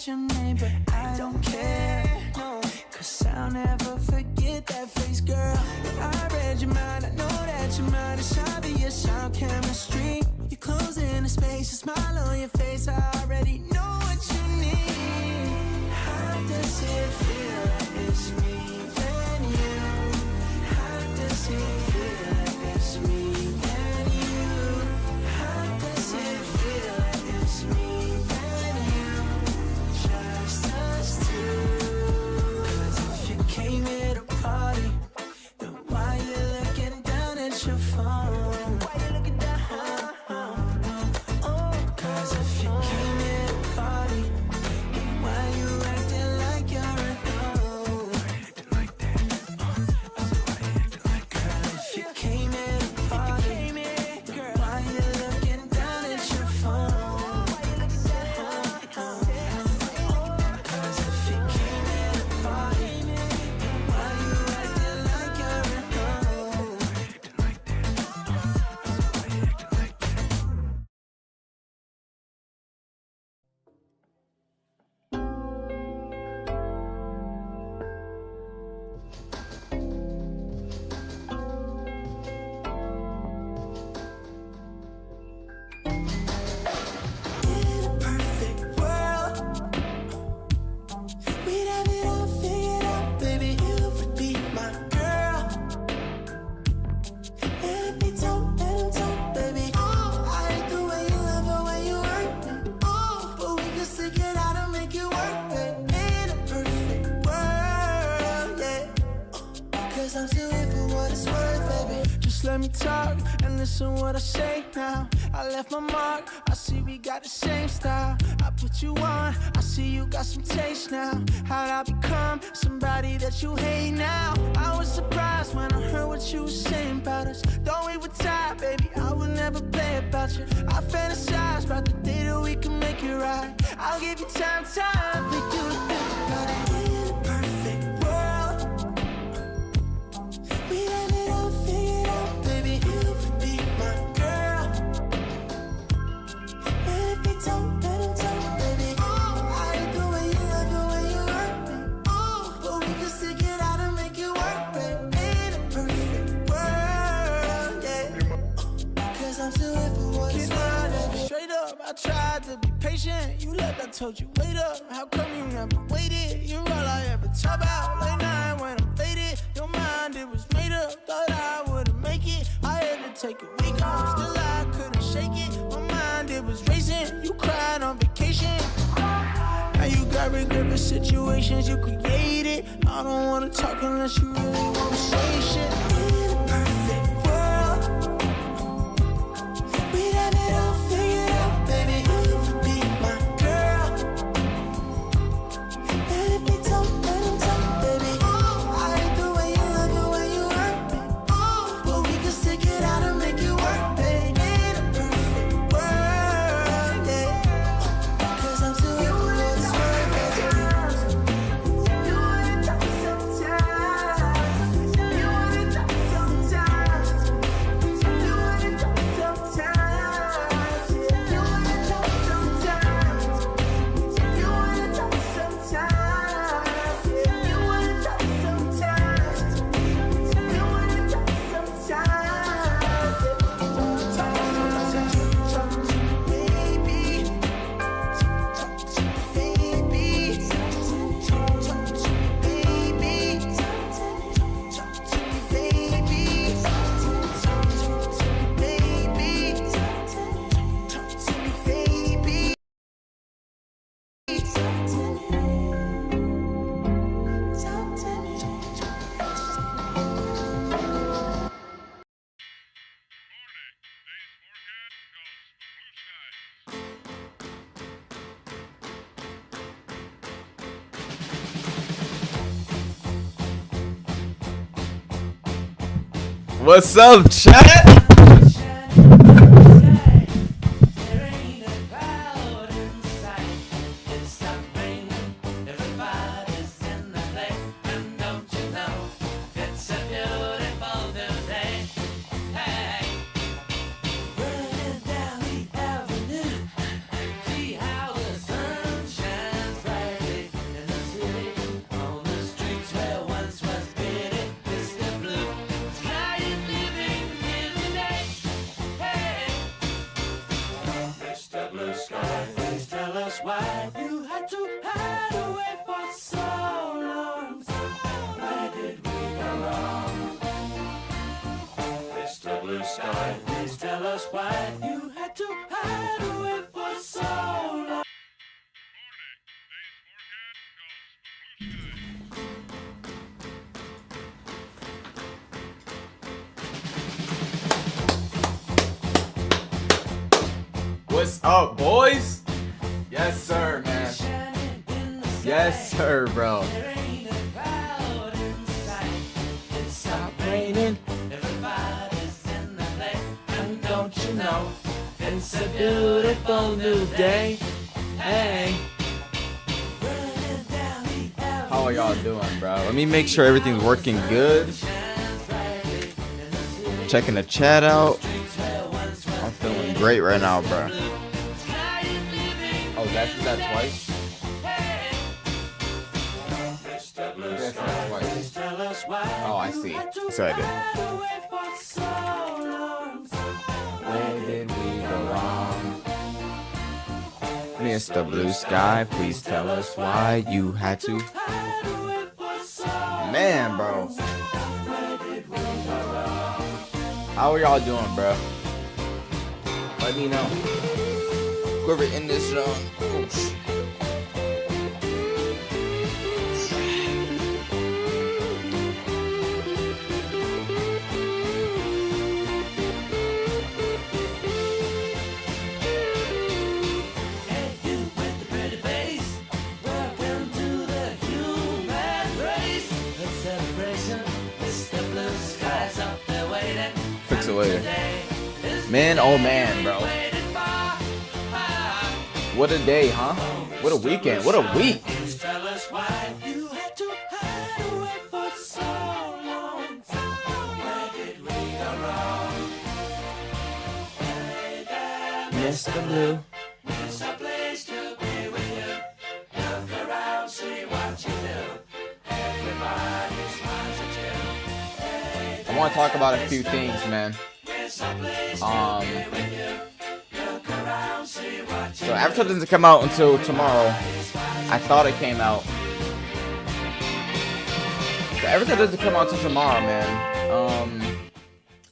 your name, but I don't care, no. Cause I'll never forget that face, girl. I read your mind, I know that your mind is obvious, our chemistry. You're closing the space, a smile on your face, I already know what you need. How does it feel like it's me and you? How does it feel like it's me and you? How does it feel like it's me and you? Just us two. Cause if you came here to party, then why you looking down at your phone? Why you looking down? Cause if you came here to party, then why you acting like you're alone? Why you acting like that? I said, why you acting like that? If you came here to party, girl, why you looking down at your phone? Why you looking down? Cause if you came here to party, then why you acting like you're alone? Why you acting like that? I said, why you acting like that? In a perfect world, we'd have it all figured out, baby. You would be my girl. If they don't, let 'em talk, baby. I hate the way you love, the way you hurt me. But we can stick it out and make it work, babe. In a perfect world, yeah. Cause I'm still here for what it's worth, baby. Just let me talk and listen what I say now. I left my mark, I see we got the same style. I put you on, I see you got some taste now. How'd I become somebody that you hate now? I was surprised when I heard what you were saying about us. Though we were tired, baby, I would never play about you. I fantasize about the day that we can make it right. I'll give you time for you to think about it. In a perfect world, we'd have it all figured out, baby. You would be my girl. If they don't, let 'em talk, baby. I hate the way you love, the way you hurt me. But we can stick it out and make it work, babe. In a perfect world, yeah. Cause I'm still here for what it's worth, baby. Straight up, I tried to be patient. You left, I told you, wait up. How come you never waited? You're all I ever talk about. Late night when I'm faded. Your mind, it was made up. Thought I wouldn't make it. I had to take a week off. Still, I couldn't shake it. My mind, it was racing. You cried on vacation. Now you got regret for situations you created. I don't wanna talk unless you really wanna say shit. In a perfect world, we'd have it all figured out, baby. You would be my girl. If they don't, let 'em talk, baby. I hate the way you love, the way you hurt me. But we can stick it out and make it work, babe. In a perfect world, yeah. Cause I'm still here for what it's worth, baby. You wanna talk sometimes. You wanna talk sometimes. You wanna talk sometimes. You wanna talk sometimes. You wanna talk sometimes. You wanna talk sometimes. You wanna talk sometimes. Talk to me, baby. Talk to me, baby. Talk to me, baby. Talk to me, baby. Talk to me, baby. Talk to me, baby. Talk to me. What's up, chat? Running down the avenue, see how the sun shines bright. had to hide away for so long. Where did we go wrong? Mr. Blue Sky, please tell us why you had to hide away for so long. What's up, boys? Yes, sir, man. Yes, sir, bro. Stop raining. Everybody's in the place. And don't you know, it's a beautiful new day. Hey. How are y'all doing, bro? Let me make sure everything's working good. Checking the chat out. I'm feeling great right now, bro. Oh, that's that twice? That's that twice. Oh, I see. So I did. Where did we go wrong? Mr. Blue Sky, please tell us why you had to. Man, bro. How are y'all doing, bro? Let me know. Whoever in this zone. Oops. Fix it later. Man, oh man, bro. What a day, huh? What a weekend. What a week. Mr. Blue. It's a place to be with you. Look around, see what you do. Everybody smiles at you. I want to talk about a few things, man. So Avatar doesn't come out until tomorrow. I thought it came out. So Avatar doesn't come out until tomorrow, man.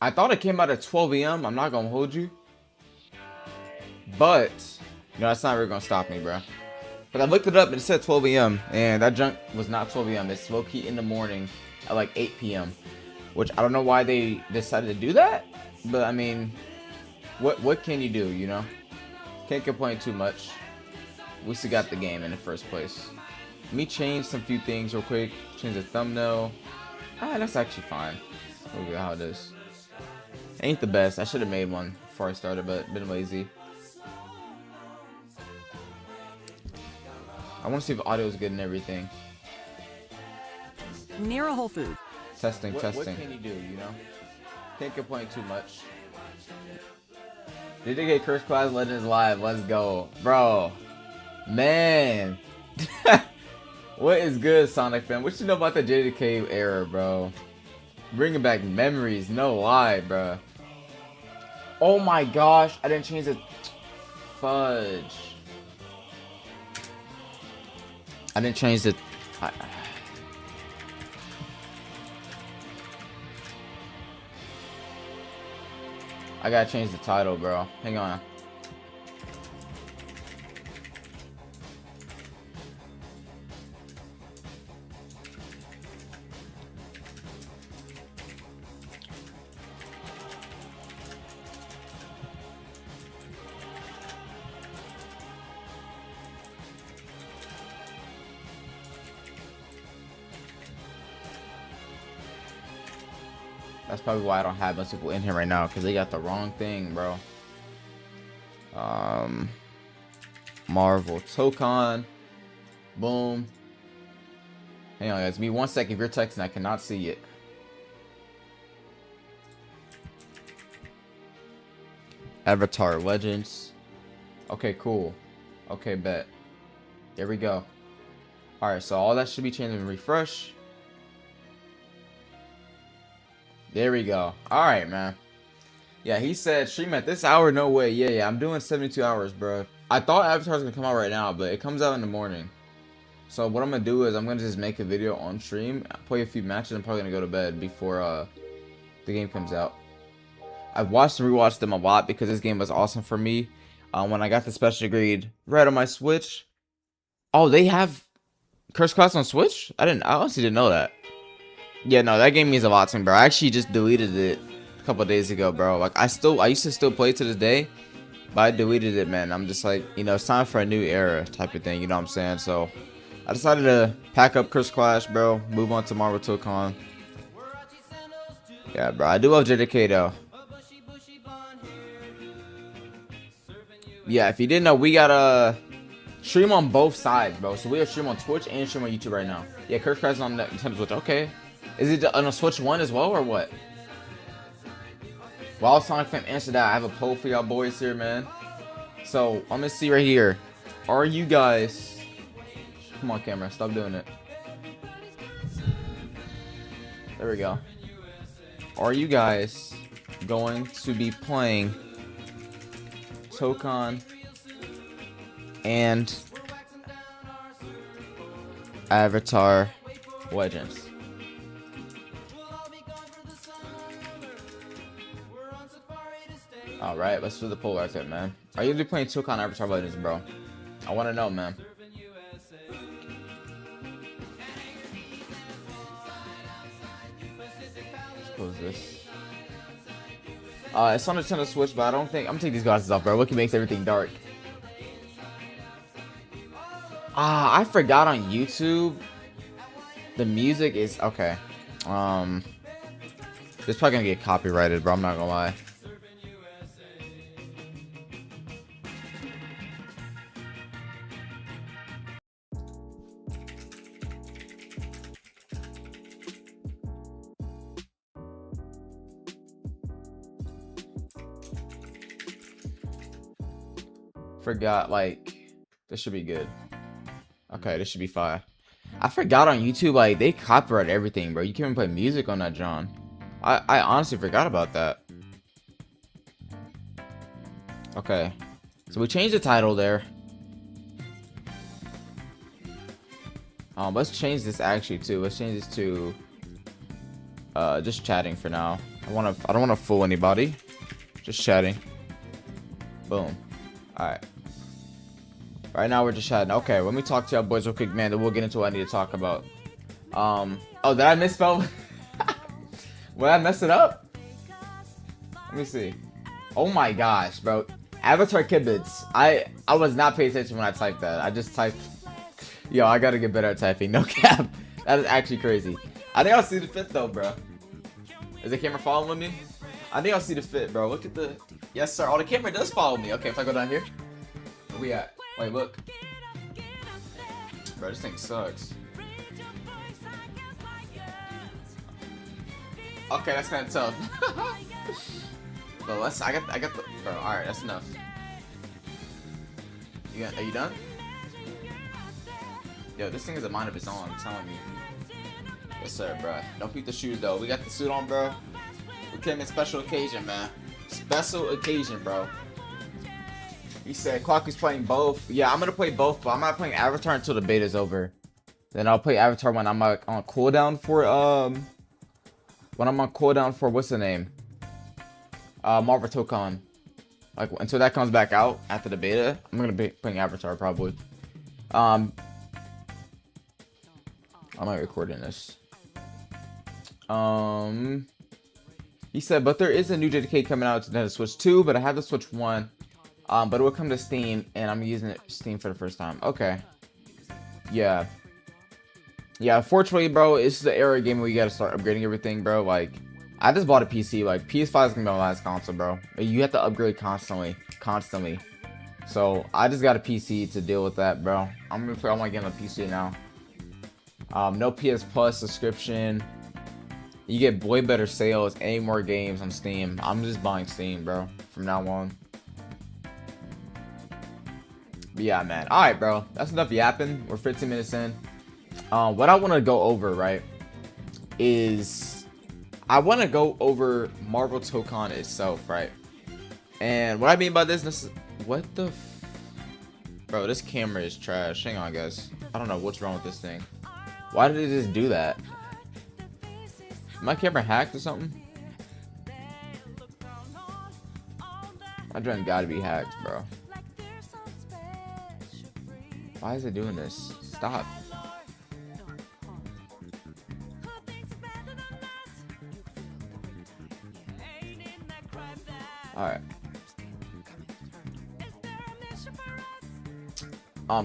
I thought it came out at 12 a.m. I'm not gonna hold you. But, you know, that's not really gonna stop me, bro. But I looked it up and it said 12 a.m. And that junk was not 12 a.m. It's low-key in the morning at like 8 p.m. Which I don't know why they decided to do that. But I mean, what can you do, you know? Can't complain too much. We still got the game in the first place. Let me change some few things real quick. Change the thumbnail. That's actually fine. Look at how it is. Ain't the best. I should have made one before I started, but been lazy. I want to see if audio is good and everything. Near a Whole Foods. Testing. What can you do, you know? Can't complain too much. Did they get Curse Class Legends live? Let's go. Bro. Man. What is good, Sonic fam? What you know about the JDK era, bro? Bringing back memories. No lie, bro. Oh my gosh. I didn't change the... Fudge. I didn't change the... I gotta change the title, bro. Hang on. That's probably why I don't have much people in here right now, because they got the wrong thing, bro. Marvel Tokon. Boom. Hang on, guys. Give me 1 second. If you're texting, I cannot see it. Avatar Legends. Okay, cool. Okay, bet. Here we go. Alright, so all that should be changed and refresh. There we go. Alright, man. Yeah, he said stream at this hour. No way. Yeah, I'm doing 72 hours, bro. I thought Avatar was gonna come out right now, but it comes out in the morning. So what I'm gonna do is I'm gonna just make a video on stream, play a few matches, and I'm probably gonna go to bed before the game comes out. I've watched and rewatched them a lot because this game was awesome for me. When I got the special grade right on my Switch. Oh, they have Curse Class on Switch? I honestly didn't know that. Yeah, no, that game means a lot to me, bro. I actually just deleted it a couple of days ago, bro. Like I used to still play to this day, but I deleted it, man. I'm just like, you know, it's time for a new era type of thing, you know what I'm saying? So I decided to pack up Curse Clash, bro. Move on to Marvel Tokon. Yeah, bro. I do love JDK though. Yeah, if you didn't know, we got a stream on both sides, bro. So we have stream on Twitch and stream on YouTube right now. Yeah, Curse Clash is on Nintendo Switch. Okay. Is it on a Switch 1 as well, or what? While Sonic Fam answer that, I have a poll for y'all boys here, man. So, I'm gonna see right here. Are you guys... Come on, camera. Stop doing it. There we go. Are you guys going to be playing Tokon and Avatar Legends? Alright, let's do the poll right there, man. Are you gonna be playing Tokon Avatar Legends, bro? I wanna know, man. Let's close this. It's on Nintendo Switch, but I don't think... I'm gonna take these glasses off, bro. Look, it makes everything dark. I forgot on YouTube. The music is... Okay. This is probably gonna get copyrighted, bro. I'm not gonna lie. Forgot, like, this should be good. Okay, this should be fine. I forgot on YouTube, like, they copyright everything, bro. You can't even play music on that, John. I honestly forgot about that. Okay, so we changed the title there. Let's change this actually too. Let's change this to just chatting for now. I don't want to fool anybody. Just chatting. Boom. All right. Right now we're just chatting. Okay, let me talk to y'all boys real quick, man. Then we'll get into what I need to talk about. Oh, did I misspell? Will I mess it up? Let me see. Oh my gosh, bro. Avatar Kibitz. I was not paying attention when I typed that. I just typed. Yo, I gotta get better at typing. No cap. That is actually crazy. I think I'll see the fit though, bro. Is the camera following me? I think I'll see the fit, bro. Look at the... Yes, sir. Oh, the camera does follow me. Okay, if I go down here. Where we at? Wait, look. Bro, this thing sucks. Okay, that's kind of tough. But I got the... Bro, alright, that's enough. Are you done? Yo, this thing is a mind of its own, I'm telling you. Yes, sir, bro. Don't beat the shoes, though. We got the suit on, bro. We came in special occasion, man. Special occasion, bro. He said Clocky's playing both. Yeah, I'm gonna play both, but I'm not playing Avatar until the beta's over. Then I'll play Avatar when I'm on cooldown for what's the name? Marvel Tokon. Like until that comes back out after the beta, I'm gonna be playing Avatar probably. I'm not recording this. He said, but there is a new JDK coming out to the Switch 2, but I have the Switch 1. But it will come to Steam, and I'm using Steam for the first time. Okay. Yeah. Yeah, unfortunately, bro, it's the era of game where you gotta start upgrading everything, bro. Like, I just bought a PC. Like, PS5 is gonna be my last console, bro. You have to upgrade constantly. So, I just got a PC to deal with that, bro. I'm gonna play all my games on PC now. No PS Plus subscription. You get way better sales, any more games on Steam. I'm just buying Steam, bro, from now on. But yeah, man. Alright, bro. That's enough yapping. We're 15 minutes in. What I want to go over, right, is I want to go over Marvel Tokon itself, right? And what I mean by this, what the... Bro, this camera is trash. Hang on, guys. I don't know what's wrong with this thing. Why did it just do that? My camera hacked or something? My drone gotta be hacked, bro. Why is it doing this? Stop. Alright.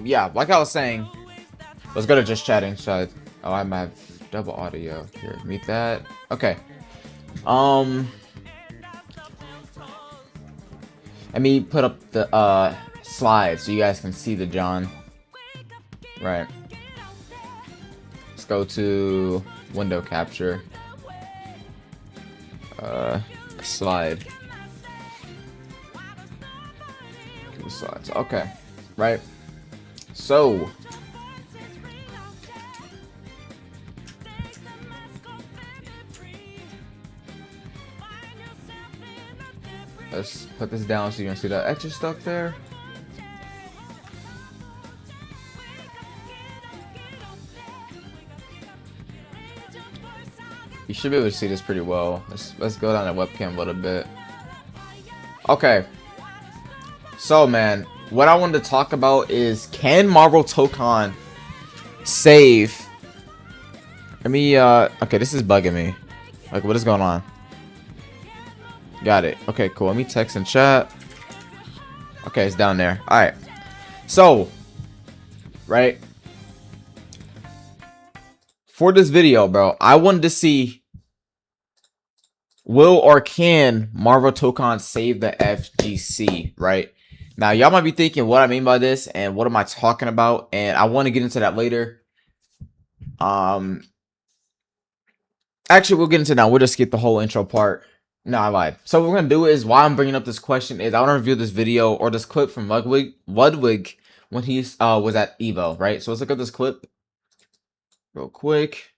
Yeah, like I was saying, let's go to just chatting. So I might have double audio here. Mute that. Okay. Let me put up the slide so you guys can see the John. Right. Let's go to window capture. Slide. Slides. Okay. Right. So let's put this down so you can see that extra stuff there. You should be able to see this pretty well. Let's go down the webcam a little bit. Okay. So man, what I wanted to talk about is, can Marvel Tokan save? Let me okay, this is bugging me. Like, what is going on? Got it. Okay, cool. Let me text in chat. Okay, it's down there. Alright. So, right, for this video, bro, I wanted to see, will or can Marvel Tokan save the FGC, right? Now, y'all might be thinking what I mean by this and what am I talking about, and I want to get into that later. Actually, we'll get into that. We'll just skip the whole intro part. No, I lied. So what we're going to do is, why I'm bringing up this question is, I want to review this video or this clip from Ludwig when he was at Evo, right? So let's look at this clip real quick.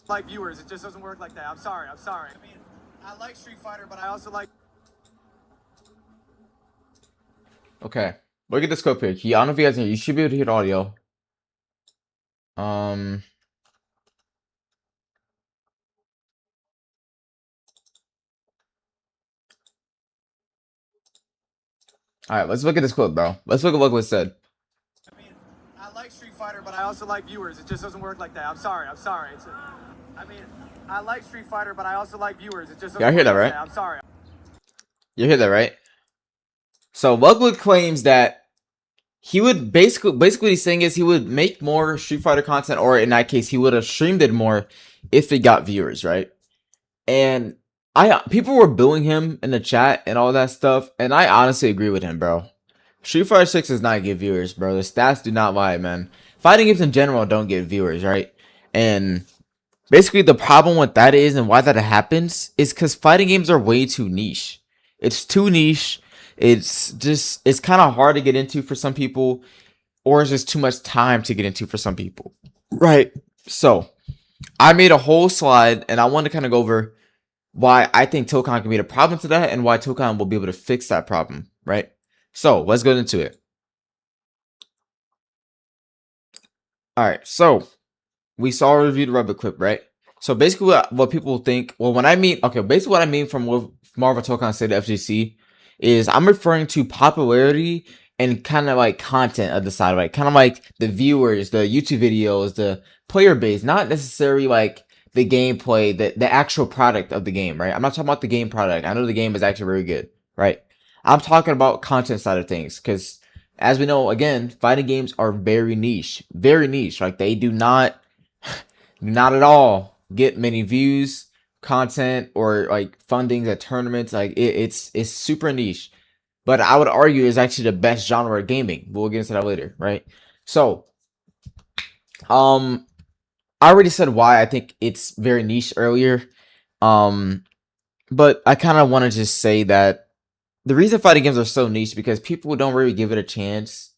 Like viewers, it just doesn't work like that. I'm sorry. I mean, I like Street Fighter, but I also like... Okay, look at this clip here. I don't know if you guys can, you should be able to hear the audio. Alright, let's look at this clip, bro. Let's look at what was said. I mean, I like Street Fighter, but I also like viewers. It just doesn't work like that. I'm sorry. I mean, I like Street Fighter, but I also like viewers. It just doesn't Y'all hear work that, like right? that. I'm sorry. You hear that, right? So Ludwig claims that he would basically what he's saying is he would make more Street Fighter content, or in that case, he would have streamed it more if it got viewers, right? And people were booing him in the chat and all that stuff, and I honestly agree with him, bro. Street Fighter 6 does not get viewers, bro. The stats do not lie, man. Fighting games in general don't get viewers, right? And basically the problem with that is, and why that happens, is because fighting games are way too niche. It's too niche. It's kind of hard to get into for some people, or it's just too much time to get into for some people, right? So I made a whole slide, and I want to kind of go over why I think Tokan can be the problem to that, and why Tokan will be able to fix that problem, right? So let's go into it. All right, so we saw a review the rubber clip, right? So basically what people think, well, when I mean, okay, basically what I mean from what Marvel Tokan said to FGC is, I'm referring to popularity and kind of like content of the side, right? Kind of like the viewers, the YouTube videos, the player base, not necessarily like the gameplay, the actual product of the game, right? I'm not talking about the game product. I know the game is actually very good, right? I'm talking about content side of things, because as we know, again, fighting games are very niche, very niche. Like, they do not at all get many views, content, or like fundings at tournaments. Like, it's super niche, but I would argue is actually the best genre of gaming. We'll get into that later, right? So, I already said why I think it's very niche earlier. But I kind of want to just say that the reason fighting games are so niche because people don't really give it a chance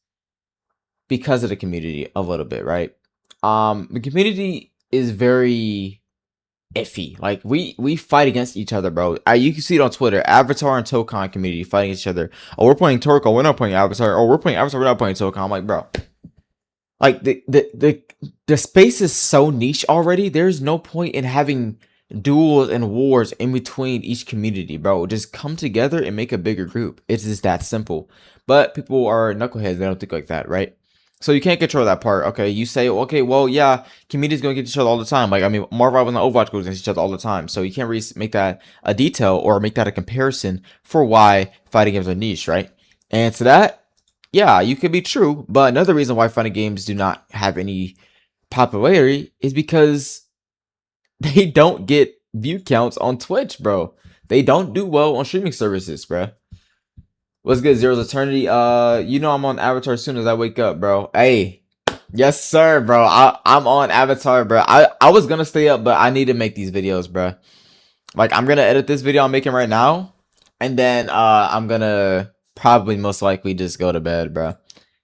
because of the community a little bit, right? The community is very iffy. Like we fight against each other, bro. You can see it on Twitter. Avatar and Tokon community fighting each other. Oh, we're playing Torko, we're not playing Avatar. Oh, we're playing Avatar, we're not playing Tokon. I'm like, bro. Like the space is so niche already. There's no point in having duels and wars in between each community, bro. Just come together and make a bigger group. It's just that simple. But people are knuckleheads. They don't think like that, right? So you can't control that part. Okay, you say, okay, well, yeah, communities gonna get each other all the time. Like, I mean, Marvel Rivals and Overwatch goes against each other all the time. So you can't really make that a detail or make that a comparison for why fighting games are niche, right? And to that, yeah, you could be true. But another reason why fighting games do not have any popularity is because they don't get view counts on Twitch, bro. They don't do well on streaming services, bro. What's good, Zero's Eternity? You know I'm on Avatar as soon as I wake up, bro. Hey, yes, sir, bro. I'm on Avatar, bro. I was gonna stay up, but I need to make these videos, bro. Like, I'm gonna edit this video I'm making right now, and then I'm gonna probably most likely just go to bed, bro.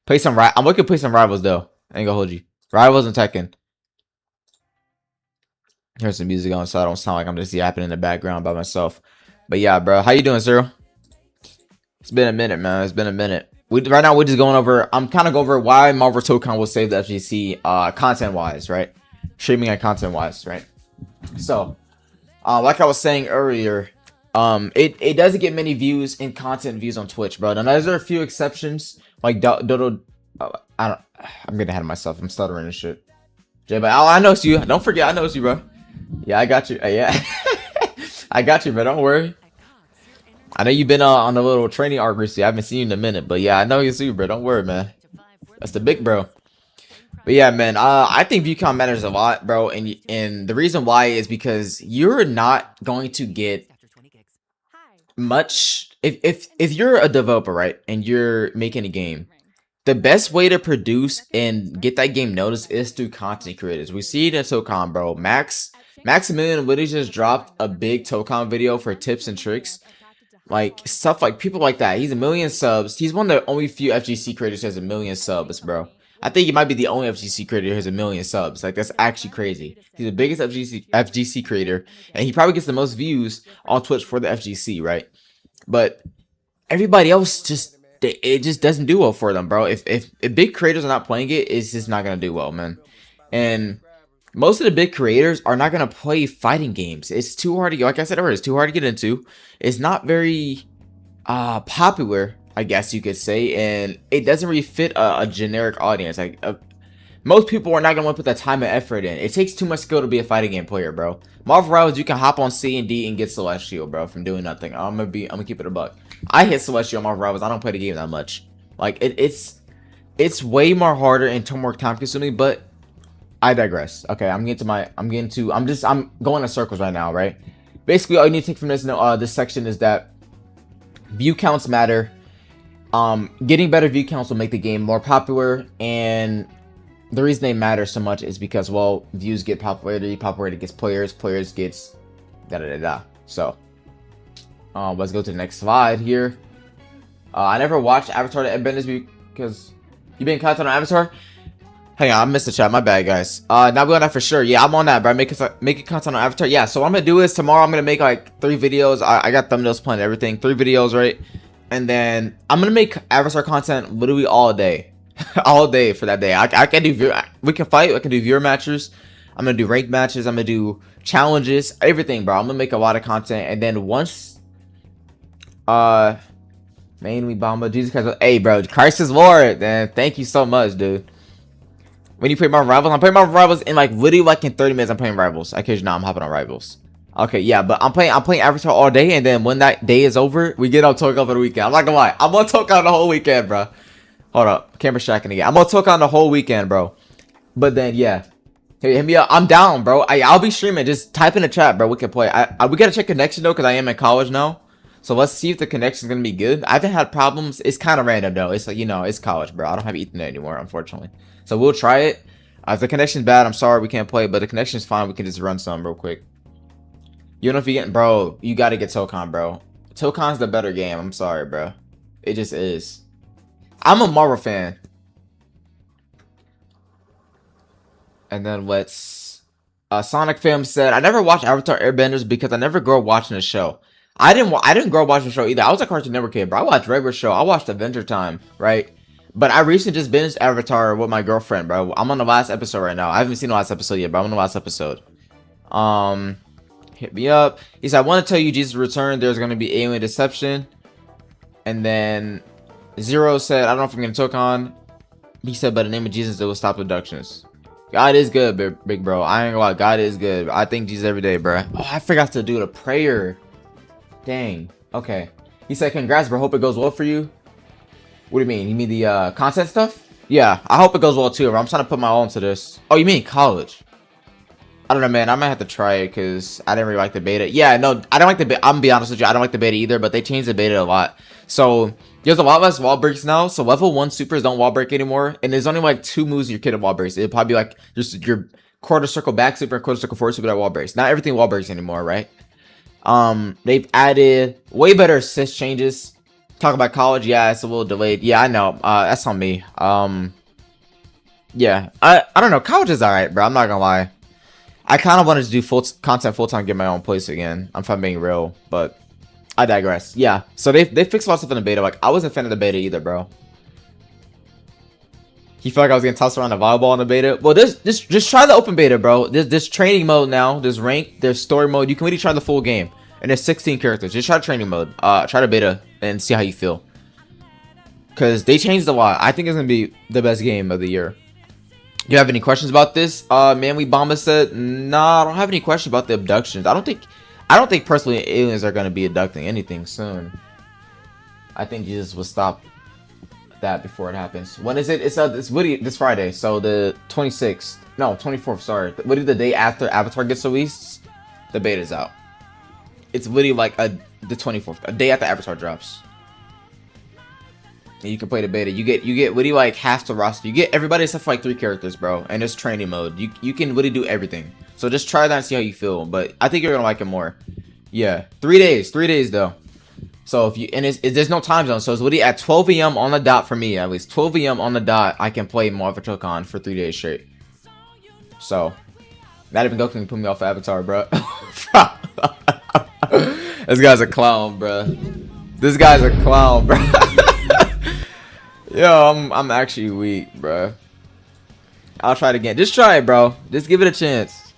I'm looking to play some Rivals though. I ain't gonna hold you. Rivals and Tekken. Here's some music on so I don't sound like I'm just yapping in the background by myself. But yeah, bro. How you doing, Zero? It's been a minute, man. It's been a minute. Right now we're just going over. I'm kind of going over why Marvel Tokon will save the FGC content-wise, right? Streaming and content-wise, right? So, like I was saying earlier, it doesn't get many views and content views on Twitch, bro. Now there's a few exceptions, like Dodo. I'm getting ahead of myself. I'm stuttering and shit. Jay, but I know it's you. Don't forget, I know it's you, bro. Yeah, I got you. Yeah, I got you, bro. Don't worry. I know you've been on a little training arc recently. I haven't seen you in a minute, but yeah, I know it's you, bro. Don't worry, man. That's the big bro. But yeah, man. I think view count matters a lot, bro. And the reason why is because you're not going to get much if you're a developer, right, and you're making a game. The best way to produce and get that game noticed is through content creators. We see it in Tokon, bro. Maximilian literally just dropped a big Tokon video for tips and tricks. Like, stuff like people like that. He's 1 million subs. He's one of the only few FGC creators who has 1 million subs, bro. I think he might be the only FGC creator who has 1 million subs. Like, that's actually crazy. He's the biggest FGC creator. And he probably gets the most views on Twitch for the FGC, right? But everybody else it just doesn't do well for them, bro. If big creators are not playing it, it's just not gonna do well, man. And most of the big creators are not gonna play fighting games. It's too hard to get, like I said earlier, it's too hard to get into. It's not very popular, I guess you could say, and it doesn't really fit a generic audience. Like most people are not gonna want to put that time and effort in. It takes too much skill to be a fighting game player, bro. Marvel Rivals, you can hop on C and D and get Celestial, bro, from doing nothing. I'm gonna keep it a buck. I hit Celestial on Marvel Rivals. I don't play the game that much. Like it's way more harder and more time consuming, but I digress. Okay, I'm going in circles right now, right? Basically, all you need to take from this section is that view counts matter. Getting better view counts will make the game more popular, and the reason they matter so much is because, well, views get popularity, popularity gets players, players gets da-da-da-da. So, let's go to the next slide here. I never watched Avatar to end this because you been content on Avatar? Hang on, I missed the chat. My bad, guys. Now we on that for sure. Yeah, I'm on that, bro. Making content on Avatar. Yeah, so what I'm gonna do is tomorrow I'm gonna make like 3 videos. I got thumbnails planned, everything. 3 videos, right? And then I'm gonna make Avatar content literally all day, all day for that day. I can do we can fight. I can do viewer matches. I'm gonna do ranked matches. I'm gonna do challenges, everything, bro. I'm gonna make a lot of content, and then once, mainly Bomba, Jesus Christ. Hey, bro, Christ is Lord, man. Thank you so much, dude. When you play Marvel Rivals, I'm playing Marvel Rivals in like literally like in 30 minutes. I'm playing Rivals. I kid you not, I'm hopping on Rivals. Okay, yeah, but I'm playing Avatar all day, and then when that day is over, we get on Tokon for the weekend. I'm not gonna lie, I'm on Tokon the whole weekend, bro. Hold up, camera shacking again. I'm on Tokon the whole weekend, bro. But then yeah, hey, hit me up. I'm down, bro. I'll be streaming. Just type in the chat, bro. We can play. We gotta check connection though, because I am in college now. So let's see if the connection's gonna be good. I haven't had problems. It's kind of random though. It's like, you know, it's college, bro. I don't have Ethernet anymore, unfortunately. So we'll try it. If the connection's bad, I'm sorry we can't play, but the connection's fine. We can just run some real quick. You know if you get, bro, you got to get Tokon, bro. Tokon's the better game. I'm sorry, bro. It just is. I'm a Marvel fan. And then let's... Sonic Film said, I never watched Avatar Airbenders because I never grew up watching the show. I didn't grow up watching the show either. I was a Cartoon Network kid, bro. I watched regular show. I watched Adventure Time, right? But I recently just binged Avatar with my girlfriend, bro. I'm on the last episode right now. I haven't seen the last episode yet, but I'm on the last episode. Hit me up. He said, I want to tell you Jesus returned. There's going to be alien deception. And then Zero said, I don't know if I'm going to Tokon. He said, by the name of Jesus, it will stop abductions. God is good, big bro. I ain't gonna lie. God is good. I thank Jesus every day, bro. Oh, I forgot to do the prayer. Dang. Okay. He said, congrats, bro. Hope it goes well for you. What do you mean? You mean the content stuff? Yeah, I hope it goes well too, bro. I'm trying to put my all into this. Oh, you mean college? I don't know, man. I might have to try it because I didn't really like the beta. Yeah, no, I don't like the beta. I'm gonna be honest with you. I don't like the beta either, but they changed the beta a lot. So there's a lot less wall breaks now. So level 1 supers don't wall break anymore. And there's only like 2 moves your kid of wall breaks. It'll probably be like just your quarter circle back super and quarter circle forward super that wall breaks. Not everything wall breaks anymore, right? They've added way better assist changes. Talk about college, yeah, it's a little delayed. Yeah, I know. That's on me. Yeah, I don't know. College is alright, bro. I'm not gonna lie. I kind of wanted to do content full time, get my own place again. If I'm being real, but I digress. Yeah, so they fixed a lot of stuff in the beta. Like I wasn't a fan of the beta either, bro. You feel like I was getting tossed around the volleyball in the beta? Well, just try the open beta, bro. There's training mode now. There's rank. There's story mode. You can really try the full game. And there's 16 characters. Just try training mode. Try the beta and see how you feel. Because they changed a lot. I think it's going to be the best game of the year. Do you have any questions about this? Manly Bomba said, nah, I don't have any questions about the abductions. I don't think personally aliens are going to be abducting anything soon. I think Jesus will stop that before it happens. When is it? It's this Friday. So the 26th. No, 24th, sorry. What is the day after Avatar gets released? The beta's out. It's literally like the 24th, a day after Avatar drops. And you can play the beta. You get literally like half the roster. You get everybody except for like 3 characters, bro. And there's training mode. You can literally do everything. So just try that and see how you feel. But I think you're gonna like it more. Yeah, 3 days. 3 days though. So if you there's no time zone. So it's literally at 12 a.m. on the dot for me. At least 12 a.m. on the dot. I can play Marvel Tokon for 3 days straight. So not even Goku can put me off Avatar, bro. This guy's a clown, bro. This guy's a clown, bro. Yo, I'm actually weak, bro. I'll try it again. Just try it, bro. Just give it a chance.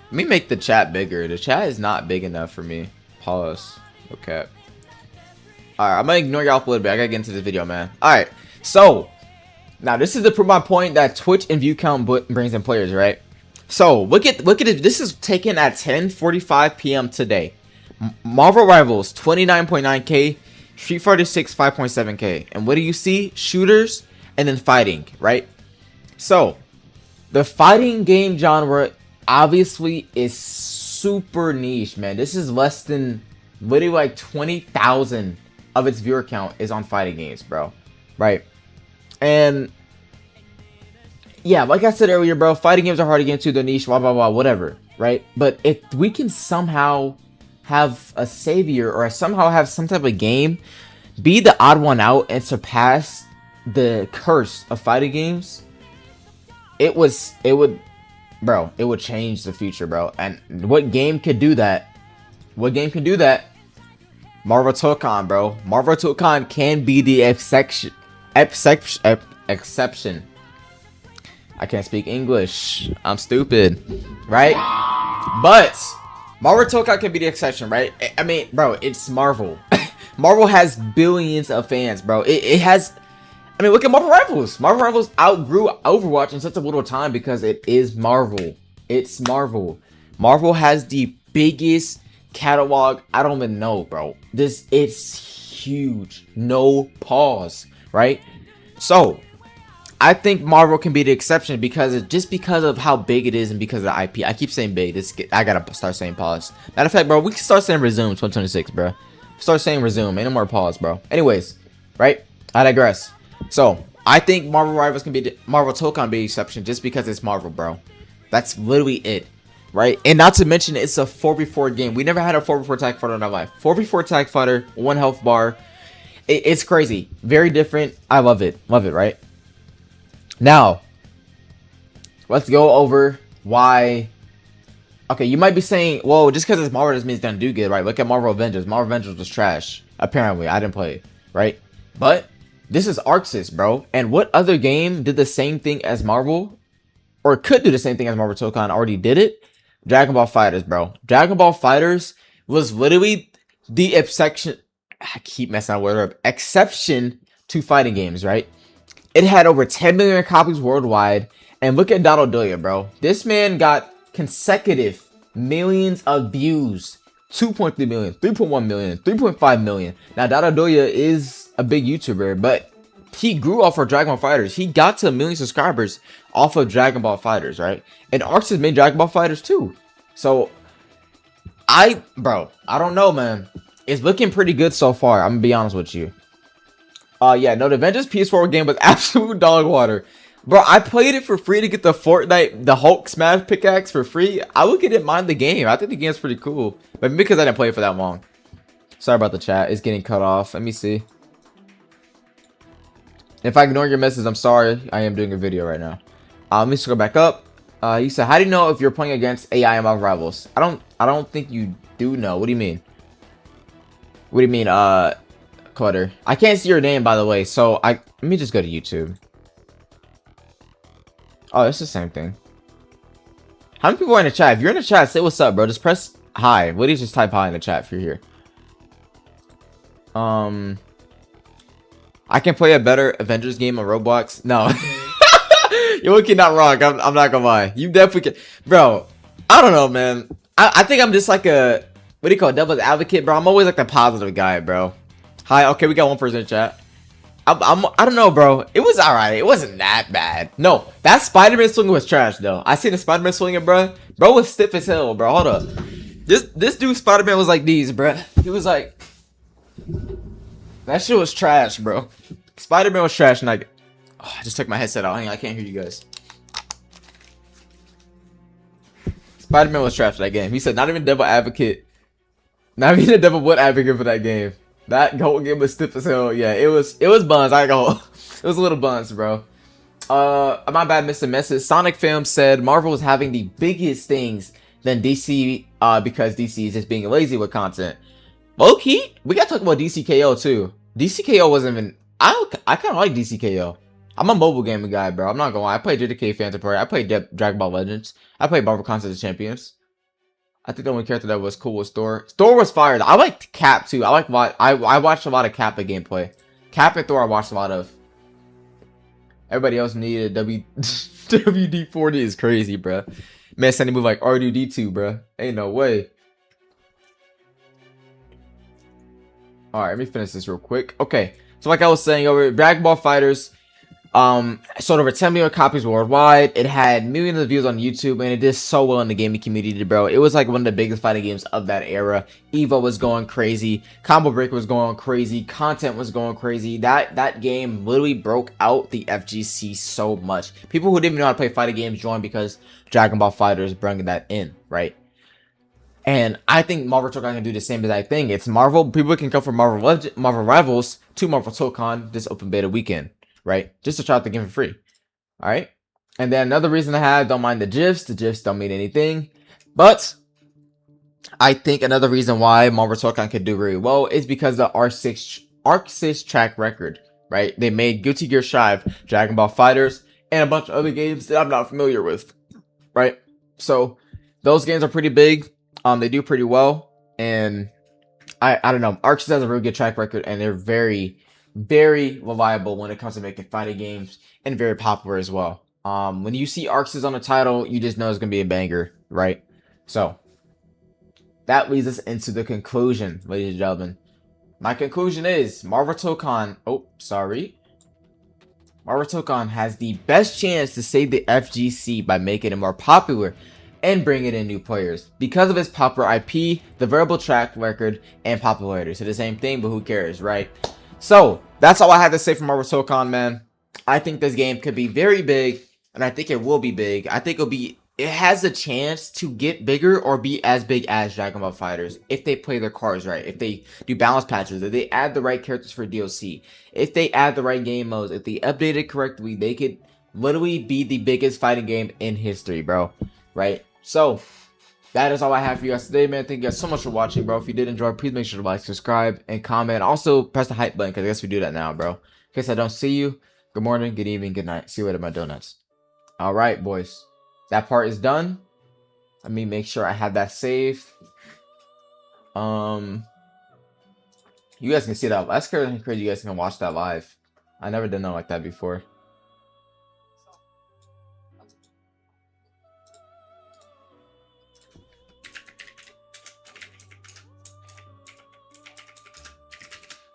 Let me make the chat bigger. The chat is not big enough for me. Pause. Okay. Alright, I'm gonna ignore y'all for a little bit. I gotta get into this video, man. Alright, so now this is to prove my point that Twitch and view count brings in players, right? So look at it. This is taken at 10:45 p.m. today. Marvel Rivals 29.9k, Street Fighter 6 5.7k, and what do you see? Shooters and then fighting, right? So the fighting game genre obviously is super niche, man. This is less than literally like 20,000 of its viewer count is on fighting games, bro, right? And yeah, like I said earlier, bro, fighting games are hard to get into, the niche, blah, blah, blah, whatever, right? But if we can somehow have a savior or somehow have some type of game be the odd one out and surpass the curse of fighting games, it would change the future, bro. And what game could do that? What game can do that? Marvel Tokon, bro. Marvel Tokon can be the exception. I can't speak English. I'm stupid, right? But Marvel Tokon can be the exception, right? I mean, bro, it's Marvel. Marvel has billions of fans, bro. It has. I mean, look at Marvel Rivals. Marvel Rivals outgrew Overwatch in such a little time because it is Marvel. It's Marvel. Marvel has the biggest catalog. I don't even know, bro. It's huge. No pause, right? So I think Marvel can be the exception because of how big it is and because of the IP. I keep saying big. I gotta start saying pause. Matter of fact, bro, we can start saying resume 2026, bro. Start saying resume. Ain't no more pause, bro. Anyways, right? I digress. So I think Marvel Rivals can be Marvel Tokon be the exception just because it's Marvel, bro. That's literally it, right? And not to mention it's a 4v4 game. We never had a 4v4 tag fighter in our life. 4v4 tag fighter, 1 health bar. It's crazy, very different. I love it, right? Now, let's go over why. Okay, you might be saying, well, just because it's Marvel doesn't mean it's gonna do good, right? Look at Marvel Avengers. Marvel Avengers was trash. Apparently, I didn't play it, right? But this is Arxis, bro. And what other game did the same thing as Marvel, or could do the same thing as Marvel Tokon? Already did it. Dragon Ball Fighters, bro. Dragon Ball Fighters was literally the exception. I keep messing up with word. Exception to fighting games, right? It had over 10 million copies worldwide. And look at Dododoya, bro. This man got consecutive millions of views. 2.3 million, 3.1 million, 3.5 million. Now, Dododoya is a big YouTuber, but he grew off of Dragon Ball Fighters. He got to 1 million subscribers off of Dragon Ball Fighters, right? And Arxis made Dragon Ball Fighters too. So, bro, I don't know, man. It's looking pretty good so far. I'm gonna be honest with you. Yeah, no, the Avengers PS4 game was absolute dog water. Bro, I played it for free to get the Fortnite, the Hulk Smash pickaxe for free. I would get mind the game. I think the game's pretty cool. But because I didn't play it for that long. Sorry about the chat. It's getting cut off. Let me see. If I ignore your message, I'm sorry. I am doing a video right now. Let me scroll back up. You said, how do you know if you're playing against AI and Marvel Rivals? I don't think you do know. What do you mean? What do you mean, Clutter? I can't see your name, by the way. So let me just go to YouTube. Oh, it's the same thing. How many people are in the chat? If you're in the chat, say what's up, bro. Just press hi. What do you just type hi in the chat if you're here? I can play a better Avengers game on Roblox. No. You're looking not wrong. I'm not gonna lie. You definitely can. Bro, I don't know, man. I think I'm just like a, what do you call it, devil's advocate, bro. I'm always like the positive guy, bro. Hi. Okay, we got one person in chat. I don't know, bro. It was alright. It wasn't that bad. No, that Spider-Man swinging was trash, though. I seen the Spider-Man swinging, bro. Bro was stiff as hell, bro. Hold up. This dude Spider-Man was like these, bro. He was like, that shit was trash, bro. Spider-Man was trash, and I just took my headset out. Hang on, I can't hear you guys. Spider-Man was trash for that game. He said, not even devil advocate. Not even a devil wood advocate for that game. That whole game was stiff as hell. Yeah, it was buns. I go. It was a little buns, bro. My bad, Mr. Message. Sonic Film said Marvel was having the biggest things than DC because DC is just being lazy with content. Low-key, we gotta talk about DCKO too. DCKO wasn't even. I kind of like DCKO. I'm a mobile gaming guy, bro. I'm not gonna lie. I played JDK Phantom Parade. I played Dragon Ball Legends. I played Marvel Contest of Champions. I think the only character that was cool was Thor. Thor was fired. I liked Cap too. I watched a lot of Kappa gameplay. Cap and Thor I watched a lot of. Everybody else needed WD-40 is crazy, bro. Man, sending move like R2D2, bro. Ain't no way. Alright, let me finish this real quick. Okay. So like I was saying, over Dragon Ball Fighters, sold over 10 million copies worldwide. It had millions of views on YouTube, and it did so well in the gaming community, bro. It was like one of the biggest fighting games of that era. Evo was going crazy. Combo Breaker was going crazy. Content was going crazy. That game literally broke out the FGC so much. People who didn't even know how to play fighting games joined because Dragon Ball Fighters bringing that in, right? And I think Marvel Tokon can do the same exact thing. It's Marvel. People can come from Marvel Rivals to Marvel Tokon this open beta weekend, right? Just to try out the game for free. All right. And then another reason I have, don't mind the GIFs. The GIFs don't mean anything. But I think another reason why Marvel Tokon could do really well is because of the Arxis track record, right? They made Guilty Gear Strive, Dragon Ball Fighters, and a bunch of other games that I'm not familiar with, right? So those games are pretty big. They do pretty well, and I don't know. Arxis has a really good track record, and they're very, very reliable when it comes to making fighting games, and very popular as well. When you see Arxis on the title, you just know it's gonna be a banger, right? So that leads us into the conclusion, ladies and gentlemen. My conclusion is Marvel Tokon. Marvel Tokon has the best chance to save the FGC by making it more popular and bringing in new players because of its popular IP, the variable track record, and popularity. So the same thing, but who cares, right? So that's all I had to say for Marvel Tokon, man. I think this game could be very big, and I think it will be big. I think it has a chance to get bigger or be as big as Dragon Ball Fighters if they play their cards right, if they do balance patches, if they add the right characters for DLC, if they add the right game modes, if they update it correctly, they could literally be the biggest fighting game in history, bro. Right? So, that is all I have for you guys today, man. Thank you guys so much for watching, bro. If you did enjoy, please make sure to like, subscribe, and comment. Also, press the hype button, because I guess we do that now, bro. In case I don't see you, good morning, good evening, good night. See you later, my donuts. All right, boys. That part is done. Let me make sure I have that saved. You guys can see that. That's crazy you guys can watch that live. I never done nothing like that before.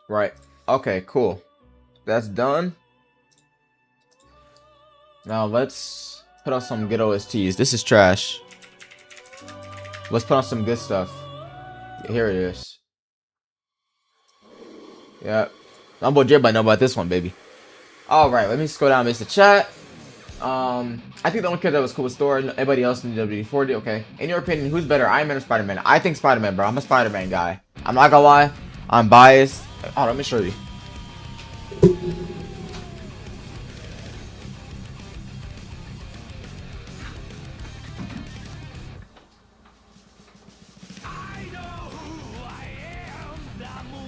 Right. Okay, cool. That's done. Now let's put on some good OSTs. This is trash. Let's put on some good stuff. Here it is. Yep. I'm boy J, but know about this one, baby. Alright, let me scroll down Mr. Chat. I think the only character that was cool was Thor. Everybody else in WD-40. Okay. In your opinion, who's better, Iron Man or Spider-Man? I think Spider-Man, bro. I'm a Spider-Man guy. I'm not gonna lie. I'm biased. Oh, let me show you.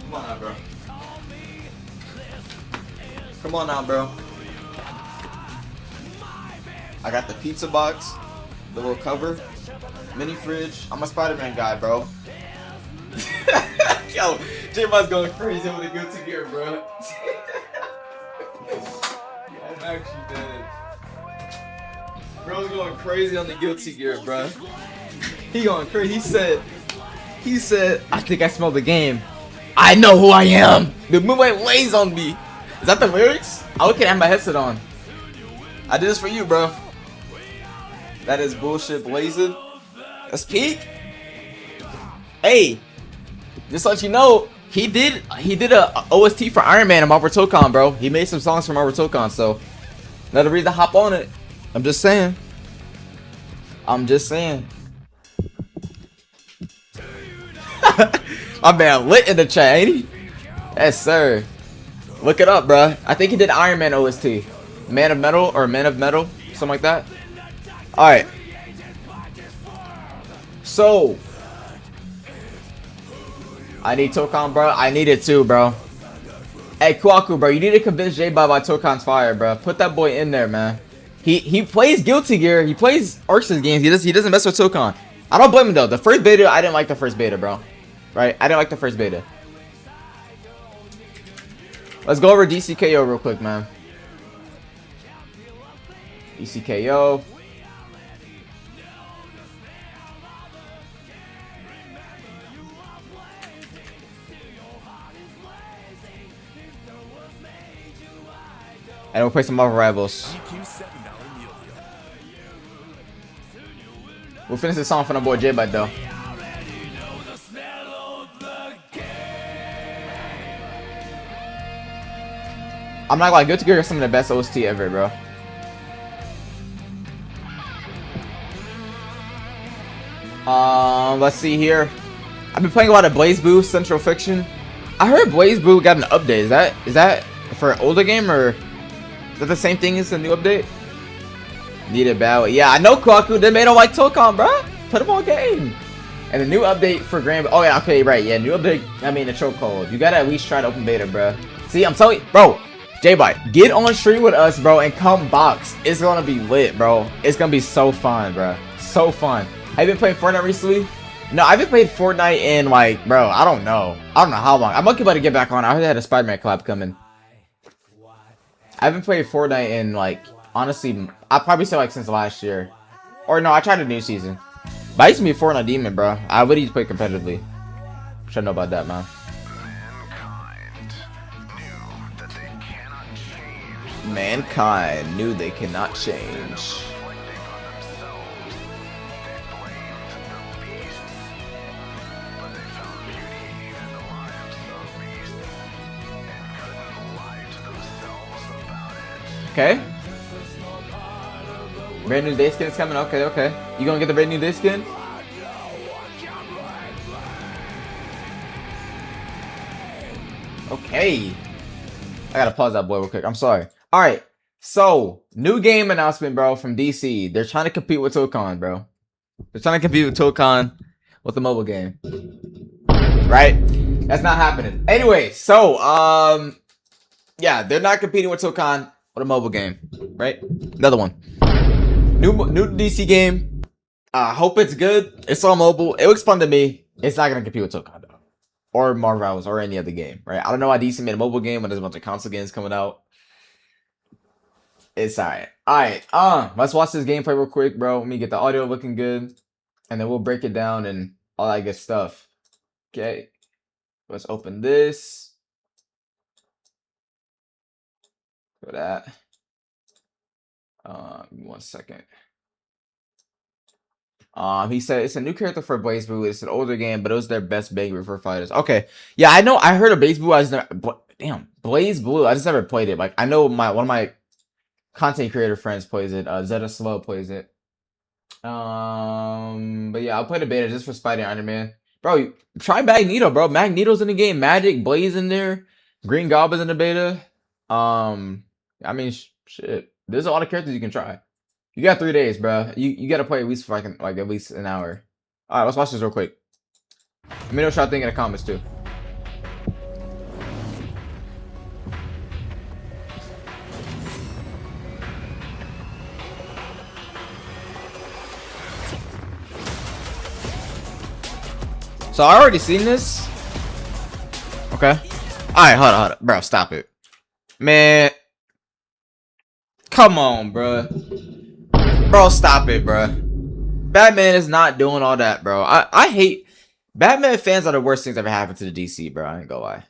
Come on now, bro. Come on now, bro. I got the pizza box, the little cover, mini fridge. I'm a Spider-Man guy, bro. Yo, J-Bot's going crazy with the guilty gear, bro. I'm actually dead. Bro's going crazy on the guilty gear, bro. He going crazy. He said, I think I smell the game. I know who I am. The moonlight lays on me. Is that the lyrics? I look at have my headset on. I did this for you, bro. That is bullshit blazing. That's peak. Hey. Just to let you know, he did a OST for Iron Man and Marvel Tokon, bro. He made some songs for Marvel Tokon, so another reason to hop on it. I'm just saying. My man lit in the chat, ain't he? Yes, sir. Look it up, bro. I think he did Iron Man OST. Man of Metal or Men of Metal, something like that. All right. So. I need Tokon, bro. I need it too, bro. Hey, Kwaku, bro. You need to convince J-Bot by Tokon's fire, bro. Put that boy in there, man. He plays Guilty Gear. He plays Arceus games. He doesn't mess with Tokon. I don't blame him, though. The first beta, I didn't like the first beta, bro. Right? I didn't like the first beta. Let's go over DCKO real quick, man. DCKO. And we'll play some Marvel Rivals. We'll finish this song for the boy J-Bot though. I'm not gonna go to get some of the best OST ever, bro. Let's see here. I've been playing a lot of Blaze Boo Central Fiction. I heard Blaze Boo got an update. Is that for an older game or? Is that the same thing as the new update? Need a battle. Yeah, I know Kwaku. They made him like Tokon, bro. Put him on game. And the new update for Grand. Oh yeah, okay, right. Yeah, new update. I mean the chokehold. You gotta at least try to open beta, bro. See, I'm telling you, bro. J-Bot, get on stream with us, bro, and come box. It's gonna be lit, bro. It's gonna be so fun, bro. So fun. Have you been playing Fortnite recently? No, I haven't played Fortnite in like, bro. I don't know how long. I'm lucky about to get back on. I heard they had a Spider-Man collab coming. I haven't played Fortnite in like, honestly, I'd probably say like since last year. Or no, I tried a new season. But I used to be a Fortnite demon, bro. I would used to play competitively. Should know about that, man. Mankind knew they cannot change. Okay. Brand new day skin is coming. Okay, okay. You gonna get the brand new day skin? Okay. I gotta pause that boy real quick. I'm sorry. Alright. So, new game announcement, bro, from DC. They're trying to compete with Tokon, bro. They're trying to compete with Tokon with the mobile game. Right? That's not happening. Anyway, so, yeah, they're not competing with Tokon with a mobile game. Right? Another one. New DC game. Hope it's good. It's on mobile. It looks fun to me. It's not gonna compete with Tokon, though. Or Marvel's or any other game, right? I don't know why DC made a mobile game when there's a bunch of console games coming out. It's alright. Alright, let's watch this gameplay real quick, bro. Let me get the audio looking good. And then we'll break it down and all that good stuff. Okay. Let's open this. For that. Give me 1 second. He said it's a new character for Blaze Blue. It's an older game, but it was their best bang for fighters. Okay, yeah, I know. I heard of Blaze Blue. I just never, damn, Blaze Blue. I just never played it. Like I know one of my content creator friends plays it. Zeta Slow plays it. But yeah, I'll play the beta just for Spidey and Iron Man. Bro, try Magneto, bro. Magneto's in the game. Magic, Blaze in there. Green Goblin's in the beta. I mean, shit. There's a lot of characters you can try. You got 3 days, bro. You gotta play at least for like at least an hour. All right, let's watch this real quick. Let me know what y'all think in the comments too. So I already seen this. Okay. All right, hold on, bro. Stop it, man. Come on, bro. Bro, stop it, bro. Batman is not doing all that, bro. I hate Batman fans are the worst things ever happened to the DC, bro. I ain't gonna lie.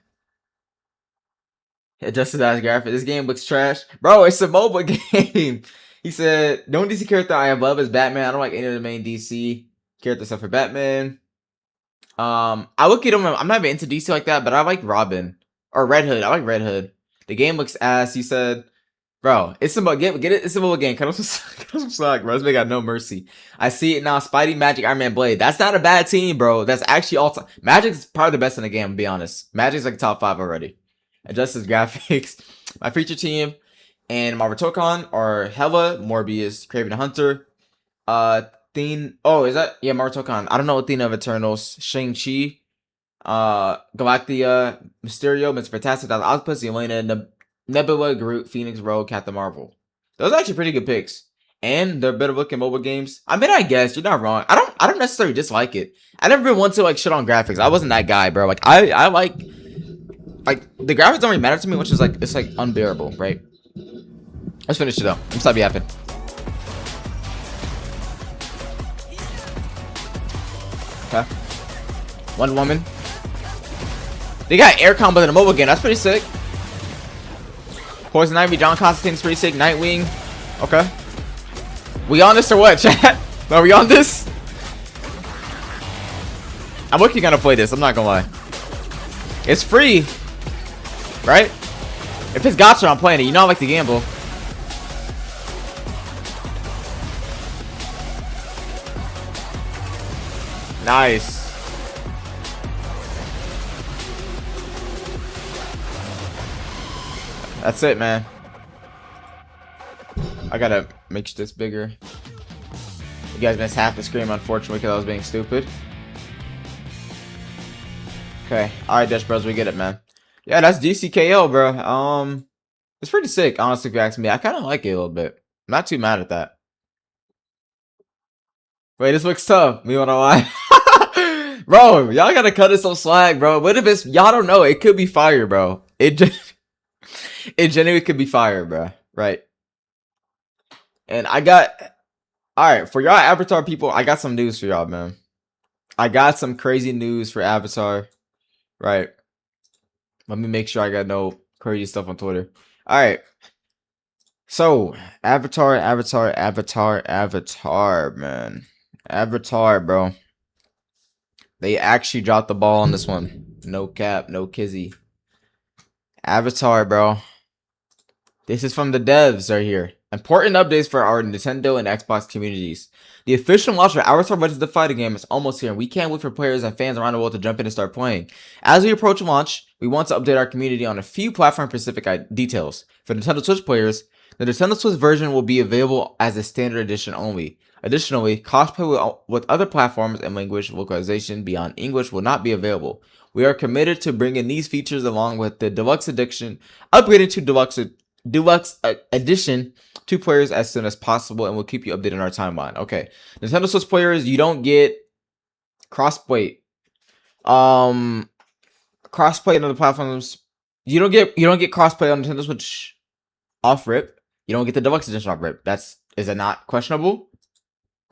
Adjusted as graphic. This game looks trash. Bro, it's a mobile game. He said, the only DC character I love is Batman. I don't like any of the main DC characters except for Batman. I look at him, I'm not even into DC like that, but I like Robin. Or Red Hood. I like Red Hood. The game looks ass, he said. Bro, it's a get it. It's a mobile game. Cut off some slack, bro. This man got no mercy. I see it now. Spidey, Magic, Iron Man, Blade. That's not a bad team, bro. That's actually all time. Magic's probably the best in the game, to be honest. Magic's like top 5 already. Adjusted graphics. My feature team and Marvel Tokon are Hella, Morbius, Kraven the Hunter, Thene. Oh, is that? Yeah, Marvel Tokon. I don't know what Thene of Eternals, Shang-Chi, Galactia, Mysterio, Mr. Fantastic, Dr. Octopus, Elena, Nebula, Groot, Phoenix, Rogue, Captain Marvel. Those are actually pretty good picks. And they're better looking mobile games. I mean, I guess you're not wrong. I don't necessarily dislike it. I never been one to like shit on graphics. I wasn't that guy, bro. Like I like the graphics don't really matter to me, which is like it's like unbearable, right? Let's finish it though. I'm stop yapping. Okay. One woman. They got air combo in a mobile game. That's pretty sick. Poison Ivy, John Constantine's pretty sick. Nightwing. Okay. We on this or what, chat? Are we on this? I'm looking gonna play this. I'm not gonna lie. It's free. Right? If it's gacha, I'm playing it. You know I like to gamble. Nice. That's it, man. I gotta make this bigger. You guys missed half the screen, unfortunately, because I was being stupid. Okay. Alright, Dash Bros, we get it, man. Yeah, that's DCKO, bro. It's pretty sick, honestly, if you ask me. I kind of like it a little bit. I'm not too mad at that. Wait, this looks tough. Me wanna lie? Bro, y'all gotta cut it some slack, bro. What if it's... Y'all don't know. It could be fire, bro. It genuinely could be fire, bro. Right. And I got... Alright, for y'all Avatar people, I got some news for y'all, man. I got some crazy news for Avatar. Right. Let me make sure I got no crazy stuff on Twitter. Alright. So, Avatar, man. Avatar, bro. They actually dropped the ball on this one. No cap, no kizzy. Avatar, bro. This is from the devs right here. Important updates for our Nintendo and Xbox communities. The official launch of Avatar Legends the Fighting Game is almost here, and we can't wait for players and fans around the world to jump in and start playing. As we approach launch, we want to update our community on a few platform-specific details. For Nintendo Switch players, the Nintendo Switch version will be available as a standard edition only. Additionally, cosplay with other platforms and language localization beyond English will not be available. We are committed to bringing these features along with the Deluxe Edition, upgrading to Deluxe Edition to players as soon as possible, and we'll keep you updated on our timeline. Okay, Nintendo Switch players, you don't get crossplay. Crossplay on other platforms. You don't get crossplay on Nintendo Switch off rip. You don't get the Deluxe Edition off rip. Is it not questionable?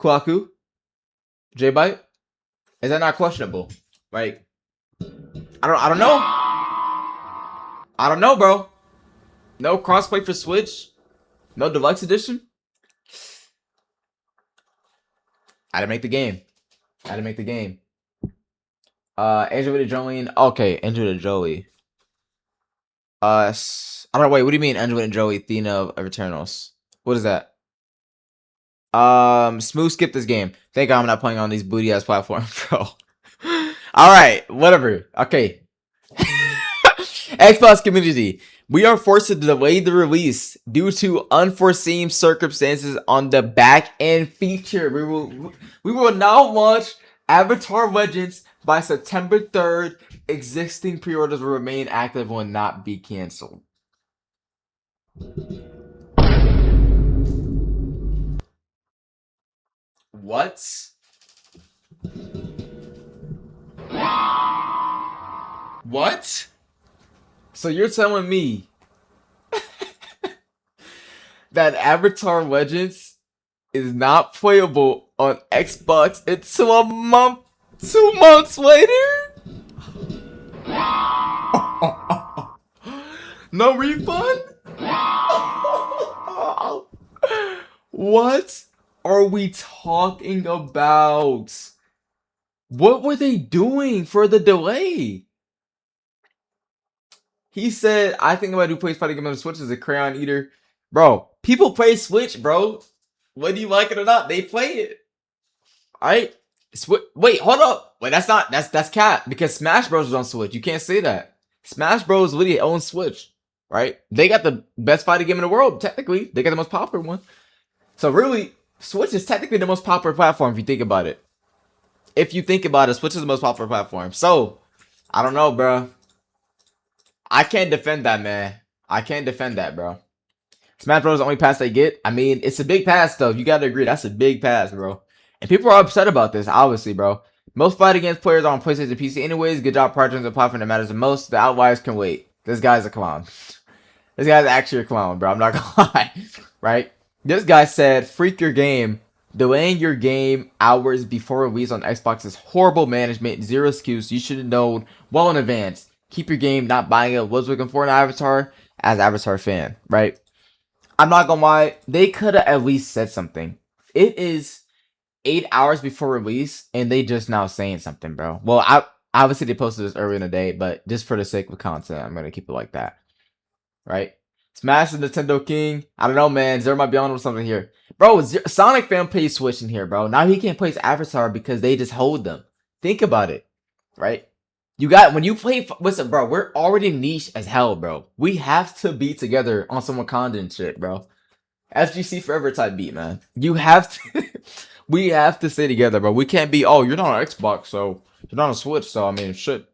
Kwaku, J-Byte, is that not questionable? Like, I don't know. I don't know, bro. No crossplay for Switch. No Deluxe Edition. I didn't make the game. Angelina Jolie. Okay, Angelina Jolie. I don't know. Wait, what do you mean, Angelina Jolie, Athena of Eternals? What is that? Smooth skip this game. Thank God I'm not playing on these booty ass platforms, bro. All right, whatever. Okay. Xbox community. We are forced to delay the release due to unforeseen circumstances on the back end feature. We will now launch Avatar Legends by September 3rd. Existing pre-orders will remain active and will not be canceled. What? What? So you're telling me that Avatar Legends is not playable on Xbox until a month, 2 months later? No refund? What are we talking about? What were they doing for the delay? He said, I think about who plays fighting game on the Switch is a crayon eater. Bro, people play Switch, bro. Whether you like it or not, they play it. Alright? Wait, hold up. Wait, that's cat. Because Smash Bros is on Switch. You can't say that. Smash Bros literally owns Switch. Right? They got the best fighting game in the world, technically. They got the most popular one. So really, Switch is technically the most popular platform if you think about it. If you think about it, Switch is the most popular platform. So, I don't know, bro. I can't defend that, man. I can't defend that, bro. Smash Bros is the only pass they get. I mean, it's a big pass, though. You gotta agree. That's a big pass, bro. And people are upset about this, obviously, bro. Most fighting games players are on PlayStation PC anyways. Good job prioritizing the platform that matters the most. The outliers can wait. This guy's a clown. This guy's actually a clown, bro. I'm not gonna lie. Right? This guy said, freak your game. Delaying your game hours before release on Xbox is horrible management. Zero excuse. You should have known well in advance. Keep your game, not buying it. Was looking for an Avatar as Avatar fan, right? I'm not gonna lie. They could have at least said something. It is 8 hours before release, and they just now saying something, bro. Well, obviously they posted this earlier in the day, but just for the sake of content, I'm gonna keep it like that, right? Smash the Nintendo King. I don't know, man. Zero might be on with something here. Bro, Sonic fan plays Switch in here, bro. Now he can't play his Avatar because they just hold them. Think about it, right? When you play, listen, bro, we're already niche as hell, bro. We have to be together on some Wakanda and shit, bro. FGC forever type beat, man. You have to, we have to stay together, bro. We can't be, oh, you're not on Xbox, so you're not on Switch, so I mean, shit,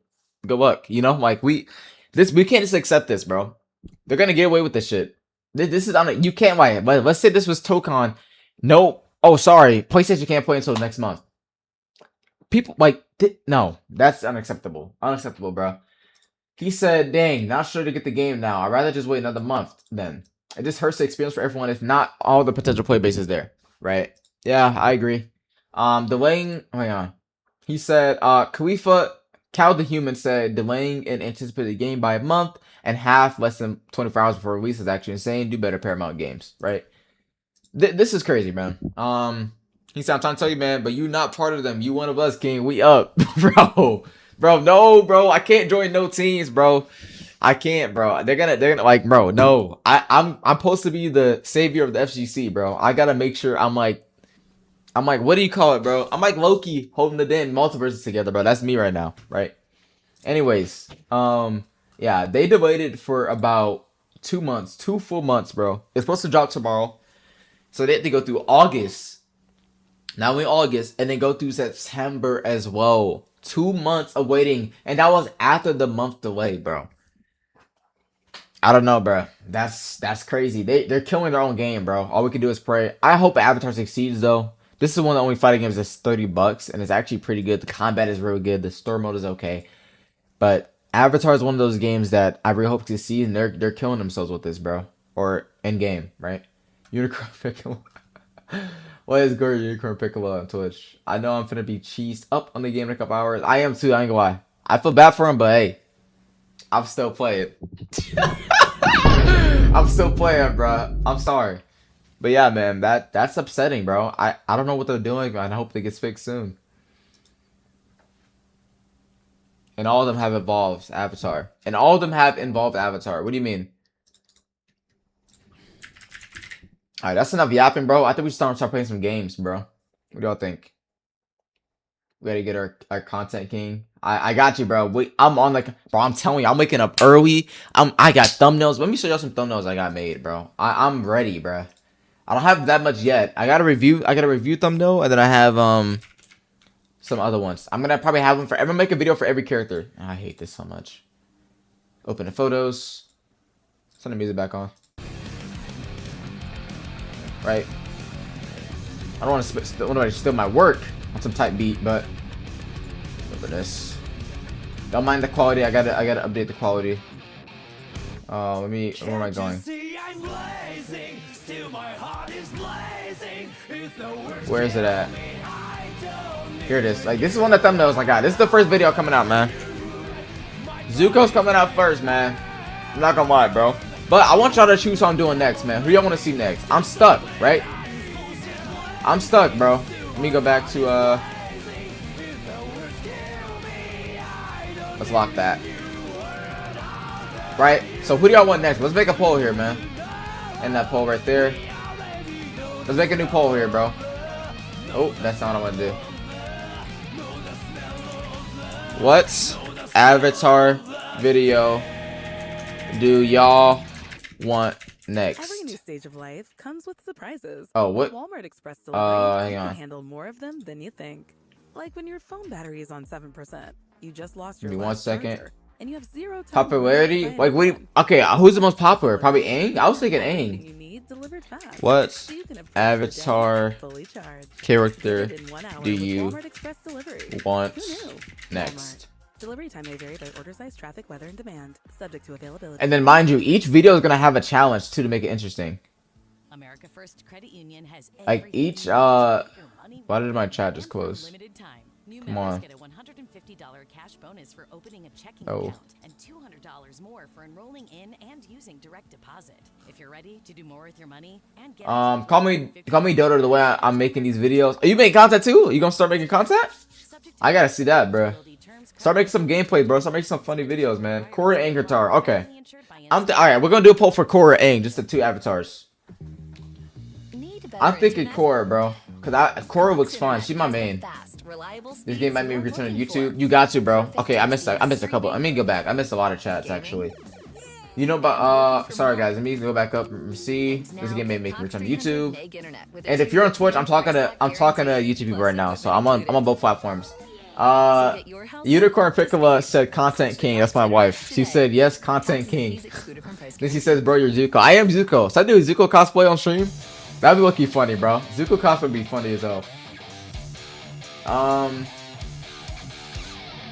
good luck. You know, like we can't just accept this, bro. They're gonna get away with this shit. This is you can't lie. But let's say this was Tokon. No, oh sorry, PlayStation can't play until next month. People like no, that's unacceptable. Unacceptable, bro. He said, "Dang, not sure to get the game now. I'd rather just wait another month." Then it just hurts the experience for everyone if not all the potential play base is there, right? Yeah, I agree. Delaying. Hang on. He said, Khalifa Cal the Human said delaying an anticipated game by a month and half, less than 24 hours before release is actually insane. Do better, Paramount Games, right? This is crazy, man. He said, I'm trying to tell you, man, but you not part of them. You one of us, King. We up, bro. Bro, no, bro. I can't join no teams, bro. I can't, bro. They're gonna like, bro. No, I'm supposed to be the savior of the FGC, bro. I gotta make sure I'm like, what do you call it, bro? I'm like Loki holding the damn multiverses together, bro. That's me right now, right? Anyways, yeah, they delayed it for about 2 months, 2 full months, bro. It's supposed to drop tomorrow, so they had to go through August. Now in August, and then go through September as well. 2 months of waiting, and that was after the month delay, bro. I don't know, bro. That's crazy. They're killing their own game, bro. All we can do is pray. I hope Avatar succeeds, though. This is one of the only fighting games that's $30, and it's actually pretty good. The combat is really good. The story mode is okay, but Avatar is one of those games that I really hope to see, and they're killing themselves with this, bro. Or in game, right? Unicorn Piccolo. What is good, Unicorn Piccolo on Twitch? I know I'm finna be cheesed up on the game in a couple hours. I am too. I ain't gonna lie. I feel bad for him, but hey, I'm still playing. I'm still playing, bro. I'm sorry. But yeah, man, that's upsetting, bro. I don't know what they're doing, man. I hope they get fixed soon. And all of them have involved Avatar. And all of them have involved Avatar. What do you mean? Alright, that's enough yapping, bro. I think we should start playing some games, bro. What do y'all think? We gotta get our content king. I got you, bro. I'm on like, bro, I'm telling you, I'm waking up early. I got thumbnails. Let me show y'all some thumbnails I got made, bro. I'm ready, bro. I don't have that much yet. I got a review thumbnail, and then I have some other ones. I'm gonna probably have them for. I'm gonna make a video for every character. I hate this so much. Open the photos. Turn the music back on. Right. I don't want to steal my work on some type beat, but look at this. Don't mind the quality. I gotta update the quality. Let me. Where am I going? Where is it at? Here it is. Like, this is one of the thumbnails I got. This is the first video coming out, man. Zuko's coming out first, man. I'm not gonna lie, bro. But I want y'all to choose what I'm doing next, man. Who y'all want to see next? I'm stuck, right? I'm stuck, bro. Let me go back to, let's lock that. Right? So who do y'all want next? Let's make a poll here, man. And that poll right there. Let's make a new poll here, bro. Oh, that's not what I want to do. What Avatar video do y'all want next? Every new stage of life comes with surprises. Oh, what? Walmart Express delivery hang on. can handle more of them than you think. Like when your phone battery is on 7%, you just lost your Give me 1 second. charger, and you have zero time Popularity? Like, what? Okay, who's the most popular? Probably Aang. I was thinking Everything Aang. you need delivered fast. What So you can approach Avatar your day fully charged. character Get it in 1 hour do with you Walmart Express delivery. want Who knew? next? Walmart. Delivery time may vary by order size, traffic, weather, and demand. Subject to availability. And then, mind you, each video is gonna have a challenge too to make it interesting. America First Credit Union has Like everything each you need to keep your money why did my rolling chat just and for a close? limited time. New Come members on. get a $150 cash bonus for opening a checking Oh. account and $200 more for enrolling in and using direct deposit. If you're ready to do more with your money and get Call me Dodo the way I'm making these videos. Are you making content too? You gonna start making content? I gotta see that, bro. Start making some gameplay, bro. Start making some funny videos, man. Korra and Guitar. Okay. Alright, we're gonna do a poll for Korra and Aang, just the two avatars. I'm thinking Korra, bro. Cause Korra looks fun. She's my main. This game might be returning to YouTube. You got to, bro. Okay, I missed a couple. Let me go back. I missed a lot of chats actually. You know, but sorry guys. Let me go back up and see. This game may make return to YouTube. And if you're on Twitch, I'm talking to YouTube people right now. So I'm on both platforms. Unicorn Piccolo said content king. That's my wife. She said yes, content king. Then she says, bro, you're Zuko. I am Zuko. So I do a Zuko cosplay on stream. That'd be looking funny, bro. Zuko cosplay would be funny as hell.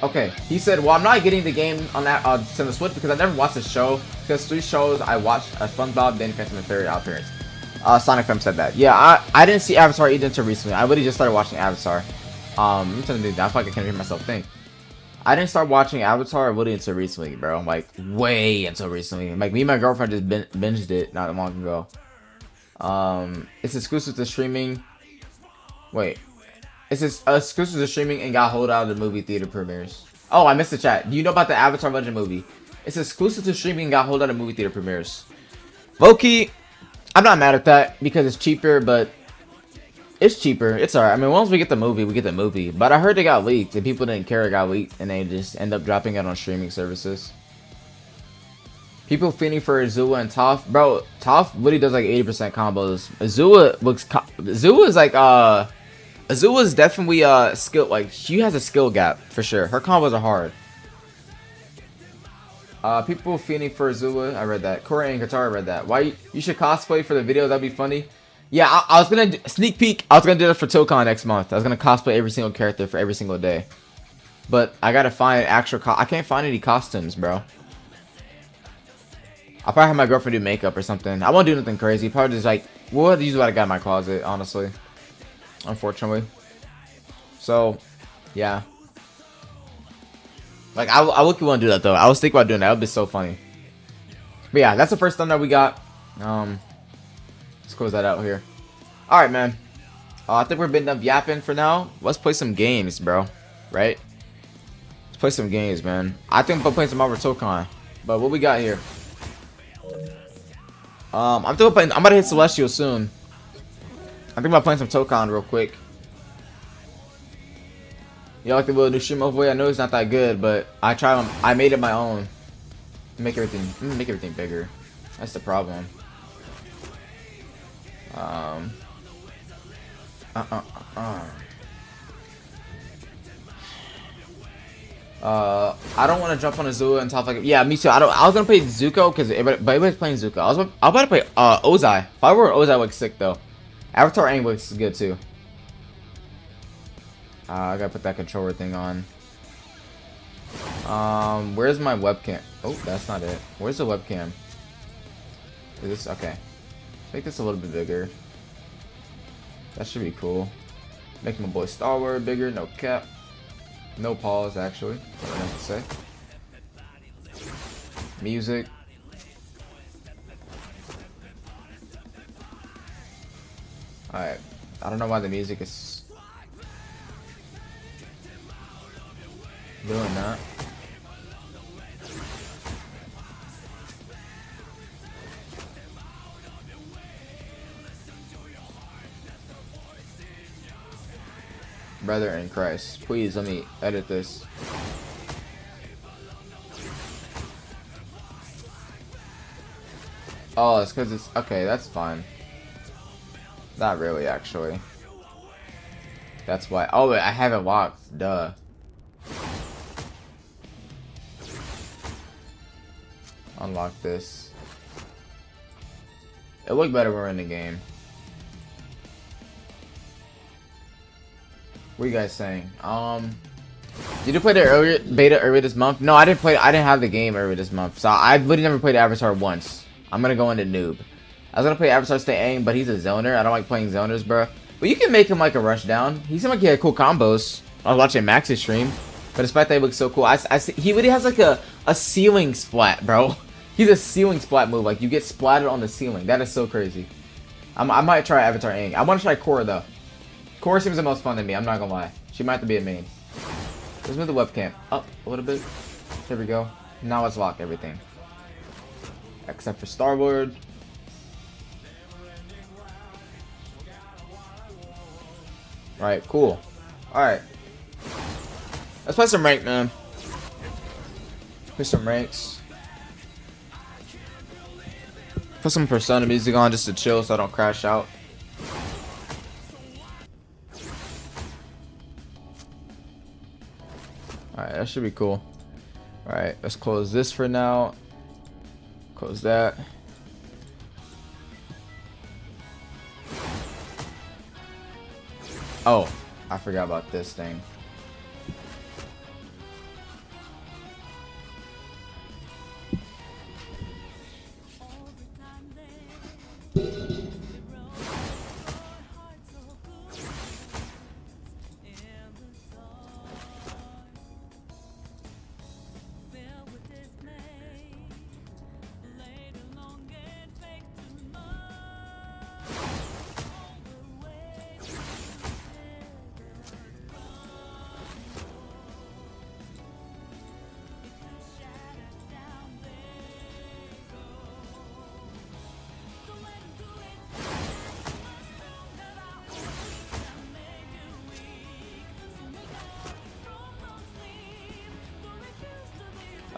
Okay, he said, well, I'm not getting the game on that to the Switch because I never watched the show. Because 3 shows I watched: SpongeBob, Danny Phantom, and Fairy Odd Parents. Sonic Fem said that. Yeah, I didn't see Avatar either until recently. I really just started watching Avatar. I'm telling you, I feel like I can't hear myself think. I didn't start watching Avatar really until recently, bro. Like way until recently. Like me and my girlfriend just binged it not long ago. It's exclusive to streaming. Wait. It's exclusive to streaming and got hold out of the movie theater premieres. Oh, I missed the chat. Do you know about the Avatar Legend movie? It's exclusive to streaming and got a whole lot of movie theater premieres. Low-key, I'm not mad at that because it's cheaper, but it's cheaper. It's alright. I mean, once we get the movie, we get the movie. But I heard it got leaked and people didn't care it got leaked and they just end up dropping it on streaming services. People feeding for Azula and Toph. Bro, Toph really does like 80% combos. Azula is like, Azula is definitely skill, like, she has a skill gap for sure. Her combos are hard. People feeding for Azula. I read that. Corey and Guitar, I read that. Why you should cosplay for the video? That'd be funny. Yeah, I was gonna sneak peek. I was gonna do that for ToeCon next month. I was gonna cosplay every single character for every single day. But I gotta find actual. I can't find any costumes, bro. I'll probably have my girlfriend do makeup or something. I won't do nothing crazy. Probably just like, we'll use what I got in my closet, honestly. Unfortunately. So, yeah. Like, I would want to do that, though. I was thinking about doing that. It would be so funny. But yeah, that's the first thumbnail we got. Let's close that out here. Alright, man. I think we're been done yapping for now. Let's play some games, bro. Right? Let's play some games, man. I think I'm playing some Marvel ToeCon. But what we got here? I'm about to hit Celestial soon. I think I'm playing some ToeCon real quick. Y'all like the little new Streamm overlay? I know it's not that good, but I made it my own. Make everything bigger. That's the problem. I don't want to jump on Azula and top like yeah, me too. I was gonna play Zuko because everybody's playing Zuko. I was about to play Ozai. If I were Ozai, looks sick though. Avatar Aang looks good too. I gotta put that controller thing on. Where's my webcam? Oh, that's not it. Where's the webcam? Is this okay? Make this a little bit bigger. That should be cool. Make my boy Star Wars bigger. No cap. No pause, actually. What I meant to say. Music. Alright. I don't know why the music is doing that. Brother in Christ, please let me edit this. Oh, it's because it's okay. That's fine. Not really, actually. That's why. Oh, wait, I have it locked. Duh. Unlock this. It looked better when we're in the game. What are you guys saying? Did you play the beta earlier this month? No, I didn't play. I didn't have the game earlier this month, so I literally never played Avatar once. I'm gonna go into noob. I was gonna play Avatar Stay Aang, but he's a zoner. I don't like playing zoners, bro. But you can make him like a rush down. He seemed like he had cool combos. I was watching Max's stream, but despite that, he looks so cool. I see, he really has like a ceiling splat, bro. He's a ceiling splat move. Like you get splatted on the ceiling. That is so crazy. I might try Avatar Aang. I want to try Korra though. Korra seems the most fun to me, I'm not gonna lie. She might have to be a main. Let's move the webcam up a little bit. There we go. Now let's lock everything. Except for Star-Lord. Alright, cool. Alright. Let's play some rank, man. Play some ranks. Put some Persona music on just to chill so I don't crash out. Alright, that should be cool. Alright, let's close this for now. Close that. Oh, I forgot about this thing.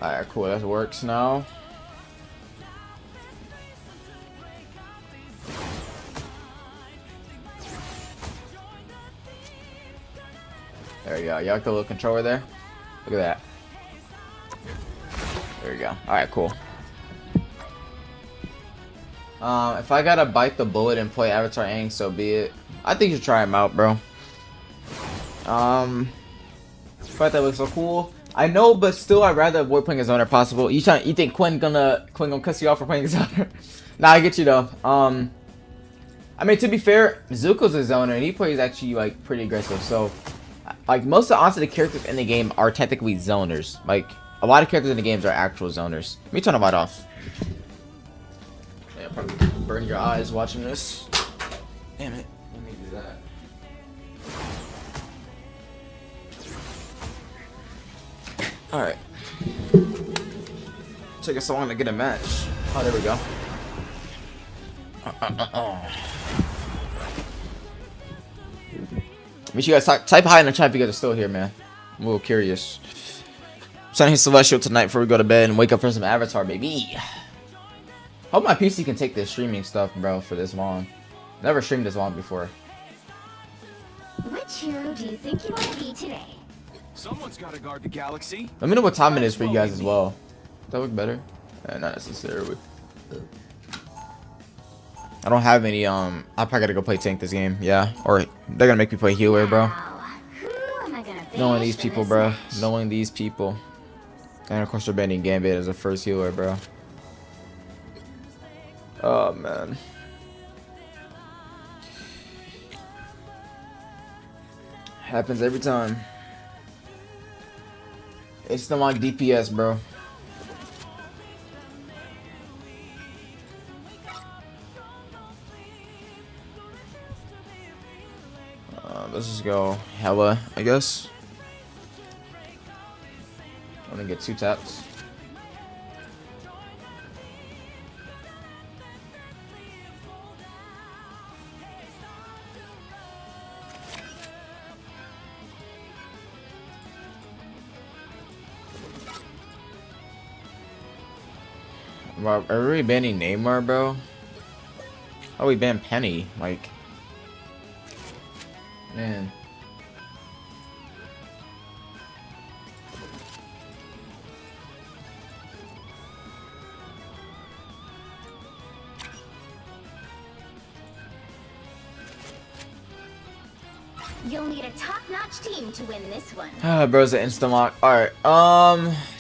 Alright, cool. That works now. There you go. You like the little controller there? Look at that. There you go. Alright, cool. If I gotta bite the bullet and play Avatar Aang, so be it. I think you should try him out, bro. But that looks so cool. I know, but still, I'd rather avoid playing a zoner if possible. You think Quinn gonna cuss you off for playing a zoner? Nah, I get you though. I mean, to be fair, Zuko's a zoner and he plays actually like pretty aggressive. So, like most of the characters in the game are technically zoners. Like a lot of characters in the games are actual zoners. Let me turn the light off. Yeah, probably burn your eyes watching this. Damn it. Let me do that. Alright. Took us so long to get a match. Oh, there we go. Make sure you guys type hi in the chat if you guys are still here, man. I'm a little curious. I'm trying to hit Celestial tonight before we go to bed and wake up for some Avatar, baby. Hope my PC can take this streaming stuff, bro, for this long. Never streamed this long before. Which hero do you think you want to be today? Someone's got to guard the galaxy. Let me know what time it is for you guys as well. Does that look better? Not necessarily. I don't have any, I probably gotta go play tank this game, yeah. Or they're gonna make me play healer, bro. Who am I gonna Knowing finish these for people, this bro. match? Knowing these people. And of course they're banning Gambit as a first healer, bro. Oh, man. Happens every time. It's still on DPS, bro. Let's just go hella, I guess. I'm gonna get 2 taps. Are we really banning Neymar, bro? Oh, we banned Penny. Like, man. You'll need a top-notch team to win this one. Bro's an instant lock. Alright,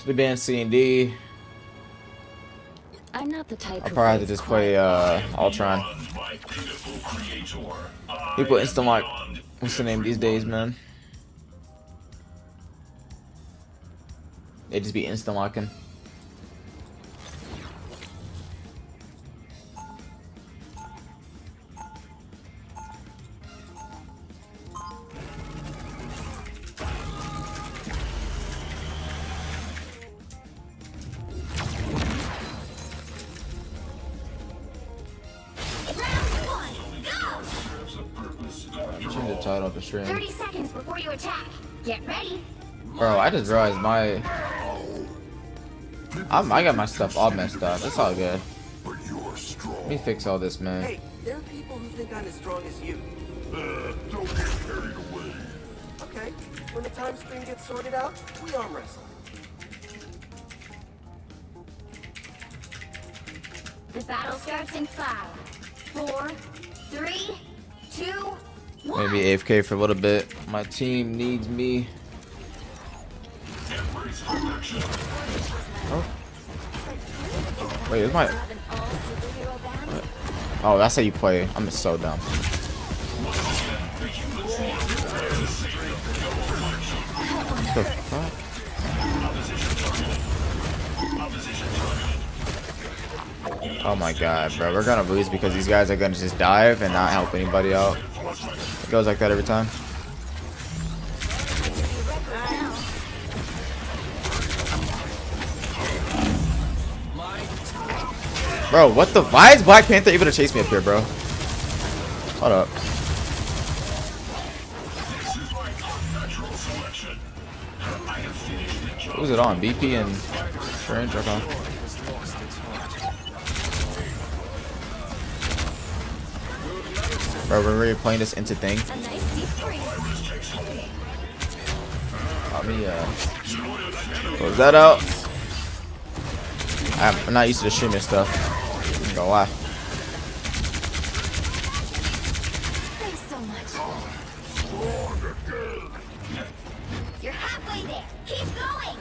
the band C and D. I'm not the type I'll probably have to just play Ultron. People instant lock. What's the name these days, man? They just be instant locking. Change the title of the stream. 30 seconds before you attack. Get ready. Bro, I just realized my... I got my stuff all messed up. It's all good. Let me fix all this, man. Hey, there are people who think I'm as strong as you. Don't get carried away. Okay, when the time stream gets sorted out, we arm wrestle. The battle starts in 5, 4, 3, 2, 1. Maybe AFK for a little bit. My team needs me. Oh. Wait, is my... What? Oh, that's how you play. I'm just so dumb. What the fuck? Oh my god, bro. We're gonna lose because these guys are gonna just dive and not help anybody out. It goes like that every time. Bro, what the? Why is Black Panther able to chase me up here, bro? Hold up. What was it on? BP and... Range, okay. Bro, we're really playing this into thing. A nice deep freeze. Let me close that out. I'm not used to the streaming stuff. I'm not gonna lie. Thanks so much. You're halfway there. Keep going.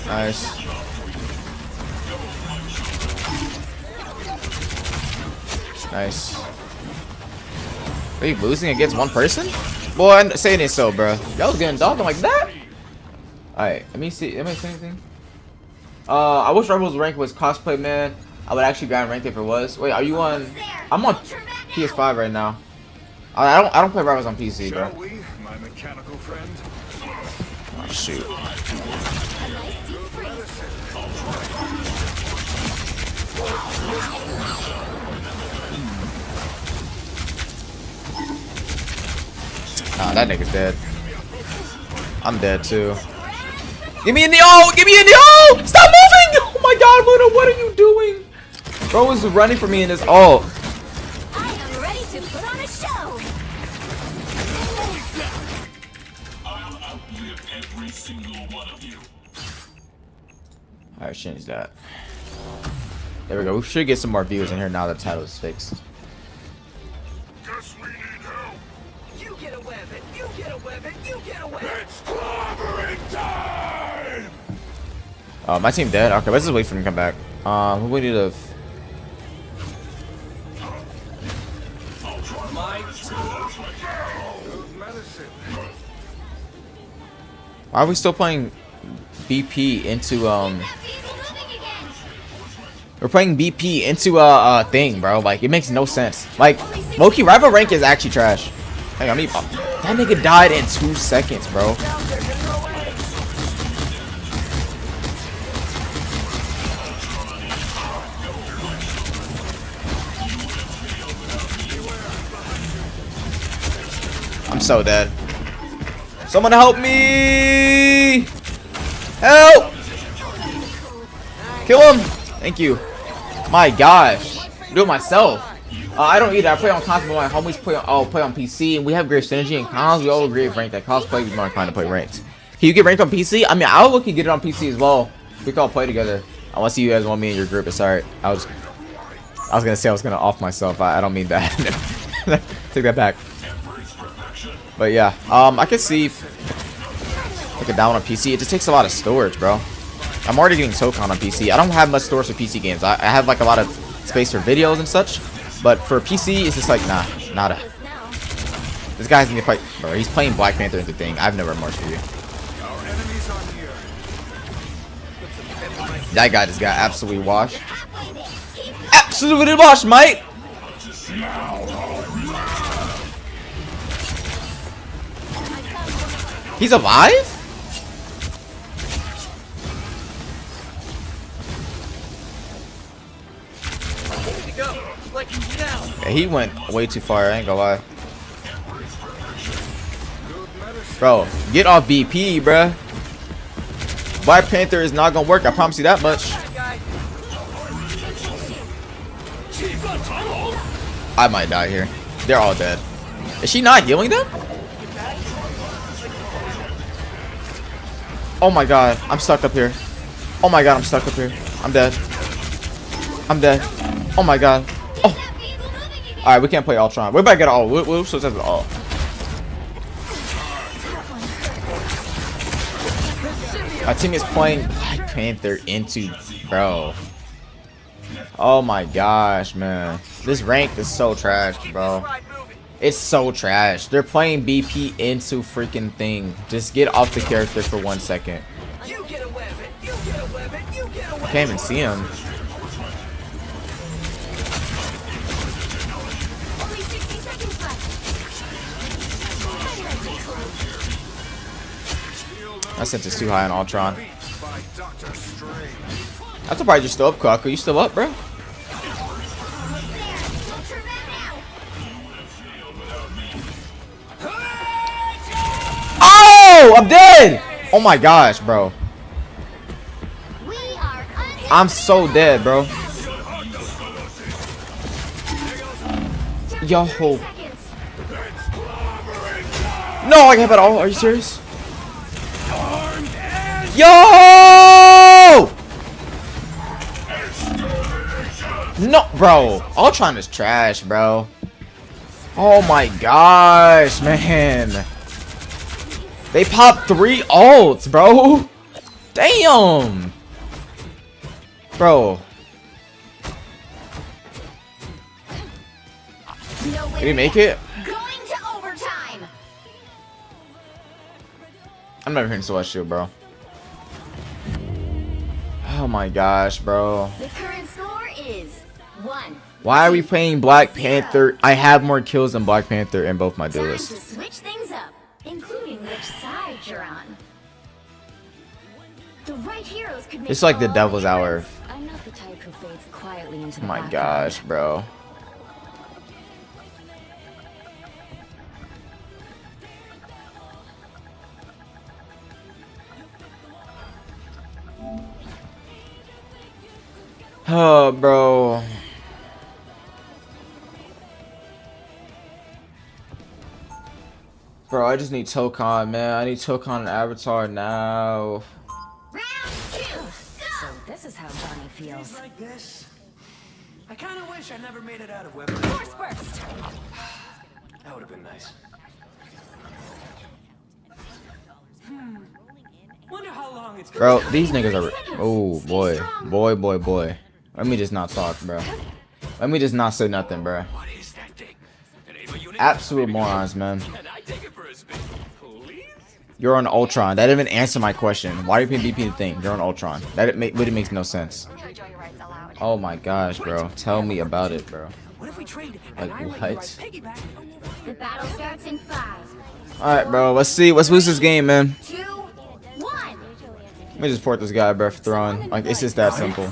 Nice. Nice. Are you losing against one person? Boy, I'm saying it so, bro. Y'all was getting dogged like that? Alright, let me see. Let me see anything. I wish Rebels rank was cosplay, man. I would actually grind ranked if it was. Wait, are you on? I'm on PS5 right now. I don't play Rebels on PC, bro. Shall we, my mechanical friend? Oh, shoot. A nice deep freeze. Nah, that nigga's dead. I'm dead too. Give me in the O! Give me in the O! Stop moving! Oh my god, Luna, what are you doing? Bro is running for me in this O. I am ready to put on a show. I'll outlive every single one of you. Alright, change that. There we go. We should get some more views in here now that the title is fixed. Guess we need help. You get a weapon. You get a weapon. You get a weapon. It's clobbering time. My team dead? Okay, let's just wait for him to come back. Who we need to... Why are we still playing BP into We're playing BP into a thing, bro. Like, it makes no sense. Like, Loki rival rank is actually trash. Hang on, that nigga died in 2 seconds, bro. I'm so dead. Someone help me! Help! Kill him! Thank you. My gosh. Do it myself. I don't either. I play on console, but my homies play on PC, and we have great synergy in cons. We all agree with ranked. That cosplay, we more inclined to play ranked. Can you get ranked on PC? I mean, I'll look and get it on PC as well. We can all play together. Unless you guys want me in your group, it's alright. I was gonna say I was gonna off myself. I don't mean that. Take that back. But yeah, I can see if I could down on PC. It just takes a lot of storage, bro. I'm already getting SoCon on PC. I don't have much storage for PC games. I have like a lot of space for videos and such. But for PC, it's just like, nah, nada. This guy's gonna fight, bro. He's playing Black Panther into thing. I've never remorse for you. That guy just got absolutely washed. Absolutely washed, mate. He's alive? Yeah, he went way too far, I ain't gonna lie. Bro, get off BP, bruh. Black Panther is not gonna work, I promise you that much. I might die here. They're all dead. Is she not healing them? Oh my god, I'm stuck up here. Oh my god, I'm stuck up here. I'm dead. I'm dead. Oh my god. Oh. Alright, we can't play Ultron. We're about to get all. We're supposed to have it all. My team is playing Black Panther into, bro. Oh my gosh, man. This rank is so trash, bro. It's so trash. They're playing BP into freaking thing. Just get off the character for 1 second. You get a weapon. You get a weapon. You get a weapon. I can't even see him. Only 60 seconds left. My sense is too high on Ultron. I'm surprised you're still up, Kwaku. You still up, bro? Oh! I'm dead. Oh my gosh, bro. We are I'm so dead, bro. Yo. seconds. No, I have it all. Are you serious? Yo! No, bro. Ultron is trash, bro. Oh my gosh, man. They popped 3 ults, bro. Damn. Bro. No Did he make it? Going to overtime. I'm never hearing Sword Shield, bro. Oh my gosh, bro. The current score is 1. Why are we playing Black Panther? I have more kills than Black Panther in both my Time to duelists. switch things up, including which side you're on. The right heroes could make It's like the all devil's hour. difference. I'm not the type who fades quietly into Oh the my background. gosh, bro. Oh, bro. Bro, I just need Tokon, man. I need Tokon and Avatar now. Round 2. So this is how Johnny feels. Like this. I kind of wish I never made it out of weapons. Force burst. That would have been nice. Wonder how long it's Bro, these niggas are... Oh, boy. Boy, boy, boy. Let me just not talk, bro. Let me just not say nothing, bro. What is that thing? An Ava unit? Absolute morons, man. Can I take it for a spin? Please? You're on Ultron. That didn't even answer my question. Why are you playing BP the thing? You're on Ultron. That really makes no sense. Oh my gosh, bro. Tell me about it, bro. What if we trade Like, and I let you what? ride piggyback? The battle starts in 5, Alright, bro. Let's see. Let's lose this game, man. 2, 1. Let me just port this guy, bro, for throwing. Like, it's just that simple.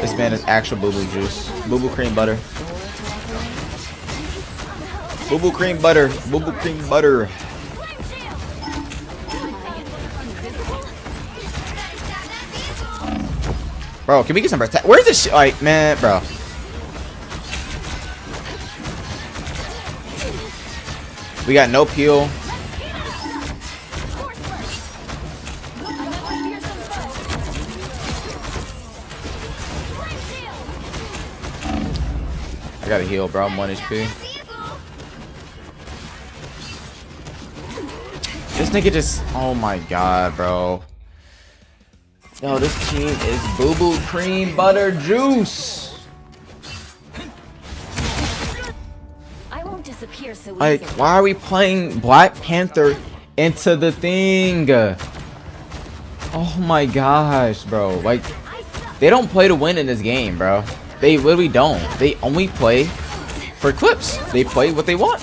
This man is actual boo-boo juice. Boo-boo cream butter. Boo-boo cream butter. Boo-boo cream butter. Bro, can we get some protect? Where's this shit? Like, man, bro. We got no peel. I gotta heal, bro. I'm 1 HP. This nigga just... Oh my god, bro. Yo, this team is boo-boo cream butter juice. I won't disappear so Like, easily. why are we playing Black Panther into the thing? Oh my gosh, bro. Like, they don't play to win in this game, bro. They literally don't. They only play for clips. They play what they want.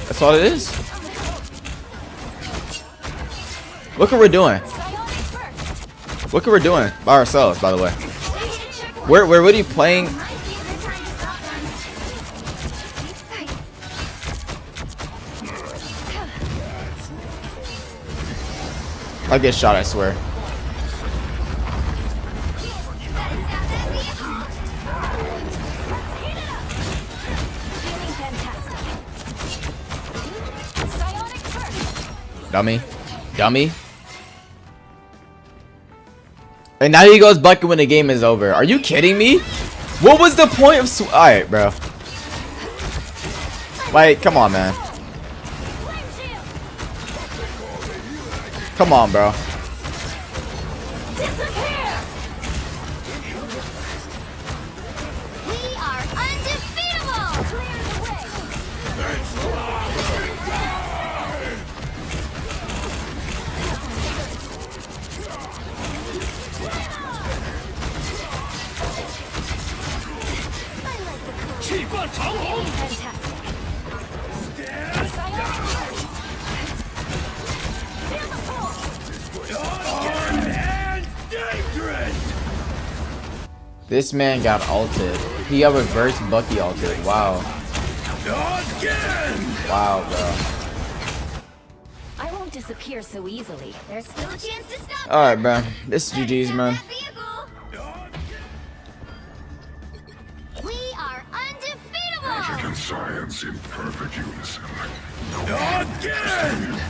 That's all it is. Look what we're doing. Look what we're doing by ourselves, by the way. We're really playing. I get shot, I swear. Dummy. Dummy. And now he goes bucket when the game is over. Are you kidding me? What was the point of alright, bro. Like, come on, man. Come on, bro. We are undefeatable. Clear the way. This man got ulted. He got reverse Bucky ulted. Wow. Wow, bro. I won't won't disappear so easily. There's still a chance to stop All right, bro. This is GG's, man. that vehicle. We are undefeatable. Magic and science in perfect unison. Again!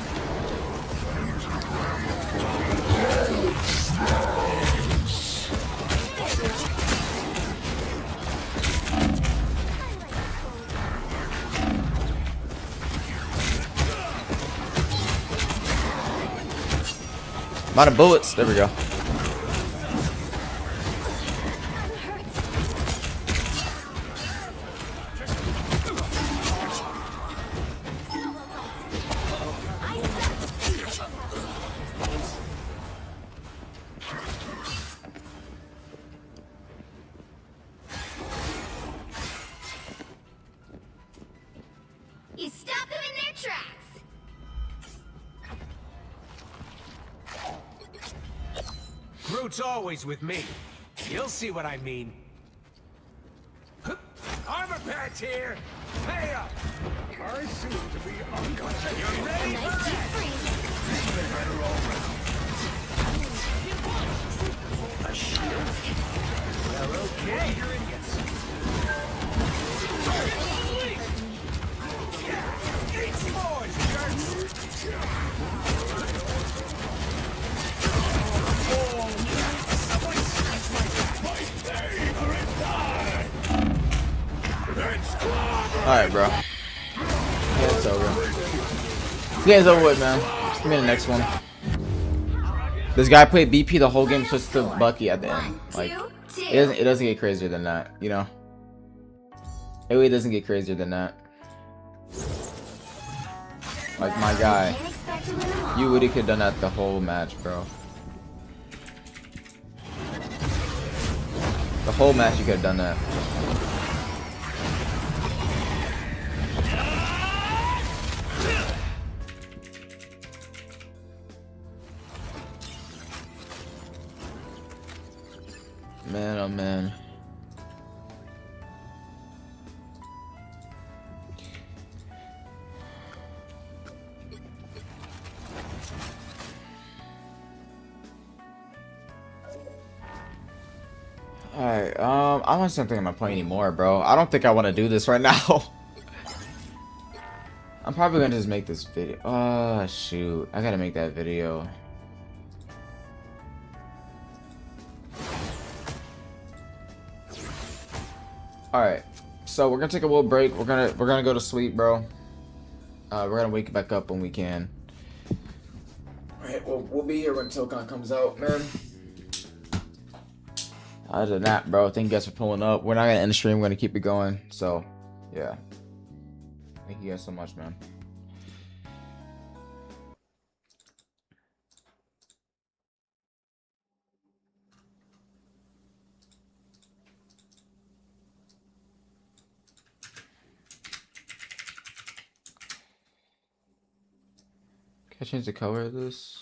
Amount of bullets. There we go. You stop them in their tracks. Groot's always with me. You'll see what I mean. Armor patch here! Pay up! I seem to be unconscious. You ready? Nice deep freeze. Well, okay. You're idiots. Eat s'mores, jerks! Alright, bro. Yeah, it's over. This game's over with, man. Give me the next one. This guy played BP the whole game, switched to Bucky at the end. Like, it doesn't get crazier than that, you know? It really doesn't get crazier than that. Like, my guy. You really could have done that the whole match, bro. The whole match, you could have done that. Man, oh man. Alright, I honestly don't think I'm gonna play anymore, bro. I don't think I want to do this right now. I'm probably gonna just make this video. Oh, shoot. I gotta make that video. Alright, so we're gonna take a little break. We're gonna go to sleep, bro. We're gonna wake back up when we can. Alright, we'll be here when Tokon comes out, man. Other than that, bro, thank you guys for pulling up. We're not gonna end the stream. We're gonna keep it going. So, yeah. Thank you guys so much, man. Can I change the color of this?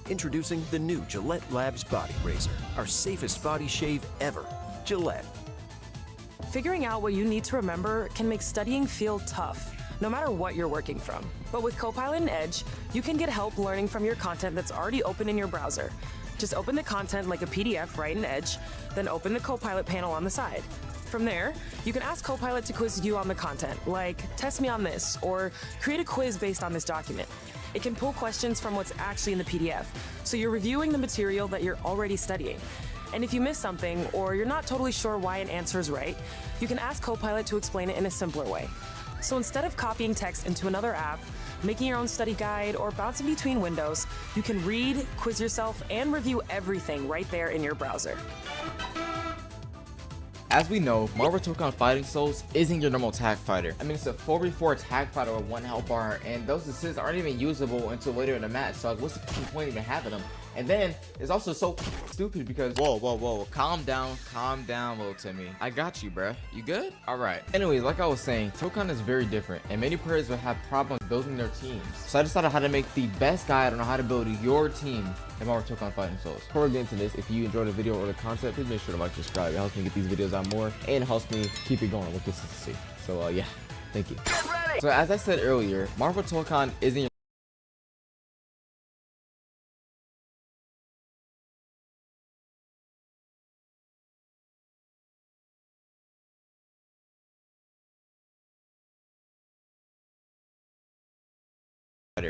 Introducing the new Gillette Labs Body Razor, our safest body shave ever. Gillette. Figuring out what you need to remember can make studying feel tough, no matter what you're working from. But with Copilot and Edge, you can get help learning from your content that's already open in your browser. Just open the content like a PDF right in Edge, then open the Copilot panel on the side. From there, you can ask Copilot to quiz you on the content, like test me on this, or create a quiz based on this document. It can pull questions from what's actually in the PDF, so you're reviewing the material that you're already studying. And if you miss something, or you're not totally sure why an answer is right, you can ask Copilot to explain it in a simpler way. So instead of copying text into another app, making your own study guide, or bouncing between windows, you can read, quiz yourself, and review everything right there in your browser. As we know, Marvel Tokon Fighting Souls isn't your normal tag fighter. I mean, it's a 4v4 tag fighter with 1 health bar, and those assists aren't even usable until later in the match, so like, what's the point even having them? And then, it's also so stupid because, whoa, calm down, little Timmy. I got you, bruh. You good? Alright. Anyways, like I was saying, Tokon is very different, and many players will have problems building their teams. So I decided how to make the best guide on how to build your team in Marvel Tokon Fighting Souls. Before we get into this, if you enjoyed the video or the content, please make sure to like, subscribe. It helps me get these videos out more, and it helps me keep it going with consistency. So yeah, thank you. So as I said earlier, Marvel Tokon isn't your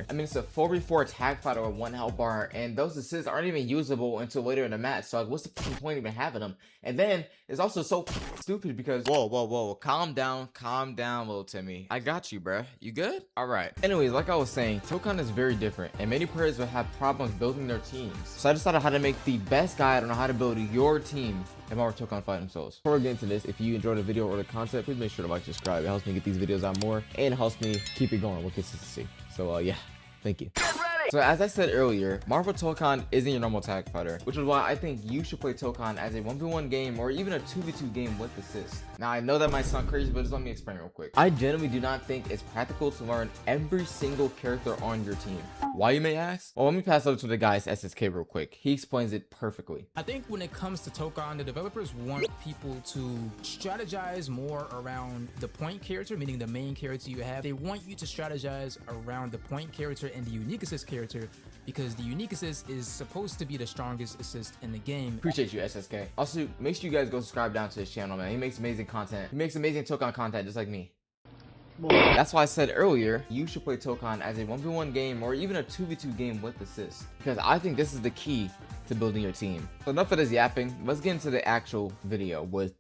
I mean, it's a 4v4 tag fighter with 1 health bar, and those assists aren't even usable until later in the match, so like, what's the point even having them? And then, it's also so stupid because, whoa, calm down, little Timmy. I got you, bruh. You good? Alright. Anyways, like I was saying, Tokon is very different, and many players will have problems building their teams. So I decided how to make the best guide on how to build your team in Marvel Tokon Fighting Souls. Before we get into this, if you enjoyed the video or the content, please make sure to like, subscribe. It helps me get these videos out more, and it helps me keep it going with consistency. So yeah, thank you. So as I said earlier, Marvel Tokon isn't your normal tag fighter, which is why I think you should play Tokon as a 1v1 game or even a 2v2 game with assists. Now I know that might sound crazy, but just let me explain real quick. I genuinely do not think it's practical to learn every single character on your team. Why, you may ask? Well, let me pass over to the guy's SSK real quick. He explains it perfectly. I think when it comes to Tokon, the developers want people to strategize more around the point character, meaning the main character you have. They want you to strategize around the point character and the unique assist character, because the unique assist is supposed to be the strongest assist in the game. Appreciate you, SSK. Also, make sure you guys go subscribe down to his channel, man. He makes amazing content. He makes amazing Tokon content just like me. That's why I said earlier, you should play Tokon as a 1v1 game or even a 2v2 game with assists, because I think this is the key to building your team. So enough of this yapping, let's get into the actual video with...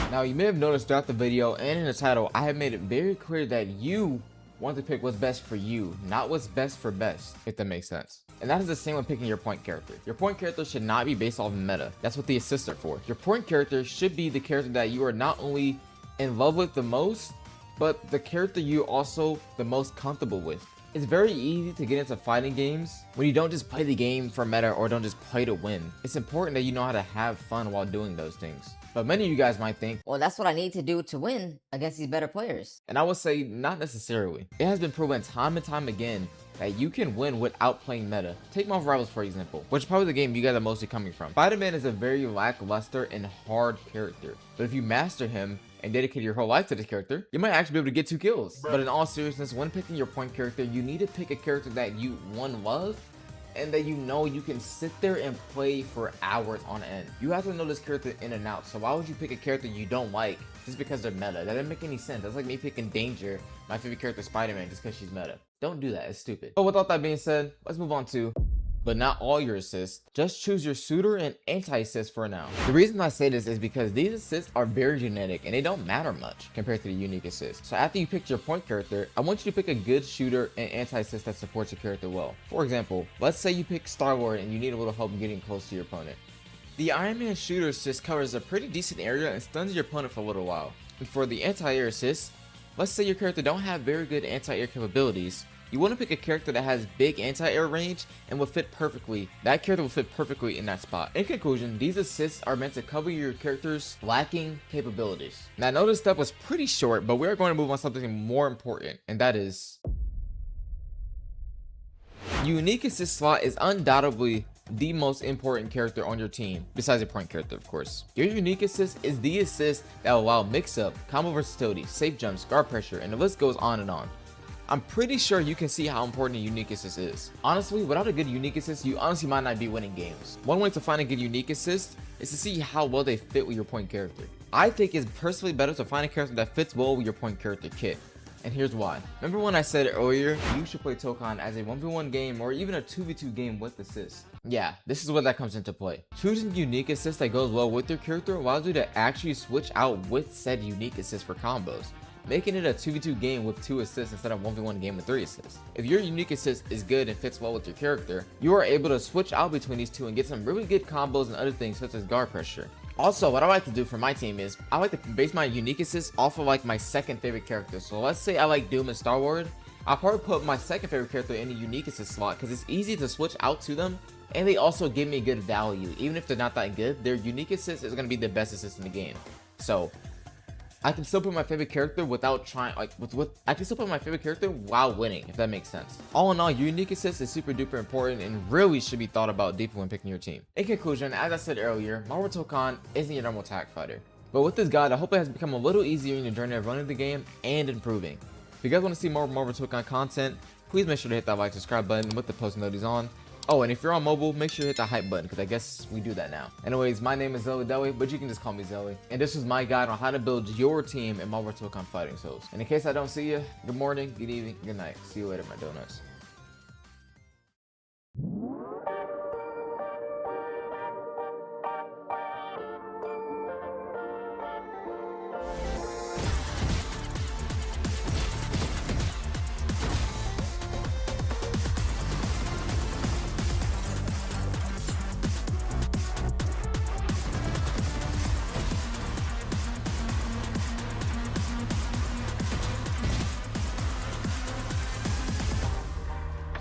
Now, you may have noticed throughout the video and in the title, I have made it very clear that you want to pick what's best for you, not what's best for best, if that makes sense. And that is the same when picking your point character. Your point character should not be based off meta. That's what the assists are for. Your point character should be the character that you are not only in love with the most, but the character you also the most comfortable with. It's very easy to get into fighting games when you don't just play the game for meta or don't just play to win. It's important that you know how to have fun while doing those things. But many of you guys might think, well, that's what I need to do to win against these better players. And I would say not necessarily. It has been proven time and time again that you can win without playing meta. Take Marvel Rivals for example, which is probably the game you guys are mostly coming from. Spider-Man is a very lackluster and hard character, but if you master him and dedicate your whole life to this character, you might actually be able to get 2 kills. But in all seriousness, when picking your point character, you need to pick a character that you, one, love, and that you know you can sit there and play for hours on end. You have to know this character in and out, so why would you pick a character you don't like just because they're meta? That doesn't make any sense. That's like me picking Danger, my favorite character Spider-Man, just because she's meta. Don't do that, it's stupid. But with all that being said, let's move on to but not all your assists. Just choose your suitor and anti-assist for now. The reason I say this is because these assists are very genetic and they don't matter much compared to the unique assists. So after you pick your point character, I want you to pick a good shooter and anti-assist that supports your character well. For example, let's say you pick Star-Lord and you need a little help getting close to your opponent. The Iron Man shooter assist covers a pretty decent area and stuns your opponent for a little while. And for the anti-air assist, let's say your character don't have very good anti-air capabilities. You want to pick a character that has big anti-air range and will fit perfectly. That character will fit perfectly in that spot. In conclusion, these assists are meant to cover your character's lacking capabilities. Now I know this step was pretty short, but we're going to move on to something more important, and that is unique assist slot is undoubtedly the most important character on your team, besides your point character, of course. Your unique assist is the assist that will allow mix-up, combo versatility, safe jumps, guard pressure, and the list goes on and on. I'm pretty sure you can see how important a unique assist is. Honestly, without a good unique assist, you honestly might not be winning games. One way to find a good unique assist is to see how well they fit with your point character. I think it's personally better to find a character that fits well with your point character kit. And here's why. Remember when I said earlier, you should play Tokon as a 1v1 game or even a 2v2 game with assist? Yeah, this is where that comes into play. Choosing unique assist that goes well with your character allows you to actually switch out with said unique assist for combos, making it a 2v2 game with 2 assists instead of 1v1 game with 3 assists. If your unique assist is good and fits well with your character, you are able to switch out between these two and get some really good combos and other things such as guard pressure. Also, what I like to do for my team is I like to base my unique assist off of like my second favorite character. So let's say I like Doom and Star-Lord. I'll probably put my second favorite character in the unique assist slot because it's easy to switch out to them, and they also give me good value. Even if they're not that good, their unique assist is going to be the best assist in the game. So I can still put my favorite character without trying, like, I can still put my favorite character while winning, if that makes sense. All in all, your unique assist is super duper important and really should be thought about deeply when picking your team. In conclusion, as I said earlier, Marvel Tokon isn't your normal tag fighter. But with this guide, I hope it has become a little easier in your journey of running the game and improving. If you guys want to see more Marvel Tokon content, please make sure to hit that like, subscribe button with the post notifications on. Oh, and if you're on mobile, make sure to hit the hype button because I guess we do that now. Anyways, my name is Zoe Deli, but you can just call me Zoe. And this is my guide on how to build your team in Marvel Tokon Fighting Souls. And in case I don't see you, good morning, good evening, good night. See you later, my donuts.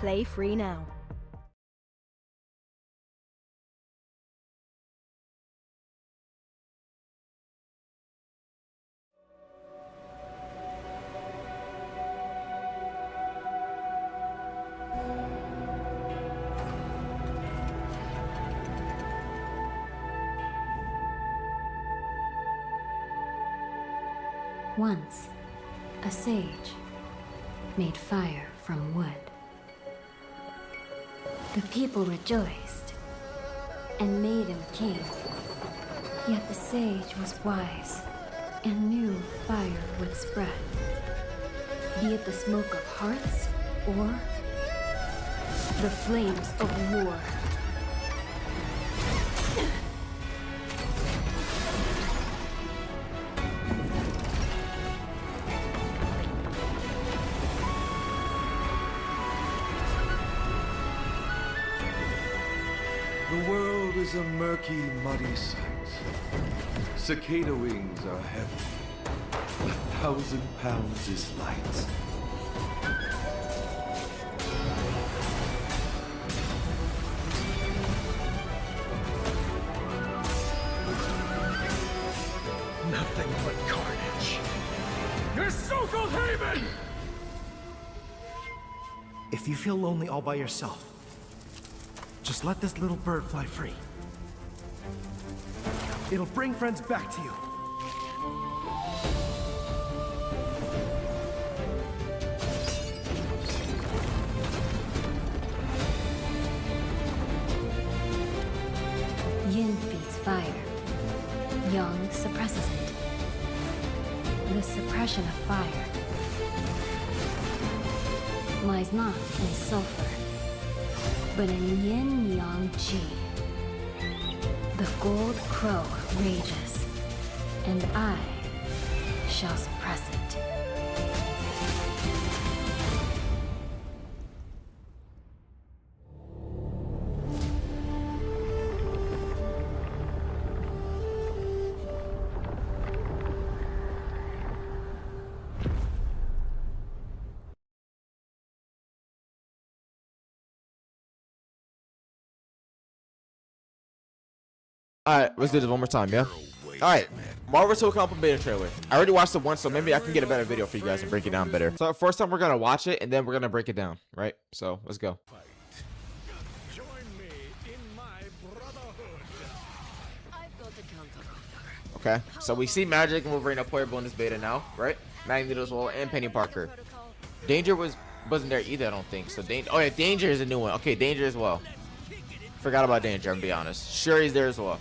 Play free now. Once, a sage made fire from wood. The people rejoiced and made him king. Yet the sage was wise and knew fire would spread, be it the smoke of hearts or the flames of war. The world is a murky, muddy sight. Cicada wings are heavy. 1,000 pounds is light. Nothing but carnage. Your so-called haven! If you feel lonely all by yourself, just let this little bird fly free. It'll bring friends back to you. Yin feeds fire. Yang suppresses it. The suppression of fire lies not in sulfur, but in yin yang chi. The gold crow rages, and I shall suppress it. Alright, let's do this one more time, yeah? Alright, Marvel Soul Compliment beta trailer. I already watched it once, so maybe I can get a better video for you guys and break it down better. So first time we're gonna watch it, and then we're gonna break it down, right? So, let's go. Join me in my brotherhood. I've got the counter. Okay, so we see Magic and Wolverine are playable in this beta now, right? Magneto as well, and Penny Parker. Danger wasn't there either, I don't think. So Danger, oh yeah, Danger is a new one. Okay, Danger as well. Forgot about Danger, I'm gonna be honest. Shuri's there as well.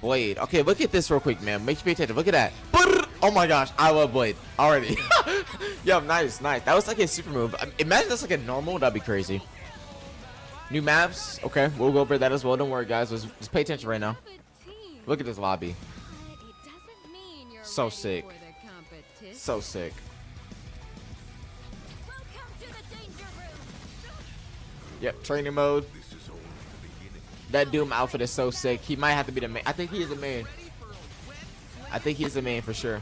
Blade. Okay, look at this real quick, man. Make sure you pay attention. Look at that. Oh my gosh, I love Blade already. Yo, nice, nice. That was like a super move. Imagine that's like a normal. That'd be crazy. New maps. Okay, we'll go over that as well. Don't worry, guys. Let's just pay attention right now. Look at this lobby. So sick. So sick. Yep, training mode. That Doom outfit is so sick. He might have to be the main. I think he is the main. I think he's the main for sure.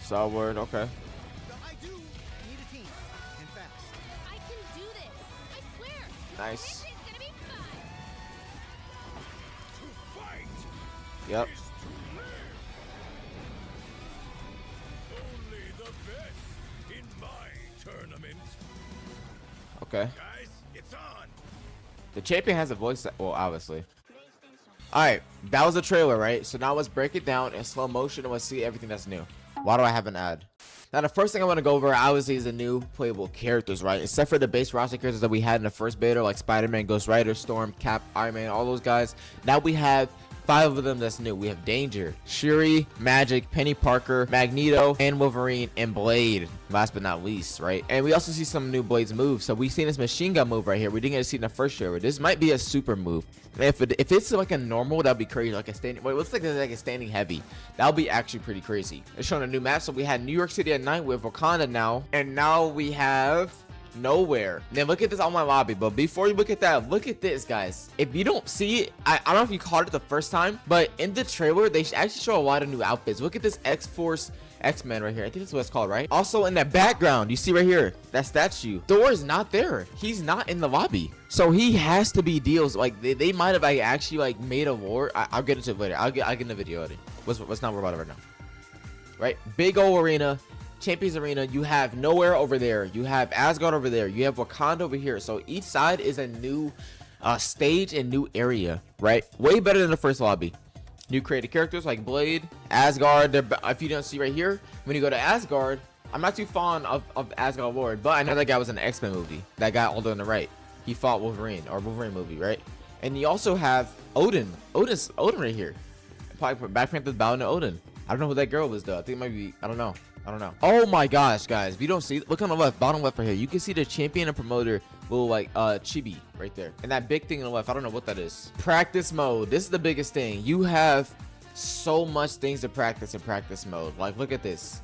Star Word, okay. Nice. Yep. Okay. The champion has a voice. Well, obviously. Alright, that was a trailer, right? So now let's break it down in slow motion and let's see everything that's new. Why do I have an ad? Now, the first thing I want to go over, obviously, is the new playable characters, right? Except for the base roster characters that we had in the first beta, like Spider-Man, Ghost Rider, Storm, Cap, Iron Man, all those guys. Now we have 5 of them that's new. We have Danger, Shuri, Magic, Penny Parker, Magneto, and Wolverine, and Blade. Last but not least, right? And we also see some new Blade's moves. So we've seen this machine gun move right here. We didn't get to see it in the first trailer. This might be a super move. If it's like a normal, that'd be crazy. Like a standing. Wait, it looks like it's like a standing heavy. That'll be actually pretty crazy. It's showing a new map. So we had New York City at night with Wakanda now, and now we have nowhere. Now look at this on my lobby, but before you look at that, look at this, guys. If you don't see it, I don't know if you caught it the first time, but in the trailer they actually show a lot of new outfits. Look at this X-Force X-Men right here. I think that's what it's called, right? Also in the background, you see right here, that statue, Thor is not there. He's not in the lobby, so he has to be deals. Like they might have like actually like made a war. I'll get into it later. I'll get in the video later. Let's not worry about it right now. Right, big old arena, Champions Arena. You have nowhere over there, you have Asgard over there, you have Wakanda over here. So each side is a new stage and new area, right? Way better than the first lobby. New created characters like Blade, Asgard. If you don't see right here, when you go to Asgard, I'm not too fond of Asgard Lord, but I know that guy was in the X-Men movie. That guy all the way on the right, he fought Wolverine, or Wolverine movie, right? And you also have Odin right here. Probably Black Panther's bowing to Odin. I don't know who that girl is though. I think it might be, I don't know. Oh my gosh, guys, if you don't see, look on the left, bottom left right here, you can see the champion and promoter little like chibi right there, and that big thing on the left, I don't know what that is. Practice mode, this is the biggest thing. You have so much things to practice in practice mode. Like look at this,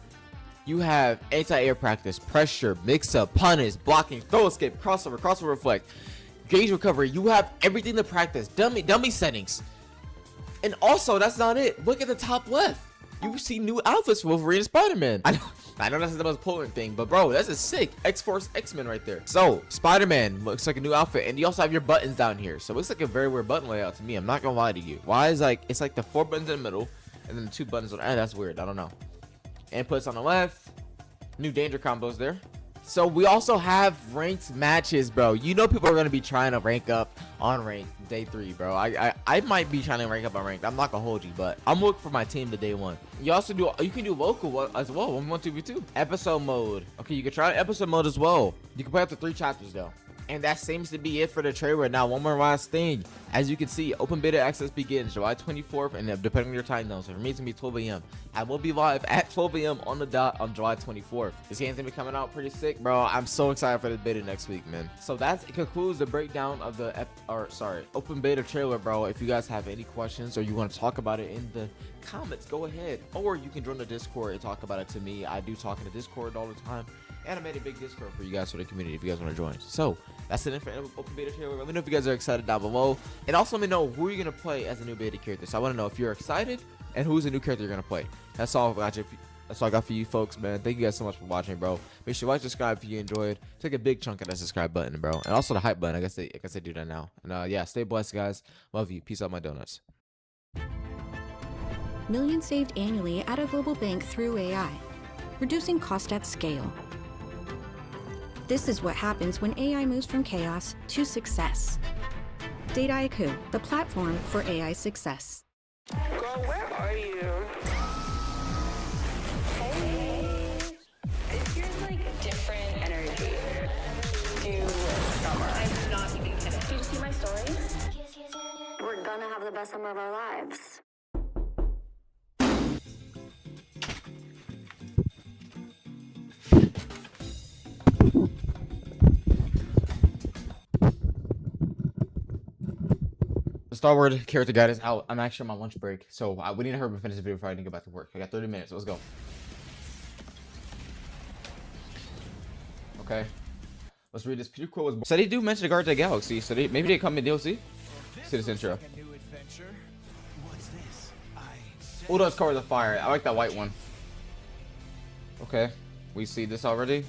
you have anti-air practice, pressure, mix-up, punish, blocking, throw escape, crossover reflect, gauge recovery. You have everything to practice. Dummy settings. And also, that's not it. Look at the top left. You see new outfits for Wolverine and Spider-Man. I know that's the most important thing, but bro, that's a sick X-Force X-Men right there. So Spider-Man looks like a new outfit, and you also have your buttons down here. So it looks like a very weird button layout to me. I'm not gonna lie to you. Why is like it's like the 4 buttons in the middle and then the 2 buttons on the end? That's weird. I don't know. Inputs on the left. New Danger combos there. So we also have ranked matches, bro. You know people are going to be trying to rank up on rank day 3, bro. I might be trying to rank up on ranked. I'm not gonna hold you, but I'm looking for my team to day 1. You also can do local as well, 1v1 2v2 episode mode. Okay, you can try episode mode as well. You can play up to 3 chapters though. And that seems to be it for the trailer. Now, one more last thing. As you can see, open beta access begins July 24th, and depending on your time zone, so for me, it's gonna be 12 a.m. I will be live at 12 a.m. on the dot on July 24th. This game's gonna be coming out pretty sick, bro. I'm so excited for the beta next week, man. So that concludes the breakdown of the open beta trailer, bro. If you guys have any questions or you want to talk about it in the comments, go ahead, or you can join the Discord and talk about it to me. I do talk in the Discord all the time, and I made a big Discord for you guys for the community if you guys want to join. So that's it for open beta trailer. Let me know if you guys are excited down below, and also let me know who you're gonna play as a new beta character. So I want to know if you're excited and who's the new character you're gonna play. That's all I got for you folks, man. Thank you guys so much for watching, bro. Make sure you like, subscribe if you enjoyed. Take a big chunk of that subscribe button, bro, and also the hype button. I guess they do that now. And yeah, stay blessed, guys. Love you. Peace out, my donuts. Millions saved annually at a global bank through AI, reducing cost at scale. This is what happens when AI moves from chaos to success. Dataiku, the platform for AI success. Girl, where are you? Hey. It feels like a different energy. I'm not even kidding. Did you see my story? We're gonna have the best summer of our lives. The Star Wars character guide is out. I'm actually on my lunch break, so we need to hurry up and finish the video before I can go back to work. I got 30 minutes. So let's go. Okay, let's read this. Peter Quill was born. So they do mention the Guardians of the Galaxy, so maybe they come in DLC. See this intro. Oh, those covers of fire. I like that white one. Okay, we see this already.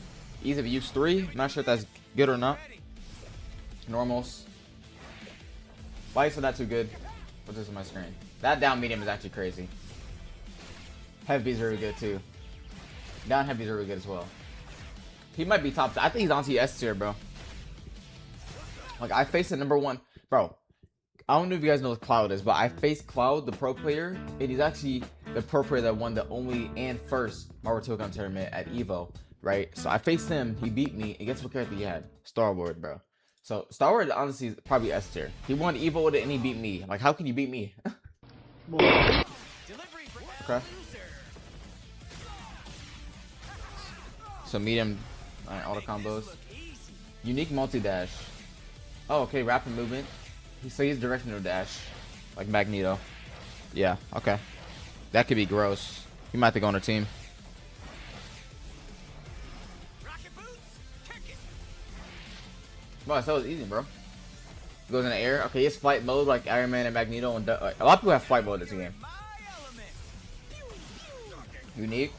Ease of use 3. I'm not sure if that's good or not. Normals. Lights are not too good. What's this on my screen? That down medium is actually crazy. Heavy's really good too. Down heavy's really good as well. He might be top. I think he's honestly S tier, bro. Like I faced the #1, bro. I don't know if you guys know what Cloud is, but I faced Cloud, the pro player, and he's actually the pro player that won the only and first Marvel Telecom tournament at Evo, right? So I faced him. He beat me. And guess what character he had? Star Wars, bro. So Star Wars honestly is probably S tier. He won Evo with it and he beat me. Like, how can you beat me? Okay. So medium, auto combos. Unique multi dash. Oh, okay, rapid movement. So he's directional dash, like Magneto. Yeah, okay. That could be gross. He might have to go on our team. Wow, that was easy, bro. Goes in the air. Okay, it's flight mode like Iron Man and Magneto, and a lot of people have flight mode in this game. Unique.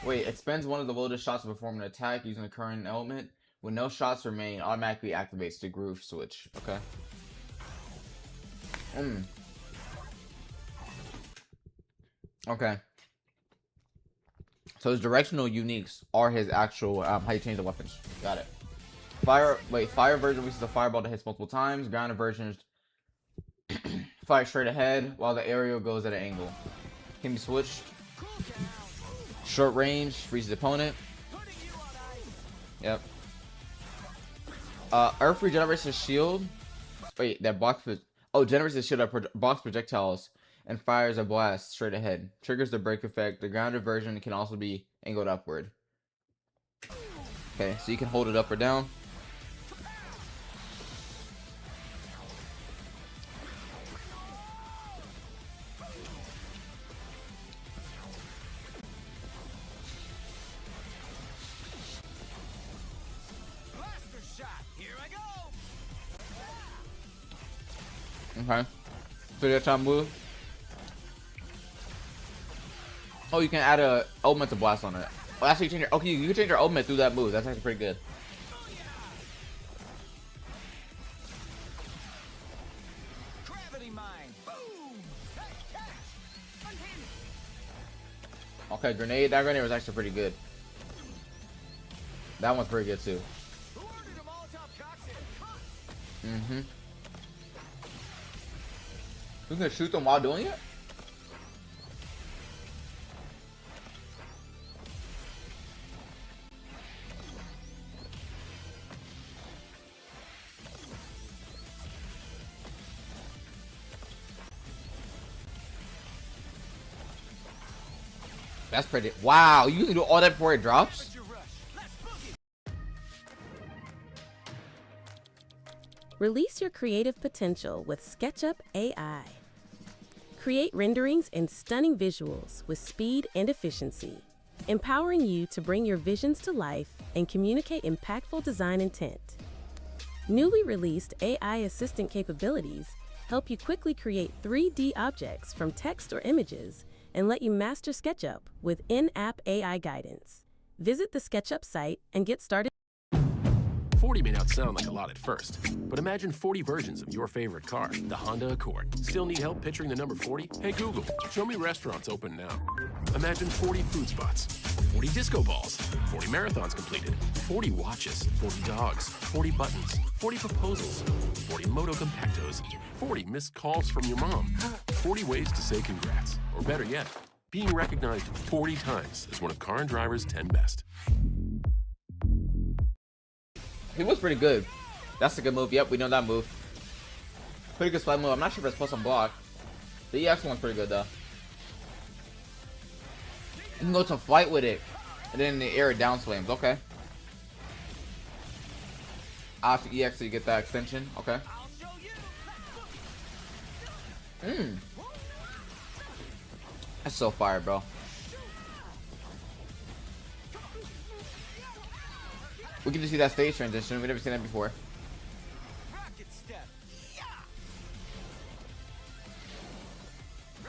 Wait, it spends one of the loaded shots to perform an attack using the current element. When no shots remain, automatically activates the groove switch. Okay. Okay. So his directional uniques are his actual how you change the weapons. Got it. Fire version releases a fireball that hits multiple times. Grounded version fire straight ahead while the aerial goes at an angle. Can be switched. Short range, freezes the opponent. Yep. Earth regenerates his shield. Wait, that blocks. Oh, generates his shield that blocks projectiles and fires a blast straight ahead. Triggers the break effect. The grounded version can also be angled upward. Okay, so you can hold it up or down. Okay. So that's how I move. Oh, you can add a ultimate to blast on it. Oh, actually, change your. Okay, you can change your ultimate through that move. That's actually pretty good. Okay, grenade. That grenade was actually pretty good. That one's pretty good too. You can shoot them while doing it? That's pretty. Wow, you can do all that before it drops? Release your creative potential with SketchUp AI. Create renderings and stunning visuals with speed and efficiency, empowering you to bring your visions to life and communicate impactful design intent. Newly released AI assistant capabilities help you quickly create 3D objects from text or images and let you master SketchUp with in-app AI guidance. Visit the SketchUp site and get started. 40 may not sound like a lot at first, but imagine 40 versions of your favorite car, the Honda Accord. Still need help picturing the number 40? Hey Google, show me restaurants open now. Imagine 40 food spots, 40 disco balls, 40 marathons completed, 40 watches, 40 dogs, 40 buttons, 40 proposals, 40 moto compactos, 40 missed calls from your mom, 40 ways to say congrats, or better yet, being recognized 40 times as one of Car and Driver's 10 best. He was pretty good. That's a good move. Yep, we know that move. Pretty good slide move. I'm not sure if it's plus on block. The EX one's pretty good though. You can go to flight with it, and then in the air it down slams. Okay. After EX, so you get that extension. Okay. That's so fire, bro. We get to see that stage transition. We've never seen that before.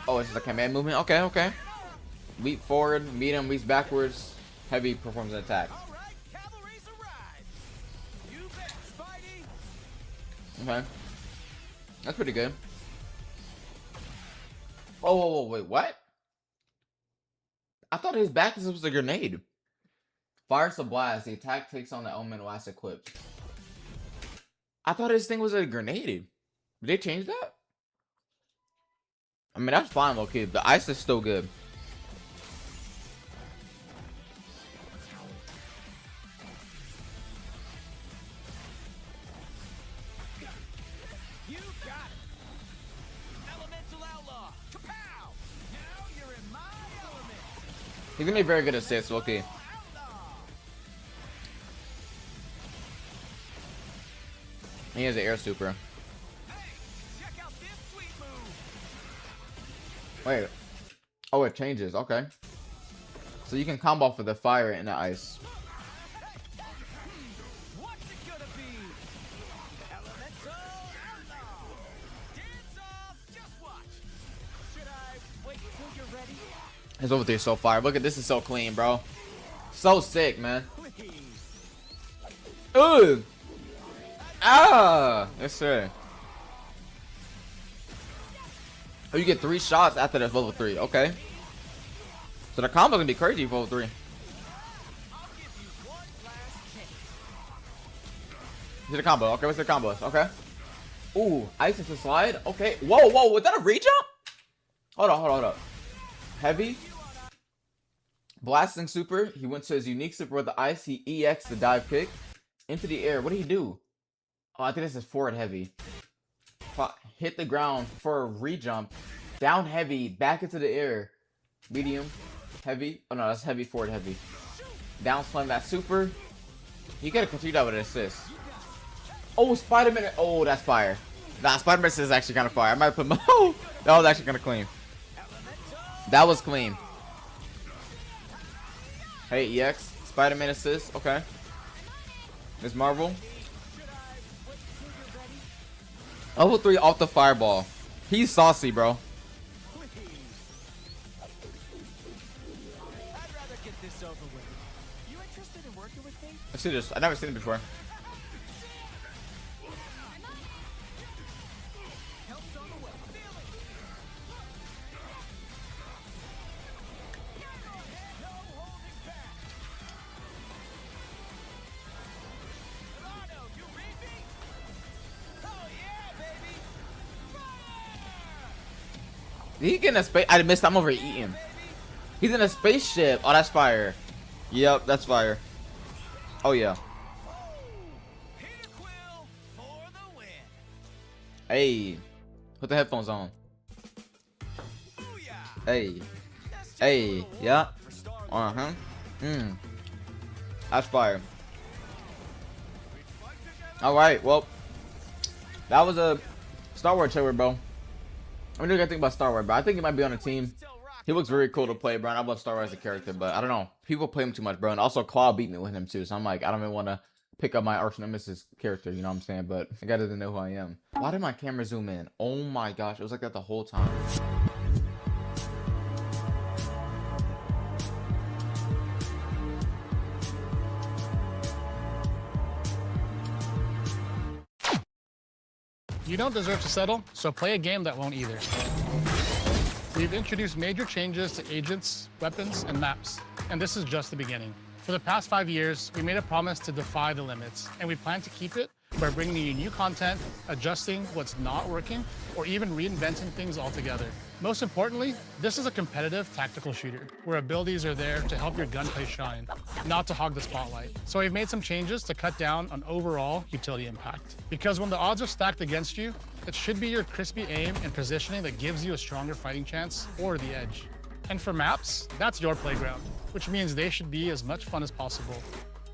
Oh, it's just a command movement. Okay, okay. Leap forward, medium, leaps backwards. Heavy performs an attack. Okay. That's pretty good. Oh, whoa, whoa, wait, what? I thought his back was a grenade. Fires the blast. The attack takes on the element last equipped. I thought his thing was a grenade. Did they change that? I mean, that's fine, okay. The ice is still good. You got it. Elemental outlaw. Kapow! Now you're in my element. He's gonna be very good at assists, okay. He has an air super. Wait. Oh, it changes. Okay. So you can combo for the fire and the ice. His over there is so fire. Look at this, is so clean, bro. So sick, man. Ooh. Ah, yes sir. Oh, you get 3 shots after that level 3. Okay. So the combo's gonna be crazy for level 3. Hit the combo. Okay, what's the combos? Okay. Ooh, ice into slide. Okay. Whoa, whoa, was that a re-jump? Hold on, hold on, hold on. Heavy. Blasting super. He went to his unique super with the ice. He EX'd the dive kick. Into the air. What did he do? Oh, I think this is forward heavy. Hit the ground for a re-jump. Down heavy. Back into the air. Medium. Heavy. Oh no, that's heavy, forward heavy. Down slam that super. You gotta continue that with an assist. Oh, Spider-Man. Oh, that's fire. Nah, Spider-Man is actually kind of fire. I might put my... Oh, that was actually kind of clean. That was clean. Hey, EX. Spider-Man assist. Okay. Miss Marvel. Level 3 off the fireball. He's saucy, bro. I see this. I've never seen it before. He getting a space. I missed. I'm overeating. He's in a spaceship. Oh, that's fire. Yep, that's fire. Oh yeah. Hey, put the headphones on. Hey, hey, yeah. That's fire. Alright, well, that was a Star Wars trailer, bro. I mean, you gotta think about Star Wars, bro. I think he might be on a team. He looks very cool to play, bro. And I love Star Wars as a character, but I don't know. People play him too much, bro. And also, Claw beat me with him, too. So I'm like, I don't even want to pick up my arch nemesis character, you know what I'm saying? But I gotta know who I am. Why did my camera zoom in? Oh my gosh, it was like that the whole time. You don't deserve to settle, so play a game that won't either. We've introduced major changes to agents, weapons, and maps, and this is just the beginning. For the past 5 years, we made a promise to defy the limits, and we plan to keep it by bringing you new content, adjusting what's not working, or even reinventing things altogether. Most importantly, this is a competitive tactical shooter, where abilities are there to help your gunplay shine, not to hog the spotlight. So we've made some changes to cut down on overall utility impact. Because when the odds are stacked against you, it should be your crispy aim and positioning that gives you a stronger fighting chance or the edge. And for maps, that's your playground, which means they should be as much fun as possible.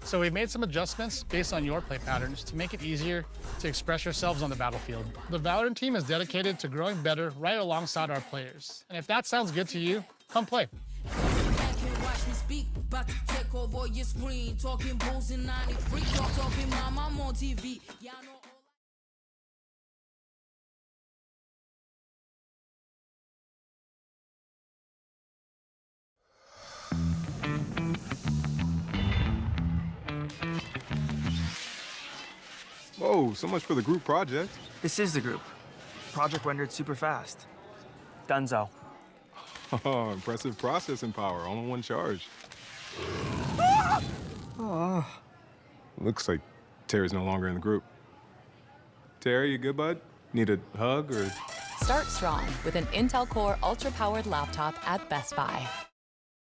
So we've made some adjustments based on your play patterns to make it easier to express yourselves on the battlefield. The Valorant team is dedicated to growing better right alongside our players. And if that sounds good to you, come play. Whoa, so much for the group project. This is the group. Project rendered super fast. Dunzo. Oh, impressive processing power, all in one charge. Oh. Looks like Terry's no longer in the group. Terry, you good, bud? Need a hug or? Start strong with an Intel Core ultra-powered laptop at Best Buy.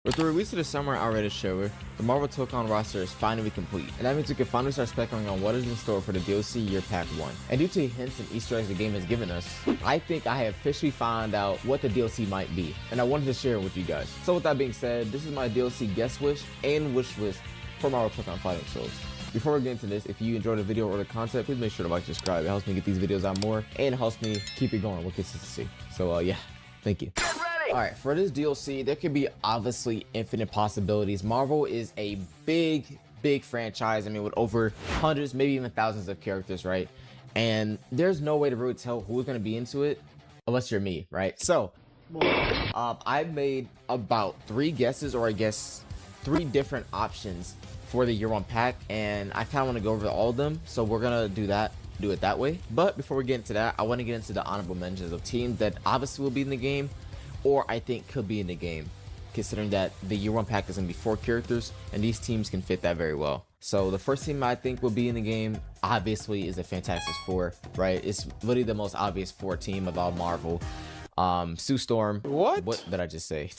With the release of the Summer Outrageous trailer, the Marvel Tokon roster is finally complete, and that means we can finally start speculating on what is in store for the DLC Year Pack 1. And due to hints and Easter eggs the game has given us, I think I have officially found out what the DLC might be, and I wanted to share it with you guys. So with that being said, this is my DLC guest wish and wish list for Marvel Tokon Fighting Souls. Before we get into this, if you enjoyed the video or the content, please make sure to like and subscribe. It helps me get these videos out more, and it helps me keep it going with consistency. So yeah, thank you. Alright, for this DLC, there could be obviously infinite possibilities. Marvel is a big franchise. I mean, with over hundreds, maybe even thousands of characters, right? And there's no way to really tell who's going to be into it unless you're me, right? So, I've made about 3 guesses, or I guess 3 different options for the Year 1 pack, and I kind of want to go over all of them. So we're going to do it that way. But before we get into that, I want to get into the honorable mentions of teams that obviously will be in the game, or I think could be in the game, considering that the Year 1 pack is going to be 4 characters, and these teams can fit that very well. So the first team I think will be in the game, obviously, is the Fantastic Four, right? It's literally the most obvious 4 team of all Marvel. Sue Storm. What did I just say?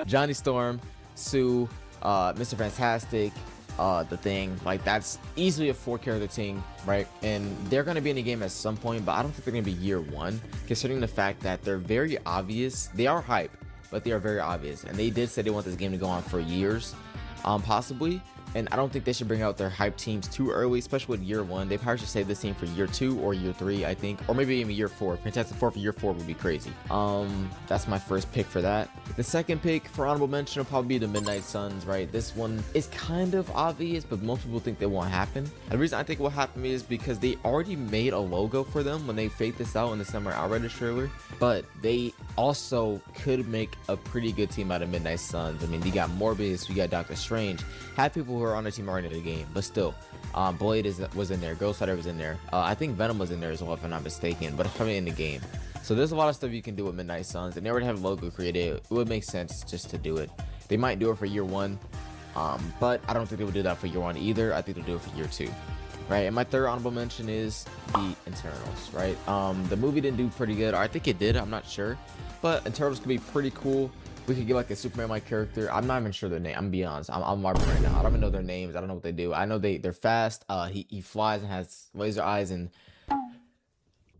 Johnny Storm, Sue, Mr. Fantastic, the Thing. Like, that's easily a 4 character team, right? And they're going to be in the game at some point, but I don't think they're going to be Year 1, considering the fact that they're very obvious. They are hype, but they are very obvious, and they did say they want this game to go on for years, possibly. And I don't think they should bring out their hype teams too early, especially with Year 1. They probably should save this team for Year 2 or Year 3, I think, or maybe even Year 4. Fantastic Four for Year 4 would be crazy. That's my first pick for that. The second pick for honorable mention will probably be the Midnight Suns, right? This one is kind of obvious, but most people think that won't happen. And the reason I think it will happen is because they already made a logo for them when they faked this out in the Summer Outrageous trailer, but they also could make a pretty good team out of Midnight Suns. I mean, you got Morbius, we got Doctor Strange, have people who are on the team already in the game, but still, Blade was in there, Ghost Rider was in there, I think Venom was in there as well, if I'm not mistaken, but it's probably in the game. So there's a lot of stuff you can do with Midnight Suns, and they already have a logo created. It would make sense just to do it. They might do it for Year 1, but I don't think they would do that for Year 1 either. I think they'll do it for Year 2. Right, and my third honorable mention is the Eternals, right? The movie didn't do pretty good, or I think it did, I'm not sure, but Eternals could be pretty cool. We could get like a Superman-like character. I'm not even sure their name. I'm gonna be honest. I'm marking right now. I don't even know their names. I don't know what they do. I know they're fast. He flies and has laser eyes, and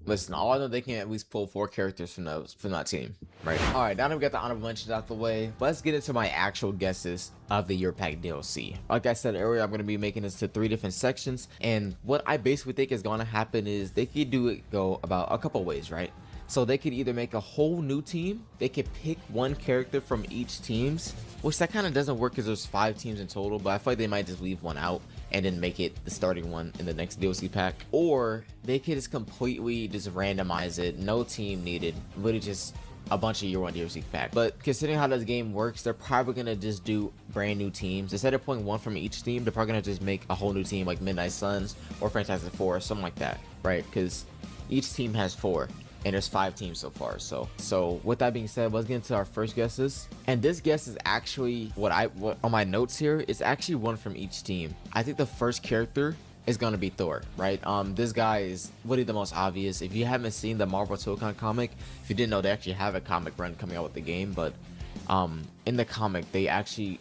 Listen, all I know, they can at least pull 4 characters from that team, right? All right, now that we got the honorable mentions out the way, let's get into my actual guesses of the year pack DLC. Like I said earlier, I'm going to be making this to 3 different sections, and what I basically think is going to happen is they could go about a couple ways, right? So they could either make a whole new team, they could pick 1 character from each teams, which that kind of doesn't work because there's 5 teams in total, but I feel like they might just leave 1 out and then make it the starting one in the next DLC pack. Or they could just completely just randomize it, no team needed, literally just a bunch of year 1 DLC pack. But considering how this game works, they're probably gonna just do brand new teams. Instead of pulling 1 from each team, they're probably gonna just make a whole new team like Midnight Suns or Fantastic Four or something like that, right? Because each team has 4. And there's 5 teams so far. So with that being said, let's get into our first guesses. And this guess is actually what on my notes here, it's actually 1 from each team. I think the first character is gonna be Thor, right? This guy is literally the most obvious. If you haven't seen the Marvel Tokon comic, if you didn't know, they actually have a comic run coming out with the game, but in the comic,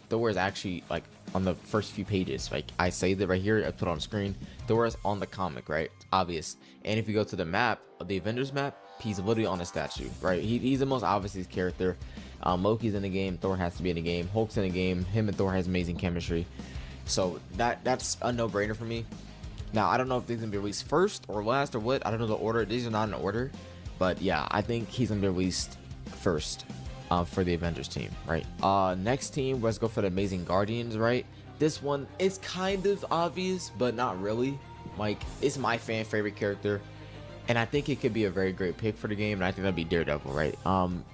Thor is actually like on the first few pages. Like I say that right here, I put on screen, Thor is on the comic, right? Obvious. And if you go to the map, the Avengers map, he's literally on a statue, right? He's the most obvious character. Loki's in the game, Thor has to be in the game, Hulk's in the game, him and Thor has amazing chemistry. So that's a no-brainer for me. Now, I don't know if these are gonna be released first or last or what. I don't know the order. These are not in order. But yeah, I think he's gonna be released first for the Avengers team, right? Next team, let's go for the Amazing Guardians, right? This one is kind of obvious, but not really. Like, it's my fan favorite character. And I think it could be a very great pick for the game, and I think that'd be Daredevil, right?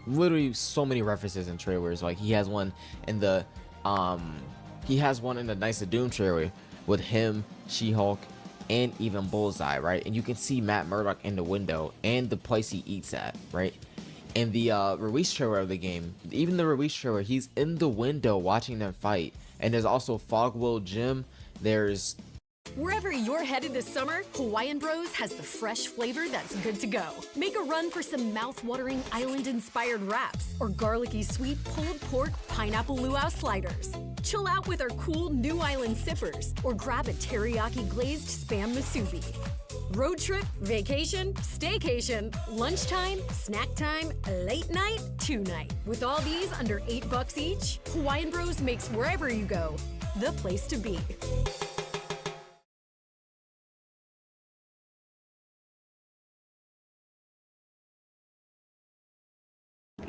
Literally so many references in trailers. Like he has one in the Knights of Doom trailer with him, She-Hulk, and even Bullseye, right? And you can see Matt Murdock in the window and the place he eats at, right? In the release trailer of the game, even the release trailer, he's in the window watching them fight. And there's also Fogwell Jim. There's Wherever you're headed this summer, Hawaiian Bros has the fresh flavor that's good to go. Make a run for some mouth-watering island-inspired wraps or garlicky sweet pulled pork pineapple luau sliders. Chill out with our cool New Island sippers or grab a teriyaki glazed spam musubi. Road trip, vacation, staycation, lunchtime, snack time, late night, 2-night. With all these under $8 each, Hawaiian Bros makes wherever you go the place to be.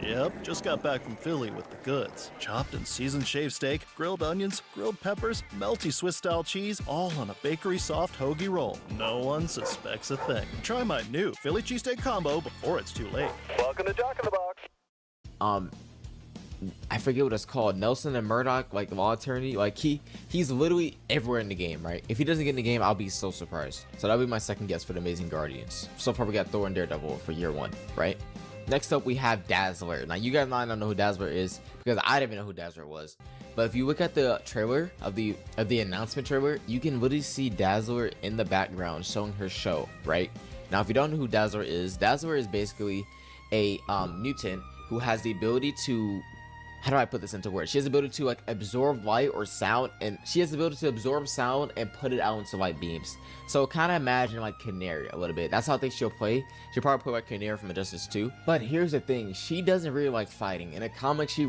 Yep, just got back from Philly with the goods. Chopped and seasoned shaved steak, grilled onions, grilled peppers, melty Swiss-style cheese, all on a bakery soft hoagie roll. No one suspects a thing. Try my new Philly cheesesteak combo before it's too late. Welcome to Jack in the Box. I forget what it's called. Nelson and Murdoch, like Law Attorney. Like he's literally everywhere in the game, right? If he doesn't get in the game, I'll be so surprised. So that'll be my second guess for the Amazing Guardians. So far we got Thor and Daredevil for year 1, right? Next up, we have Dazzler. Now, you guys might not know who Dazzler is because I didn't even know who Dazzler was. But if you look at the trailer of the announcement trailer, you can literally see Dazzler in the background showing her show, right? Now, if you don't know who Dazzler is basically a mutant who has the ability to, how do I put this into words? She has the ability to like absorb light or sound, and she has the ability to absorb sound and put it out into light beams. So kind of imagine like Canary a little bit. That's how I think she'll play. She'll probably play like Canary from Injustice 2. But here's the thing, she doesn't really like fighting. In a comic, she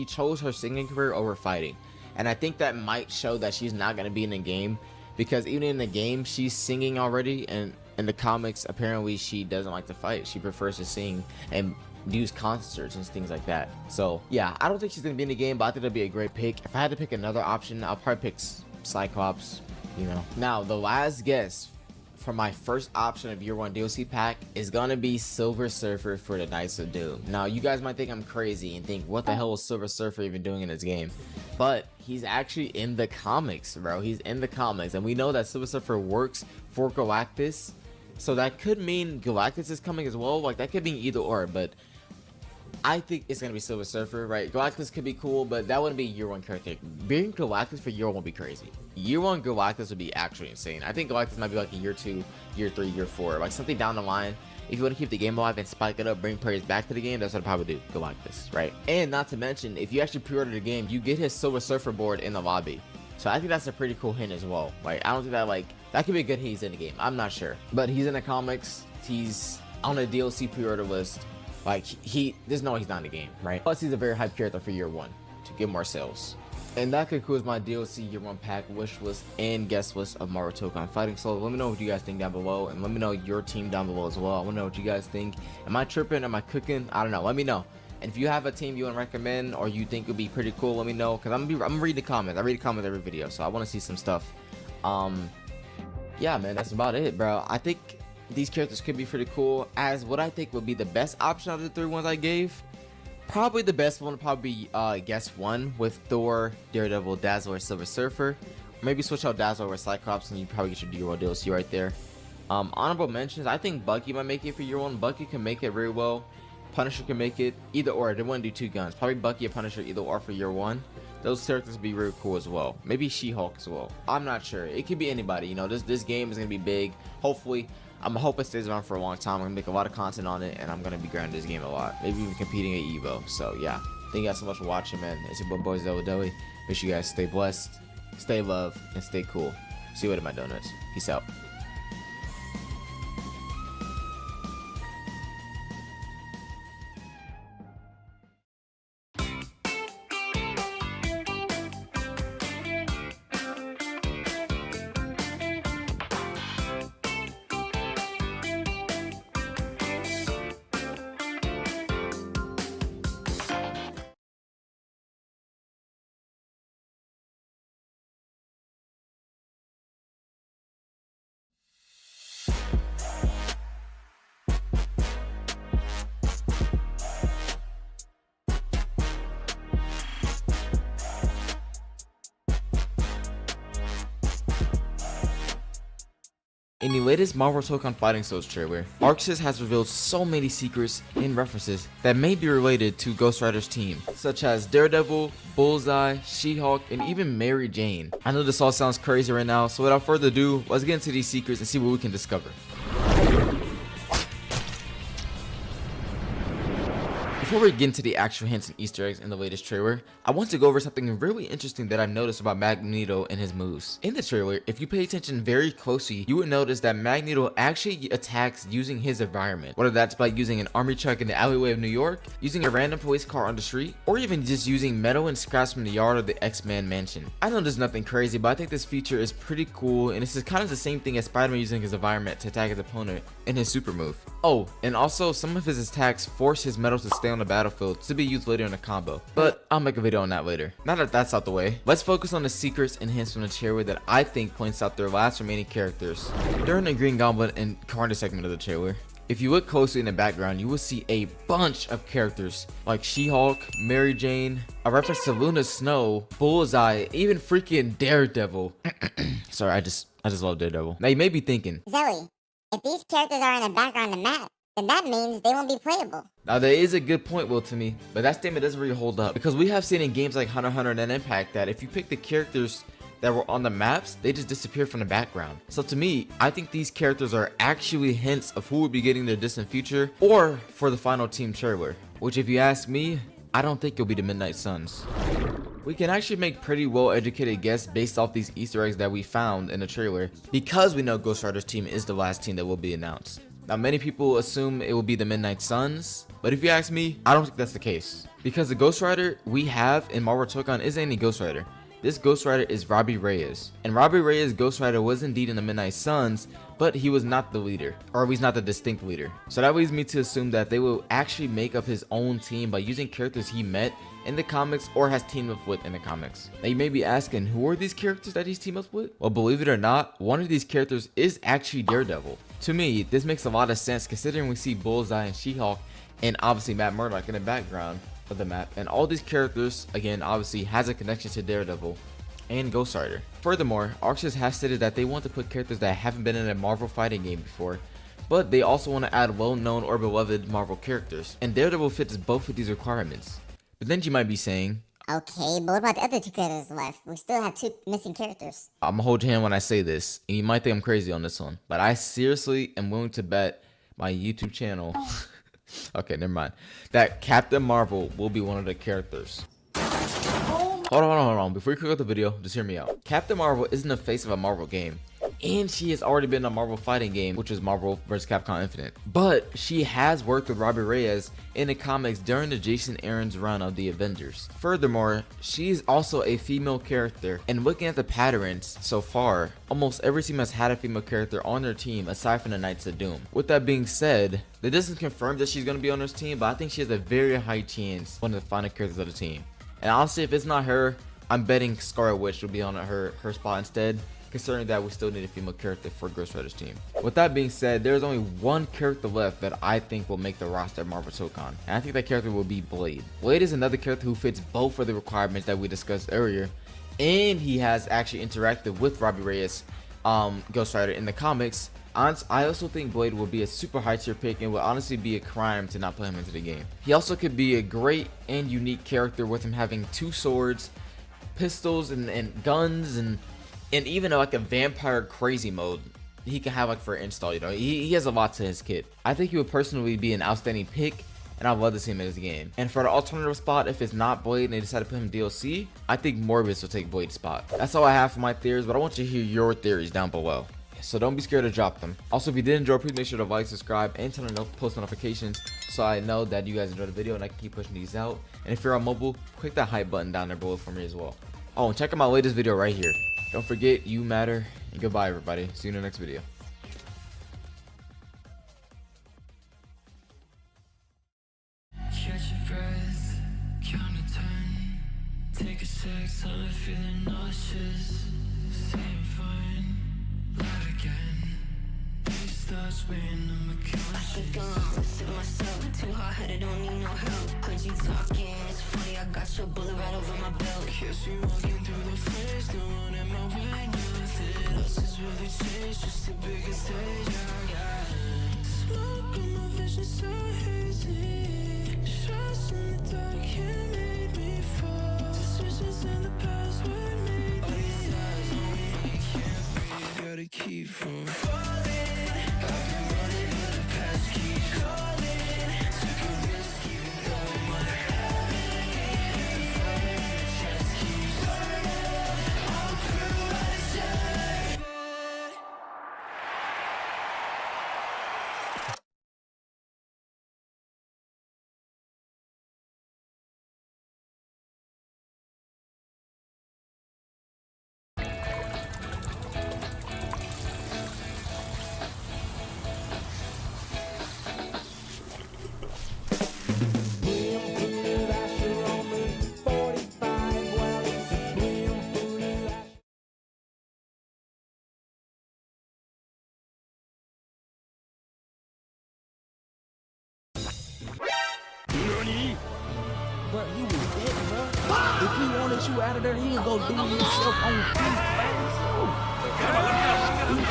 chose her singing career over fighting. And I think that might show that she's not going to be in the game, because even in the game, she's singing already, and in the comics, apparently she doesn't like to fight. She prefers to sing and use concerts and things like that. So yeah, I don't think she's gonna be in the game, but I think that'd be a great pick. If I had to pick another option, I'll probably pick Cyclops, you know. Now the last guess for my first option of year 1 DLC pack is gonna be Silver Surfer for the Knights of Doom. Now you guys might think I'm crazy and think, what the hell is Silver Surfer even doing in this game? But he's actually in the comics, bro. He's in the comics, and we know that Silver Surfer works for Galactus, so that could mean Galactus is coming as well. Like that could mean either or, but I think it's gonna be Silver Surfer, right? Galactus could be cool, but that wouldn't be year 1 character. Being Galactus for year 1 would be crazy. Year 1 Galactus would be actually insane. I think Galactus might be like in year 2, year 3, year 4, like something down the line. If you want to keep the game alive and spike it up, bring players back to the game, that's what I'd probably do, Galactus, right? And not to mention, if you actually pre-order the game, you get his Silver Surfer board in the lobby. So I think that's a pretty cool hint as well. Like I don't think that that could be a good hint he's in the game. I'm not sure, but he's in the comics. He's on a DLC pre-order list, like there's no he's not in the game, right? Plus he's a very hype character for year one to get more sales. And that concludes my DLC year one pack wish list and guest list of Marvel Tokon Fighting Souls. Let me know what you guys think down below, and let me know your team down below as well. I want to know what you guys think. Am I tripping? Am I cooking? I don't know. Let me know. And if you have a team you want to recommend or you think would be pretty cool, let me know, because I'm reading the comments. I read the comments every video, so I want to see some stuff. Yeah, man, that's about it, bro. I think these characters could be pretty cool. As what I think would be the best option out of the 3 ones I gave, probably the best one would probably be guess 1 with Thor, Daredevil, Dazzler, Silver Surfer. Maybe switch out Dazzler with Cyclops, and you probably get your year 1 DLC right there. Honorable mentions, I think Bucky might make it for year 1. Bucky can make it very well. Punisher can make it. Either or. They want to do 2 guns. Probably Bucky or Punisher either or for year 1. Those characters would be really cool as well. Maybe She-Hulk as well. I'm not sure. It could be anybody. You know, this game is going to be big. Hopefully, I'm hoping it stays around for a long time. I'm going to make a lot of content on it, and I'm going to be grinding this game a lot. Maybe even competing at EVO. So, yeah. Thank you guys so much for watching, man. It's your boy, Zoe. Wish you guys stay blessed, stay loved, and stay cool. See you later, my donuts. Peace out. In the latest Marvel Tokon Fighting Souls trailer, ArcSys has revealed so many secrets and references that may be related to Ghost Rider's team, such as Daredevil, Bullseye, She-Hulk, and even Mary Jane. I know this all sounds crazy right now, so without further ado, let's get into these secrets and see what we can discover. Before we get into the actual hints and Easter eggs in the latest trailer, I want to go over something really interesting that I've noticed about Magneto and his moves. In the trailer, if you pay attention very closely, you would notice that Magneto actually attacks using his environment, whether that's by using an army truck in the alleyway of New York, using a random police car on the street, or even just using metal and scraps from the yard of the X-Men mansion. I know there's nothing crazy, but I think this feature is pretty cool, and this is kind of the same thing as Spider-Man using his environment to attack his opponent in his super move. Oh, and also some of his attacks force his metal to stay on the battlefield to be used later in a combo, but I'll make a video on that later. Now that that's out the way, let's focus on the secrets and hints from the trailer that I think points out their last remaining characters. During the Green Goblin and Carnage segment of the trailer, if you look closely in the background, you will see a bunch of characters like She-Hulk, Mary Jane, a reference to Luna Snow, Bullseye, even freaking Daredevil. Sorry, I just love Daredevil. Now you may be thinking, Zoe, if these characters are in the background of the map, then that means they won't be playable. Now there is a good point, Will, to me, but that statement doesn't really hold up, because we have seen in games like Hunter x Hunter and Impact that if you pick the characters that were on the maps, they just disappear from the background. So to me, I think these characters are actually hints of who will be getting their distant future, or for the final team trailer, which if you ask me, I don't think it'll be the Midnight Suns. We can actually make pretty well educated guesses based off these Easter eggs that we found in the trailer, because we know Ghost Rider's team is the last team that will be announced. Now many people assume it will be the Midnight Suns, but if you ask me, I don't think that's the case. Because the Ghost Rider we have in Marvel Tokon isn't any Ghost Rider. This Ghost Rider is Robbie Reyes. And Robbie Reyes' Ghost Rider was indeed in the Midnight Suns, but he was not the leader, or he's not the distinct leader. So that leads me to assume that they will actually make up his own team by using characters he met in the comics or has teamed up with in the comics. Now you may be asking, who are these characters that he's teamed up with? Well, believe it or not, one of these characters is actually Daredevil. To me, this makes a lot of sense considering we see Bullseye and She-Hulk and obviously Matt Murdock in the background of the map, and all these characters, again, obviously has a connection to Daredevil and Ghost Rider. Furthermore, ArcSys has stated that they want to put characters that haven't been in a Marvel fighting game before, but they also want to add well-known or beloved Marvel characters, and Daredevil fits both of these requirements. But then you might be saying, okay, but what about the other 2 characters left? We still have 2 missing characters. I'm gonna hold your hand when I say this, and you might think I'm crazy on this one, but I seriously am willing to bet my YouTube channel, okay, never mind, that Captain Marvel will be one of the characters. Hold on. Before you click out the video, just hear me out. Captain Marvel isn't the face of a Marvel game, and she has already been in a Marvel fighting game, which is Marvel vs. Capcom Infinite. But she has worked with Robbie Reyes in the comics during the Jason Aaron's run of the Avengers. Furthermore, she's also a female character, and looking at the patterns so far, almost every team has had a female character on their team aside from the Knights of Doom. With that being said, that doesn't confirm that she's going to be on this team, but I think she has a very high chance one of the final characters of the team. And honestly, if it's not her, I'm betting Scarlet Witch will be on her spot instead, considering that we still need a female character for Ghost Rider's team. With that being said, there's only one character left that I think will make the roster of Marvel Tokon, and I think that character will be Blade. Blade is another character who fits both of the requirements that we discussed earlier, and he has actually interacted with Robbie Reyes, Ghost Rider, in the comics. I also think Blade will be a super high tier pick and would honestly be a crime to not put him into the game. He also could be a great and unique character with him having 2 swords, pistols, and guns, and even like a vampire crazy mode he can have like for install. You know, he has a lot to his kit. I think he would personally be an outstanding pick, and I'd love to see him in his game. And for the alternative spot, if it's not Blade and they decide to put him in DLC, I think Morbius will take Blade's spot. That's all I have for my theories, but I want you to hear your theories down below, so don't be scared to drop them. Also, if you did enjoy, please make sure to like, subscribe, and turn on post notifications so I know that you guys enjoyed the video and I can keep pushing these out. And if you're on mobile, click that hype button down there below for me as well. Oh, and check out my latest video right here. Don't forget, you matter, and goodbye everybody. See you in the next video. Catch your breath, count to 10. Take a sec, I'm feeling nauseous. Say I'm fine, lie again. These thoughts weighing on my conscience. I think I'm sick of myself, too hard-headed, don't need no help. Heard you talking, it's funny, I got your bullet right over my belt. Kiss you walking through the face, the one in my way, nothing else has really changed, just the biggest stage I got. Smoke on my vision so hazy, shots in the dark can't make me fall. Decisions in the past would make me. All these eyes on me, can't breathe, gotta keep from falling. I've been running, but the past keeps calling. Took a risk, even though my head ain't falling. The chest keeps burning. I'll prove I deserve it. Bro, he was dead, bro. If he wanted you out of there, he'd go do himself on feet,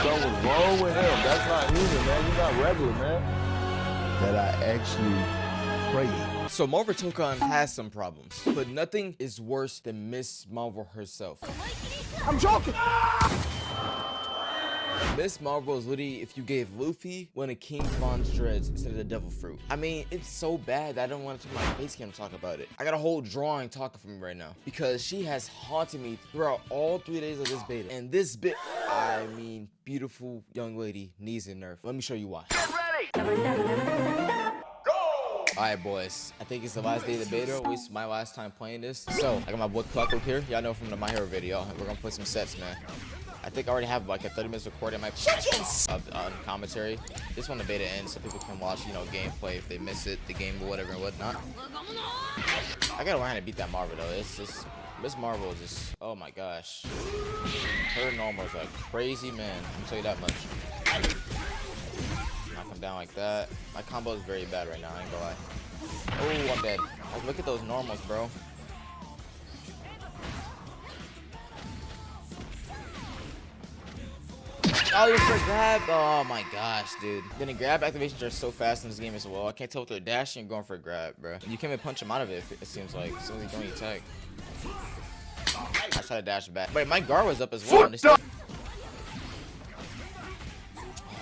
Something's wrong with him. That's not human, man. You're not regular, man. That I actually prayed. So Marvel Tokon has some problems, but nothing is worse than Miss Marvel herself. I'm joking. Miss Marvel is literally if you gave Luffy one of King Von's dreads instead of the devil fruit. I mean, it's so bad that I don't want to turn my face cam to talk about it. I got a whole drawing talking for me right now because she has haunted me throughout all 3 days of this beta. And this bit, I mean, beautiful young lady needs a nerf. Let me show you why. Alright boys, I think it's the last day of the beta, at least my last time playing this. So, I got my boy Clockwork here. Y'all know from the My Hero video. We're gonna play some sets, man. I think I already have like a 30 minutes recording my commentary. Just when the beta ends so people can watch, you know, gameplay if they miss it, the game or whatever and whatnot. I gotta learn how to beat that Marvel though. It's just, Miss Marvel is just, oh my gosh. Her normal is like crazy, man. I can tell you that much. Knock him down like that. My combo is very bad right now, I ain't gonna lie. Oh, I'm dead. Like, look at those normals, bro. Oh, you're for grab. Oh my gosh, dude. Then the grab activations are so fast in this game as well. I can't tell if they're dashing or going for a grab, bro. You can't even punch him out of it, it seems like. As soon as he's going to attack. I try to dash back. But my guard was up as well.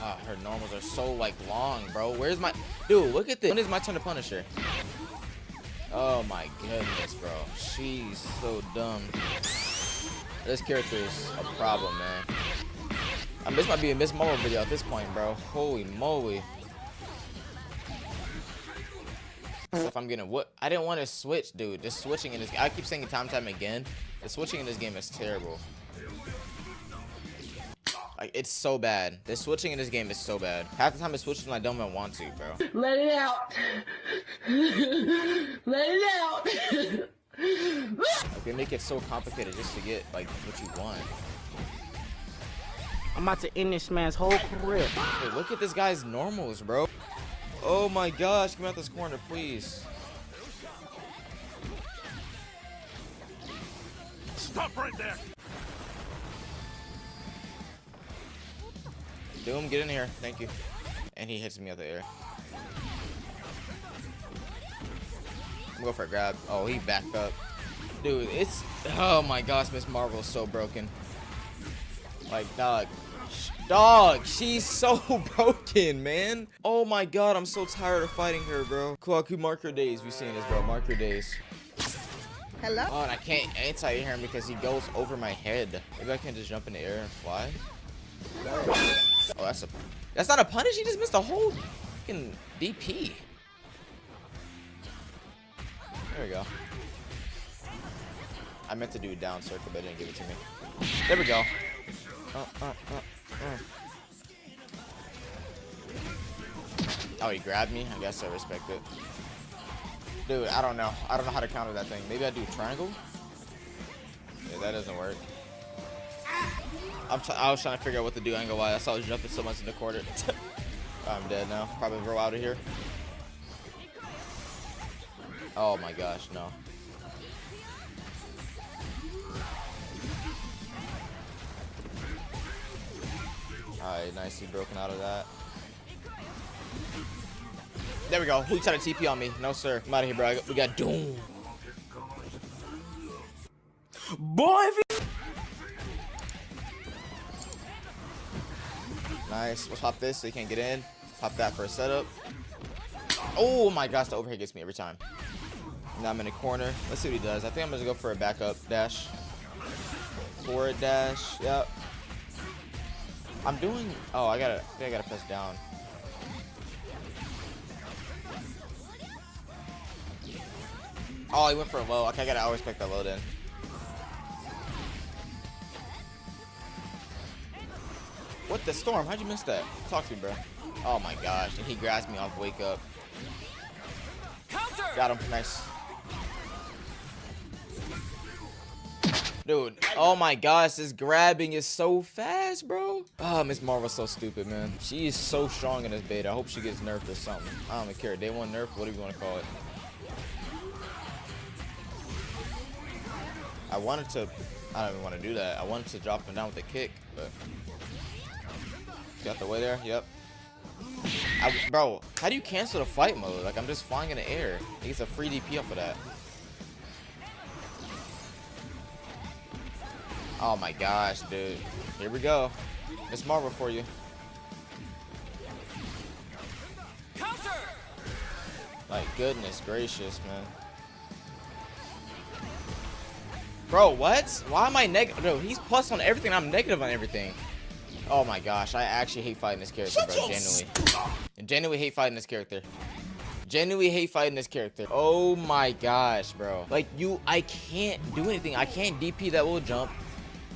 Ah, her normals are so like long, bro. Where's my dude? Look at this. When is my turn to punish her? Oh my goodness, bro. She's so dumb. This character is a problem, man. This might be a Miss Marvel video at this point, bro. Holy moly. So if I'm getting what I didn't want to switch, dude. Just switching in this. I keep saying it time and time again. The switching in this game is terrible. Like, it's so bad. The switching in this game is so bad. Half the time it switches when I don't even want to, bro. Let it out. Let it out. Like, they make it so complicated just to get like what you want. I'm about to end this man's whole career. Hey, look at this guy's normals, bro. Oh my gosh, come out this corner, please. Stop right there. Doom, get in here. Thank you. And he hits me out the air. I'm gonna go for a grab. Oh, he backed up. Dude, it's... Oh my gosh, Miss Marvel is so broken. Like, dog. Dog, she's so broken, man. Oh my god, I'm so tired of fighting her, bro. Kwaku, mark your days. We've seen this, bro. Mark your days. Hello? Oh, and I can't anti-hit him because he goes over my head. Maybe I can just jump in the air and fly. Oh, that's not a punish. He just missed a whole fucking DP. There we go. I meant to do a down circle, but they didn't give it to me. There we go. Oh, he grabbed me. I guess I respect it. Dude, I don't know. I don't know how to counter that thing. Maybe I do triangle? Yeah, that doesn't work. I was trying to figure out what to do. I ain't gonna lie. I saw I was jumping so much in the corner. I'm dead now. Probably roll out of here. Oh my gosh, no. Alright, nicely broken out of that. There we go. Who tried to TP on me? No, sir. I'm out of here, bro. We got Doom. Boy, nice. Let's pop this so he can't get in. Pop that for a setup. Oh my gosh, the overhead gets me every time. Now I'm in the corner. Let's see what he does. I think I'm gonna go for a backup dash. Forward dash. Yep. I'm doing. Oh, I think I gotta press down. Oh, he went for a low. Okay, I gotta respect that low then. What the storm? How'd you miss that? Talk to me, bro. Oh my gosh. And he grabs me off wake up. Got him. Nice. Dude, oh my gosh, this grabbing is so fast, bro. Oh, Miss Marvel's so stupid, man. She is so strong in this beta. I hope she gets nerfed or something. I don't even care. Day one nerf, whatever you want to call it. I wanted to, I don't even want to do that. I wanted to drop him down with a kick, but got the way there. Yep. Bro, how do you cancel the fight mode? Like, I'm just flying in the air. He gets a free DP off of that. Oh my gosh, dude. Here we go. Miss Marvel for you. Counter! Like, goodness gracious, man. Bro, what? Why am I negative? Bro, he's plus on everything. I'm negative on everything. Oh my gosh, I actually hate fighting this character, bro. Genuinely. Genuinely hate fighting this character. Genuinely hate fighting this character. Oh my gosh, bro. Like, I can't do anything. I can't DP that little jump.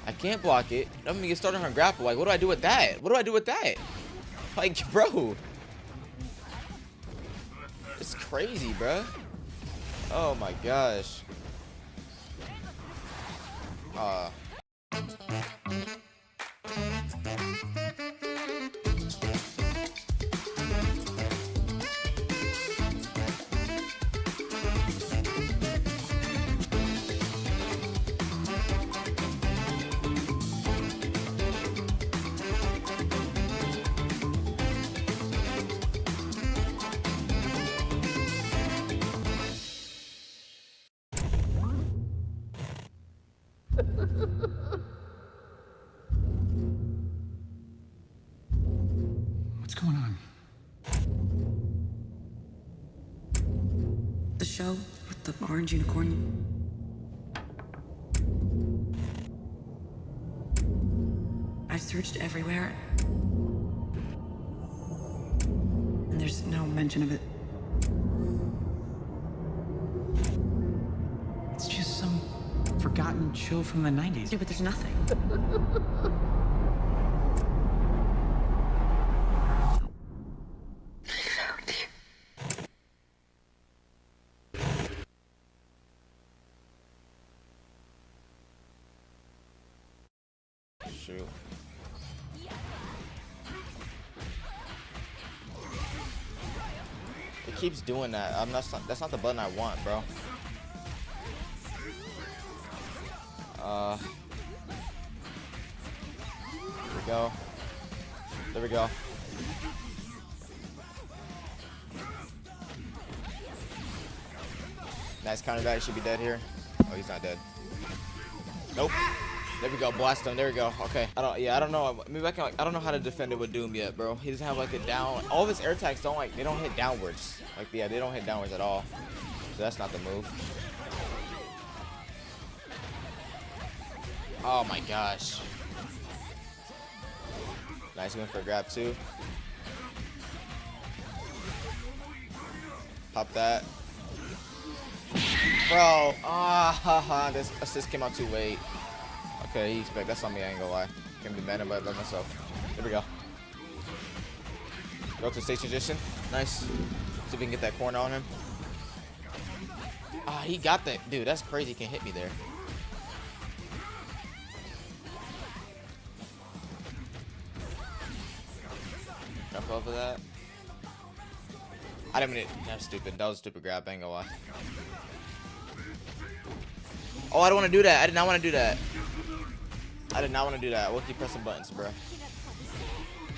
I can't block it. I'm gonna get started on grapple. Like, what do I do with that? What do I do with that? Like, bro. It's crazy, bro. Oh my gosh. What's going on? The show with the orange unicorn. I've searched everywhere. And there's no mention of it. It's just some forgotten show from the 90s. Yeah, but there's nothing. Shoot. It keeps doing that. That's not the button I want, bro. There we go. There we go. Nice counter back. Should be dead here. Oh, he's not dead. Nope. There we go. Blast him. There we go. Okay. I don't know. Maybe I don't know how to defend it with Doom yet, bro. He doesn't have like a down. All of his air attacks they don't hit downwards. Like, yeah, they don't hit downwards at all. So that's not the move. Oh my gosh. Nice win for a grab too. Pop that. Bro. This assist came out too late. Okay, he's back. That's on me, I ain't gonna lie. Can't be mad about myself. There we go. Go to stage transition. Nice. See if we can get that corner on him. Ah, he got that. Dude, that's crazy. He can hit me there. Jump over that. I didn't mean it. That's stupid. That was a stupid grab. I ain't gonna lie. Oh, I don't want to do that. I did not want to do that. I did not want to do that. We'll keep pressing buttons, bro.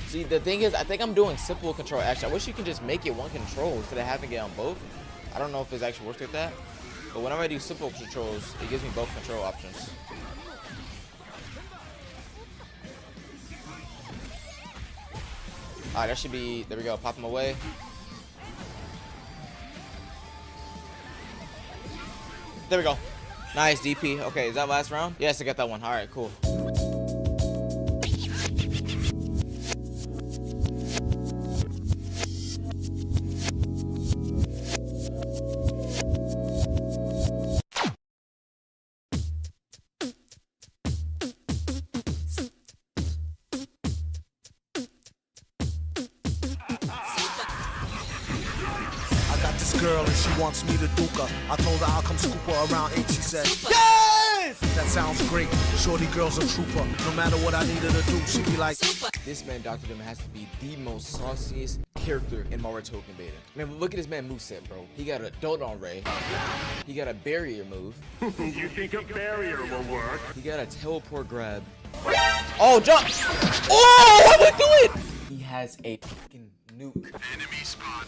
See, the thing is, I think I'm doing simple control action. I wish you could just make it one control instead of having it on both. I don't know if it actually works like that. But whenever I do simple controls, it gives me both control options. Alright, that should be... There we go. Pop him away. There we go. Nice DP. Okay, is that last round? Yes, I got that one. Alright, cool. Girl and she wants me to duke her. I told her I'll come scoop her around 8. She said, Yes! That sounds great. Shorty girl's a trooper. No matter what I need her to do, she be like, this man, Dr. Doom, has to be the most sauciest character in Mario Token Beta. Man, look at this man moveset, bro. He got a Dodon Ray. He got a barrier move. You think a barrier will work? He got a teleport grab. Oh, jump! Oh, what did I do it? He has a fucking nuke. Enemy spotted.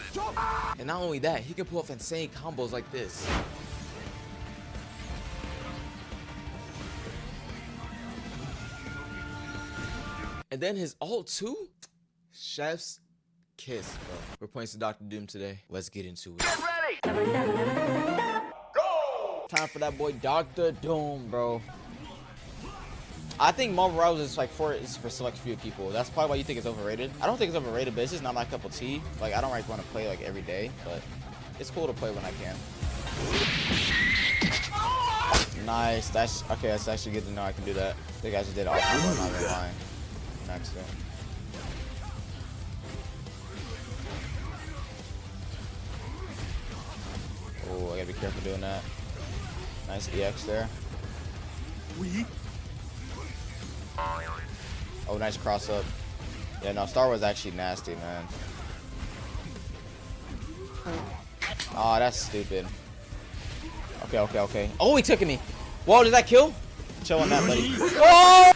And not only that, he can pull off insane combos like this. And then his ult too? Chef's kiss, bro. We're playing some Dr. Doom today. Let's get into it. Get ready! Go! Time for that boy Dr. Doom, bro. I think Marvel Rivals is like for select few people. That's probably why you think it's overrated. I don't think it's overrated, but it's just not my cup of tea. Like, I don't like want to play like every day, but it's cool to play when I can. Nice. That's okay. That's actually good to know I can do that. I think I just did all I'm not even lying. Next thing. Oh, I gotta be careful doing that. Nice EX there. Oh, nice cross up. Yeah, no, Star Wars actually nasty, man. Oh, that's stupid. Okay. Oh, he took me. Whoa, did that kill? Chill on that, buddy. Oh!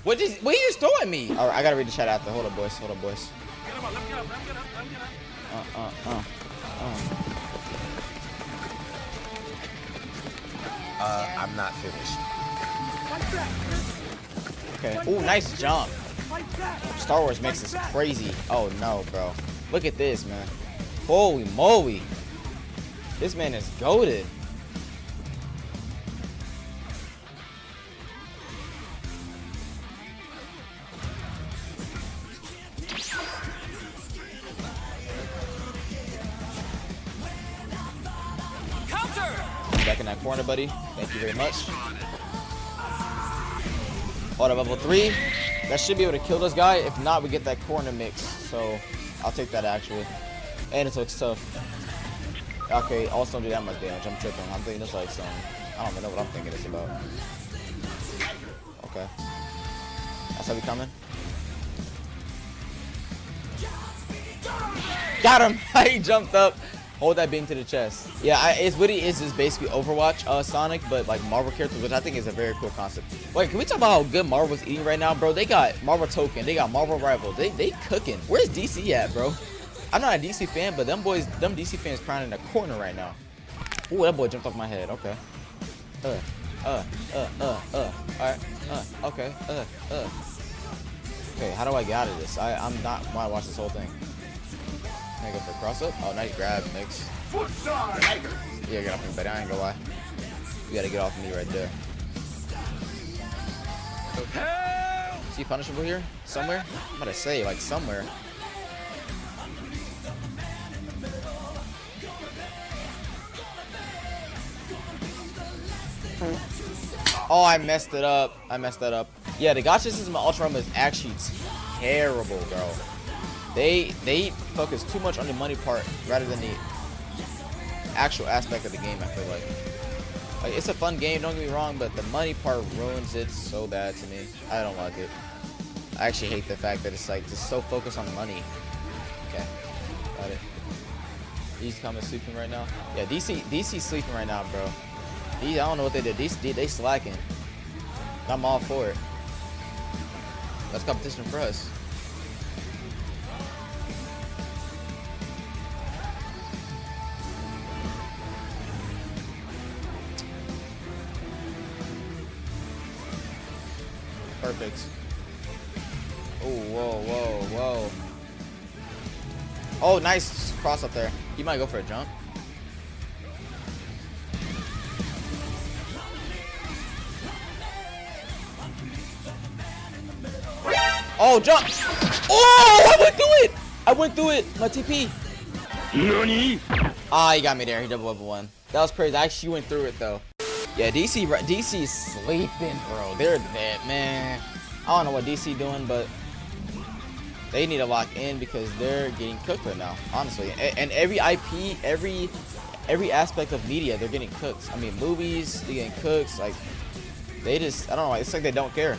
What he just throw at me? All right, I gotta read the chat after. Hold up, boys. I'm not finished. Okay. Oh, nice jump. Star Wars makes this crazy. Oh no, bro. Look at this, man. Holy moly. This man is goated. in that corner, buddy. Thank you very much. Hold up, level 3. That should be able to kill this guy. If not, we get that corner mix. So I'll take that actually. And it looks tough. Okay, also don't do that much damage. I'm tripping. I'm thinking it's like some. I don't even know what I'm thinking it's about. Okay. That's how we coming. Got him! He jumped up. Hold that beam to the chest. Yeah, it's what it is basically Overwatch Sonic, but like Marvel characters, which I think is a very cool concept. Wait, can we talk about how good Marvel's eating right now, bro? They got Marvel Token, they got Marvel Rival, they cooking. Where's DC at, bro? I'm not a DC fan, but them DC fans crying in the corner right now. Ooh, that boy jumped off my head. Okay. Alright. Okay. Okay, how do I get out of this? I'm not want to watch this whole thing. Can I go for a cross up? Oh, nice grab, Mix. Yeah, get off me, buddy. I ain't gonna lie. You gotta get off me right there. Is he punishable here? Somewhere? I'm about to say, like, somewhere. Oh, I messed it up. I messed that up. Yeah, the gacha system of Ultra Rumble is actually terrible, bro. They focus too much on the money part rather than the actual aspect of the game. I feel like it's a fun game, don't get me wrong, but the money part ruins it so bad to me. I don't like it. I actually hate the fact that it's like just so focused on money. Okay, got it. He's coming sleeping right now. Yeah, DC sleeping right now, bro. I don't know what they did. They slacking. I'm all for it. That's competition for us. Perfect. Oh, whoa. Oh, nice cross up there. He might go for a jump. Oh, jump! Oh, I went through it! My TP. Nani? Ah, he got me there. He double level 1. That was crazy. I actually went through it though. Yeah, DC is sleeping, bro. They're dead, man. I don't know what DC doing, but they need to lock in because they're getting cooked right now, honestly. And every IP, every aspect of media, they're getting cooked. I mean, movies, they're getting cooked. Like, they just, I don't know. It's like they don't care.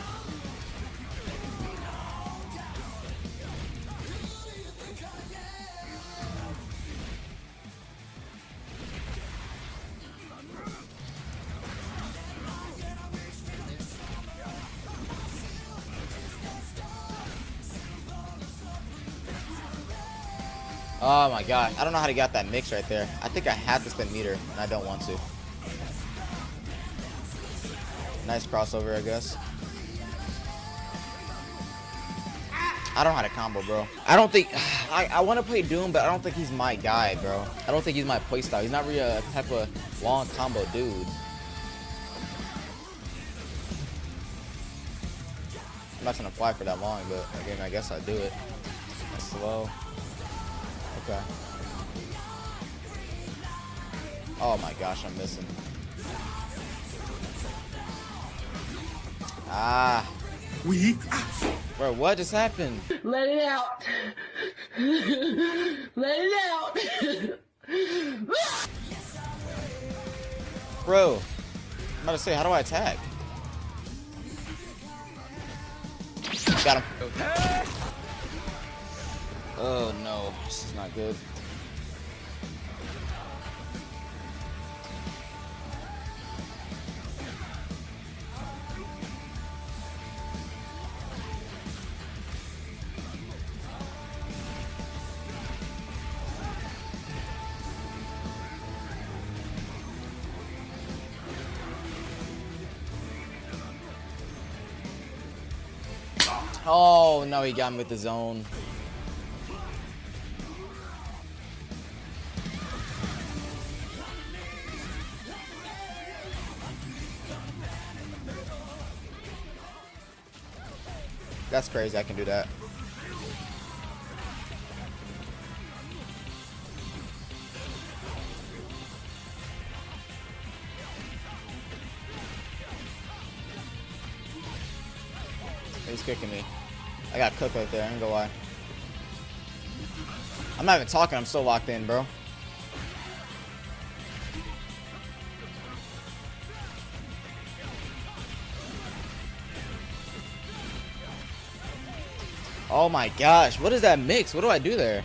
Oh my god, I don't know how to get that mix right there. I think I have to spend meter, and I don't want to. Nice crossover, I guess. I don't know how to combo, bro. I don't think... I want to play Doom, but I don't think he's my guy, bro. I don't think he's my playstyle. He's not really a type of long combo dude. I'm not going to fly for that long, but again, I guess I do it. That's slow. Okay. Oh my gosh, I'm missing. Ah. Bro, what just happened? Let it out. Let it out. Bro, I'm about to say, how do I attack? Got him. Oh no, this is not good. Oh no, he got me with the zone. That's crazy, I can do that. He's kicking me. I got cooked right there. I ain't gonna lie. I'm not even talking. I'm so locked in, bro. Oh my gosh. What is that mix? What do I do there?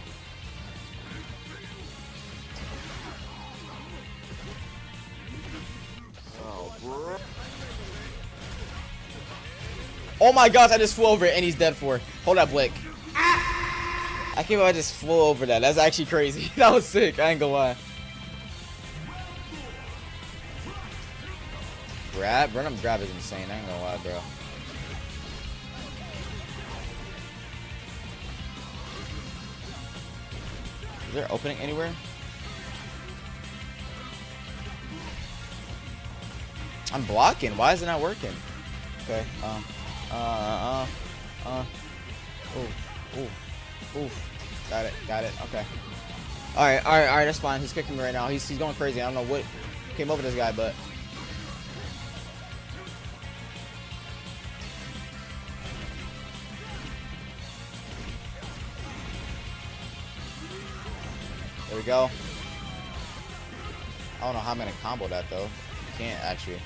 Oh my gosh, I just flew over it and he's dead for it. Hold up, Blake. I can't believe I just flew over that. That's actually crazy. That was sick. I ain't gonna lie. Grab? Burnham grab is insane. I ain't gonna lie, bro. Is there opening anywhere? I'm blocking. Why is it not working? Okay. Oof. Got it. Okay. Alright, that's fine. He's kicking me right now. He's going crazy. I don't know what came over this guy, but there we go. I don't know how I'm gonna combo that though. Can't actually.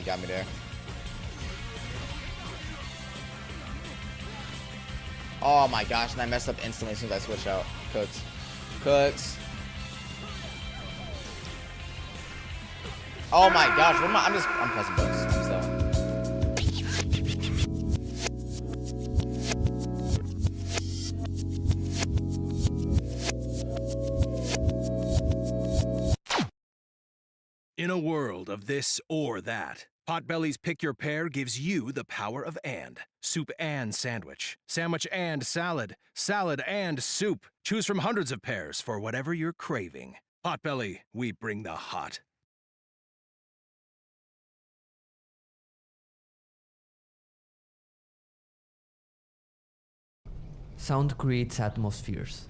Got me there. Oh my gosh, and I messed up instantly as soon as I switched out. Cooks. Oh my gosh, what am I? I'm pressing buttons. So. In a world of this or that, Potbelly's Pick Your Pair gives you the power of and. Soup and sandwich. Sandwich and salad. Salad and soup. Choose from hundreds of pairs for whatever you're craving. Potbelly, we bring the hot. Sound creates atmospheres.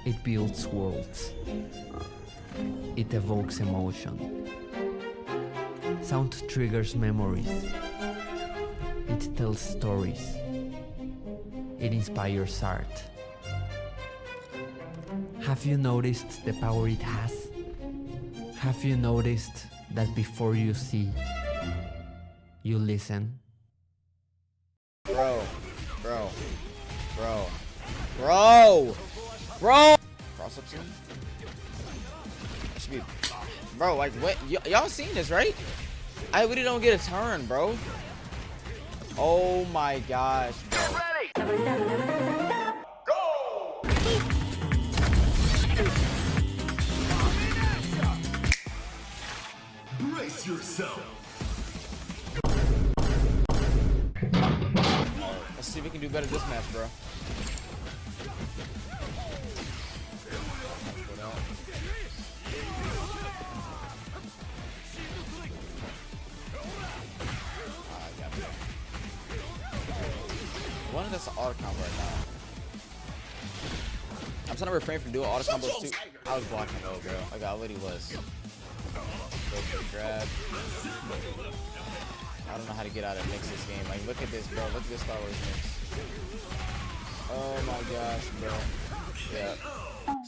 It builds worlds. It evokes emotion. Sound triggers memories. It tells stories. It inspires art. Have you noticed the power it has? Have you noticed that before you see, you listen? Bro. Cross up soon. Should be, bro. Like what? Y'all seen this, right? I really don't get a turn, bro. Oh my gosh, bro. Brace yourself. Let's see if we can do better this match, bro. One of that's an auto combo right now. I'm trying to refrain from doing auto combos too. I was blocking low, bro. Like I already was. Go for the grab. I don't know how to get out of mix this game. Like look at this, bro. Look at this Star Wars mix. Oh my gosh, bro. Yeah.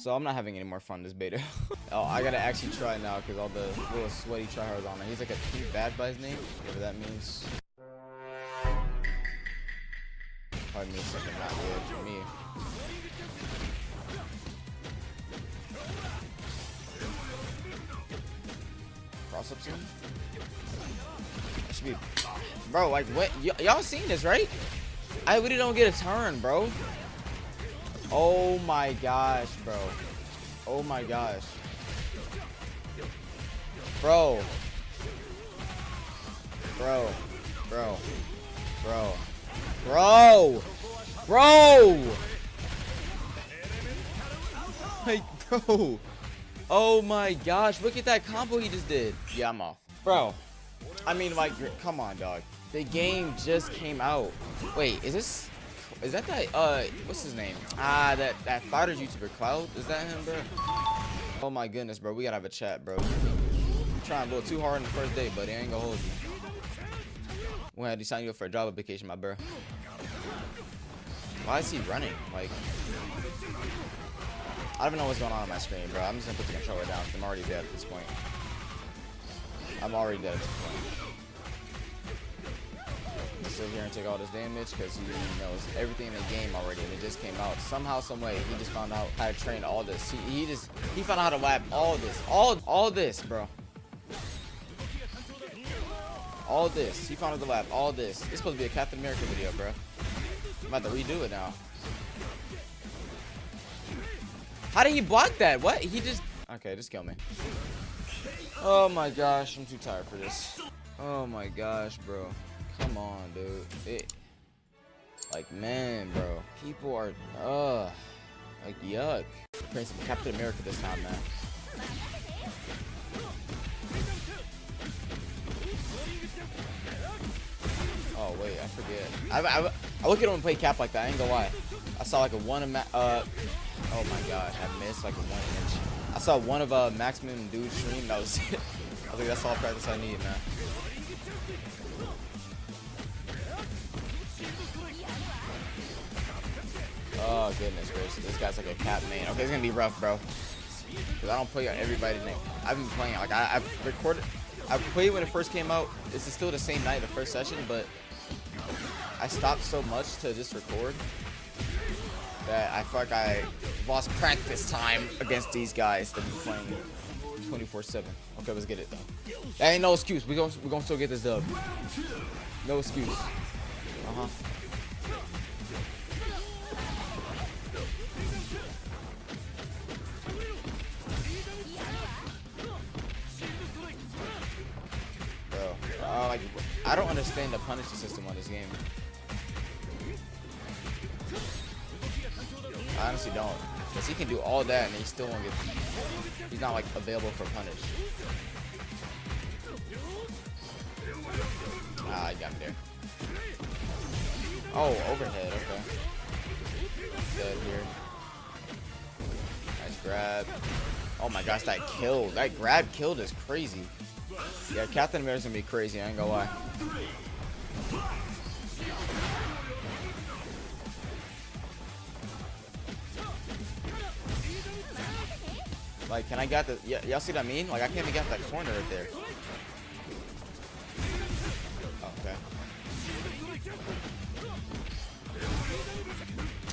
So I'm not having any more fun this beta. Oh, I gotta actually try now because all the little sweaty tryhards on there. He's like a Pink Bad by his name, whatever that means. Probably means something not good for me. Cross up soon. That should be, bro. Like what? Y'all seen this, right? I really don't get a turn, bro. Oh my gosh, bro. Oh my gosh. Bro. Like, bro. Oh my gosh. Look at that combo he just did. Yeah, I'm off. Bro. I mean, like, come on, dog. The game just came out. Wait, is this Is that what's his name? That fighters YouTuber, Cloud? Is that him, bro? Oh my goodness, bro. We gotta have a chat, bro. You're trying a little too hard on the first day, buddy. I ain't gonna hold you. We're gonna sign you up for a job application, my bro. Why is he running? Like, I don't even know what's going on my screen, bro. I'm just gonna put the controller down because I'm already dead at this point. I'm already dead at this point. Sit here and take all this damage because he knows everything in the game already, and it just came out somehow, some way. He just found out how to train all this. He found out how to lab all this, all this, bro. All this. He found out the lab all this. It's supposed to be a Captain America video, bro. I'm about to redo it now. How did he block that? What? He just... Okay, just kill me. Oh my gosh, I'm too tired for this. Oh my gosh, bro. Come on, dude. Like, man, bro. People are... like, yuck. Playing some Captain America this time, man. Oh wait, I forget. I look at him and play Cap like that. I ain't gonna lie. I saw like a one of oh my gosh, I missed like a 1 inch. I saw one of Maximum Dude stream. That was it. I was like, that's all practice I need, man. Oh goodness gracious, this guy's like a Cap main. Okay, it's gonna be rough, bro. Cause I don't play on everybody's name. I've been playing like I've recorded. I played when it first came out. This is still the same night, the first session, but I stopped so much to just record that I feel like I lost practice time against these guys that be playing 24/7. Okay, let's get it though. That ain't no excuse. We gonna still get this dub. No excuse. Like, I don't understand the punishment system on this game. I honestly don't. Because he can do all that and he still won't get... He's not, like, available for punish. Ah, I got him there. Oh, overhead, okay. Dead here. Nice grab. Oh my gosh, that kill. That grab killed is crazy. Yeah, Captain America's gonna be crazy, I ain't gonna lie. Like, can I get the... Y'all see what I mean? Like, I can't even get that corner right there. Okay.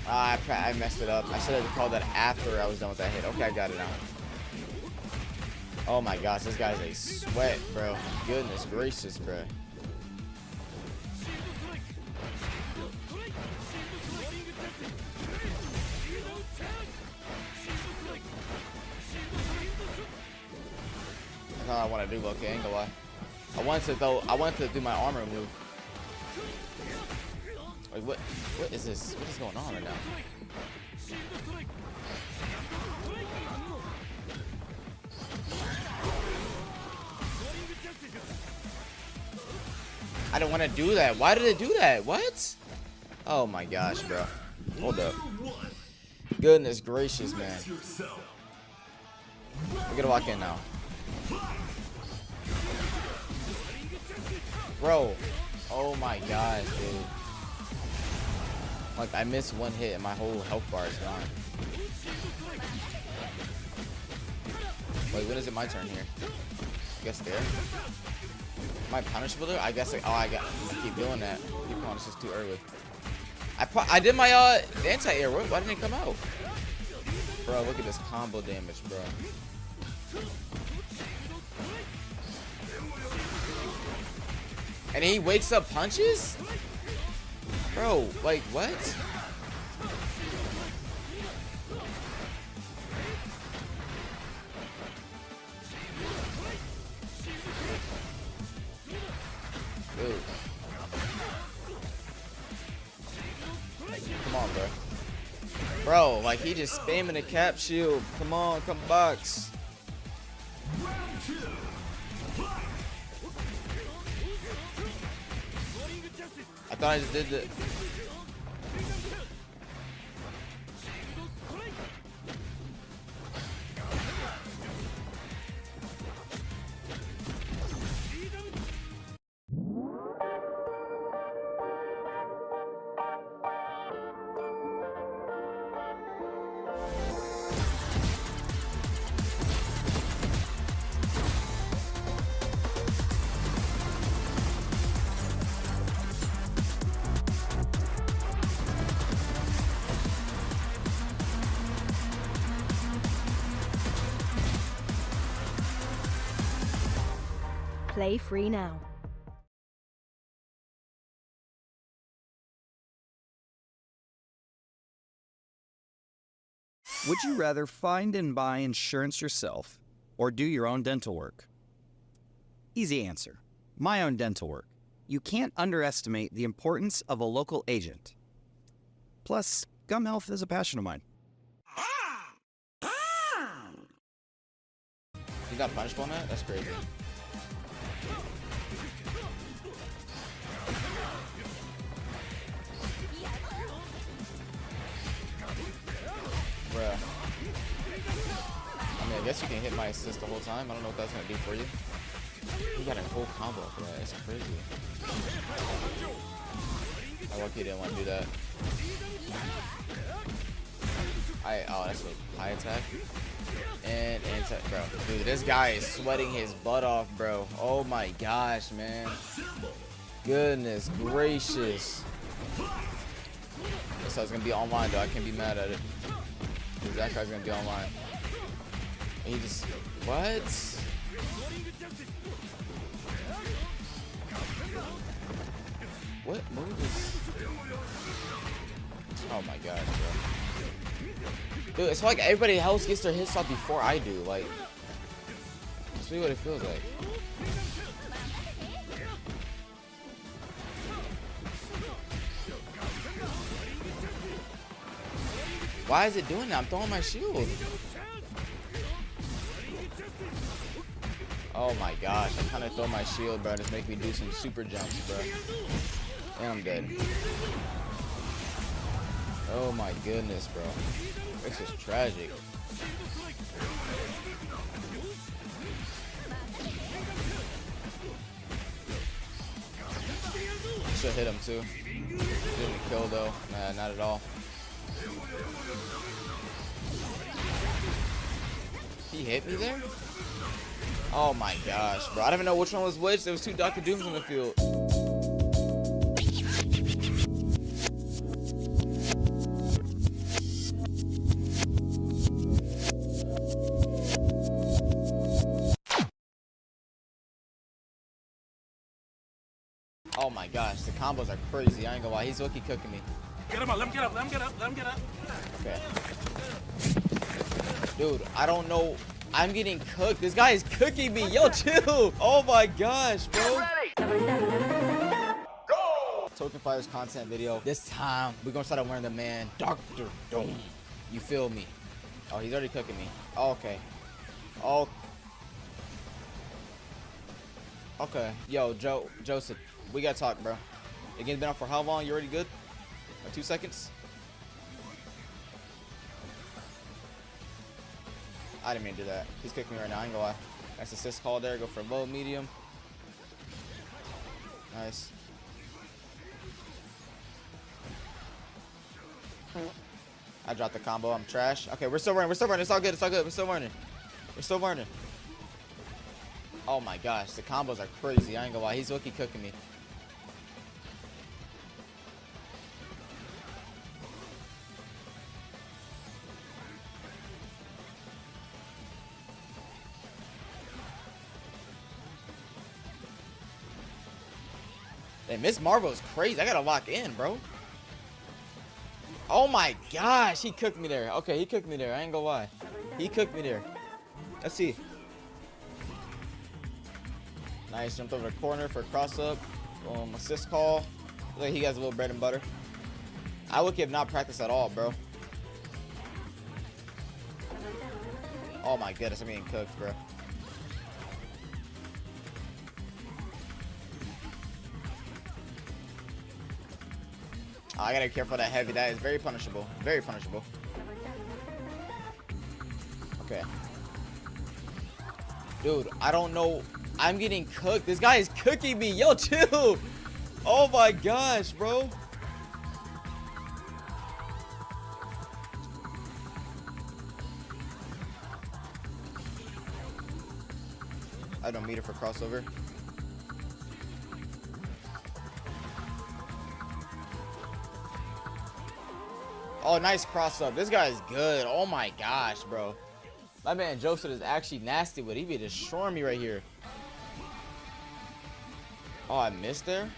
I messed it up. I should have called that after I was done with that hit. Okay, I got it now. Oh my gosh, this guy's a sweat, bro. Goodness gracious, bro. That's all I want to do, okay, I ain't gonna lie. I wanted to do my armor move. Like, what is this? What is going on right now? I don't want to do that. Why did it do that? What? Oh my gosh, bro. Hold up. Goodness gracious, man. We're gonna walk in now. Bro. Oh my gosh, dude. Like, I missed one hit and my whole health bar is gone. Wait, when is it my turn here? I guess there. Am I punishable there? I guess I keep doing that. Keep on, it's just too early. I did my anti-air. Why didn't it come out? Bro, look at this combo damage, bro. And he wakes up punches? Bro, like what? Dude. Come on, bro. Bro, like he just spamming the cap shield. Come on, come box. I thought I just did the... Play free now. Would you rather find and buy insurance yourself or do your own dental work? Easy answer. My own dental work. You can't underestimate the importance of a local agent. Plus, gum health is a passion of mine. You got punishable on that? That's crazy. Bruh. I mean, I guess you can hit my assist the whole time. I don't know what that's gonna do for you. You got a whole combo for that. It's crazy. I lucky didn't want to do that. Oh, that's a high attack. And bro, dude, this guy is sweating his butt off, bro. Oh my gosh, man. Goodness gracious. This guy's gonna be online, though. I can't be mad at it. Dude, that guy's gonna be online. And he just what? What move is? Oh my god, bro. Dude, it's like everybody else gets their hits off before I do. Like, that's really what it feels like. Why is it doing that? I'm throwing my shield. Oh my gosh, I'm trying to throw my shield, bro. Just make me do some super jumps, bro. And I'm dead. Oh my goodness, bro. This is tragic. Should hit him too. Didn't kill though. Nah, not at all. He hit me there? Oh my gosh, bro. I don't even know which one was which. There was two Dr. Dooms on the field. Oh my gosh, the combos are crazy. I ain't gonna lie, he's lucky cooking me. Get him up, let him get up, let him get up, let him get up. Okay. Dude, I don't know. I'm getting cooked. This guy is cooking me. Yo, chill. Oh my gosh, bro. Go! Token Fighters content video. This time, we're gonna start wearing the man, Dr. Doom. You feel me? Oh, he's already cooking me. Oh, okay. Oh. Okay. Yo, Joseph. We gotta talk, bro. The game's been out for how long? You already good? Like 2 seconds? I didn't mean to do that. He's kicking me right now. I ain't gonna lie. Nice assist call there. Go for low, medium. Nice. I dropped the combo. I'm trash. Okay, we're still running. We're still running. It's all good. It's all good. We're still running. We're still running. Oh my gosh. The combos are crazy. I ain't gonna lie. He's lucky cooking me. And Miss Marvel is crazy. I gotta lock in, bro. Oh my gosh, he cooked me there. Okay, he cooked me there. I ain't gonna lie. He cooked me there. Let's see. Nice, jumped over the corner for a cross up. Assist call. Looks like he has a little bread and butter. I look have not practiced at all, bro. Oh my goodness, I'm getting cooked, bro. Oh, I gotta be careful of that heavy. That is very punishable. Very punishable. Okay. Dude, I don't know. I'm getting cooked. This guy is cooking me. Yo, chill. Oh my gosh, bro. I don't meter for crossover. Oh, nice cross up. This guy is good. Oh my gosh, bro. My man Joseph is actually nasty, but he be destroying me right here. Oh, I missed there?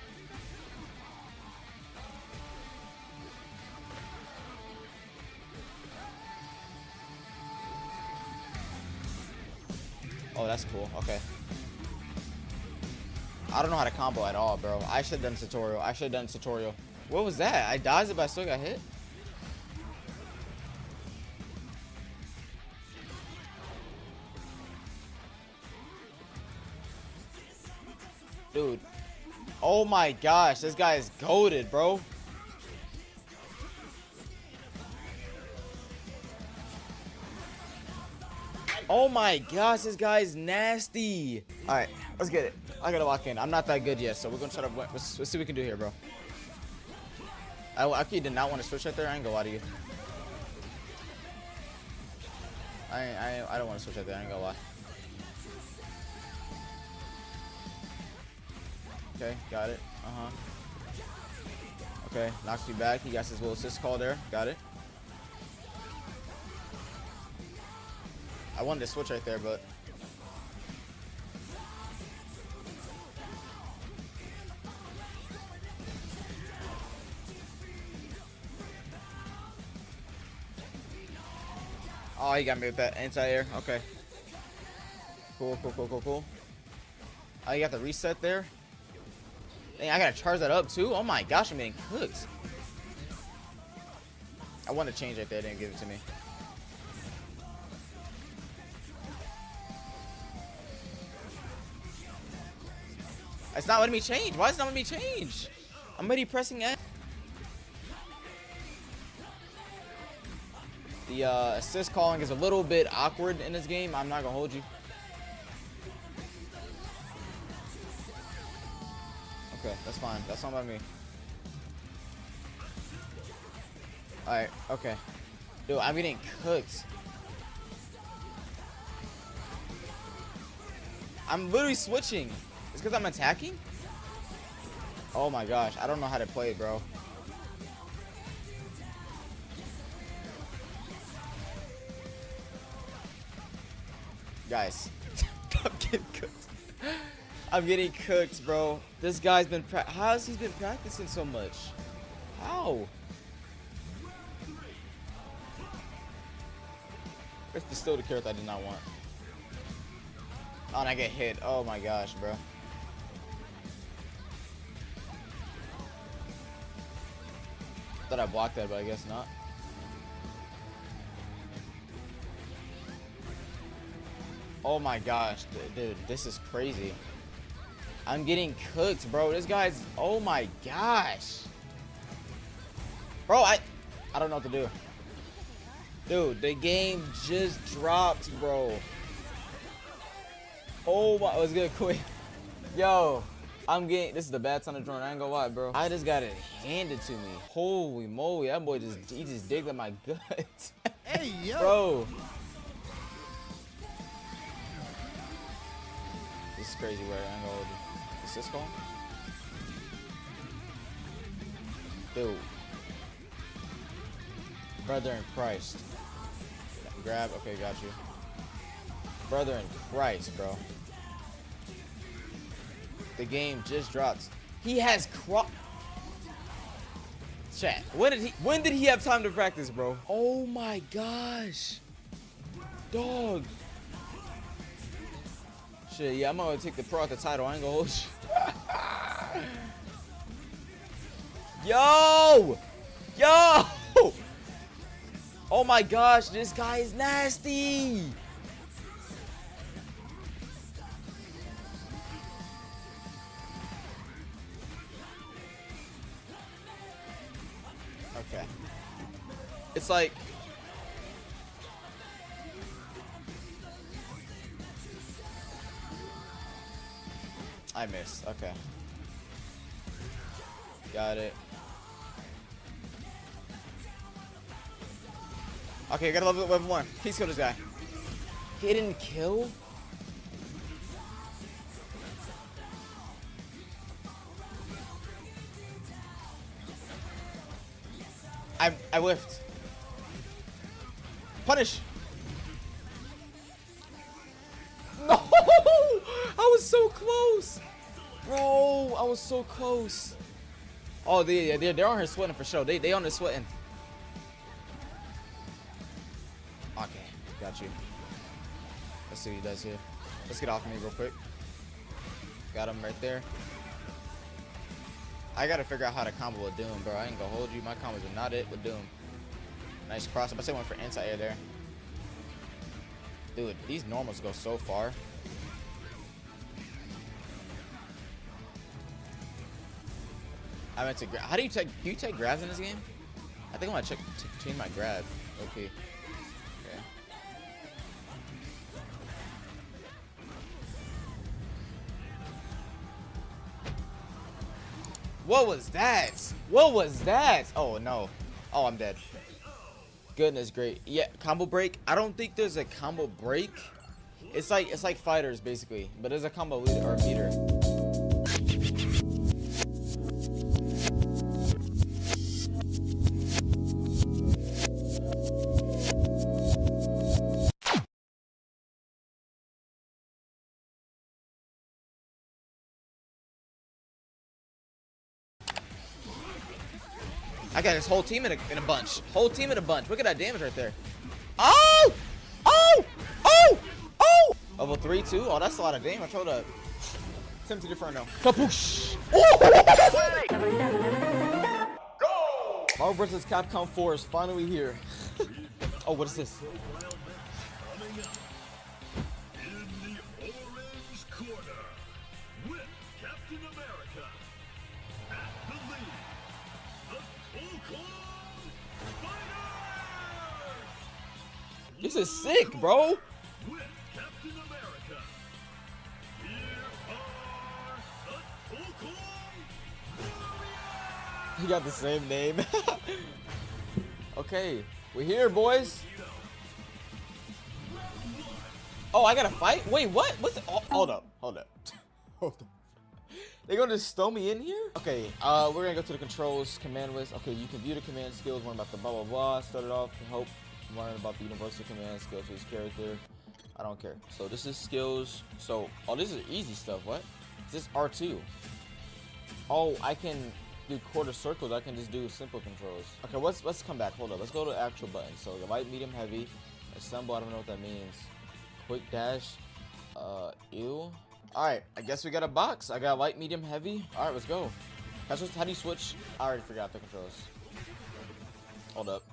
Oh, that's cool. Okay. I don't know how to combo at all, bro. I should have done tutorial. I should have done tutorial. What was that? I dodged it, but I still got hit? Dude. Oh my gosh. This guy is goated, bro. Oh my gosh, this guy is nasty. All right, let's get it. I gotta lock in. I'm not that good yet, so we're gonna try to. Let's see what we can do here, bro. I actually did not want to switch right there. I ain't gonna lie to you. I don't want to switch right there. I ain't gonna lie. Okay, got it. Okay, knocks me back. He got his little assist call there. Got it. I wanted to switch right there, but oh, he got me with that anti-air. Okay. Cool. Oh, you got the reset there. Dang, I gotta charge that up too. Oh my gosh, I'm getting cooked. I wanted to change right there. Didn't give it to me. It's not letting me change. Why is it not letting me change? I'm already pressing X. The assist calling is a little bit awkward in this game. I'm not gonna hold you. Okay, that's fine. That's not about me. Alright, okay. Dude, I'm getting cooked. I'm literally switching. It's because I'm attacking? Oh my gosh, I don't know how to play, bro. Guys, I'm getting cooked. I'm getting cooked, bro. This guy's been how has he been practicing so much? How? It's the still the carrot I did not want. Oh, and I get hit. Oh my gosh, bro. Thought I blocked that, but I guess not. Oh my gosh, dude, this is crazy. I'm getting cooked, bro. This guy's, oh my gosh. Bro, I don't know what to do. Dude, the game just dropped, bro. Oh my, let's get quick. Yo, I'm getting, this is the bad time to join. I ain't gonna lie, bro. I just got it handed to me. Holy moly, that boy he just digged at my gut. Hey, yo. Bro. This is crazy where I ain't gonna hold you. Is this call? Dude. Brother in Christ. Grab, okay, got you. Brother in Christ, bro. The game just dropped. He has Chat. When did he have time to practice, bro? Oh my gosh. Dog. Shit, yeah, I'm gonna take the pro out the title. I ain't gonna hold you. Yo! Yo! Oh my gosh, this guy is nasty. Okay. It's like I missed. Okay. Got it. Okay, I gotta level 1. Please kill this guy. Hidden kill? I whiffed. Punish. No! I was so close. Bro, I was so close. Oh, they're on her sweating for sure. They on her sweating. Okay, got you. Let's see what he does here. Let's get off me real quick. Got him right there. I gotta figure out how to combo with Doom, bro. I ain't gonna hold you. My combos are not it with Doom. Nice cross up. I say one for anti-air there. Dude, these normals go so far. I meant to grab. How do you take grabs in this game? I think I'm gonna change my grab. Okay. What was that? What was that? Oh no. Oh, I'm dead. Goodness great. Yeah, combo break. I don't think there's a combo break. It's like fighters basically, but there's a combo leader or meter. I got his whole team in a bunch. Whole team in a bunch. Look at that damage right there. Oh! Oh! Oh! Oh! Level 3 too? Oh, that's a lot of damage. Hold up. Send him to the Inferno. Kapoosh! Go! Marvel vs. Capcom 4 is finally here. Oh, what is this? This is sick, bro. You got the same name. Okay, we're here, boys. Oh, I gotta fight? Wait, what? What's it? Oh, hold up. Hold up. Hold up. They gonna just stow me in here? Okay, we're gonna go to the controls command list. Okay, you can view the command skills, learn about the blah blah blah. Start it off to help learn about the universal command skills for his character. I don't care. So this is skills. So, oh, this is easy stuff. What? Is this R2? Oh, I can do quarter circles. I can just do simple controls. Okay, let's come back. Hold up. Let's go to actual buttons. So the light, medium, heavy, assemble. I don't know what that means. Quick dash. Ew. All right. I guess we got a box. I got light, medium, heavy. All right, let's go. How do you switch? I already forgot the controls. Hold up.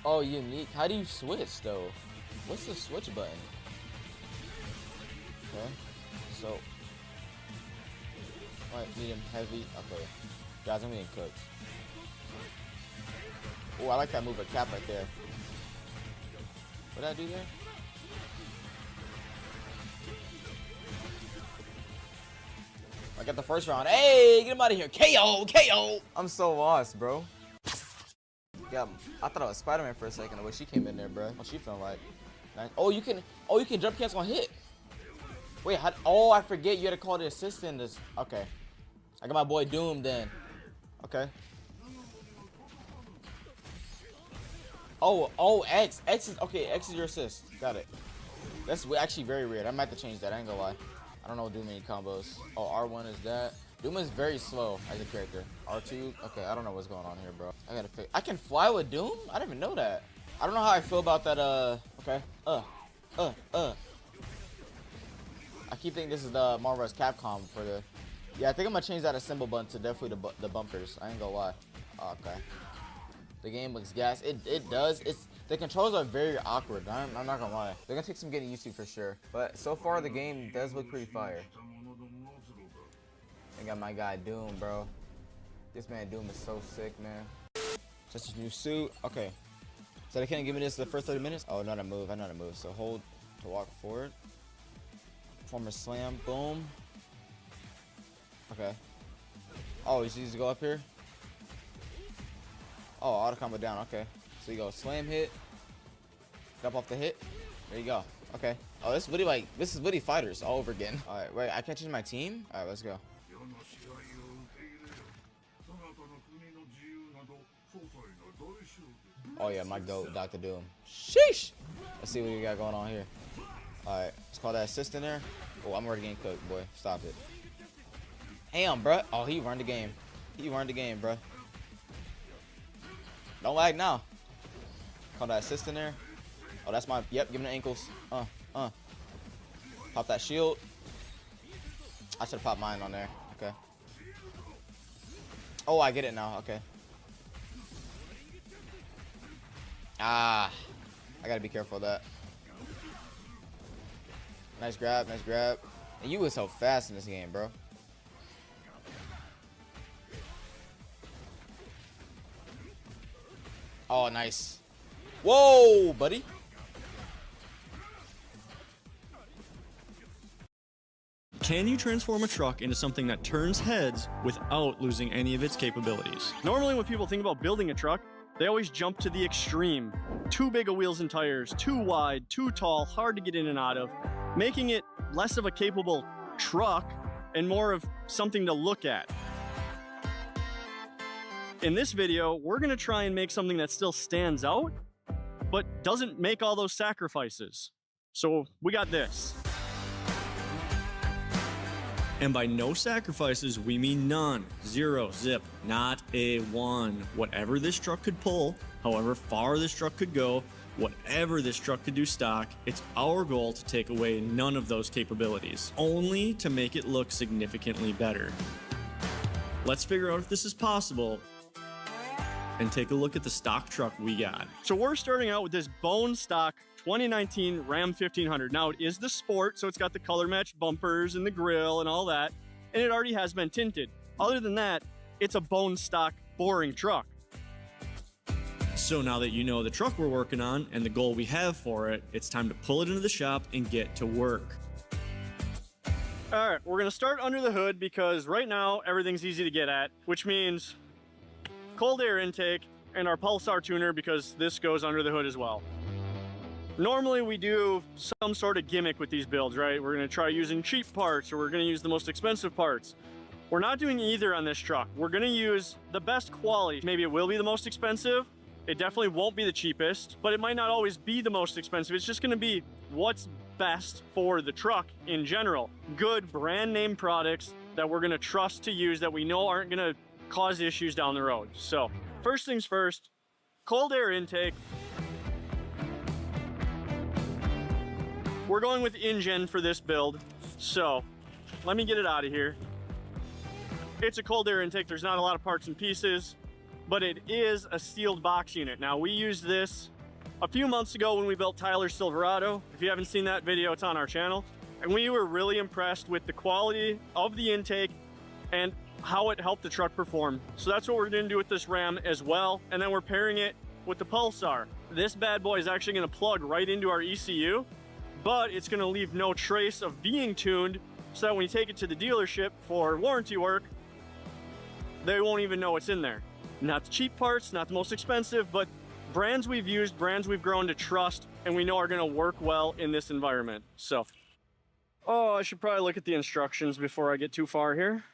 Oh, unique. How do you switch though? What's the switch button? Okay, so light, medium, heavy. Okay, guys, I'm getting cooked. Oh, I like that move with cap right there. What did I do there? I got the first round. Hey, get him out of here. KO, KO. I'm so lost, bro. Yeah, I thought I was Spider-Man for a second. The way she came in there, bro. What she feeling like? Oh, you can jump cancel on hit. Wait, oh, I forget you had to call the assistant. This. Okay, I got my boy Doom then. Okay. Oh, X is okay. X is your assist. Got it. That's actually very weird. I might have to change that. I ain't gonna lie. I don't know Doom any combos. Oh, R1 is that. Doom is very slow as a character. R2, okay, I don't know what's going on here, bro. I gotta fix. I can fly with Doom? I didn't even know that. I don't know how I feel about that, okay. I keep thinking this is the Marvel vs. Capcom for the... Yeah, I think I'm gonna change that assemble button to definitely the bumpers. I ain't gonna lie. Okay. The game looks gas. It does. The controls are very awkward. I'm not gonna lie. They're gonna take some getting used to for sure. But so far, the game does look pretty fire. I got my guy Doom, bro. This man Doom is so sick, man. Just a new suit. Okay. So they can't give me this the first 30 minutes? Oh, not a move. I know how to move. So hold to walk forward. Former slam. Boom. Okay. Oh, you need to go up here? Oh, auto combo down. Okay. So you go slam hit. Jump off the hit. There you go. Okay. Oh, this is Woody Fighters all over again. All right, wait. I can't change my team? All right, let's go. Oh yeah, my goat, Dr. Doom. Sheesh! Let's see what we got going on here. Alright, let's call that assist in there. Oh, I'm already getting cooked, boy. Stop it. Damn, bruh. Oh, he run the game. He run the game, bruh. Don't lag now. Call that assist in there. Oh, that's my... Yep, give him the ankles. Pop that shield. I should have popped mine on there. Okay. Oh, I get it now. Okay. Ah. I gotta be careful of that. Nice grab, nice grab. And you was so fast in this game, bro. Oh, nice. Whoa, buddy. Can you transform a truck into something that turns heads without losing any of its capabilities? Normally when people think about building a truck, they always jump to the extreme. Too big of wheels and tires, too wide, too tall, hard to get in and out of, making it less of a capable truck and more of something to look at. In this video, we're gonna try and make something that still stands out, but doesn't make all those sacrifices. So we got this. And by no sacrifices, we mean none. Zero, zip, not a one. Whatever this truck could pull, however far this truck could go, whatever this truck could do stock, it's our goal to take away none of those capabilities, only to make it look significantly better. Let's figure out if this is possible and take a look at the stock truck we got. So we're starting out with this bone stock 2019 Ram 1500. Now it is the Sport, so it's got the color matched bumpers and the grille and all that, and it already has been tinted. Other than that, it's a bone stock boring truck. So now that you know the truck we're working on and the goal we have for it, it's time to pull it into the shop and get to work. All right, we're gonna start under the hood because right now everything's easy to get at, which means cold air intake and our pulsar tuner, because this goes under the hood as well. Normally we do some sort of gimmick with these builds, right? We're gonna try using cheap parts, or we're gonna use the most expensive parts. We're not doing either on this truck. We're gonna use the best quality. Maybe it will be the most expensive. It definitely won't be the cheapest, but it might not always be the most expensive. It's just gonna be what's best for the truck in general. Good brand name products that we're gonna trust to use, that we know aren't gonna cause issues down the road. So first things first, cold air intake. We're going with InGen for this build. So let me get it out of here. It's a cold air intake. There's not a lot of parts and pieces, but it is a sealed box unit. Now we used this a few months ago when we built Tyler's Silverado. If you haven't seen that video, it's on our channel. And we were really impressed with the quality of the intake and how it helped the truck perform. So that's what we're gonna do with this Ram as well. And then we're pairing it with the Pulsar. This bad boy is actually gonna plug right into our ECU, but it's gonna leave no trace of being tuned, so that when you take it to the dealership for warranty work, they won't even know what's in there. Not the cheap parts, not the most expensive, but brands we've used, brands we've grown to trust, and we know are gonna work well in this environment. So, oh, I should probably look at the instructions before I get too far here.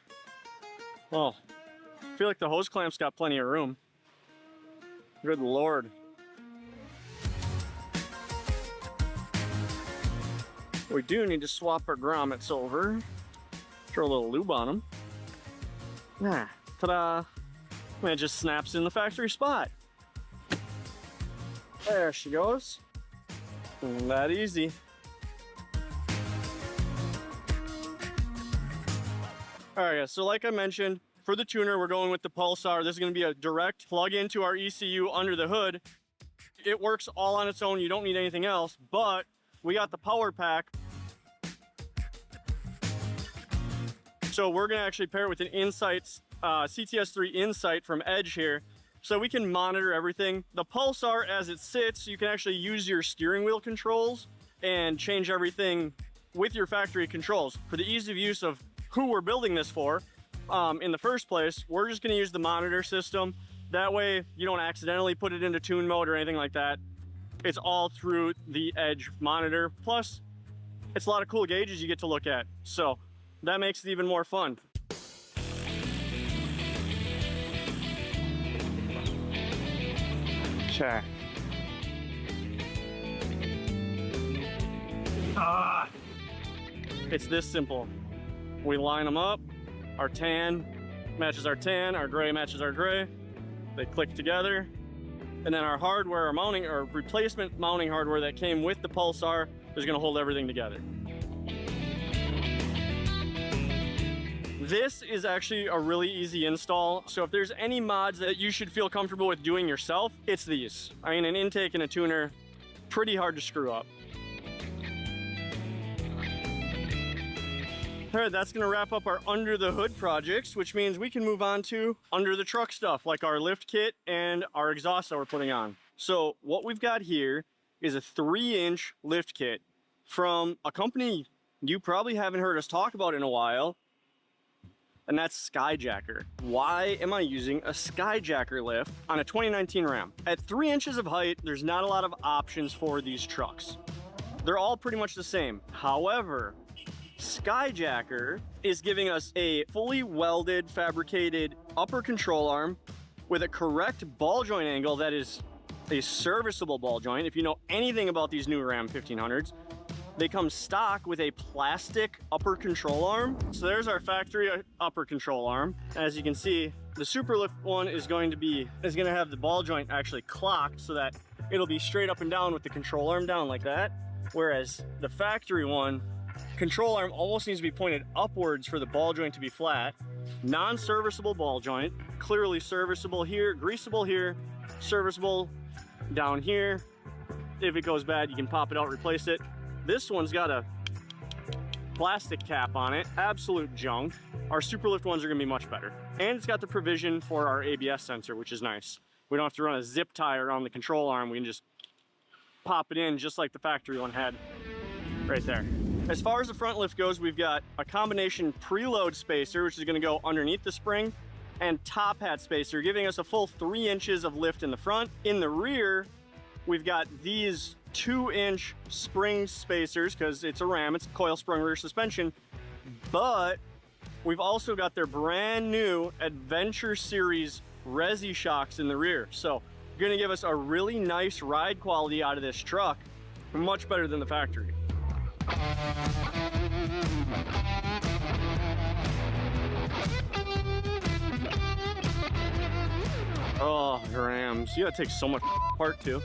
Oh, I feel like the hose clamp's got plenty of room. Good Lord. We do need to swap our grommets over. Throw a little lube on them. Ah, ta-da. And it just snaps in the factory spot. There she goes. That easy. All right, guys, so like I mentioned, for the tuner, we're going with the Pulsar. This is gonna be a direct plug into our ECU under the hood. It works all on its own. You don't need anything else, but we got the power pack. So we're gonna actually pair it with an Insight, CTS3 Insight from Edge here, so we can monitor everything. The Pulsar, as it sits, you can actually use your steering wheel controls and change everything with your factory controls. For the ease of use of who we're building this for, in the first place, we're just gonna use the monitor system. That way you don't accidentally put it into tune mode or anything like that. It's all through the Edge monitor. Plus, it's a lot of cool gauges you get to look at. So that makes it even more fun. Okay. It's this simple. We line them up, our tan matches our tan, our gray matches our gray. They click together. And then our hardware, our mounting, or replacement mounting hardware that came with the Pulsar is gonna hold everything together. This is actually a really easy install. So if there's any mods that you should feel comfortable with doing yourself, it's these. I mean, an intake and a tuner, pretty hard to screw up. All right, that's gonna wrap up our under the hood projects, which means we can move on to under the truck stuff, like our lift kit and our exhaust that we're putting on. So what we've got here is a 3-inch lift kit from a company you probably haven't heard us talk about in a while, and that's Skyjacker. Why am I using a Skyjacker lift on a 2019 Ram? At 3 inches of height, there's not a lot of options for these trucks. They're all pretty much the same. However, Skyjacker is giving us a fully welded, fabricated upper control arm with a correct ball joint angle that is a serviceable ball joint. If you know anything about these new Ram 1500s, they come stock with a plastic upper control arm. So there's our factory upper control arm. As you can see, the Superlift one is going to have the ball joint actually clocked so that it'll be straight up and down with the control arm down like that. Whereas the factory one, control arm almost needs to be pointed upwards for the ball joint to be flat. Non-serviceable ball joint, clearly serviceable here, greasable here, serviceable down here. If it goes bad, you can pop it out, replace it. This one's got a plastic cap on it, absolute junk. Our Superlift ones are gonna be much better. And it's got the provision for our ABS sensor, which is nice. We don't have to run a zip tie around the control arm. We can just pop it in just like the factory one had right there. As far as the front lift goes, we've got a combination preload spacer, which is gonna go underneath the spring, and top hat spacer, giving us a full 3 inches of lift in the front. In the rear, we've got these 2-inch spring spacers, because it's a Ram, it's coil sprung rear suspension, but we've also got their brand new Adventure Series Resi shocks in the rear. So gonna give us a really nice ride quality out of this truck, much better than the factory. Oh, Rams, you gotta take so much apart too.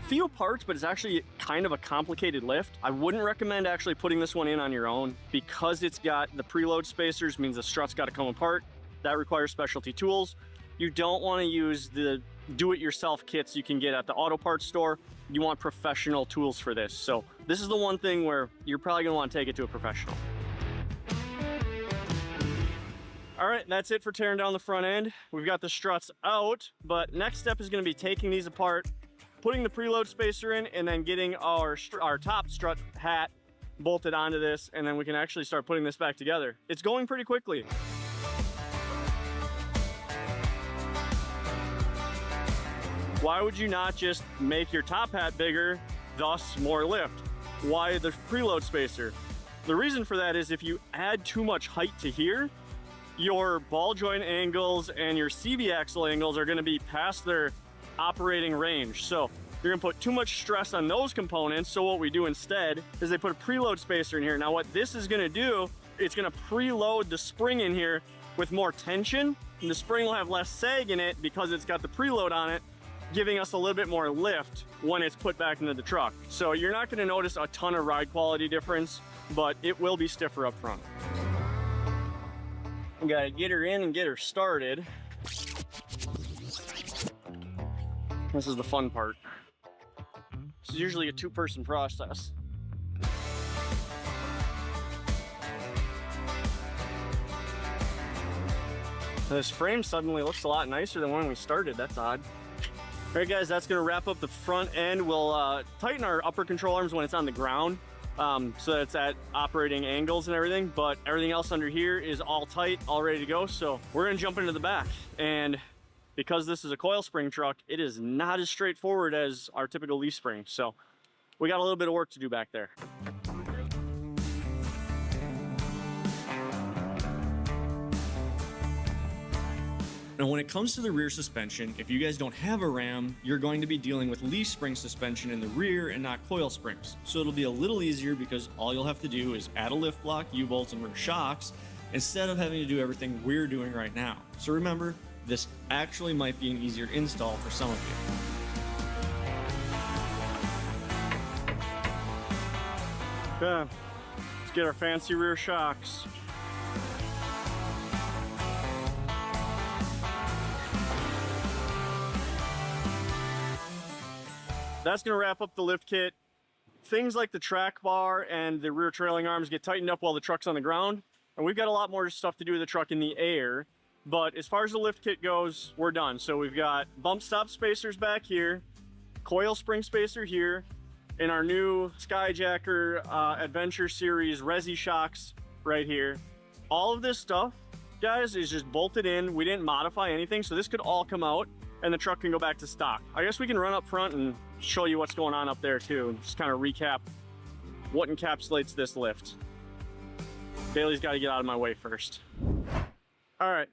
Few parts, but it's actually kind of a complicated lift. I wouldn't recommend actually putting this one in on your own because it's got the preload spacers, means the strut's got to come apart. That requires specialty tools. You don't want to use the do-it-yourself kits you can get at the auto parts store. You want professional tools for this. So this is the one thing where you're probably gonna want to take it to a professional. All right, that's it for tearing down the front end. We've got the struts out, but next step is gonna be taking these apart, putting the preload spacer in, and then getting our top strut hat bolted onto this, and then we can actually start putting this back together. It's going pretty quickly. Why would you not just make your top hat bigger, thus more lift? Why the preload spacer? The reason for that is if you add too much height to here, your ball joint angles and your CV axle angles are gonna be past their operating range. So you're gonna put too much stress on those components. So what we do instead is they put a preload spacer in here. Now what this is gonna do, it's gonna preload the spring in here with more tension, and the spring will have less sag in it because it's got the preload on it, giving us a little bit more lift when it's put back into the truck. So you're not gonna notice a ton of ride quality difference, but it will be stiffer up front. We gotta get her in and get her started. This is the fun part. This is usually a 2-person process. This frame suddenly looks a lot nicer than when we started. That's odd. All right, guys, that's gonna wrap up the front end. We'll tighten our upper control arms when it's on the ground, so that it's at operating angles and everything, but everything else under here is all tight, all ready to go. So we're gonna jump into the back. And because this is a coil spring truck, it is not as straightforward as our typical leaf spring. So we got a little bit of work to do back there. Now, when it comes to the rear suspension, if you guys don't have a Ram, you're going to be dealing with leaf spring suspension in the rear and not coil springs. So it'll be a little easier because all you'll have to do is add a lift block, U-bolts, and rear shocks instead of having to do everything we're doing right now. So remember, this actually might be an easier install for some of you. Okay, let's get our fancy rear shocks. That's gonna wrap up the lift kit. Things like the track bar and the rear trailing arms get tightened up while the truck's on the ground. And we've got a lot more stuff to do with the truck in the air. But as far as the lift kit goes, we're done. So we've got bump stop spacers back here, coil spring spacer here, and our new Skyjacker Adventure Series Resi shocks right here. All of this stuff, guys, is just bolted in. We didn't modify anything, so this could all come out and the truck can go back to stock. I guess we can run up front and show you what's going on up there too, and just kind of recap what encapsulates this lift. Bailey's got to get out of my way first. All right,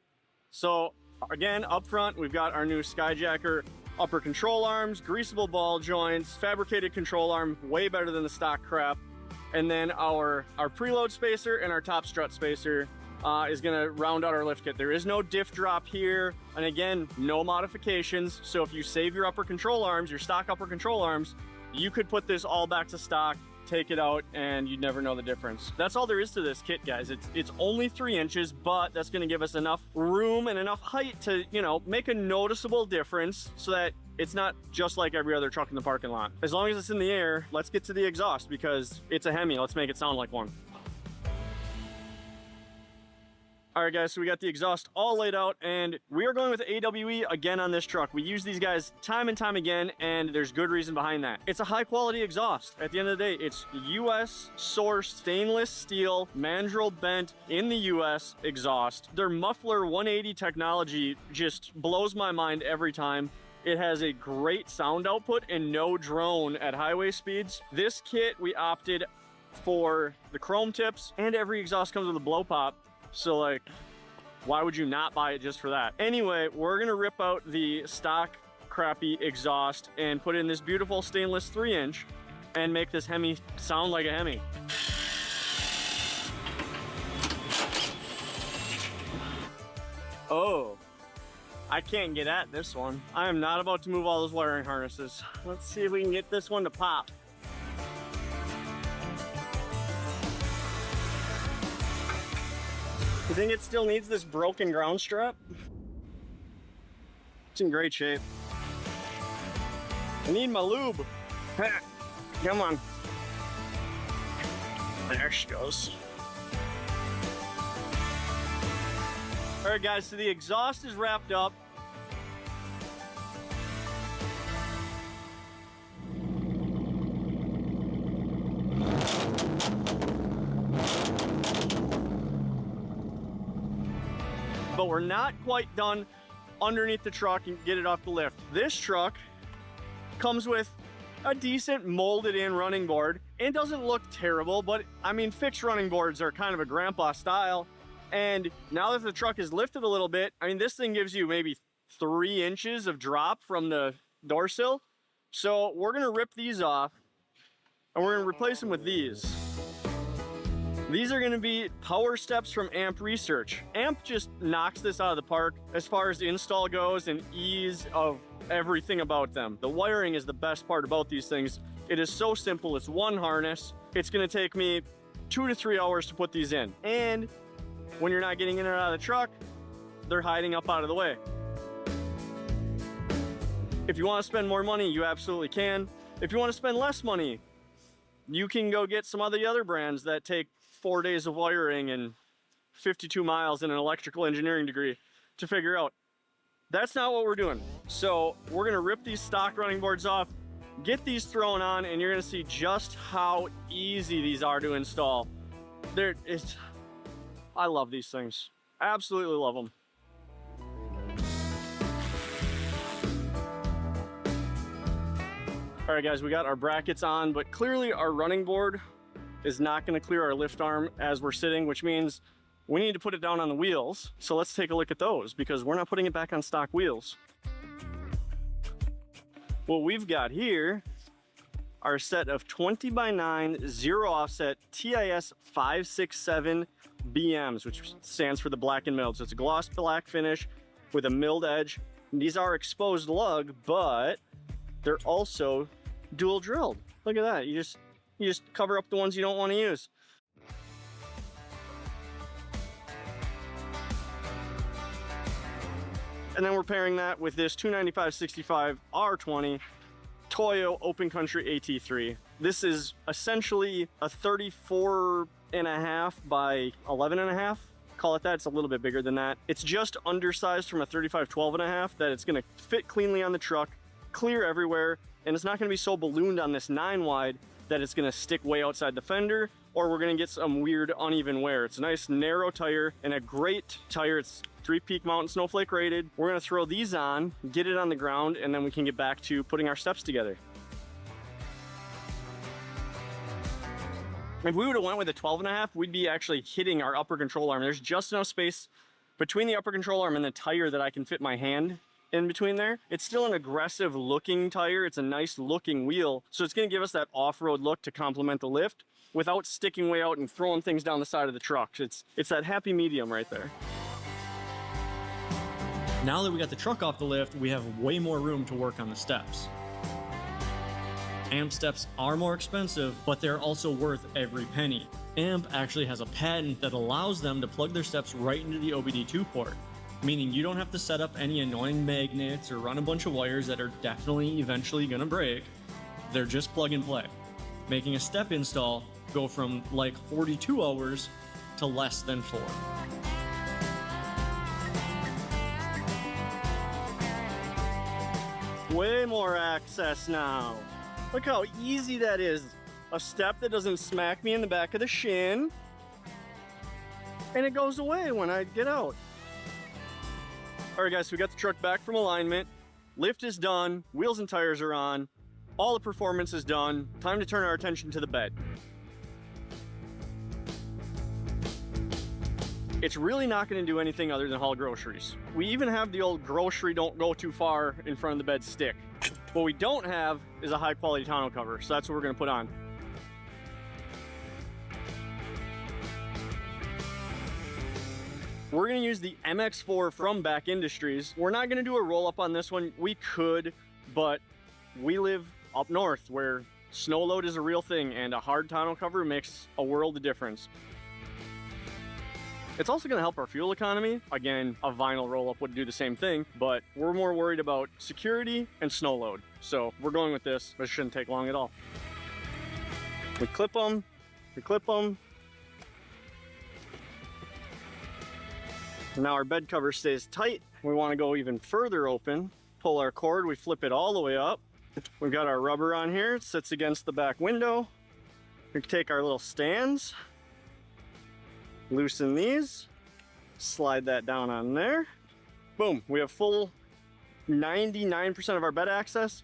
so again, up front, we've got our new Skyjacker upper control arms, greasable ball joints, fabricated control arm, way better than the stock crap. And then our preload spacer and our top strut spacer is gonna round out our lift kit. There is no diff drop here. And again, no modifications. So if you save your upper control arms, your stock upper control arms, you could put this all back to stock, take it out, and you'd never know the difference. That's all there is to this kit, guys. It's only 3 inches, but that's gonna give us enough room and enough height to, you know, make a noticeable difference so that it's not just like every other truck in the parking lot. As long as it's in the air, let's get to the exhaust because it's a Hemi. Let's make it sound like one. All right, guys, so we got the exhaust all laid out, and we are going with AWE again on this truck. We use these guys time and time again, and there's good reason behind that. It's a high-quality exhaust. At the end of the day, it's U.S.-sourced stainless steel, mandrel bent in the U.S. exhaust. Their muffler 180 technology just blows my mind every time. It has a great sound output and no drone at highway speeds. This kit, we opted for the chrome tips, and every exhaust comes with a blow pop. So like, why would you not buy it just for that? Anyway, we're gonna rip out the stock crappy exhaust and put in this beautiful stainless 3-inch and make this Hemi sound like a Hemi. Oh, I can't get at this one. I am not about to move all those wiring harnesses. Let's see if we can get this one to pop. You think it still needs this broken ground strap? It's in great shape. I need my lube. Come on. There she goes. All right, guys, so the exhaust is wrapped up. But we're not quite done underneath the truck and get it off the lift. This truck comes with a decent molded in running board. It doesn't look terrible, but I mean, fixed running boards are kind of a grandpa style. And now that the truck is lifted a little bit, I mean, this thing gives you maybe 3 inches of drop from the door sill. So we're gonna rip these off and we're gonna replace them with these. These are gonna be power steps from Amp Research. Amp just knocks this out of the park as far as the install goes and ease of everything about them. The wiring is the best part about these things. It is so simple, it's one harness. It's gonna take me 2 to 3 hours to put these in. And when you're not getting in and out of the truck, they're hiding up out of the way. If you wanna spend more money, you absolutely can. If you wanna spend less money, you can go get some of the other brands that take 4 days of wiring and 52 miles and an electrical engineering degree to figure out. That's not what we're doing. So we're gonna rip these stock running boards off, get these thrown on, and you're gonna see just how easy these are to install. I love these things. Absolutely love them. All right, guys, we got our brackets on, but clearly our running board is not gonna clear our lift arm as we're sitting, which means we need to put it down on the wheels. So let's take a look at those because we're not putting it back on stock wheels. What we've got here are a set of 20x9 zero offset TIS 567 BMs, which stands for the black and milled. So it's a gloss black finish with a milled edge. These are exposed lug, but they're also dual drilled. Look at that. You just cover up the ones you don't want to use. And then we're pairing that with this 295/65 R20 Toyo Open Country AT3. This is essentially a 34.5 by 11.5. Call it that. It's a little bit bigger than that. It's just undersized from a 35/12.5 that it's going to fit cleanly on the truck, clear everywhere, and it's not going to be so ballooned on this 9 wide that it's going to stick way outside the fender, or we're going to get some weird uneven wear. It's a nice narrow tire and a great tire. It's 3-peak mountain snowflake rated. We're going to throw these on, get it on the ground, and then we can get back to putting our steps together. If we would have went with a 12.5, we'd be actually hitting our upper control arm. There's just enough space between the upper control arm and the tire that I can fit my hand in between there. It's still an aggressive looking tire. It's a nice looking wheel. So it's gonna give us that off-road look to complement the lift without sticking way out and throwing things down the side of the truck. It's that happy medium right there. Now that we got the truck off the lift, we have way more room to work on the steps. AMP steps are more expensive, but they're also worth every penny. AMP actually has a patent that allows them to plug their steps right into the OBD2 port, meaning you don't have to set up any annoying magnets or run a bunch of wires that are definitely eventually gonna break. They're just plug and play, making a step install go from like 42 hours to less than 4. Way more access now. Look how easy that is. A step that doesn't smack me in the back of the shin. And it goes away when I get out. All right guys, so we got the truck back from alignment. Lift is done, wheels and tires are on. All the performance is done. Time to turn our attention to the bed. It's really not gonna do anything other than haul groceries. We even have the old grocery don't go too far in front of the bed stick. What we don't have is a high quality tonneau cover, so that's what we're gonna put on. We're gonna use the MX4 from Back Industries. We're not gonna do a roll up on this one. We could, but we live up north where snow load is a real thing and a hard tonneau cover makes a world of difference. It's also gonna help our fuel economy. Again, a vinyl roll-up would do the same thing, but we're more worried about security and snow load. So we're going with this, but it shouldn't take long at all. We clip them, we clip them. Now our bed cover stays tight. We wanna go even further open. Pull our cord, we flip it all the way up. We've got our rubber on here, it sits against the back window. We take our little stands, loosen these, slide that down on there. Boom, we have full 99% of our bed access.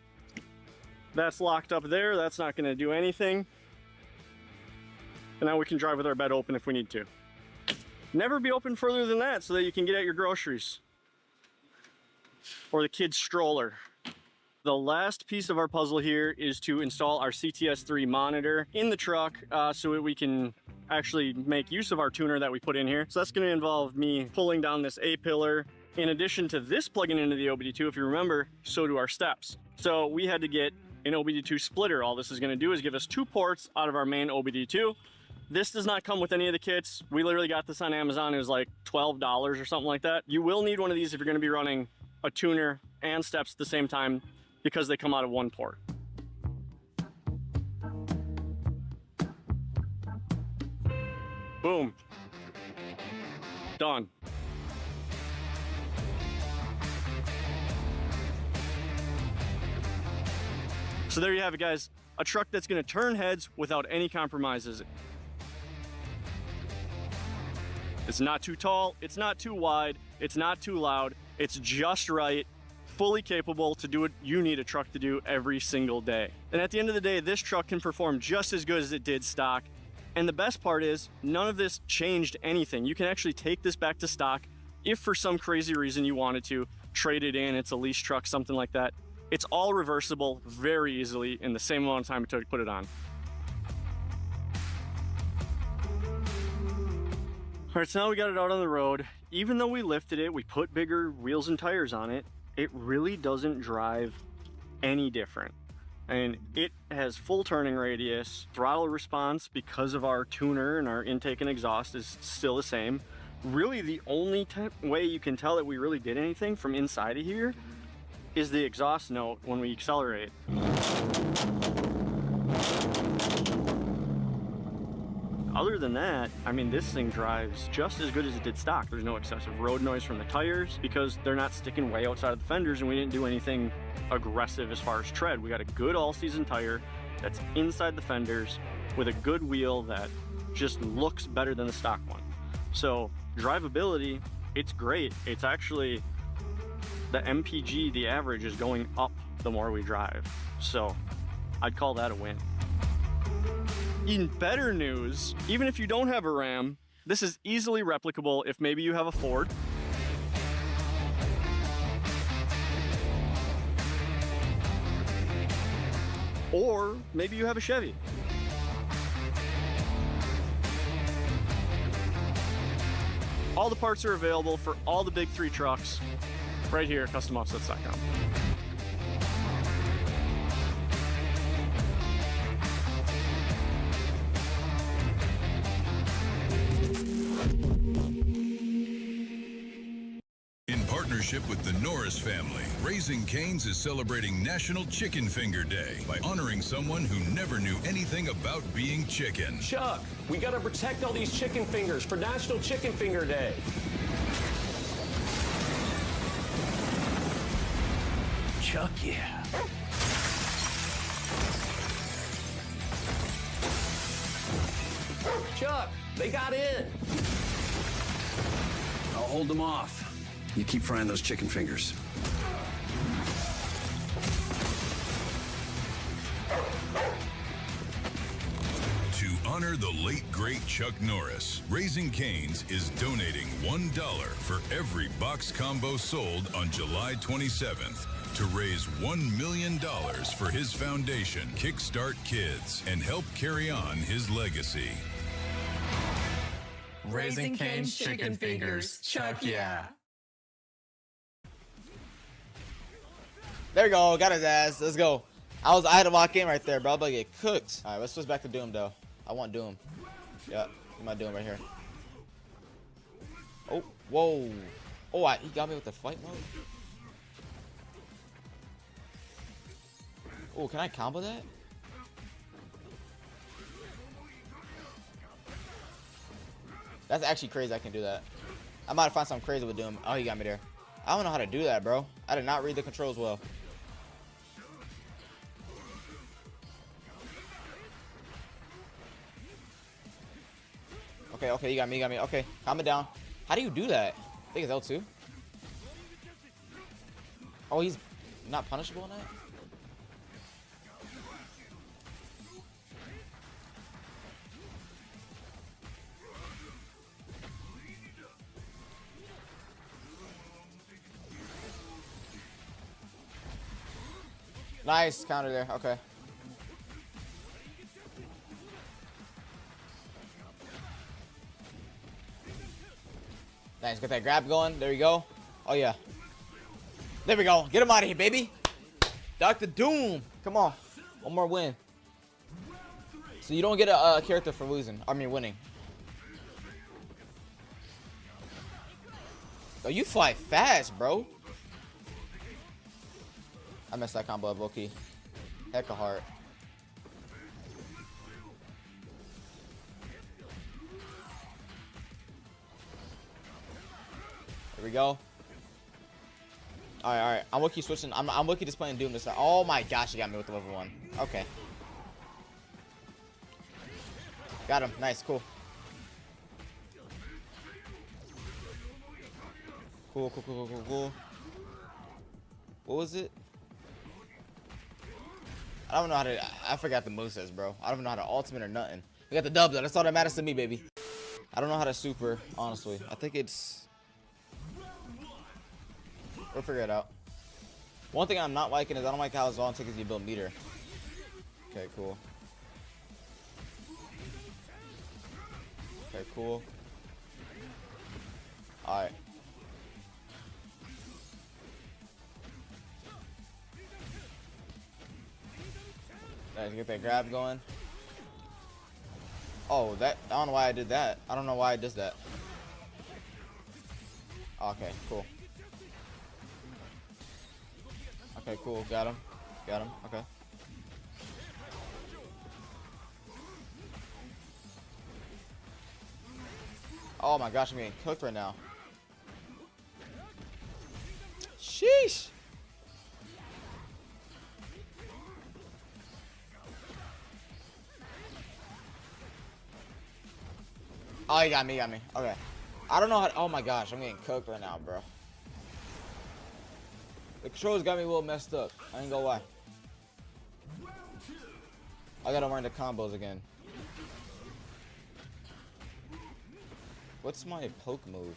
That's locked up there, that's not gonna do anything. And now we can drive with our bed open if we need to. Never be open further than that so that you can get at your groceries. Or the kid's stroller. The last piece of our puzzle here is to install our CTS3 monitor in the truck so that we can actually make use of our tuner that we put in here. So that's going to involve me pulling down this A-pillar. In addition to this plugging into the OBD2, if you remember, so do our steps. So we had to get an OBD2 splitter. All this is going to do is give us 2 ports out of our main OBD2. This does not come with any of the kits. We literally got this on Amazon. It was like $12 or something like that. You will need one of these if you're going to be running a tuner and steps at the same time because they come out of one port. Boom. Done. So there you have it, guys. A truck that's gonna turn heads without any compromises. It's not too tall, it's not too wide, it's not too loud, it's just right, fully capable to do what you need a truck to do every single day. And at the end of the day, this truck can perform just as good as it did stock And the best part is, none of this changed anything. You can actually take this back to stock if for some crazy reason you wanted to, trade it in, it's a lease truck, something like that. It's all reversible very easily in the same amount of time it took to put it on. All right, so now we got it out on the road. Even though we lifted it, we put bigger wheels and tires on it, it really doesn't drive any different. And it has full turning radius. Throttle response, because of our tuner and our intake and exhaust, is still the same. Really, the only way you can tell that we really did anything from inside of here is the exhaust note when we accelerate. Other than that, I mean, this thing drives just as good as it did stock. There's no excessive road noise from the tires because they're not sticking way outside of the fenders, and we didn't do anything aggressive as far as tread. We got a good all-season tire that's inside the fenders with a good wheel that just looks better than the stock one. So drivability, it's great. It's actually, the MPG, the average, is going up the more we drive. So I'd call that a win. In better news, even if you don't have a Ram, this is easily replicable if maybe you have a Ford. Or maybe you have a Chevy. All the parts are available for all the big 3 trucks right here at CustomOffsets.com. In partnership with the Norris family, Raising Cane's is celebrating National Chicken Finger Day by honoring someone who never knew anything about being chicken. Chuck, we gotta protect all these chicken fingers for National Chicken Finger Day. Chuck, yeah. Chuck, they got in. I'll hold them off. You keep frying those chicken fingers. To honor the late, great Chuck Norris, Raising Cane's is donating $1 for every box combo sold on July 27th to raise $1 million for his foundation, Kickstart Kids, and help carry on his legacy. Raising Cane's Chicken Fingers. Chuck, yeah. There we go, got his ass. Let's go. I had to walk in right there, bro. I'm about to get cooked. All right, let's switch back to Doom, though. I want Doom. Yeah, my Doom right here. Oh, whoa. Oh, he got me with the fight mode. Oh, can I combo that? That's actually crazy. I can do that. I might find something crazy with Doom. Oh, he got me there. I don't know how to do that, bro. I did not read the controls well. Okay, you got me, Okay, calm it down. How do you do that? I think it's L2. Oh, he's not punishable in that? Nice counter there. Okay. Nice. Get that grab going. There you go. Oh, yeah. There we go. Get him out of here, baby. Dr. Doom. Come on. One more win. So you don't get a character for losing. I mean, winning. Oh, you fly fast, bro. I messed that combo up, low-key. Heck of heart. There we go. Alright. I'm low-key switching. I'm low-key just playing Doom this time. Oh my gosh, he got me with the level 1. Okay. Got him. Nice, cool. Cool. What was it? I don't know how to. I forgot the movesets, bro. I don't know how to ultimate or nothing. We got the dub though. That's all that matters to me, baby. I don't know how to super, honestly. I think it's... We'll figure it out. One thing I'm not liking is I don't like how Zon takes you build meter. Okay, cool. Okay, cool. Alright. Nice, get that grab going. Oh, that, I don't know why I did that. I don't know why I did that. Okay, cool. Okay, cool. Got him. Got him. Okay. Oh my gosh, I'm getting cooked right now. Sheesh. Oh, he got me, Okay. I don't know how to, oh my gosh, I'm getting cooked right now, bro. The controls got me a little messed up. I ain't gonna lie. I gotta learn the combos again. What's my poke move?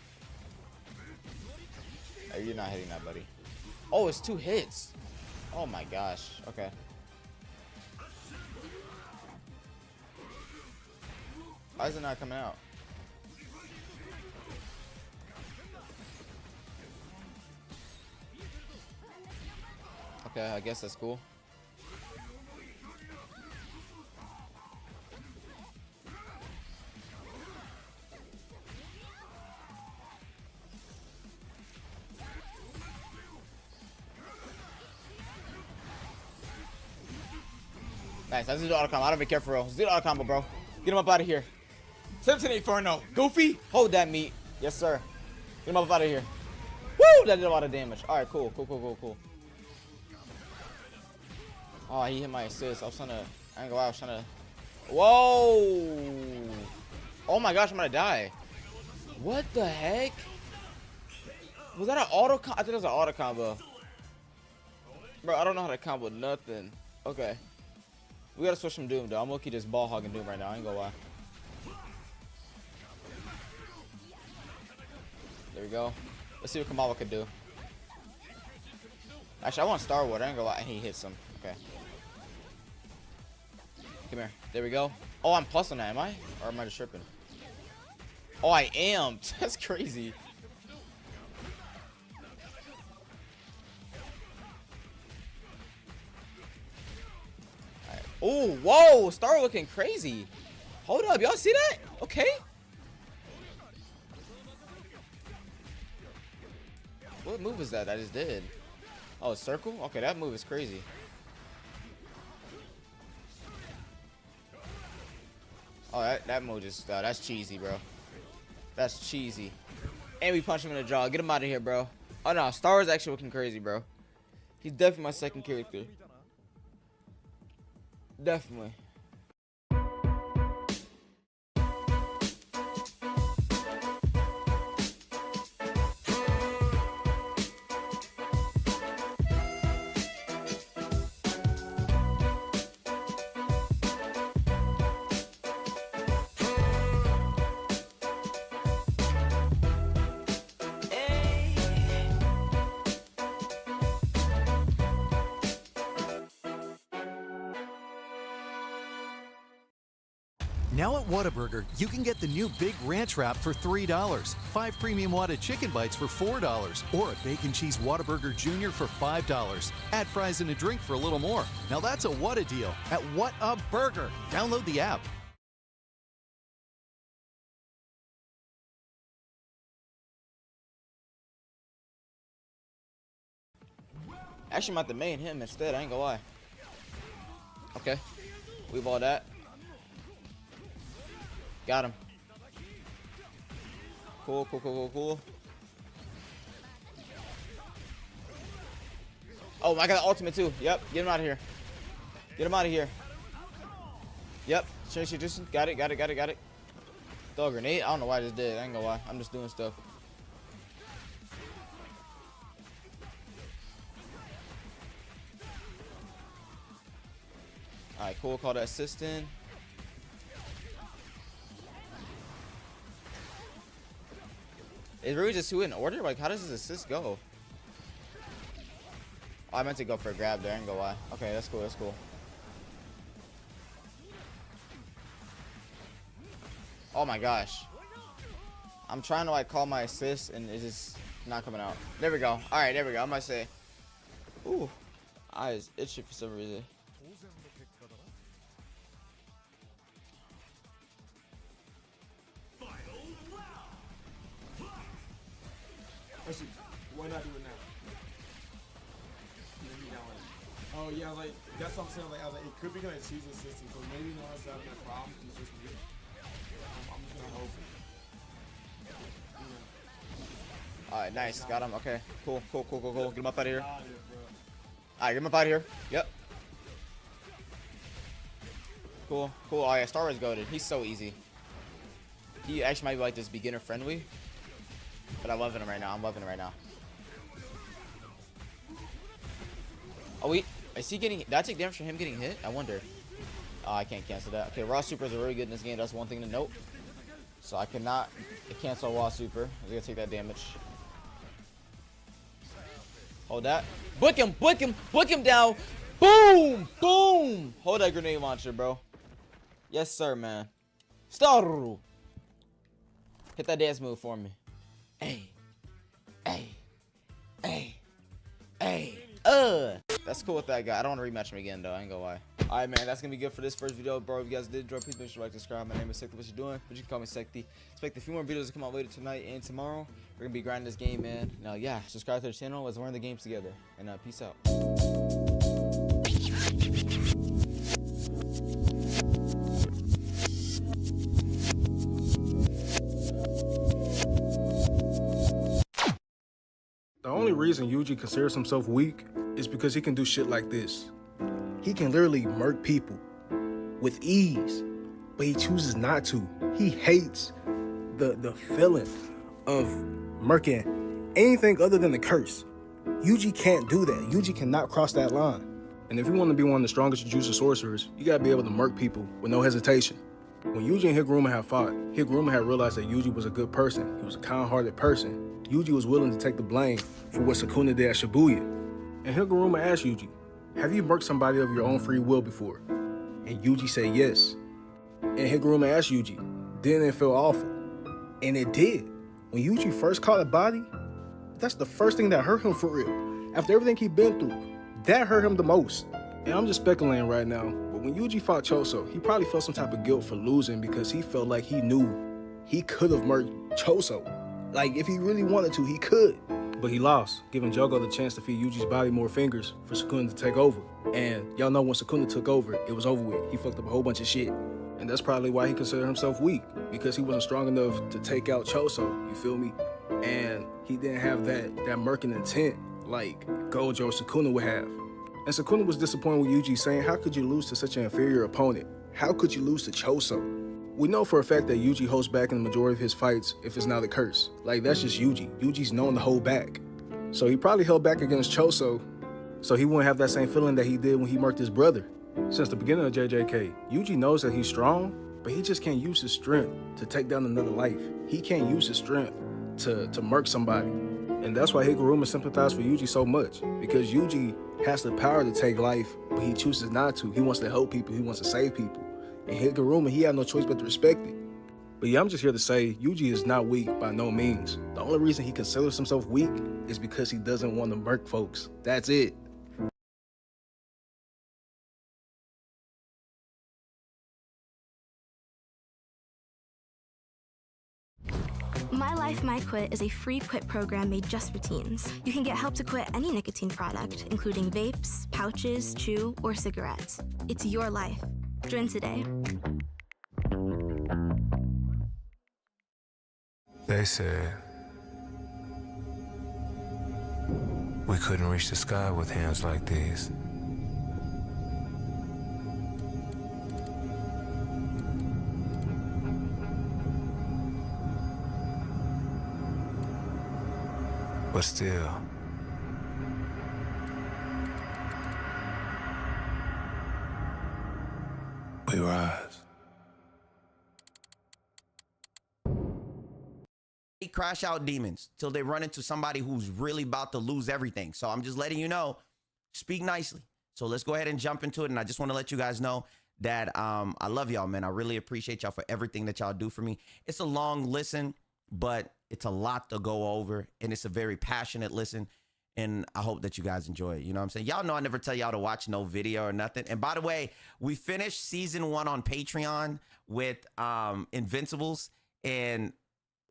Oh, you're not hitting that, buddy. Oh, it's 2 hits. Oh my gosh. Okay. Why is it not coming out? Okay, I guess that's cool. Nice, that's the auto combo. I don't even care for real. Let's do the auto combo, bro. Get him up out of here. 17-8-4-0. Goofy. Hold that meat. Yes, sir. Get him up out of here. Woo! That did a lot of damage. Alright, cool. Cool. Oh, he hit my assist. I was trying to... I ain't gonna lie, I was trying to... Whoa! Oh my gosh, I'm gonna die. What the heck? Was that an auto combo? I think it was an auto combo. Bro, I don't know how to combo nothing. Okay. We gotta switch from Doom, though. I'm low-key just ball hogging Doom right now. I ain't gonna lie. There we go. Let's see what Kamala could do. Actually, I want Star Wars. I ain't gonna lie. He hits him. Okay. Come here. There we go. Oh, I'm plus on that, am I? Or am I just tripping? Oh, I am. That's crazy. Right. Oh, whoa. Star looking crazy. Hold up. Y'all see that? Okay. What move is that I just did? Oh, circle? Okay, that move is crazy. Oh, that move just, that's cheesy, bro. That's cheesy. And we punch him in the jaw. Get him out of here, bro. Oh, no. Star Wars actually looking crazy, bro. He's definitely my second character. Definitely. Now at Whataburger, you can get the new Big Ranch Wrap for $3, 5 premium Whata chicken bites for $4, or a bacon cheese Whataburger Jr. for $5. Add fries and a drink for a little more. Now that's a Whata deal at Whataburger. Download the app. Actually, I'm about to main him instead. I ain't gonna lie. Okay. We ball that. Got him. Cool. Oh, I got the ultimate too. Yep. Get him out of here. Get him out of here. Yep. Just got it. Throw a grenade. I don't know why I just did. I ain't gonna lie. I'm just doing stuff. Alright, cool. Call that assistant. Is really just who in order? Like, how does this assist go? Oh, I meant to go for a grab there. I ain't gonna lie. Okay, that's cool. That's cool. Oh my gosh. I'm trying to like call my assist and it's just not coming out. There we go. All right, there we go. I might say. Ooh, eyes itchy for some reason. Actually, why not do it now? Oh yeah, like that's what I'm saying. Like I was like, it could be gonna season system, so maybe no one's having that problem. It's just me. I'm just gonna hope. All right, nice. Got him. Okay, cool. Get him up out of here. All right, get him up out of here. Yep. Cool. Oh yeah, Star Wars goated. He's so easy. He actually might be like this beginner friendly, but I'm loving him right now. Oh wait, is he getting? Did I take damage from him getting hit? I wonder. Oh, I can't cancel that. Okay, raw supers are really good in this game. That's one thing to note. So I cannot cancel raw super. I'm gonna take that damage. Hold that. Book him down. Boom. Hold that grenade launcher, bro. Yes, sir, man. Star. Hit that dance move for me. Hey. That's cool with that guy. I don't want to rematch him again, though. I ain't gonna lie. All right, man. That's gonna be good for this first video, bro. If you guys did enjoy, please make sure to like, subscribe. My name is Sekti. What you doing? But you can call me Sekti. Expect a few more videos to come out later tonight and tomorrow. We're gonna be grinding this game, man. Now, yeah, subscribe to the channel. Let's learn the games together. And peace out. The only reason Yuji considers himself weak is because he can do shit like this. He can literally murk people with ease, but he chooses not to. He hates the feeling of murking anything other than the curse. Yuji can't do that. Yuji cannot cross that line. And if you want to be one of the strongest Jutsu sorcerers, you gotta be able to murk people with no hesitation. When Yuji and Higuruma had fought, Higuruma had realized that Yuji was a good person. He was a kind-hearted person. Yuji was willing to take the blame for what Sukuna did at Shibuya. And Higuruma asked Yuji, have you murked somebody of your own free will before? And Yuji said yes. And Higuruma asked Yuji, didn't it feel awful? And it did. When Yuji first caught a body, that's the first thing that hurt him for real. After everything he'd been through, that hurt him the most. And I'm just speculating right now, but when Yuji fought Choso, he probably felt some type of guilt for losing because he felt like he knew he could have murked Choso. Like, if he really wanted to, he could. But he lost, giving Jogo the chance to feed Yuji's body more fingers for Sukuna to take over. And y'all know when Sukuna took over, it was over with. He fucked up a whole bunch of shit. And that's probably why he considered himself weak, because he wasn't strong enough to take out Choso, you feel me? And he didn't have that murking intent like Gojo or Sukuna would have. And Sukuna was disappointed with Yuji, saying, how could you lose to such an inferior opponent? How could you lose to Choso? We know for a fact that Yuji holds back in the majority of his fights if it's not a curse. Like, that's just Yuji. Yuji's known to hold back. So he probably held back against Choso so he wouldn't have that same feeling that he did when he murked his brother. Since the beginning of JJK, Yuji knows that he's strong, but he just can't use his strength to take down another life. He can't use his strength to murk somebody. And that's why Higuruma sympathized for Yuji so much, because Yuji has the power to take life, but he chooses not to. He wants to help people. He wants to save people. And Higuruma, he had no choice but to respect it. But yeah, I'm just here to say, Yuji is not weak by no means. The only reason he considers himself weak is because he doesn't want to murk folks. That's it. My Life, My Quit is a free quit program made just for teens. You can get help to quit any nicotine product, including vapes, pouches, chew, or cigarettes. It's your life. Join today. They said we couldn't reach the sky with hands like these. But still, we rise. crash out demons till they run into somebody who's really about to lose everything. So I'm just letting you know, speak nicely. So let's go ahead and jump into it. And I just want to let you guys know that I love y'all, man. I really appreciate y'all for everything that y'all do for me. It's a long listen, but it's a lot to go over, and it's a very passionate listen. And I hope that you guys enjoy it. You know what I'm saying? Y'all know I never tell y'all to watch no video or nothing. And by the way, we finished season 1 on Patreon with Invincibles. And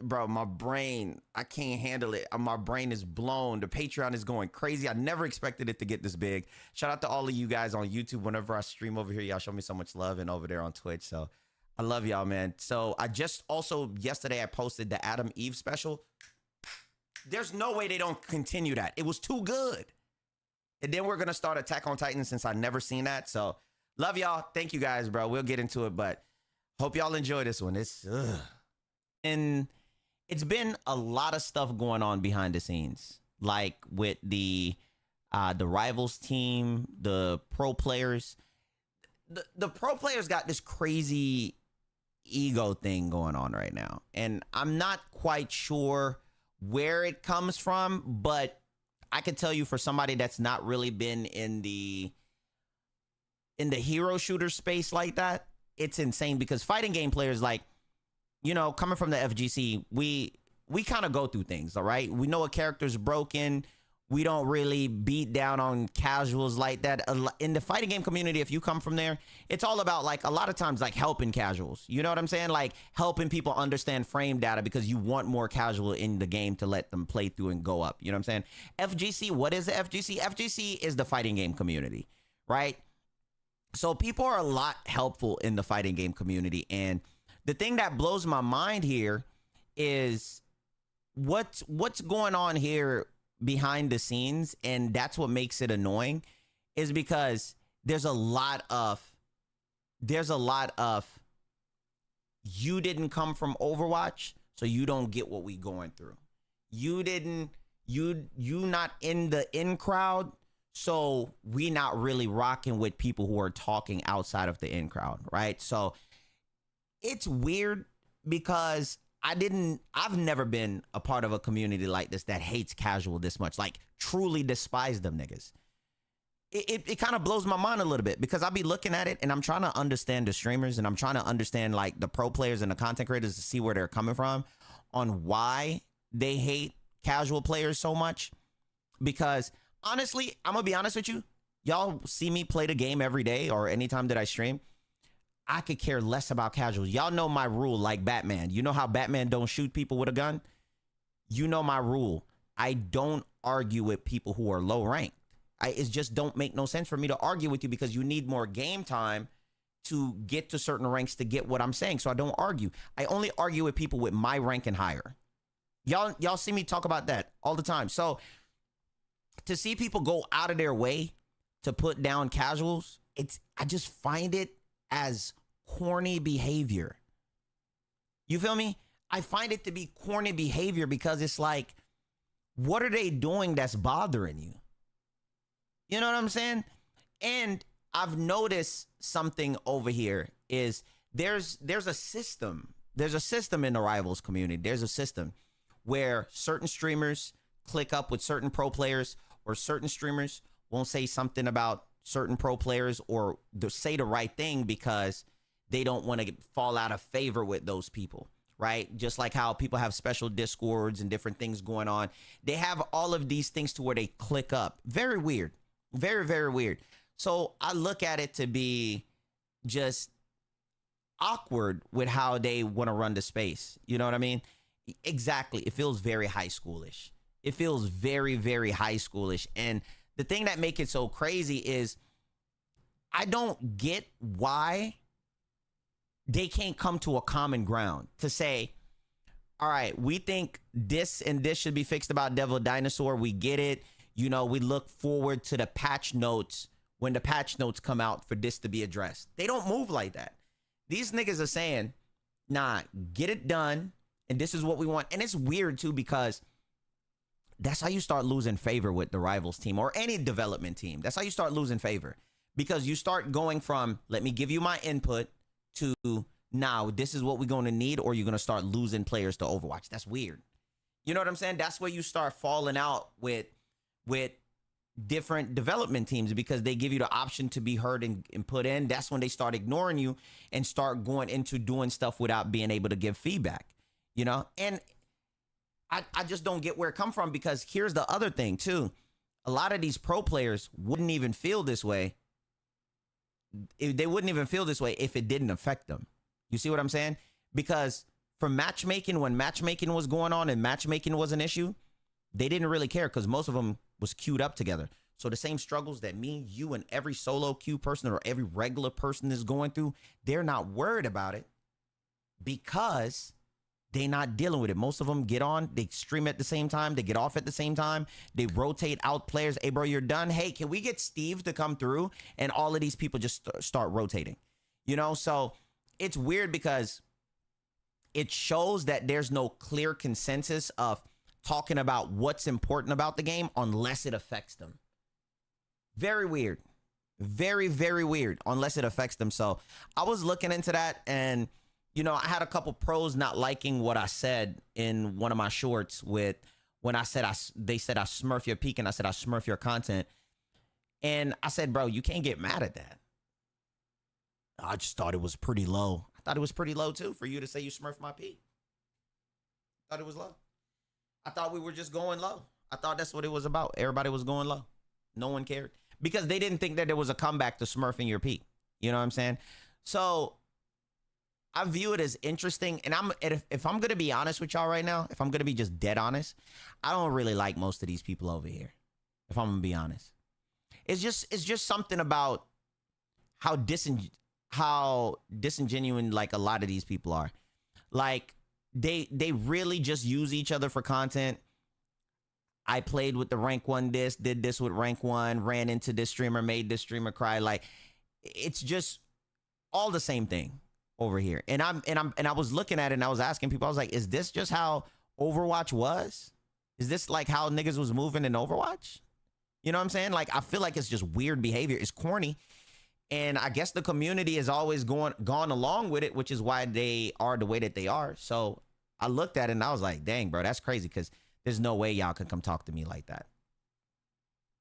bro, my brain, I can't handle it. My brain is blown. The Patreon is going crazy. I never expected it to get this big. Shout out to all of you guys on YouTube. Whenever I stream over here, y'all show me so much love, and over there on Twitch. So I love y'all, man. So I just also, yesterday I posted the Adam Eve special. There's no way they don't continue that. It was too good. And then we're going to start Attack on Titan, since I've never seen that. So love y'all. Thank you guys, bro. We'll get into it, but hope y'all enjoy this one. And it's been a lot of stuff going on behind the scenes, like with the Rivals team, the pro players. The pro players got this crazy ego thing going on right now. And I'm not quite sure where it comes from, but I can tell you, for somebody that's not really been in the hero shooter space like that, it's insane. Because fighting game players, like, you know, coming from the FGC, we kind of go through things, all right? We know a character's broken. We don't really beat down on casuals like that. In the fighting game community, if you come from there, it's all about, like, a lot of times, like, helping casuals. You know what I'm saying? Like, helping people understand frame data, because you want more casual in the game to let them play through and go up. You know what I'm saying? FGC, what is the FGC? FGC is the fighting game community, right? So people are a lot helpful in the fighting game community. And the thing that blows my mind here is what's going on here behind the scenes, and that's what makes it annoying, is because there's a lot of you didn't come from Overwatch, so you don't get what we going through. You not in the in crowd, so we not really rocking with people who are talking outside of the in crowd, right? So it's weird, because I've never been a part of a community like this that hates casual this much, like truly despise them niggas. It kind of blows my mind a little bit, because I'll be looking at it and I'm trying to understand the streamers, and I'm trying to understand, like, the pro players and the content creators to see where they're coming from on why they hate casual players so much. Because honestly, I'm gonna be honest with you, y'all see me play the game every day or anytime that I stream. I could care less about casuals. Y'all know my rule, like Batman. You know how Batman don't shoot people with a gun? You know my rule. I don't argue with people who are low ranked. It just don't make no sense for me to argue with you, because you need more game time to get to certain ranks to get what I'm saying. So I don't argue. I only argue with people with my rank and higher. Y'all see me talk about that all the time. So to see people go out of their way to put down casuals, I just find it as corny behavior. You feel me? I find it to be corny behavior, because it's like, what are they doing that's bothering you? You know what I'm saying? And I've noticed something over here is there's a system. There's a system in the Rivals community. There's a system where certain streamers click up with certain pro players, or certain streamers won't say something about certain pro players, or say the right thing because they don't want to fall out of favor with those people, right? Just like how people have special discords and different things going on. They have all of these things to where they click up. Very weird. Very, very weird. So I look at it to be just awkward with how they want to run the space. You know what I mean? Exactly. It feels very high schoolish. It feels very, very high schoolish. And the thing that makes it so crazy is I don't get why they can't come to a common ground to say, all right, we think this and this should be fixed about Devil Dinosaur. We get it. You know, we look forward to the patch notes when the patch notes come out for this to be addressed. They don't move like that. These niggas are saying, nah, get it done. And this is what we want. And it's weird too, because that's how you start losing favor with the Rivals team or any development team. That's how you start losing favor, because you start going from, let me give you my input, to now this is what we're going to need, or you're going to start losing players to Overwatch. That's weird. You know what I'm saying? That's where you start falling out with different development teams, because they give you the option to be heard and put in. That's when they start ignoring you and start going into doing stuff without being able to give feedback, you know? And I just don't get where it come from, because here's the other thing too. A lot of these pro players wouldn't even feel this way. They wouldn't even feel this way if it didn't affect them. You see what I'm saying? Because for matchmaking, when matchmaking was going on and matchmaking was an issue, they didn't really care, because most of them was queued up together. So the same struggles that me, you, and every solo queue person or every regular person is going through, they're not worried about it because they not dealing with it. Most of them get on, they stream at the same time, they get off at the same time, they rotate out players. Hey, bro, you're done. Hey, can we get Steve to come through? And all of these people just start rotating, you know? So it's weird because it shows that there's no clear consensus of talking about what's important about the game unless it affects them. Very weird. Very, very weird unless it affects them. So I was looking into that, and, you know, I had a couple pros not liking what I said in one of my shorts with when I said they said I smurf your peak, and I said I smurf your content. And I said, bro, you can't get mad at that. I just thought it was pretty low. I thought it was pretty low too for you to say you smurf my peak. Thought it was low. I thought we were just going low. I thought that's what it was about. Everybody was going low. No one cared because they didn't think that there was a comeback to smurfing your peak. You know what I'm saying? So I view it as interesting. And if I'm going to be honest with y'all right now, if I'm going to be just dead honest, I don't really like most of these people over here. If I'm going to be honest, it's just something about how disingenuous like a lot of these people are. Like, they really just use each other for content. I played with the rank 1 this, did this with rank 1, ran into this streamer, made this streamer cry. Like, it's just all the same thing over here. And I was looking at it and I was asking people, I was like, is this just how Overwatch was? Is this like how niggas was moving in Overwatch? You know what I'm saying? Like, I feel like it's just weird behavior. It's corny. And I guess the community has always gone along with it, which is why they are the way that they are. So I looked at it and I was like, dang, bro, that's crazy, because there's no way y'all could come talk to me like that.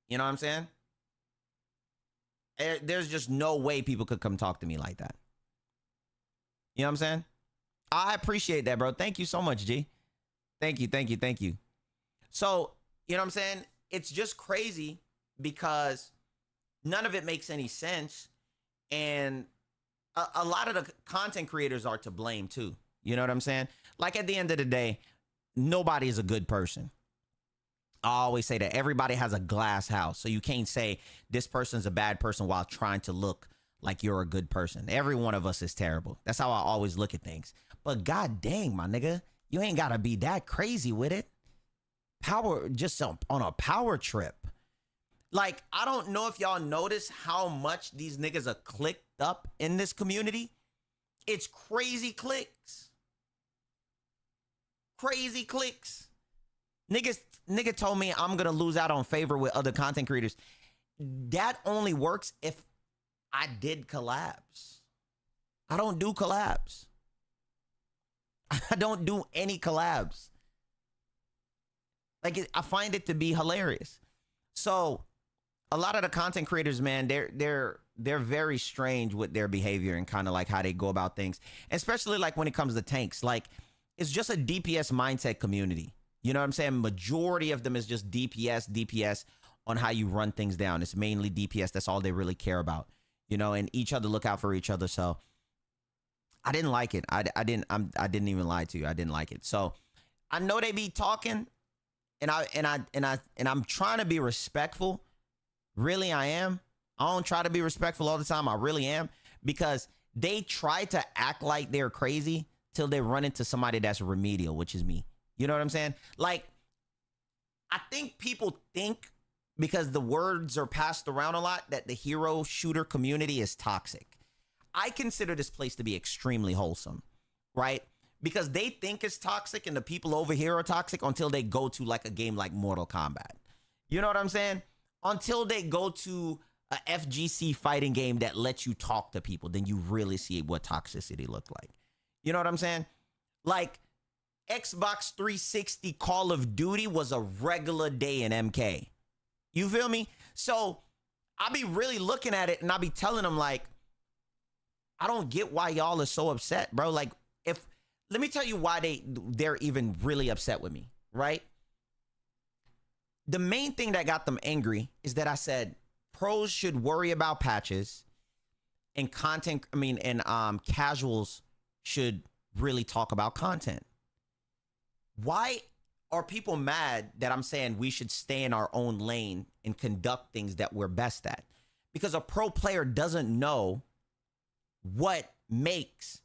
You know what I'm saying? There's just no way people could come talk to me like that. You know what I'm saying? I appreciate that, bro. Thank you so much, G. Thank you, thank you, thank you. So, you know what I'm saying? It's just crazy because none of it makes any sense. And a lot of the content creators are to blame too. You know what I'm saying? Like, at the end of the day, nobody is a good person. I always say that everybody has a glass house. So you can't say this person's a bad person while trying to look like you're a good person. Every one of us is terrible. That's how I always look at things. But god dang, my nigga, you ain't gotta be that crazy with it. Power, just on a power trip. Like, I don't know if y'all notice how much these niggas are clicked up in this community. It's crazy clicks. Crazy clicks. Nigga told me I'm gonna lose out on favor with other content creators. That only works if I did collabs. I don't do collabs. I don't do any collabs. Like, I find it to be hilarious. So a lot of the content creators, man, they're very strange with their behavior and kind of like how they go about things, especially like when it comes to tanks. Like, it's just a DPS mindset community. You know what I'm saying? Majority of them is just DPS on how you run things down. It's mainly DPS. That's all they really care about, you know, and each other look out for each other. So I didn't like it. I didn't even lie to you. I didn't like it. So I know they be talking, and I'm trying to be respectful. Really, I am. I don't try to be respectful all the time. I really am, because they try to act like they're crazy till they run into somebody that's remedial, which is me. You know what I'm saying? Like, I think people think, because the words are passed around a lot, that the hero shooter community is toxic. I consider this place to be extremely wholesome, right? Because they think it's toxic and the people over here are toxic until they go to like a game like Mortal Kombat. You know what I'm saying? Until they go to a FGC fighting game that lets you talk to people, then you really see what toxicity looked like. You know what I'm saying? Like, Xbox 360 Call of Duty was a regular day in MK. You feel me? So I be really looking at it and I be telling them like, I don't get why y'all are so upset, bro. Like, let me tell you why they're even really upset with me, right? The main thing that got them angry is that I said pros should worry about patches and casuals should really talk about content. Why are people mad that I'm saying we should stay in our own lane and conduct things that we're best at? Because a pro player doesn't know what makes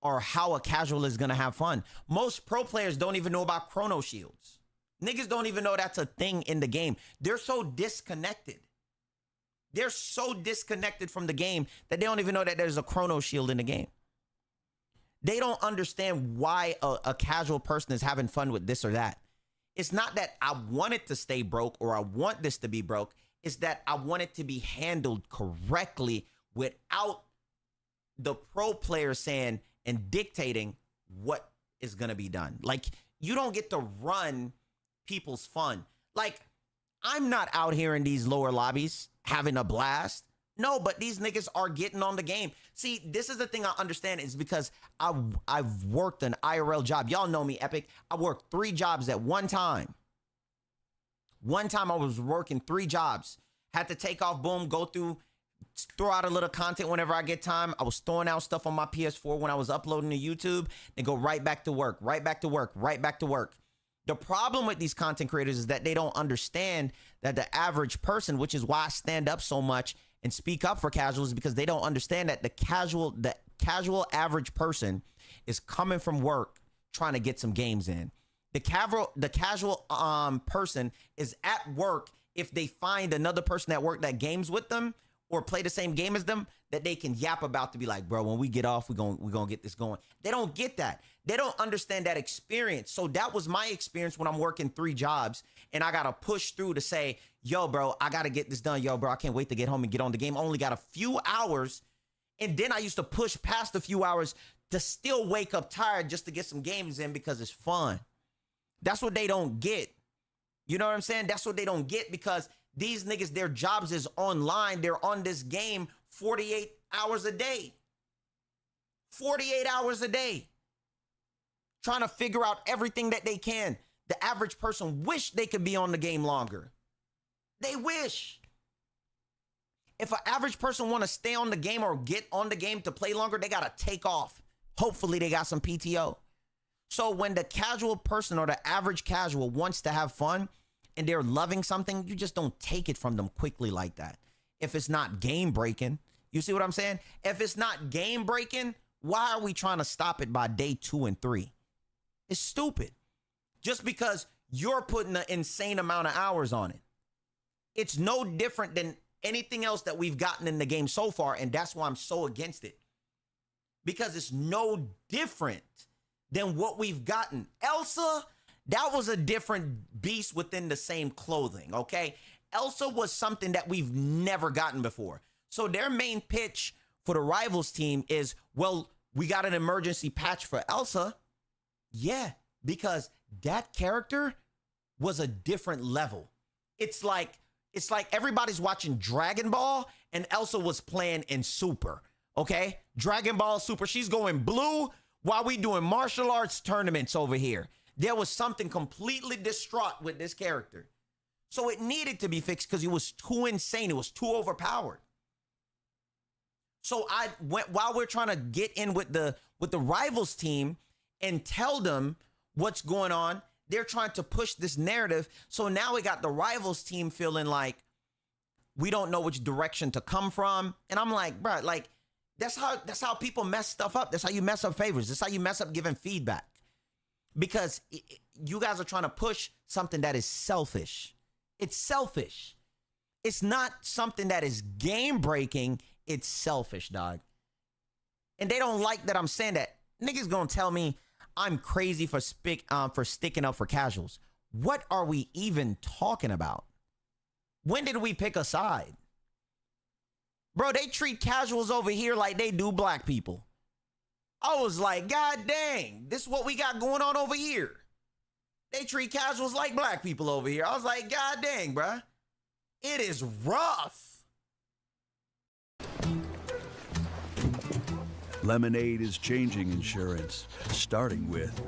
or how a casual is going to have fun. Most pro players don't even know about chrono shields. Niggas don't even know that's a thing in the game. They're so disconnected. They're so disconnected from the game that they don't even know that there's a chrono shield in the game. They don't understand why a casual person is having fun with this or that. It's not that I want it to stay broke or I want this to be broke. It's that I want it to be handled correctly without the pro player saying and dictating what is going to be done. Like, you don't get to run people's fun. Like, I'm not out here in these lower lobbies having a blast. No, but these niggas are getting on the game. See, this is the thing I understand is because I've worked an IRL job. Y'all know me, Epic. I worked 3 jobs at one time. One time I was working 3 jobs. Had to take off, boom, go through, throw out a little content whenever I get time. I was throwing out stuff on my PS4 when I was uploading to YouTube, then go right back to work, right back to work, right back to work. The problem with these content creators is that they don't understand that the average person, which is why I stand up so much and speak up for casuals, because they don't understand that the casual average person is coming from work trying to get some games in. The casual person is at work if they find another person at work that games with them or play the same game as them that they can yap about to be like, bro, when we get off, we're gonna get this going. They don't get that. They don't understand that experience. So that was my experience when I'm working 3 jobs and I gotta push through to say, yo, bro, I gotta get this done. Yo, bro, I can't wait to get home and get on the game. I only got a few hours. And then I used to push past a few hours to still wake up tired just to get some games in because it's fun. That's what they don't get. You know what I'm saying? That's what they don't get, because these niggas, their jobs is online. They're on this game 48 hours a day. 48 hours a day. Trying to figure out everything that they can. The average person wish they could be on the game longer. They wish. If an average person want to stay on the game or get on the game to play longer, they got to take off. Hopefully they got some PTO. So when the casual person or the average casual wants to have fun and they're loving something, you just don't take it from them quickly like that. If it's not game breaking, you see what I'm saying? If it's not game breaking, why are we trying to stop it by day 2 and 3? It's stupid. Just because you're putting an insane amount of hours on it. It's no different than anything else that we've gotten in the game so far, and that's why I'm so against it. Because it's no different than what we've gotten. Elsa, that was a different beast within the same clothing, okay? Elsa was something that we've never gotten before. So their main pitch for the Rivals team is, well, we got an emergency patch for Elsa. Yeah, because that character was a different level. It's like everybody's watching Dragon Ball and Elsa was playing in Super, okay? Dragon Ball Super, she's going blue while we doing martial arts tournaments over here. There was something completely distraught with this character. So it needed to be fixed because it was too insane. It was too overpowered. So I went, while we're trying to get in with the Rivals team and tell them what's going on, they're trying to push this narrative. So now we got the Rivals team feeling like we don't know which direction to come from. And I'm like, bro, like that's how people mess stuff up. That's how you mess up favors. That's how you mess up giving feedback. Because you guys are trying to push something that is selfish. It's selfish. It's not something that is game breaking. It's selfish, dog. And they don't like that I'm saying that. Niggas gonna tell me I'm crazy for sticking up for casuals. What are we even talking about? When did we pick a side? Bro, they treat casuals over here like they do black people. I was like, God dang, this is what we got going on over here. They treat casuals like black people over here. I was like, God dang, bruh. It is rough. Lemonade is changing insurance, starting with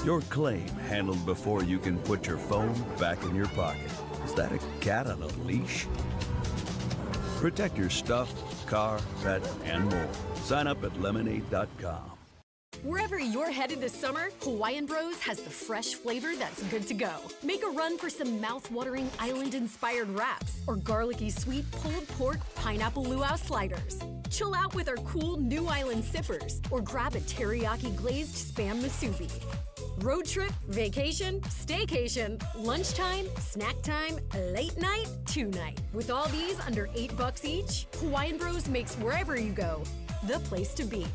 your claim handled before you can put your phone back in your pocket. Is that a cat on a leash? Protect your stuff, car, pet, and more. Sign up at lemonade.com. Wherever you're headed this summer, Hawaiian Bros has the fresh flavor that's good to go. Make a run for some mouth-watering island-inspired wraps or garlicky sweet pulled pork pineapple luau sliders. Chill out with our cool New Island sippers or grab a teriyaki glazed Spam musubi. Road trip, vacation, staycation, lunchtime, snack time, late night, two-night. With all these under $8 each, Hawaiian Bros makes wherever you go the place to be.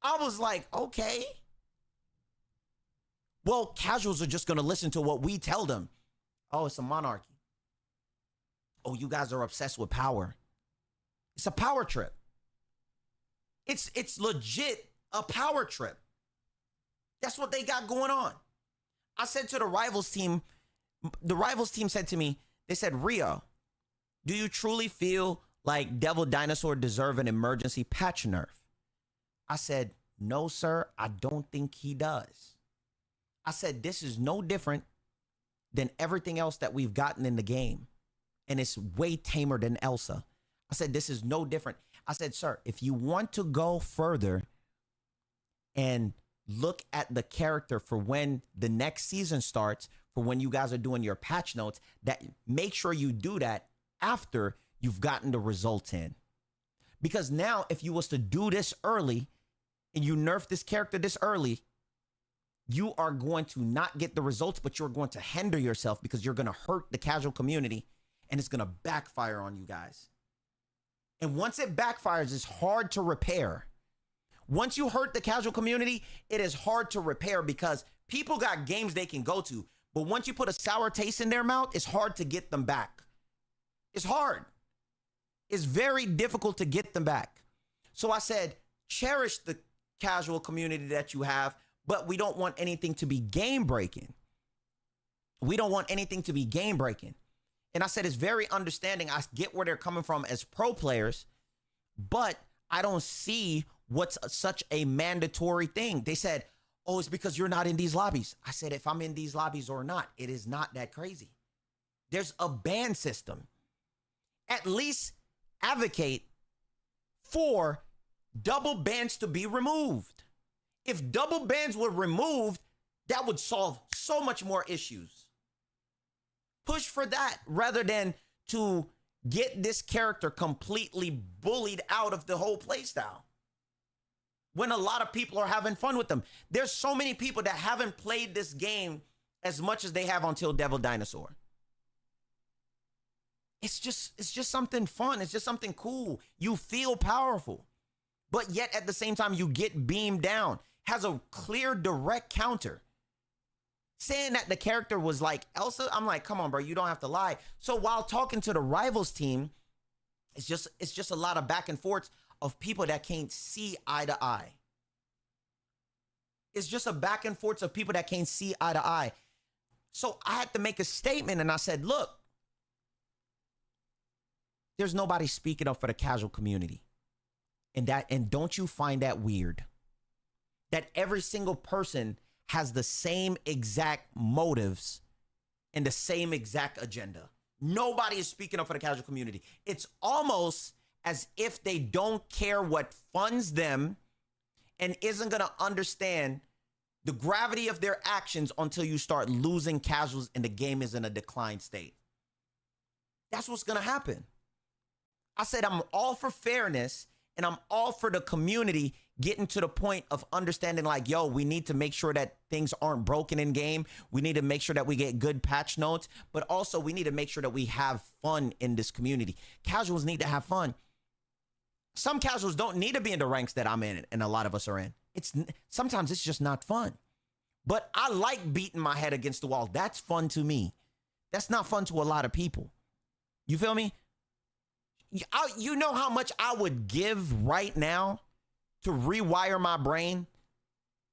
I was like, okay. Well, casuals are just going to listen to what we tell them. Oh, it's a monarchy. Oh, you guys are obsessed with power. It's a power trip. It's legit a power trip. That's what they got going on. I said to the rivals team said to me, they said, Rio, do you truly feel like Devil Dinosaur deserve an emergency patch nerf? I said, no, sir, I don't think he does. I said, this is no different than everything else that we've gotten in the game. And it's way tamer than Elsa. I said, this is no different. I said, sir, if you want to go further and look at the character for when the next season starts, for when you guys are doing your patch notes, that make sure you do that after you've gotten the results in. Because now if you was to do this early and you nerf this character this early, you are going to not get the results, but you're going to hinder yourself because you're going to hurt the casual community and it's going to backfire on you guys. And once it backfires, it's hard to repair. Once you hurt the casual community, it is hard to repair because people got games they can go to. But once you put a sour taste in their mouth, it's hard to get them back. It's hard. It's very difficult to get them back. So I said, cherish the casual community that you have, but we don't want anything to be game breaking. We don't want anything to be game breaking. And I said, it's very understanding. I get where they're coming from as pro players, but I don't see what's such a mandatory thing. They said, oh, it's because you're not in these lobbies. I said, if I'm in these lobbies or not, it is not that crazy. There's a ban system. At least advocate for double bans to be removed. If double bans were removed, that would solve so much more issues. Push for that rather than to get this character completely bullied out of the whole playstyle. When a lot of people are having fun with them. There's so many people that haven't played this game as much as they have until Devil Dinosaur. It's just something fun. It's just something cool. You feel powerful, but yet at the same time, you get beamed down. Has a clear, direct counter. Saying that the character was like Elsa, I'm like, come on, bro, you don't have to lie. So while talking to the rivals team, it's just a lot of back and forth of people that can't see eye to eye. It's just a back and forth of people that can't see eye to eye. So I had to make a statement and I said, look, there's nobody speaking up for the casual community. And don't you find that weird? That every single person has the same exact motives and the same exact agenda. Nobody is speaking up for the casual community. It's almost as if they don't care what funds them and isn't going to understand the gravity of their actions until you start losing casuals and the game is in a decline state. That's what's going to happen. I said I'm all for fairness and I'm all for the community getting to the point of understanding like, yo, we need to make sure that things aren't broken in game. We need to make sure that we get good patch notes, but also we need to make sure that we have fun in this community. Casuals need to have fun. Some casuals don't need to be in the ranks that I'm in and a lot of us are in. Sometimes it's just not fun. But I like beating my head against the wall. That's fun to me. That's not fun to a lot of people. You feel me? You know how much I would give right now to rewire my brain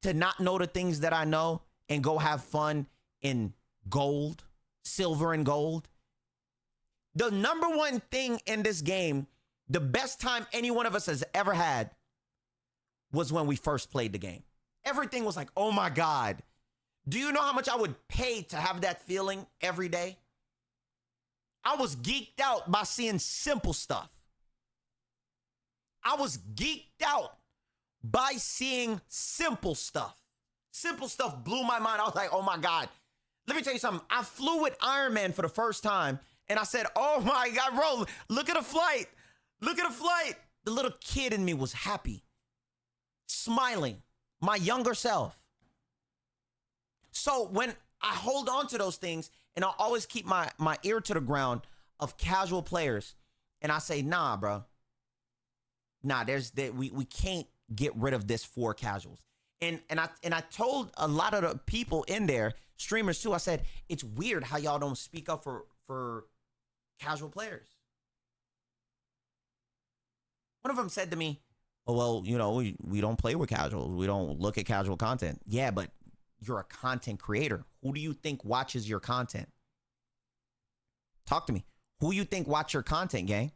to not know the things that I know and go have fun in gold, silver and gold. The number one thing in this game, the best time any one of us has ever had, was when we first played the game. Everything was like, oh my God. Do you know how much I would pay to have that feeling every day? I was geeked out by seeing simple stuff. I was geeked out by seeing simple stuff. Simple stuff blew my mind. I was like, oh my God. Let me tell you something. I flew with Iron Man for the first time and I said, oh my God, bro, look at the flight. Look at the flight. The little kid in me was happy, smiling, my younger self. So when I hold on to those things and I'll always keep my ear to the ground of casual players and I say, nah, bro. Nah, we can't get rid of this for casuals. And I told a lot of the people in there, streamers too, I said, it's weird how y'all don't speak up for casual players. One of them said to me, oh, well, you know, we don't play with casuals. We don't look at casual content. Yeah, but you're a content creator. Who do you think watches your content? Talk to me. Who you think watch your content, gang?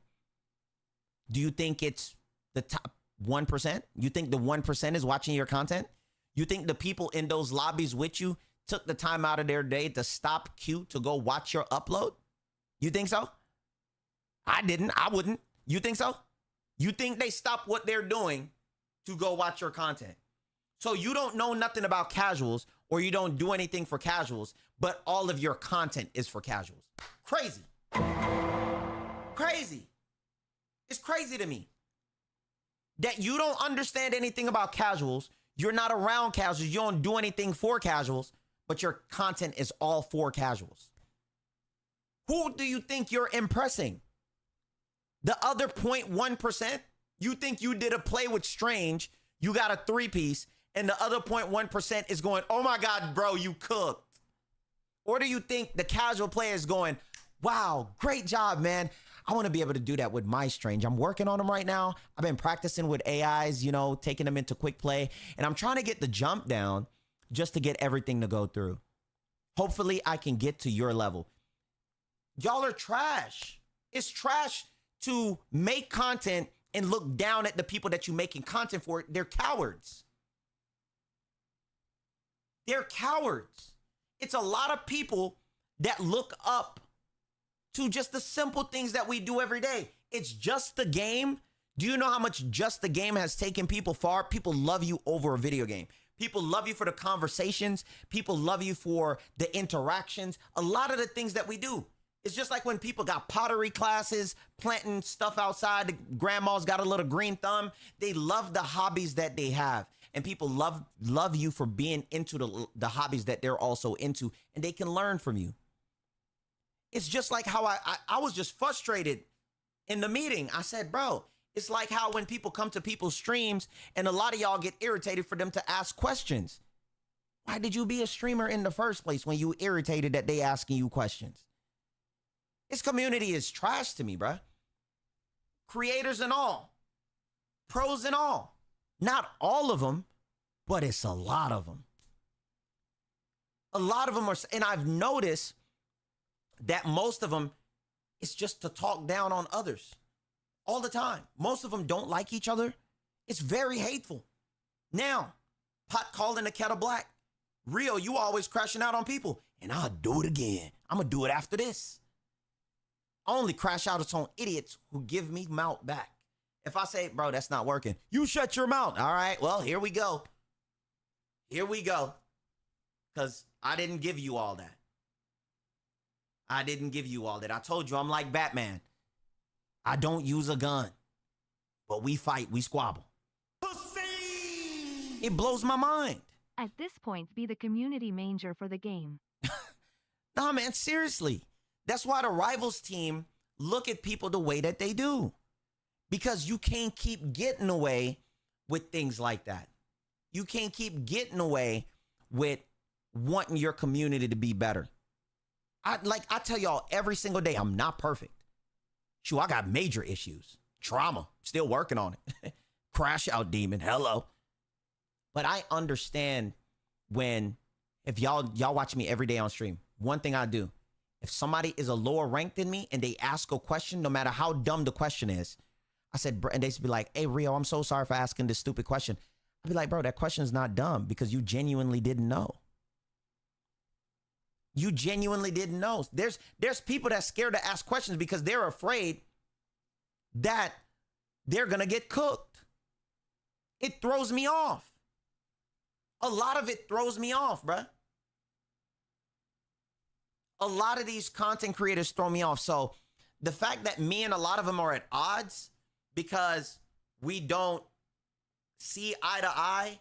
Do you think it's the top 1%? You think the 1% is watching your content? You think the people in those lobbies with you took the time out of their day to stop queue to go watch your upload? You think so? I didn't. I wouldn't. You think so? You think they stop what they're doing to go watch your content? So you don't know nothing about casuals or you don't do anything for casuals, but all of your content is for casuals. Crazy. Crazy. It's crazy to me that you don't understand anything about casuals. You're not around casuals. You don't do anything for casuals, but your content is all for casuals. Who do you think you're impressing? The other 0.1%? You think you did a play with Strange, you got a 3-piece, and the other 0.1% is going, oh my God, bro, you cooked. Or do you think the casual player is going, wow, great job, man. I want to be able to do that with my Strange. I'm working on them right now. I've been practicing with AIs, you know, taking them into quick play. And I'm trying to get the jump down just to get everything to go through. Hopefully I can get to your level. Y'all are trash. It's trash to make content and look down at the people that you're making content for. They're cowards. They're cowards. It's a lot of people that look up to just the simple things that we do every day. It's just the game. Do you know how much just the game has taken people far? People love you over a video game. People love you for the conversations. People love you for the interactions. A lot of the things that we do. It's just like when people got pottery classes, planting stuff outside. The grandma's got a little green thumb. They love the hobbies that they have. And people love you for being into the hobbies that they're also into. And they can learn from you. It's just like how I was just frustrated in the meeting. I said, bro, it's like how when people come to people's streams and a lot of y'all get irritated for them to ask questions. Why did you be a streamer in the first place when you irritated that they asking you questions? This community is trash to me, bro. Creators and all. Pros and all. Not all of them, but it's a lot of them. A lot of them are, and I've noticed that most of them, it's just to talk down on others all the time. Most of them don't like each other. It's very hateful. Now, pot calling the kettle black. Rio, you always crashing out on people. And I'll do it again. I'm going to do it after this. I only crash out on idiots who give me mouth back. If I say, bro, that's not working, you shut your mouth. All right, well, here we go. Here we go. Because I didn't give you all that. I didn't give you all that. I told you I'm like Batman. I don't use a gun. But we fight, we squabble. Pussy! It blows my mind. At this point, be the community manager for the game. Nah, man, seriously. That's why the Rivals team look at people the way that they do. Because you can't keep getting away with things like that. You can't keep getting away with wanting your community to be better. I tell y'all every single day, I'm not perfect. Shoot, I got major issues. Trauma. Still working on it. Crash out demon. Hello. But I understand when, if y'all watch me every day on stream, one thing I do, if somebody is a lower rank than me and they ask a question, no matter how dumb the question is, I said, and they be like, hey, Rio, I'm so sorry for asking this stupid question. I'd be like, bro, that question is not dumb because you genuinely didn't know. You genuinely didn't know. There's people that's scared to ask questions because they're afraid that they're going to get cooked. It throws me off. A lot of it throws me off, bruh. A lot of these content creators throw me off. So the fact that me and a lot of them are at odds because we don't see eye to eye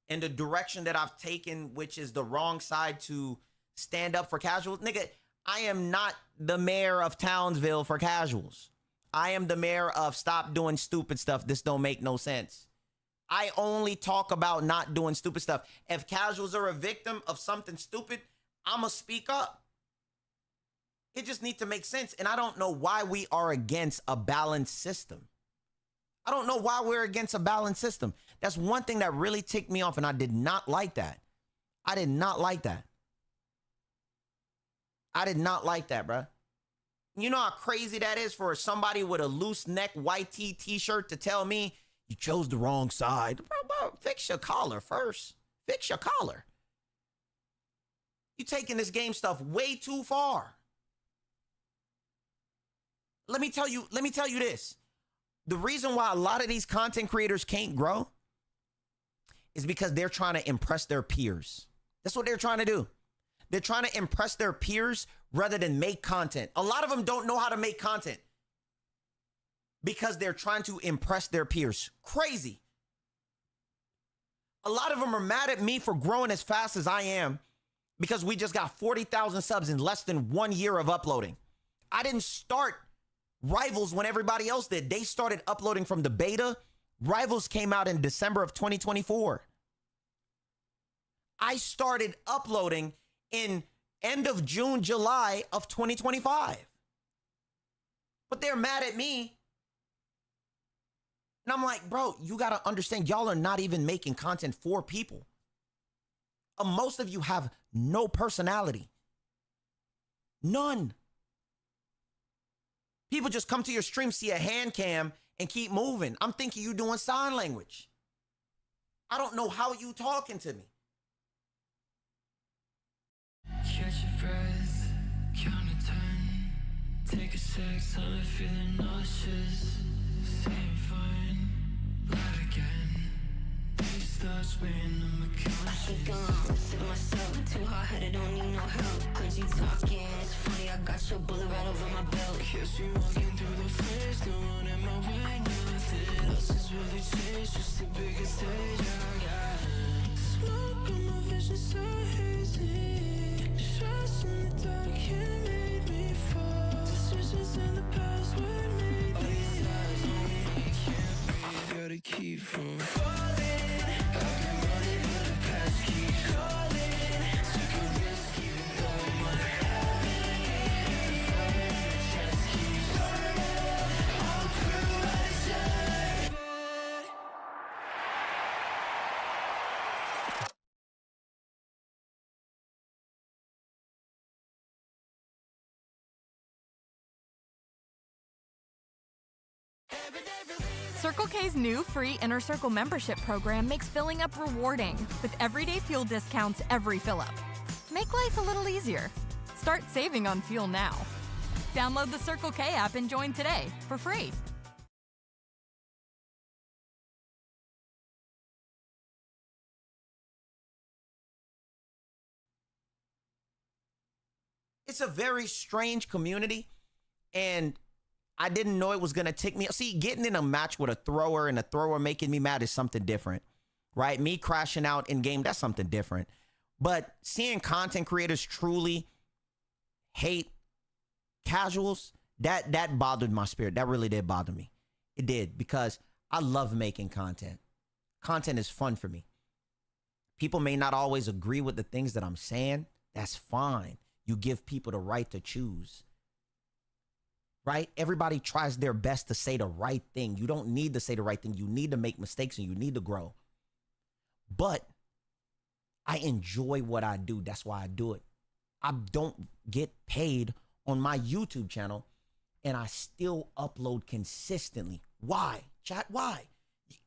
in the direction that I've taken, which is the wrong side to stand up for casuals. Nigga, I am not the mayor of Townsville for casuals. I am the mayor of stop doing stupid stuff. This don't make no sense. I only talk about not doing stupid stuff. If casuals are a victim of something stupid, I'ma speak up. It just needs to make sense. And I don't know why we are against a balanced system. I don't know why we're against a balanced system. That's one thing that really ticked me off, and I did not like that. I did not like that. I did not like that, bruh. You know how crazy that is for somebody with a loose neck YT t-shirt to tell me you chose the wrong side? Bro, fix your collar first. Fix your collar. You're taking this game stuff way too far. Let me tell you this. The reason why a lot of these content creators can't grow is because they're trying to impress their peers. That's what they're trying to do. They're trying to impress their peers rather than make content. A lot of them don't know how to make content because they're trying to impress their peers. Crazy. A lot of them are mad at me for growing as fast as I am because we just got 40,000 subs in less than 1 year of uploading. I didn't start Rivals when everybody else did. They started uploading from the beta. Rivals came out in December of 2024. I started uploading in end of June, July of 2025. But they're mad at me. And I'm like, bro, you got to understand, y'all are not even making content for people. Most of you have no personality. None. People just come to your stream, see a hand cam, and keep moving. I'm thinking you doing sign language. I don't know how you talking to me. Catch your breath, count to 10. Take a sec, I'm feeling nauseous. Saying fine, lie again. These thoughts weighing on my conscience. I think I'm sick of myself, too hard-headed, don't need no help. Heard you talking, it's funny, I got your bullet right over my belt. Guess we walking through the fence, no one in my way, nothing else has really changed, just the biggest stage I got. Smoke on my vision so hazy. Trust in the dark can't make me fall. Decisions in the past were made me. These eyes on me can't breathe, gotta keep from falling. I've been running but the past keeps calling. Took a risk even though my habit. The fire in the chest keeps burning. I'll prove I deserve it. Circle K's new free Inner Circle membership program makes filling up rewarding with everyday fuel discounts every fill-up. Make life a little easier. Start saving on fuel now. Download the Circle K app and join today for free. It's a very strange community, and I didn't know it was going to tick me. See, getting in a match with a thrower and a thrower making me mad is something different. right? Me crashing out in game, that's something different. But seeing content creators truly hate casuals, that bothered my spirit. That really did bother me. It did, because I love making content. Content is fun for me. People may not always agree with the things that I'm saying. That's fine. You give people the right to choose. Right? Everybody tries their best to say the right thing. You don't need to say the right thing. You need to make mistakes and you need to grow. But I enjoy what I do. That's why I do it. I don't get paid on my YouTube channel, and I still upload consistently. Why? Chat, why?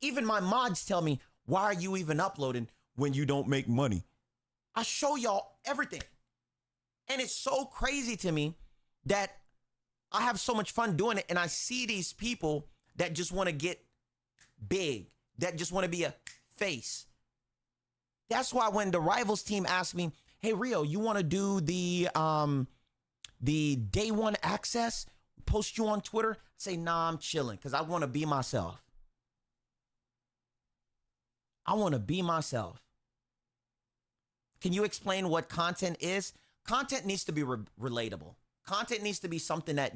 Even my mods tell me, why are you even uploading when you don't make money? I show y'all everything. And it's so crazy to me that I have so much fun doing it, and I see these people that just want to get big, that just want to be a face. That's why when the Rivals team asked me, hey, Rio, you want to do the day one access, post you on Twitter? I say, nah, I'm chilling because I want to be myself. I want to be myself. Can you explain what content is? Content needs to be relatable. Content needs to be something that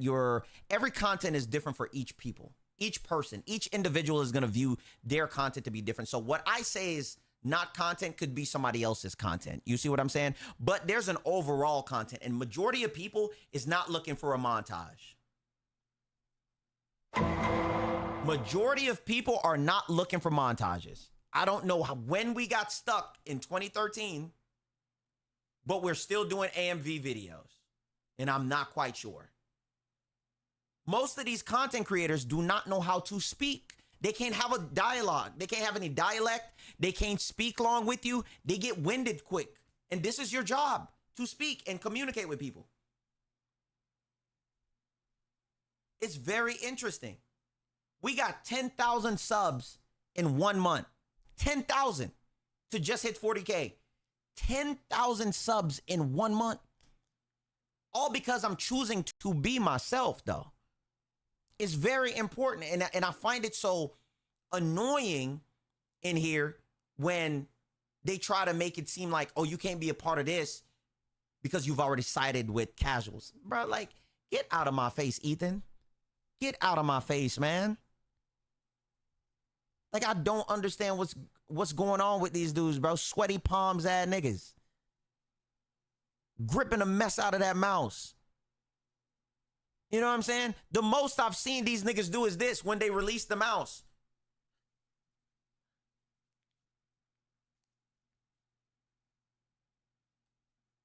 every content is different for each people, each person, each individual is going to view their content to be different. So what I say is not content could be somebody else's content. You see what I'm saying? But there's an overall content, and majority of people is not looking for a montage. Majority of people are not looking for montages. I don't know when we got stuck in 2013, but we're still doing AMV videos, and I'm not quite sure. Most of these content creators do not know how to speak. They can't have a dialogue. They can't have any dialect. They can't speak long with you. They get winded quick. And this is your job, to speak and communicate with people. It's very interesting. We got 10,000 subs in 1 month. 10,000 to just hit 40K. 10,000 subs in 1 month. All because I'm choosing to be myself, though. It's very important. And I find it so annoying in here when they try to make it seem like, oh, you can't be a part of this because you've already sided with casuals. Bro, like, get out of my face, Ethan. Get out of my face, man. Like, I don't understand what's going on with these dudes, bro. Sweaty palms ass niggas. Gripping the mess out of that mouse. You know what I'm saying? The most I've seen these niggas do is this when they release the mouse.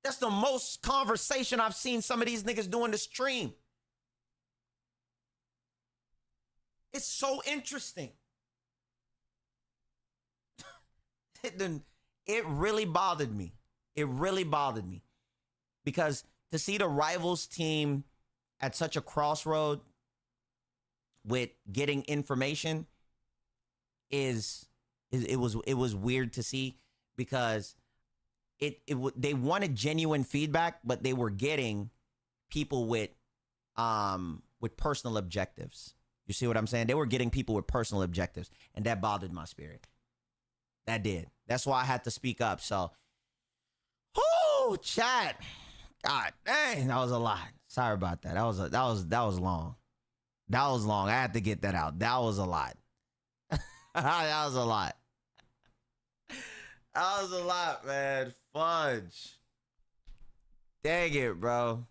That's the most conversation I've seen some of these niggas do in the stream. It's so interesting. It really bothered me. It really bothered me. Because to see the Rivals team at such a crossroad with getting information it was weird to see, because they wanted genuine feedback, but they were getting people with personal objectives. You see what I'm saying? They were getting people with personal objectives, and that bothered my spirit. That did. That's why I had to speak up. So, whoo, chat. God dang, that was a lot. Sorry about that. That was long. That was long. I had to get that out. That was a lot. That was a lot. That was a lot, man. Fudge. Dang it, bro.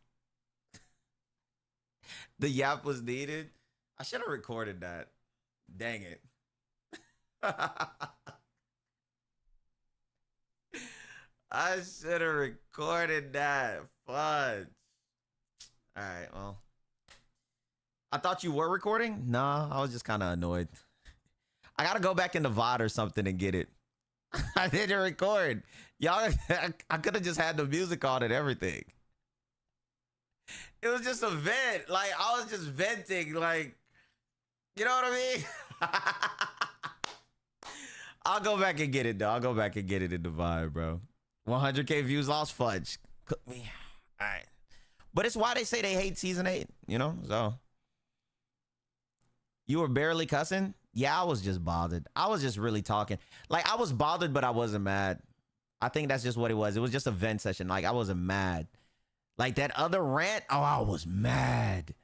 The yap was needed. I should have recorded that. Dang it. I should have recorded that. Fudge. All right, well. I thought you were recording? No, I was just kind of annoyed. I got to go back into VOD or something and get it. I didn't record. Y'all, I could have just had the music on and everything. It was just a vent. Like, I was just venting. Like, you know what I mean? I'll go back and get it, though. I'll go back and get it in the vibe, bro. 100K views lost, Fudge. Cook me. All right. But it's why they say they hate season 8, you know? So, you were barely cussing? Yeah, I was just bothered. I was just really talking. Like, I was bothered, but I wasn't mad. I think that's just what it was. It was just a vent session. Like, I wasn't mad. Like, that other rant, oh, I was mad.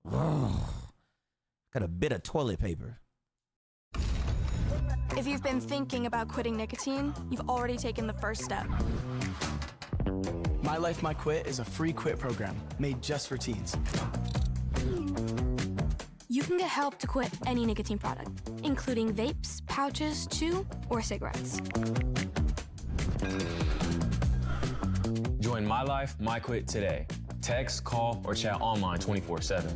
Got a bit of toilet paper. If you've been thinking about quitting nicotine, you've already taken the first step. My Life, My Quit is a free quit program made just for teens. You can get help to quit any nicotine product, including vapes, pouches, chew, or cigarettes. Join My Life, My Quit today. Text, call, or chat online 24/7.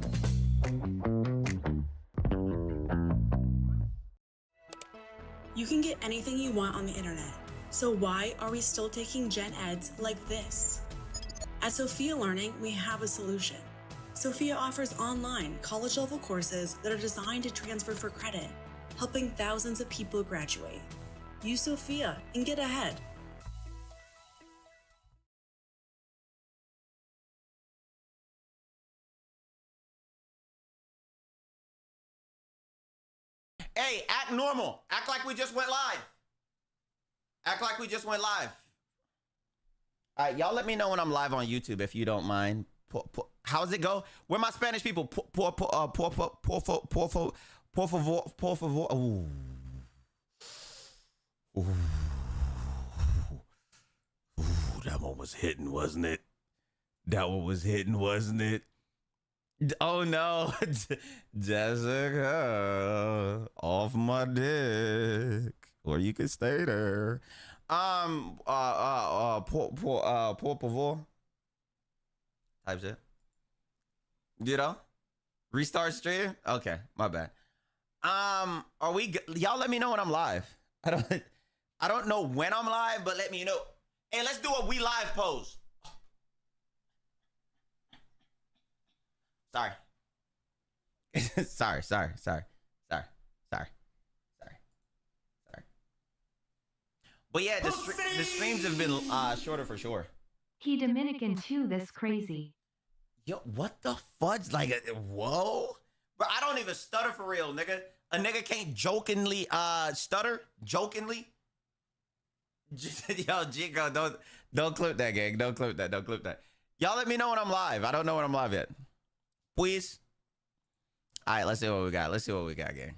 You can get anything you want on the internet. So why are we still taking gen eds like this? At Sophia Learning, we have a solution. Sophia offers online college-level courses that are designed to transfer for credit, helping thousands of people graduate. Use Sophia and get ahead. Hey, act normal. Act like we just went live. Act like we just went live. All right, y'all let me know when I'm live on YouTube if you don't mind. How's it go? Where my Spanish people? Por favor. Ooh. Ooh. Ooh, that one was hitting, wasn't it? That one was hitting, wasn't it? Oh no, Jessica, off my dick, or you can stay there. Por favor. Type shit. You know, restart stream. Okay, my bad. Are we? Y'all let me know when I'm live. I don't know when I'm live, but let me know. Hey, let's do a we live pose. Sorry. sorry. But yeah, the streams have been shorter for sure. He Dominican too, this crazy. Yo, what the fudge? Like, whoa? Bro, I don't even stutter for real, nigga. A nigga can't jokingly stutter? Jokingly? Yo, Chico, don't clip that, gang. Don't clip that. Y'all let me know when I'm live. I don't know when I'm live yet. Please. All right, let's see what we got. Gang.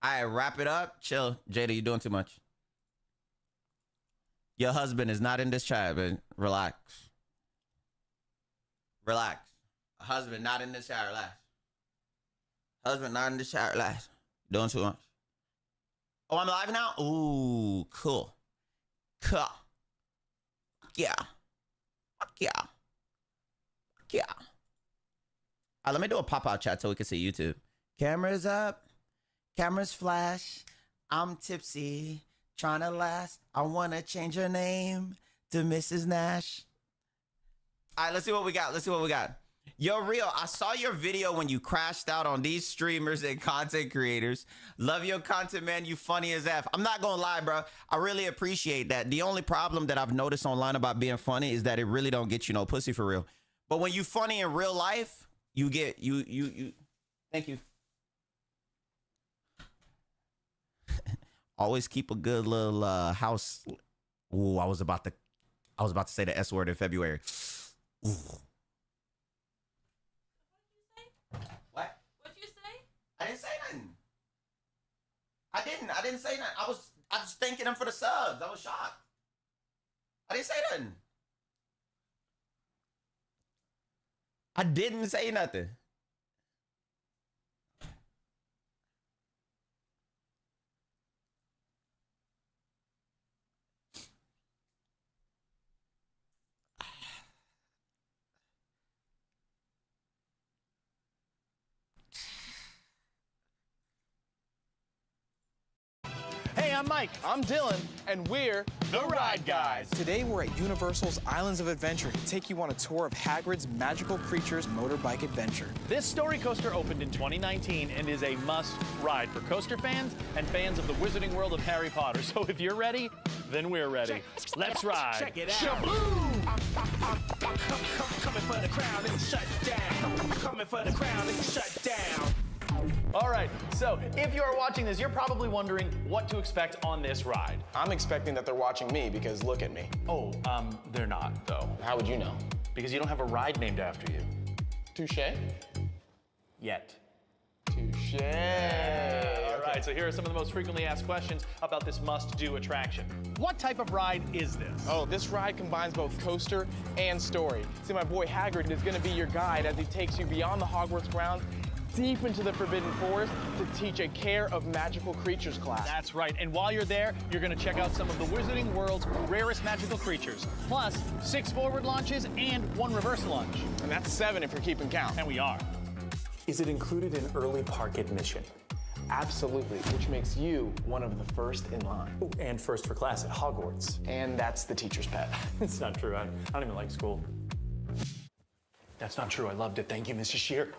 All right, wrap it up. Chill. Jada, you doing too much. Your husband is not in this chat, but relax. A husband not in this chat, relax. Doing too much. Oh, I'm live now? Ooh, cool. Yeah. Let me do a pop-out chat so we can see YouTube. Cameras up. Cameras flash. I'm tipsy. Trying to last. I want to change her name to Mrs. Nash. All right, let's see what we got. Yo, Real, I saw your video when you crashed out on these streamers and content creators. Love your content, man. You funny as F. I'm not gonna lie, bro. I really appreciate that. The only problem that I've noticed online about being funny is that it really don't get you no pussy for real. But when you funny in real life, you get you. Thank you. Always keep a good little house. Ooh, I was about to say the S word in February. Ooh. What? What'd you say? I didn't say nothing. I didn't say nothing. I was thanking them for the subs. I was shocked. I didn't say nothing. I didn't say nothing. Hey, I'm Mike. I'm Dylan, and we're the Ride Guys. Today we're at Universal's Islands of Adventure to take you on a tour of Hagrid's Magical Creatures motorbike adventure. This story coaster opened in 2019 and is a must-ride for coaster fans and fans of the wizarding world of Harry Potter. So if you're ready, then we're ready. Let's ride. Check it out. Shaboom! Coming for the crown, it's a shutdown. Coming for the crown, it's a shutdown. All right, so if you are watching this, you're probably wondering what to expect on this ride. I'm expecting that they're watching me because look at me. Oh, they're not, though. How would you know? Because you don't have a ride named after you. Touche. Yet. Touche. All right, so here are some of the most frequently asked questions about this must-do attraction. What type of ride is this? Oh, this ride combines both coaster and story. See, my boy Hagrid is going to be your guide as he takes you beyond the Hogwarts grounds, deep into the Forbidden Forest to teach a Care of Magical Creatures class. That's right, and while you're there, you're going to check out some of the Wizarding World's rarest magical creatures, plus 6 forward launches and 1 reverse launch. And that's 7 if you're keeping count. And we are. Is it included in early park admission? Absolutely, which makes you one of the first in line. Ooh, and first for class at Hogwarts. And that's the teacher's pet. It's not true. I don't even like school. That's not true. I loved it. Thank you, Mrs. Shear.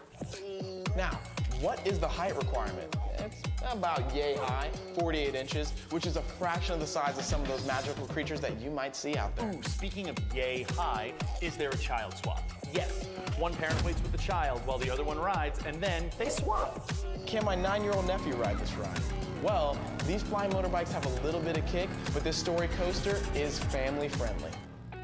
Now, what is the height requirement? It's about yay high, 48 inches, which is a fraction of the size of some of those magical creatures that you might see out there. Ooh, speaking of yay high, is there a child swap? Yes. One parent waits with the child while the other one rides, and then they swap. Can my 9-year-old nephew ride this ride? Well, these flying motorbikes have a little bit of kick, but this story coaster is family friendly.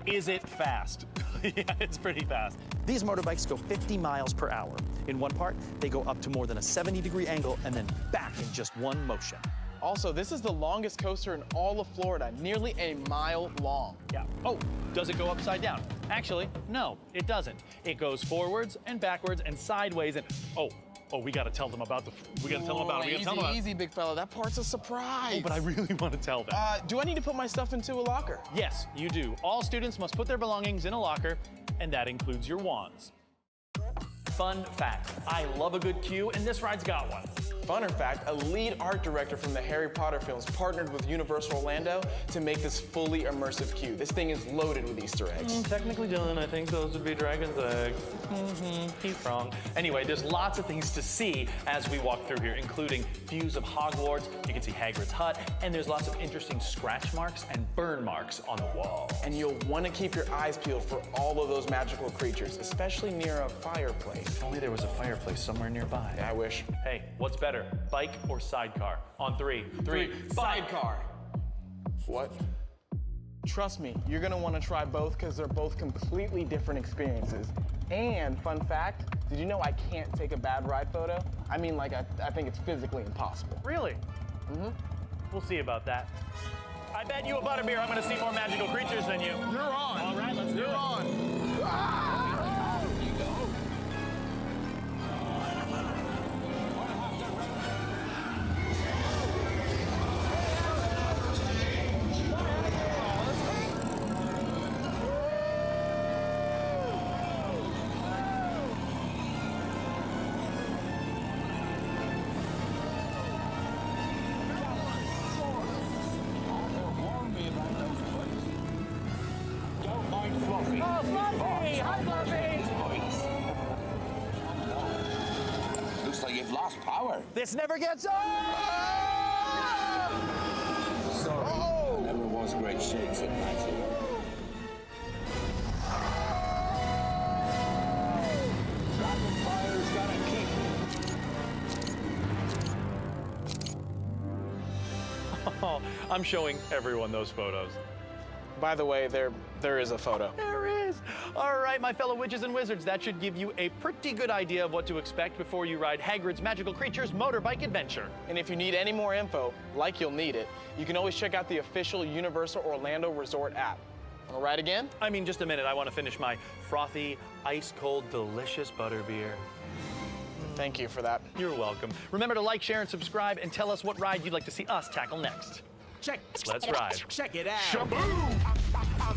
Is it fast? Yeah, it's pretty fast. These motorbikes go 50 miles per hour. In one part, they go up to more than a 70-degree angle and then back in just one motion. Also, this is the longest coaster in all of Florida, nearly a mile long. Yeah. Oh, does it go upside down? Actually, no, it doesn't. It goes forwards and backwards and sideways and we gotta tell them about we gotta tell them about it. Easy, big fella. That part's a surprise. Oh, but I really want to tell them. Do I need to put my stuff into a locker? Yes, you do. All students must put their belongings in a locker, and that includes your wands. Fun fact, I love a good queue, and this ride's got one. Funner fact, a lead art director from the Harry Potter films partnered with Universal Orlando to make this fully immersive queue. This thing is loaded with Easter eggs. Technically, Dylan, I think those would be dragon's eggs. He's wrong. Anyway, there's lots of things to see as we walk through here, including views of Hogwarts, you can see Hagrid's hut, and there's lots of interesting scratch marks and burn marks on the wall. And you'll want to keep your eyes peeled for all of those magical creatures, especially near a fireplace. If only there was a fireplace somewhere nearby. Yeah, I wish. Hey, what's better, bike or sidecar? On three. Sidecar. What? Trust me, you're gonna want to try both because they're both completely different experiences. And fun fact, did you know I can't take a bad ride photo? I mean, like, I think it's physically impossible. Really? Mm-hmm. We'll see about that. I bet you a butterbeer I'm gonna see more magical creatures than you. You're on. All right, let's do it. You're on. Ah! There you go. Looks like you've lost power. This never gets old! Sorry. Oh. Never was great shakes at night. Dragonfire's got a kick. Oh, I'm showing everyone those photos. By the way, there is a photo. There is. All right, my fellow witches and wizards, that should give you a pretty good idea of what to expect before you ride Hagrid's Magical Creatures Motorbike Adventure. And if you need any more info, like you'll need it, you can always check out the official Universal Orlando Resort app. Want to ride again? I mean, just a minute. I want to finish my frothy, ice-cold, delicious butterbeer. Thank you for that. You're welcome. Remember to like, share, and subscribe, and tell us what ride you'd like to see us tackle next. Let's ride. Check it out. Shaboom! I'm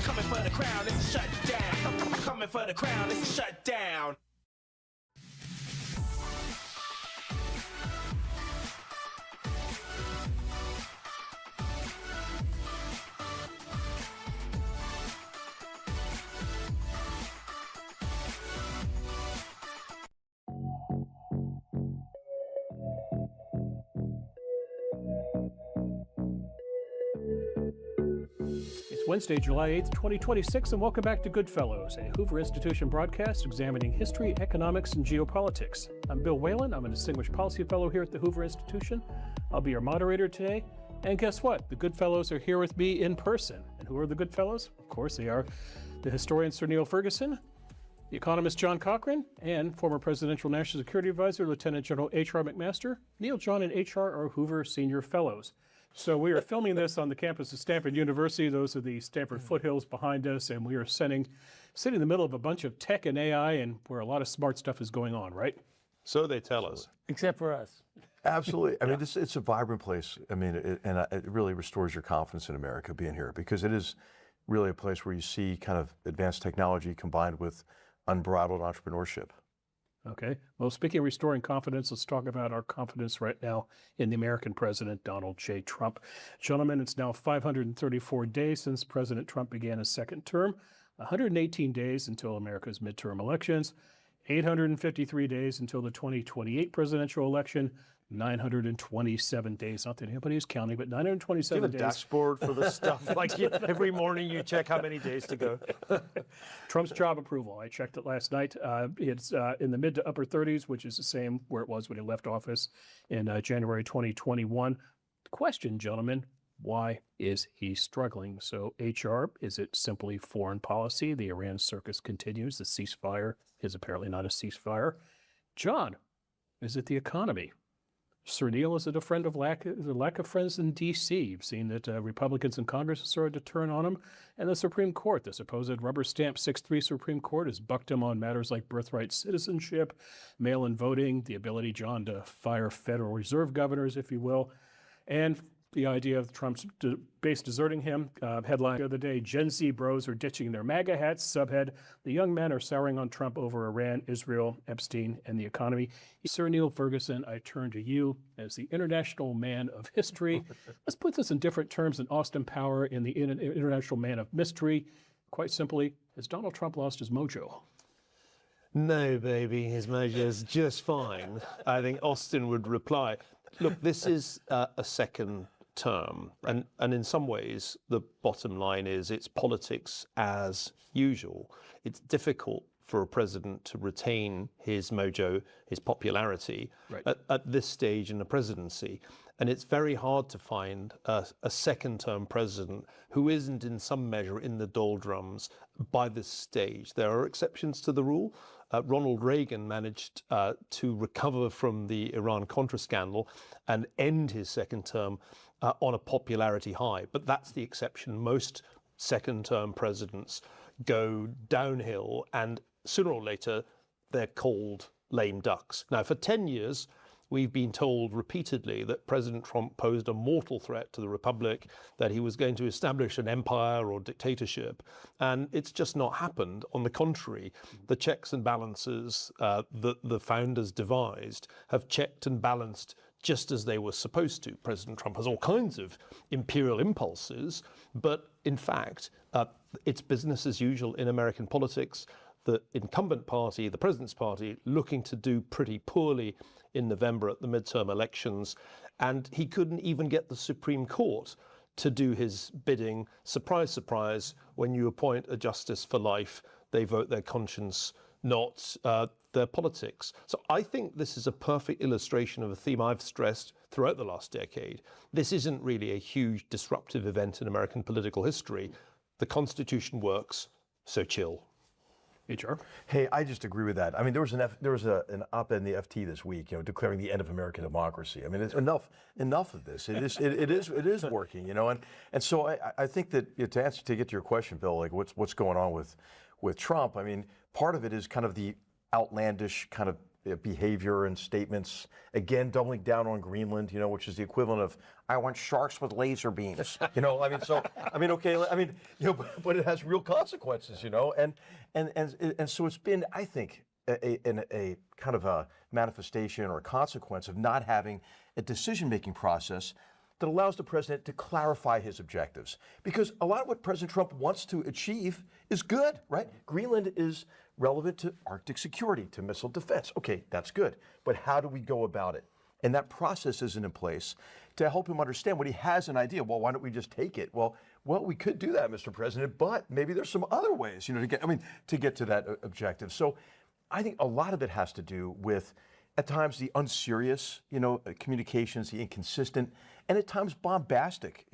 coming for the crown, it's a shutdown. I'm coming for the crown, it's a shutdown. Wednesday, July 8th, 2026, and welcome back to Goodfellows, a Hoover Institution broadcast examining history, economics, and geopolitics. I'm Bill Whalen. I'm a distinguished policy fellow here at the Hoover Institution. I'll be your moderator today. And guess what? The Goodfellows are here with me in person. And who are the Goodfellows? Of course, they are the historian Sir Neil Ferguson, the economist John Cochran, and former Presidential National Security Advisor Lieutenant General H.R. McMaster. Neil, John, and H.R. are Hoover Senior Fellows. So we are filming this on the campus of Stanford University. Those are the Stanford foothills behind us, and we are sitting in the middle of a bunch of tech and AI, and where a lot of smart stuff is going on, right? So they tell us. Except for us. Absolutely. I mean, it's a vibrant place. I mean, it really restores your confidence in America being here, because it is really a place where you see kind of advanced technology combined with unbridled entrepreneurship. Okay. Well, speaking of restoring confidence, let's talk about our confidence right now in the American president, Donald J. Trump. Gentlemen, it's now 534 days since President Trump began his second term, 118 days until America's midterm elections, 853 days until the 2028 presidential election, 927 days. Not that anybody's counting, but 927 days. days. You have a dashboard for this stuff. Like every morning you check how many days to go. Trump's job approval. I checked it last night. It's in the mid to upper 30s, which is the same where it was when he left office in January 2021. Question, gentlemen, why is he struggling? So, HR, is it simply foreign policy? The Iran circus continues. The ceasefire is apparently not a ceasefire. John, is it the economy? Sir Neil, is it a friend of the lack of friends in D.C.? You've seen that Republicans in Congress have started to turn on him. And the Supreme Court, the supposed rubber stamp 6-3 Supreme Court, has bucked him on matters like birthright citizenship, mail-in voting, the ability, John, to fire Federal Reserve governors, if you will, and the idea of Trump's base deserting him. Headline the other day, Gen Z bros are ditching their MAGA hats. Subhead, the young men are souring on Trump over Iran, Israel, Epstein, and the economy. Sir Neil Ferguson, I turn to you as the international man of history. Let's put this in different terms than Austin Power in the international man of mystery. Quite simply, has Donald Trump lost his mojo? No, baby, his mojo's just fine. I think Austin would reply, look, this is a second term, and in some ways the bottom line is it's politics as usual. It's difficult for a president to retain his mojo, his popularity at this stage in the presidency, and it's very hard to find a second term president who isn't in some measure in the doldrums by this stage. There are exceptions to the rule. Ronald Reagan managed to recover from the Iran-Contra scandal and end his second term on a popularity high. But that's the exception. Most second-term presidents go downhill, and sooner or later, they're called lame ducks. Now, for 10 years, we've been told repeatedly that President Trump posed a mortal threat to the Republic, that he was going to establish an empire or dictatorship, and it's just not happened. On the contrary, the checks and balances that the founders devised have checked and balanced just as they were supposed to. President Trump has all kinds of imperial impulses, but in fact, it's business as usual in American politics. The incumbent party, the president's party, looking to do pretty poorly in November at the midterm elections, and he couldn't even get the Supreme Court to do his bidding. Surprise, surprise, when you appoint a justice for life, they vote their conscience, not their politics. So I think this is a perfect illustration of a theme I've stressed throughout the last decade. This isn't really a huge disruptive event in American political history. The Constitution works, so chill. HR? Hey, I just agree with that. I mean, there was an op-ed in the FT this week, declaring the end of American democracy. I mean, it's enough of this. It is working, and so I think that to get to your question, Bill, like what's going on with Trump? I mean, part of it is kind of the outlandish kind of behavior and statements, again, doubling down on Greenland, which is the equivalent of, I want sharks with laser beams, but it has real consequences, and so it's been, I think, a kind of a manifestation or a consequence of not having a decision-making process that allows the president to clarify his objectives. Because a lot of what President Trump wants to achieve is good, right? Greenland is relevant to Arctic security, to missile defense. Okay, that's good. But how do we go about it? and that process isn't in place to help him understand when he has an idea. Well, why don't we just take it? Well, we could do that, Mr. President, but maybe there's some other ways, to get to that objective. So I think a lot of it has to do with, at times, the unserious, communications, the inconsistent, and at times bombastic,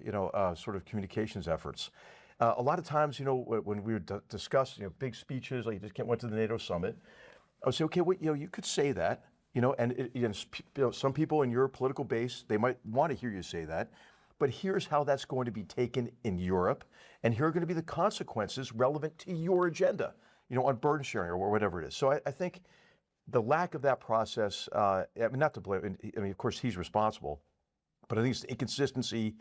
sort of communications efforts. A lot of times, when we would discuss, big speeches, like you just went to the NATO summit, I would say, okay, well, you could say that, and some people in your political base, they might want to hear you say that, but here's how that's going to be taken in Europe, and here are going to be the consequences relevant to your agenda, on burden sharing or whatever it is. So I think the lack of that process, not to blame, of course he's responsible, but I think it's the inconsistency,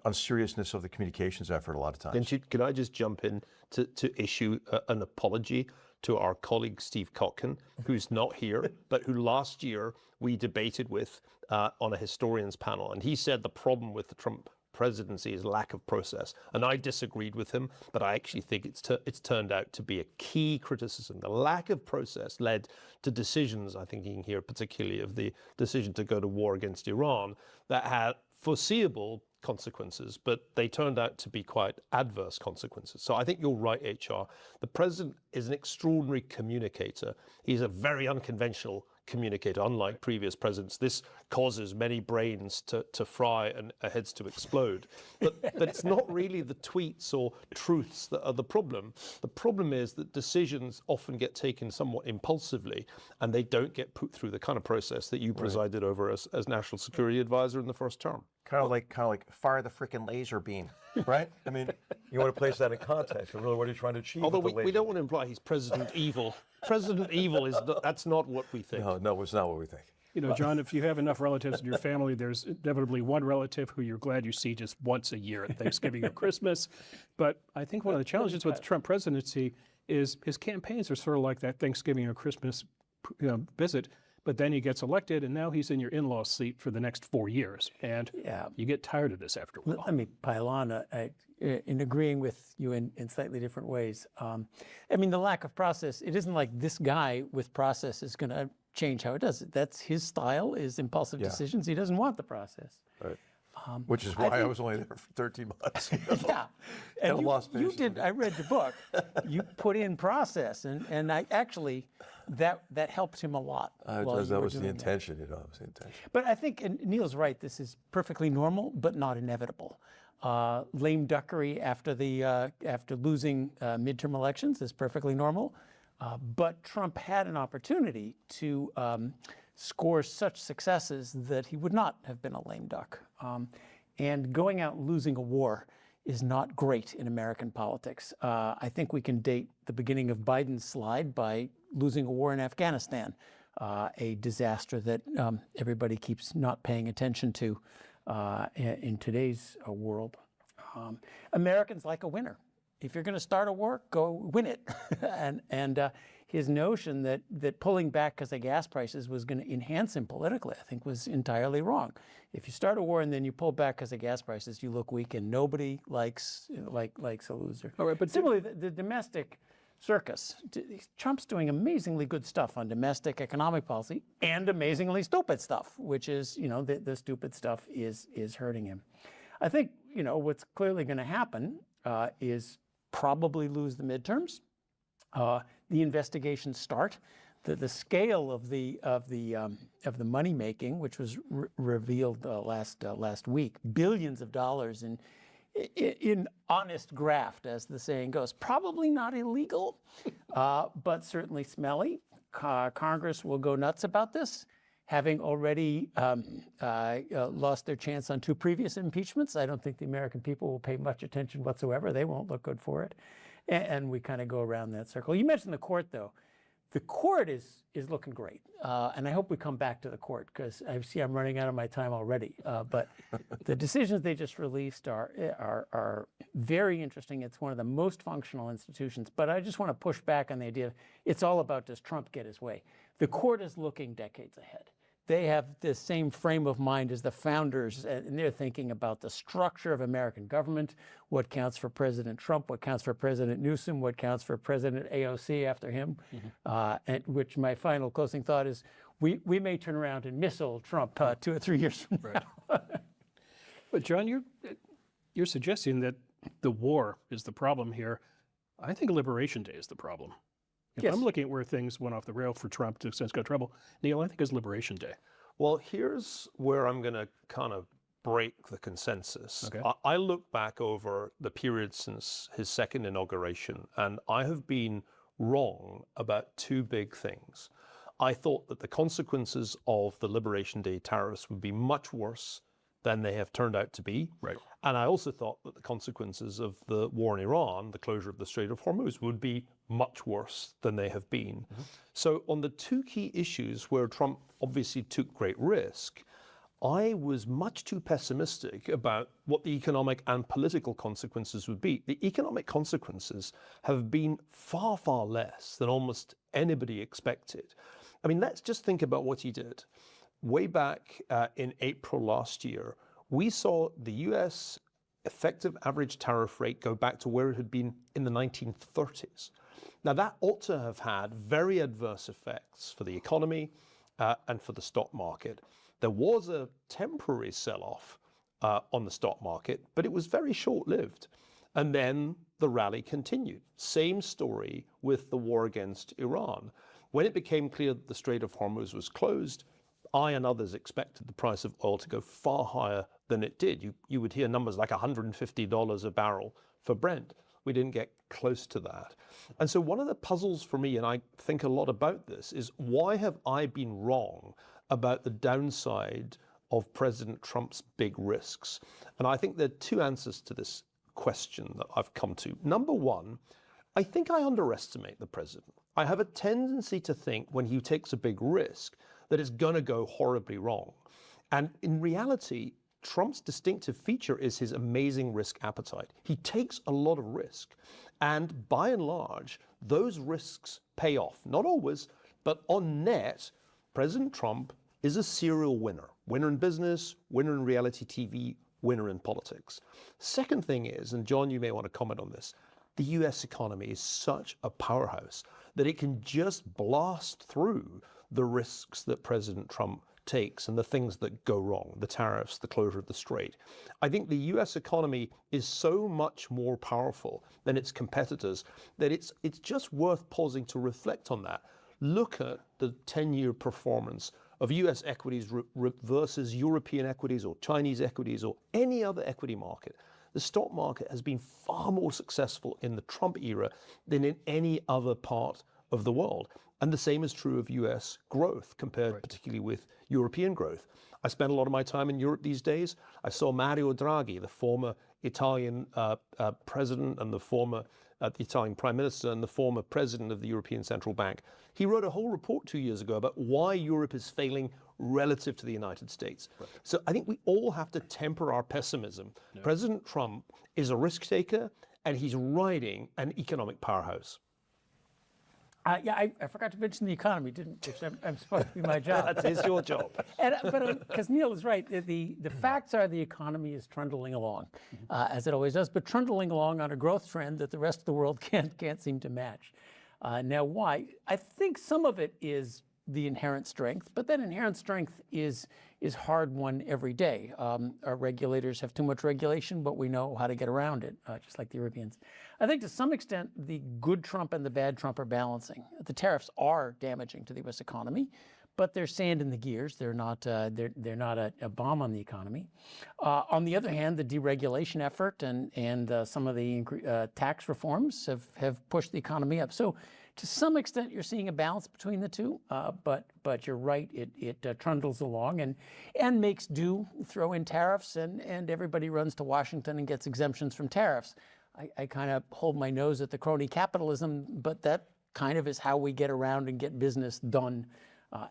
unseriousness of the communications effort a lot of times. Can I just jump in to issue an apology to our colleague Steve Kotkin, who's not here, but who last year we debated with on a historians panel. And he said the problem with the Trump presidency is lack of process. And I disagreed with him, but I actually think it's turned out to be a key criticism. The lack of process led to decisions, I think here particularly of the decision to go to war against Iran, that had foreseeable consequences, but they turned out to be quite adverse consequences. So I think you're right, HR. The president is an extraordinary communicator. He's a very unconventional communicator, unlike previous presidents. This causes many brains to fry and heads to explode. But it's not really the tweets or truths that are the problem. The problem is that decisions often get taken somewhat impulsively, and they don't get put through the kind of process that you presided over as National Security Advisor in the first term. Kind of like fire the frickin' laser beam, right? I mean, you want to place that in context of really what he's trying to achieve. Although we don't want to imply he's President Evil. President Evil that's not what we think. No, it's not what we think. John, if you have enough relatives in your family, there's inevitably one relative who you're glad you see just once a year at Thanksgiving or Christmas. But I think one of the challenges with the Trump presidency is his campaigns are sort of like that Thanksgiving or Christmas visit. But then he gets elected, and now he's in your in-law seat for the next 4 years. And you get tired of this after a while. Let me pile on in agreeing with you in slightly different ways. The lack of process, it isn't like this guy with process is going to change how it does it. That's his style, is impulsive decisions. He doesn't want the process. Right. Which is why I was only there for 13 months. Yeah. And you did, I read the book. You put in process, and I actually, that helped him a lot. That was the intention, That was the intention. But I think, and Neil's right, this is perfectly normal, but not inevitable. Lame duckery after losing midterm elections is perfectly normal. But Trump had an opportunity to score such successes that he would not have been a lame duck. And going out and losing a war is not great in American politics. I think we can date the beginning of Biden's slide by losing a war in Afghanistan, a disaster that everybody keeps not paying attention to in today's world. Americans like a winner. If you're going to start a war, go win it. and his notion that pulling back because of gas prices was going to enhance him politically, I think, was entirely wrong. If you start a war and then you pull back because of gas prices, you look weak, and nobody likes a loser. All right, but similarly, the domestic circus. Trump's doing amazingly good stuff on domestic economic policy and amazingly stupid stuff, which is, the stupid stuff is hurting him. I think, what's clearly going to happen is probably lose the midterms. The investigations start. The scale of the money making, which was revealed last week, billions of dollars in honest graft, as the saying goes. Probably not illegal, but certainly smelly. Congress will go nuts about this, having already lost their chance on 2 previous impeachments. I don't think the American people will pay much attention whatsoever. They won't look good for it. And we kind of go around that circle. You mentioned the court, though. The court is looking great. And I hope we come back to the court, because I see I'm running out of my time already. But the decisions they just released are very interesting. It's one of the most functional institutions. But I just want to push back on the idea it's all about, does Trump get his way? The court is looking decades ahead. They have the same frame of mind as the founders, and they're thinking about the structure of American government, what counts for President Trump, what counts for President Newsom, what counts for President AOC after him, and which my final closing thought is, we may turn around and miss old Trump 2 or 3 years from now. But John, you're suggesting that the war is the problem here. I think Liberation Day is the problem. If Yes. I'm looking at where things went off the rail for Trump to since got trouble, Neil, I think it's Liberation Day. Well, here's where I'm going to kind of break the consensus. Okay. I look back over the period since his second inauguration, and I have been wrong about two big things. I thought that the consequences of the Liberation Day tariffs would be much worse than they have turned out to be. Right. And I also thought that the consequences of the war in Iran, the closure of the Strait of Hormuz, would be much worse than they have been. So on the two key issues where Trump obviously took great risk, I was much too pessimistic about what the economic and political consequences would be. The economic consequences have been far, far less than almost anybody expected. I mean, let's just think about what he did. Way back in April last year, we saw the US effective average tariff rate go back to where it had been in the 1930s. Now, that ought to have had very adverse effects for the economy and for the stock market. There was a temporary sell-off on the stock market, but it was very short-lived. And then the rally continued. Same story with the war against Iran. When it became clear that the Strait of Hormuz was closed, I and others expected the price of oil to go far higher than it did. You would hear numbers like $150 a barrel for Brent. We didn't get close to that. And so one of the puzzles for me, and I think a lot about this, is why have I been wrong about the downside of President Trump's big risks? And I think there are two answers to this question that I've come to. Number one, I think I underestimate the president. I have a tendency to think when he takes a big risk that it's going to go horribly wrong. And in reality, Trump's distinctive feature is his amazing risk appetite. He takes a lot of risk. And by and large, those risks pay off. Not always, but on net, President Trump is a serial winner. Winner in business, winner in reality TV, winner in politics. Second thing is, and John, you may want to comment on this, the US economy is such a powerhouse that it can just blast through the risks that President Trump takes and the things that go wrong, the tariffs, the closure of the strait. I think the US economy is so much more powerful than its competitors that it's just worth pausing to reflect on that. Look at the 10-year performance of US equities versus European equities or Chinese equities or any other equity market. The stock market has been far more successful in the Trump era than in any other part of the world. And the same is true of US growth compared particularly with European growth. I spend a lot of my time in Europe these days. I saw Mario Draghi, the former Italian president and the former Italian prime minister and the former president of the European Central Bank. He wrote a whole report 2 years ago about why Europe is failing relative to the United States. So I think we all have to temper our pessimism. President Trump is a risk taker and he's riding an economic powerhouse. Yeah, I forgot to mention the economy, didn't I? I'm supposed to be my job. That is your job. But because Neil is right, the facts are the economy is trundling along, as it always does, but trundling along on a growth trend that the rest of the world can't seem to match. Now, why? I think some of it is the inherent strength, but that inherent strength is hard won every day. Our regulators have too much regulation, but we know how to get around it, just like the Europeans. I think to some extent, the good Trump and the bad Trump are balancing. The tariffs are damaging to the U.S. economy, but they're sand in the gears. They're not they're not a bomb on the economy. On the other hand, the deregulation effort and some of the tax reforms have pushed the economy up. So to some extent, you're seeing a balance between the two, but you're right, it trundles along and makes do, throw in tariffs, and everybody runs to Washington and gets exemptions from tariffs. I kind of hold my nose at the crony capitalism, but that kind of is how we get around and get business done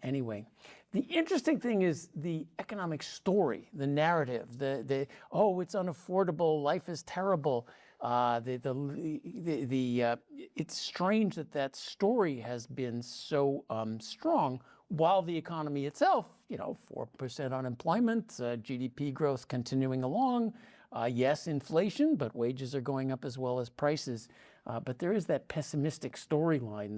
anyway. The interesting thing is the economic story, the narrative, oh, it's unaffordable, life is terrible. It's strange that story has been so strong while the economy itself, 4% unemployment, GDP growth continuing along. Yes, inflation, but wages are going up as well as prices. But there is that pessimistic storyline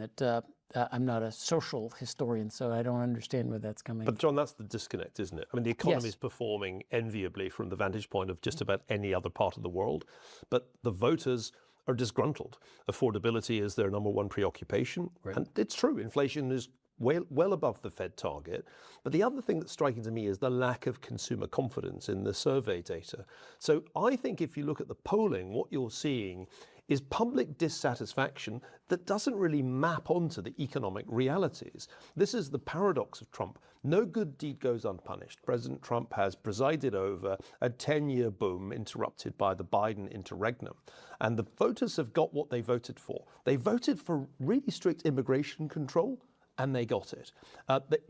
I'm not a social historian, so I don't understand where that's coming. But John, that's the disconnect, isn't it? I mean, the economy is Yes. performing enviably from the vantage point of just about any other part of the world, but the voters are disgruntled. Affordability is their number one preoccupation, and it's true. Inflation is well above the Fed target. But the other thing that's striking to me is the lack of consumer confidence in the survey data. So I think if you look at the polling, what you're seeing is public dissatisfaction that doesn't really map onto the economic realities. This is the paradox of Trump. No good deed goes unpunished. President Trump has presided over a 10-year boom interrupted by the Biden interregnum. And the voters have got what they voted for. They voted for really strict immigration control, and they got it.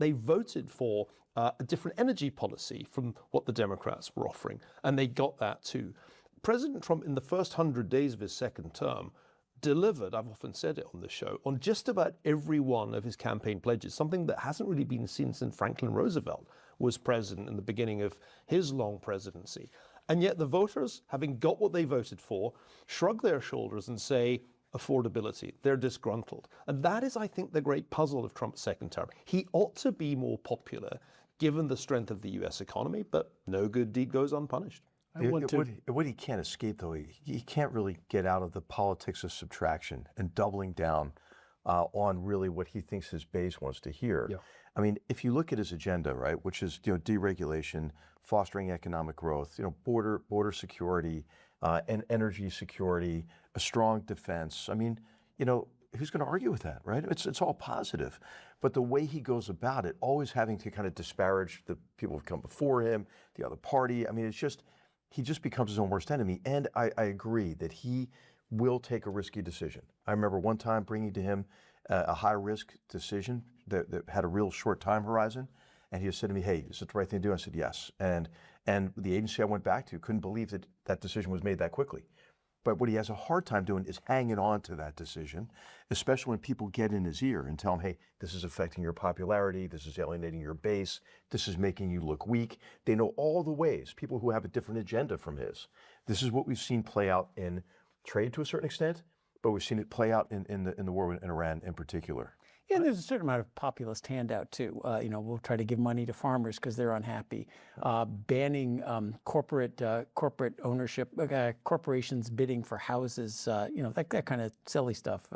They voted for a different energy policy from what the Democrats were offering, and they got that too. President Trump, in the first 100 days of his second term, delivered, I've often said it on the show, on just about every one of his campaign pledges, something that hasn't really been seen since Franklin Roosevelt was president in the beginning of his long presidency. And yet the voters, having got what they voted for, shrug their shoulders and say, affordability, they're disgruntled. And that is, I think, the great puzzle of Trump's second term. He ought to be more popular given the strength of the US economy, but no good deed goes unpunished. What he can't escape, though, he can't really get out of the politics of subtraction and doubling down on really what he thinks his base wants to hear. Yeah. I mean, if you look at his agenda, right, which is deregulation, fostering economic growth, border security, and energy security, a strong defense. I mean, who's going to argue with that, right? It's all positive. But the way he goes about it, always having to kind of disparage the people who've come before him, the other party. I mean, he just becomes his own worst enemy. And I agree that he will take a risky decision. I remember one time bringing to him a high-risk decision that had a real short time horizon. And he just said to me, hey, is it the right thing to do? I said, yes. And the agency I went back to couldn't believe that that decision was made that quickly. But what he has a hard time doing is hanging on to that decision, especially when people get in his ear and tell him, hey, this is affecting your popularity, this is alienating your base, this is making you look weak. They know all the ways, people who have a different agenda from his. This is what we've seen play out in trade to a certain extent, but we've seen it play out in the war in Iran in particular. Yeah, there's a certain amount of populist handout too. We'll try to give money to farmers because they're unhappy. Banning corporate ownership, corporations bidding for houses. That kind of silly stuff.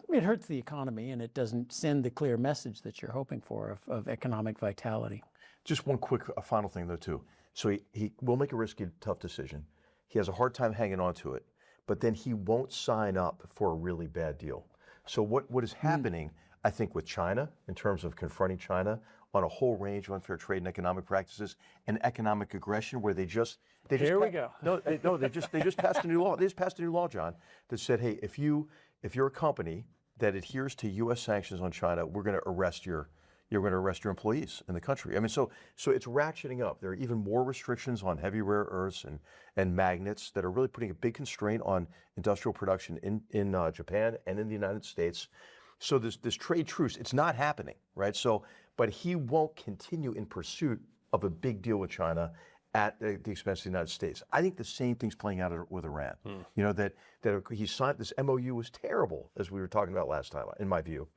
It hurts the economy and it doesn't send the clear message that you're hoping for of economic vitality. Just one quick final thing though too. So he will make a risky, tough decision. He has a hard time hanging on to it, but then he won't sign up for a really bad deal. So what is happening, I think, with China in terms of confronting China on a whole range of unfair trade and economic practices and economic aggression, where they just Here we go. They just passed a new law. They just passed a new law, John, that said, hey, if you're a company that adheres to U.S. sanctions on China, we're going to arrest your employees in the country. I mean, so it's ratcheting up. There are even more restrictions on heavy rare earths and magnets that are really putting a big constraint on industrial production in Japan and in the United States. So this trade truce, it's not happening, right? But he won't continue in pursuit of a big deal with China at the expense of the United States. I think the same thing's playing out with Iran. That he signed this MOU was terrible, as we were talking about last time, in my view.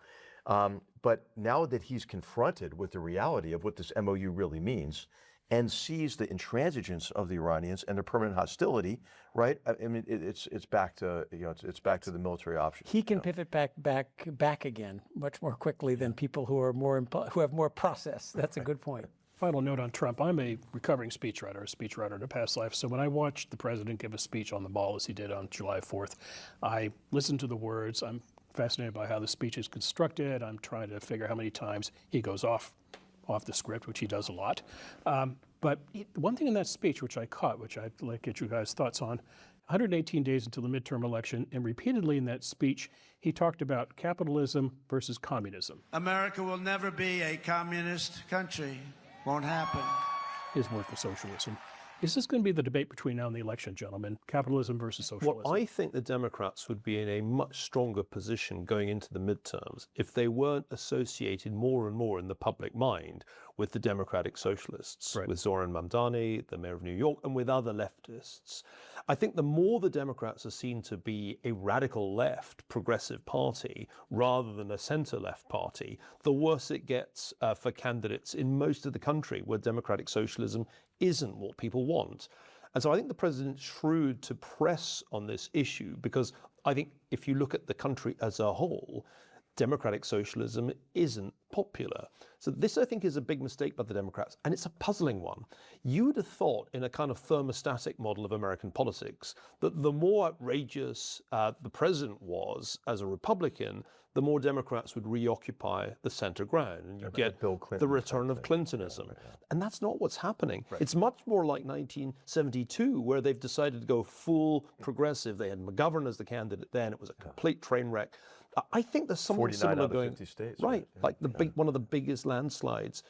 But now that he's confronted with the reality of what this MOU really means and sees the intransigence of the Iranians and their permanent hostility, right? I mean, it's back to it's back to the military option. He can pivot back again much more quickly than people who are who have more process. That's a good point. Final note on Trump. I'm a recovering speechwriter in a past life. So when I watched the president give a speech on the ball as he did on July 4th, I listened to the words. I'm fascinated by how the speech is constructed. I'm trying to figure how many times he goes off the script, which he does a lot. But one thing in that speech, which I caught, which I'd like to get you guys' thoughts on, 118 days until the midterm election, and repeatedly in that speech, he talked about capitalism versus communism. America will never be a communist country. Won't happen. His word for socialism. Is this going to be the debate between now and the election, gentlemen? Capitalism versus socialism? Well, I think the Democrats would be in a much stronger position going into the midterms if they weren't associated more and more in the public mind with the Democratic Socialists, with Zoran Mamdani, the mayor of New York, and with other leftists. I think the more the Democrats are seen to be a radical left progressive party rather than a center-left party, the worse it gets for candidates in most of the country where democratic socialism isn't what people want. And so I think the president's shrewd to press on this issue because I think if you look at the country as a whole, democratic socialism isn't popular. So this, I think, is a big mistake by the Democrats, and it's a puzzling one. You would have thought in a kind of thermostatic model of American politics that the more outrageous the president was as a Republican, the more Democrats would reoccupy the center ground, and you get the return of Clintonism. And that's not what's happening. It's much more like 1972, where they've decided to go full progressive. They had McGovern as the candidate then. It was a complete train wreck. I think there's something similar going. 50 states, right, like one of the biggest landslides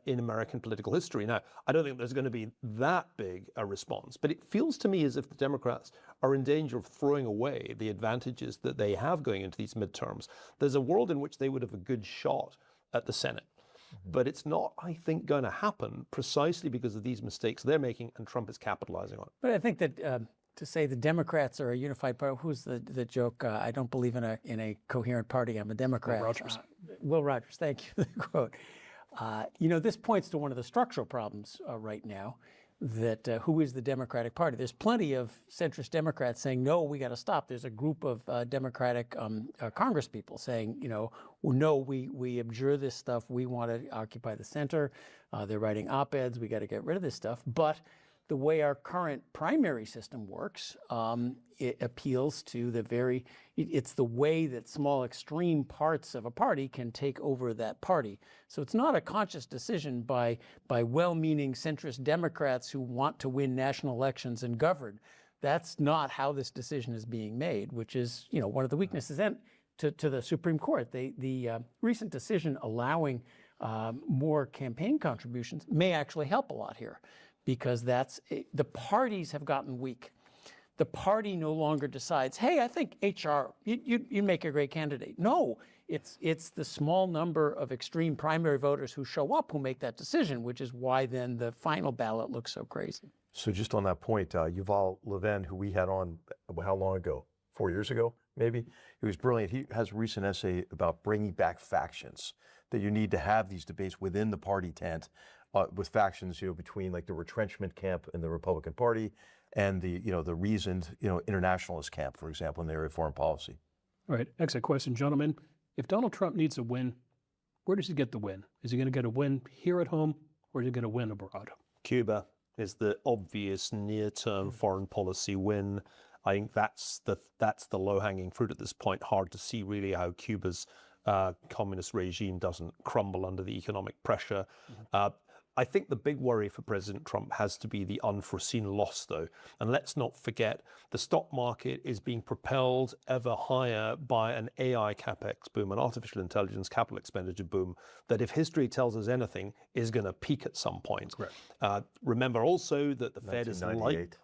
in American political history. Now, I don't think there's going to be that big a response, but it feels to me as if the Democrats are in danger of throwing away the advantages that they have going into these midterms. There's a world in which they would have a good shot at the Senate. But it's not, I think, going to happen precisely because of these mistakes they're making and Trump is capitalizing on it. But I think that to say the Democrats are a unified party, who's the joke? I don't believe in a coherent party. I'm a Democrat. Will Rogers. Will Rogers, thank you for the quote. This points to one of the structural problems right now, that who is the Democratic Party? There's plenty of centrist Democrats saying, no, we got to stop. There's a group of Democratic Congress people saying, no, we abjure this stuff. We want to occupy the center. They're writing op-eds. We got to get rid of this stuff. But the way our current primary system works, it appeals to it's the way that small extreme parts of a party can take over that party. So it's not a conscious decision by well-meaning centrist Democrats who want to win national elections and govern. That's not how this decision is being made, which is, one of the weaknesses. And to the Supreme Court, the recent decision allowing more campaign contributions may actually help a lot here. Because the parties have gotten weak. The party no longer decides, hey, I think HR, you make a great candidate. No, it's the small number of extreme primary voters who show up who make that decision, which is why then the final ballot looks so crazy. So just on that point, Yuval Levin, who we had on, how long ago? 4 years ago, maybe? He was brilliant. He has a recent essay about bringing back factions, that you need to have these debates within the party tent with factions, between like the retrenchment camp in the Republican Party and the reasoned, internationalist camp, for example, in the area of foreign policy. All right, exit question, gentlemen. If Donald Trump needs a win, where does he get the win? Is he going to get a win here at home, or is he going to win abroad? Cuba is the obvious near-term foreign policy win. I think that's the low-hanging fruit at this point. Hard to see really how Cuba's communist regime doesn't crumble under the economic pressure. I think the big worry for President Trump has to be the unforeseen loss, though. And let's not forget, the stock market is being propelled ever higher by an AI capex boom, an artificial intelligence capital expenditure boom, that if history tells us anything, is going to peak at some point. Remember also that the Fed is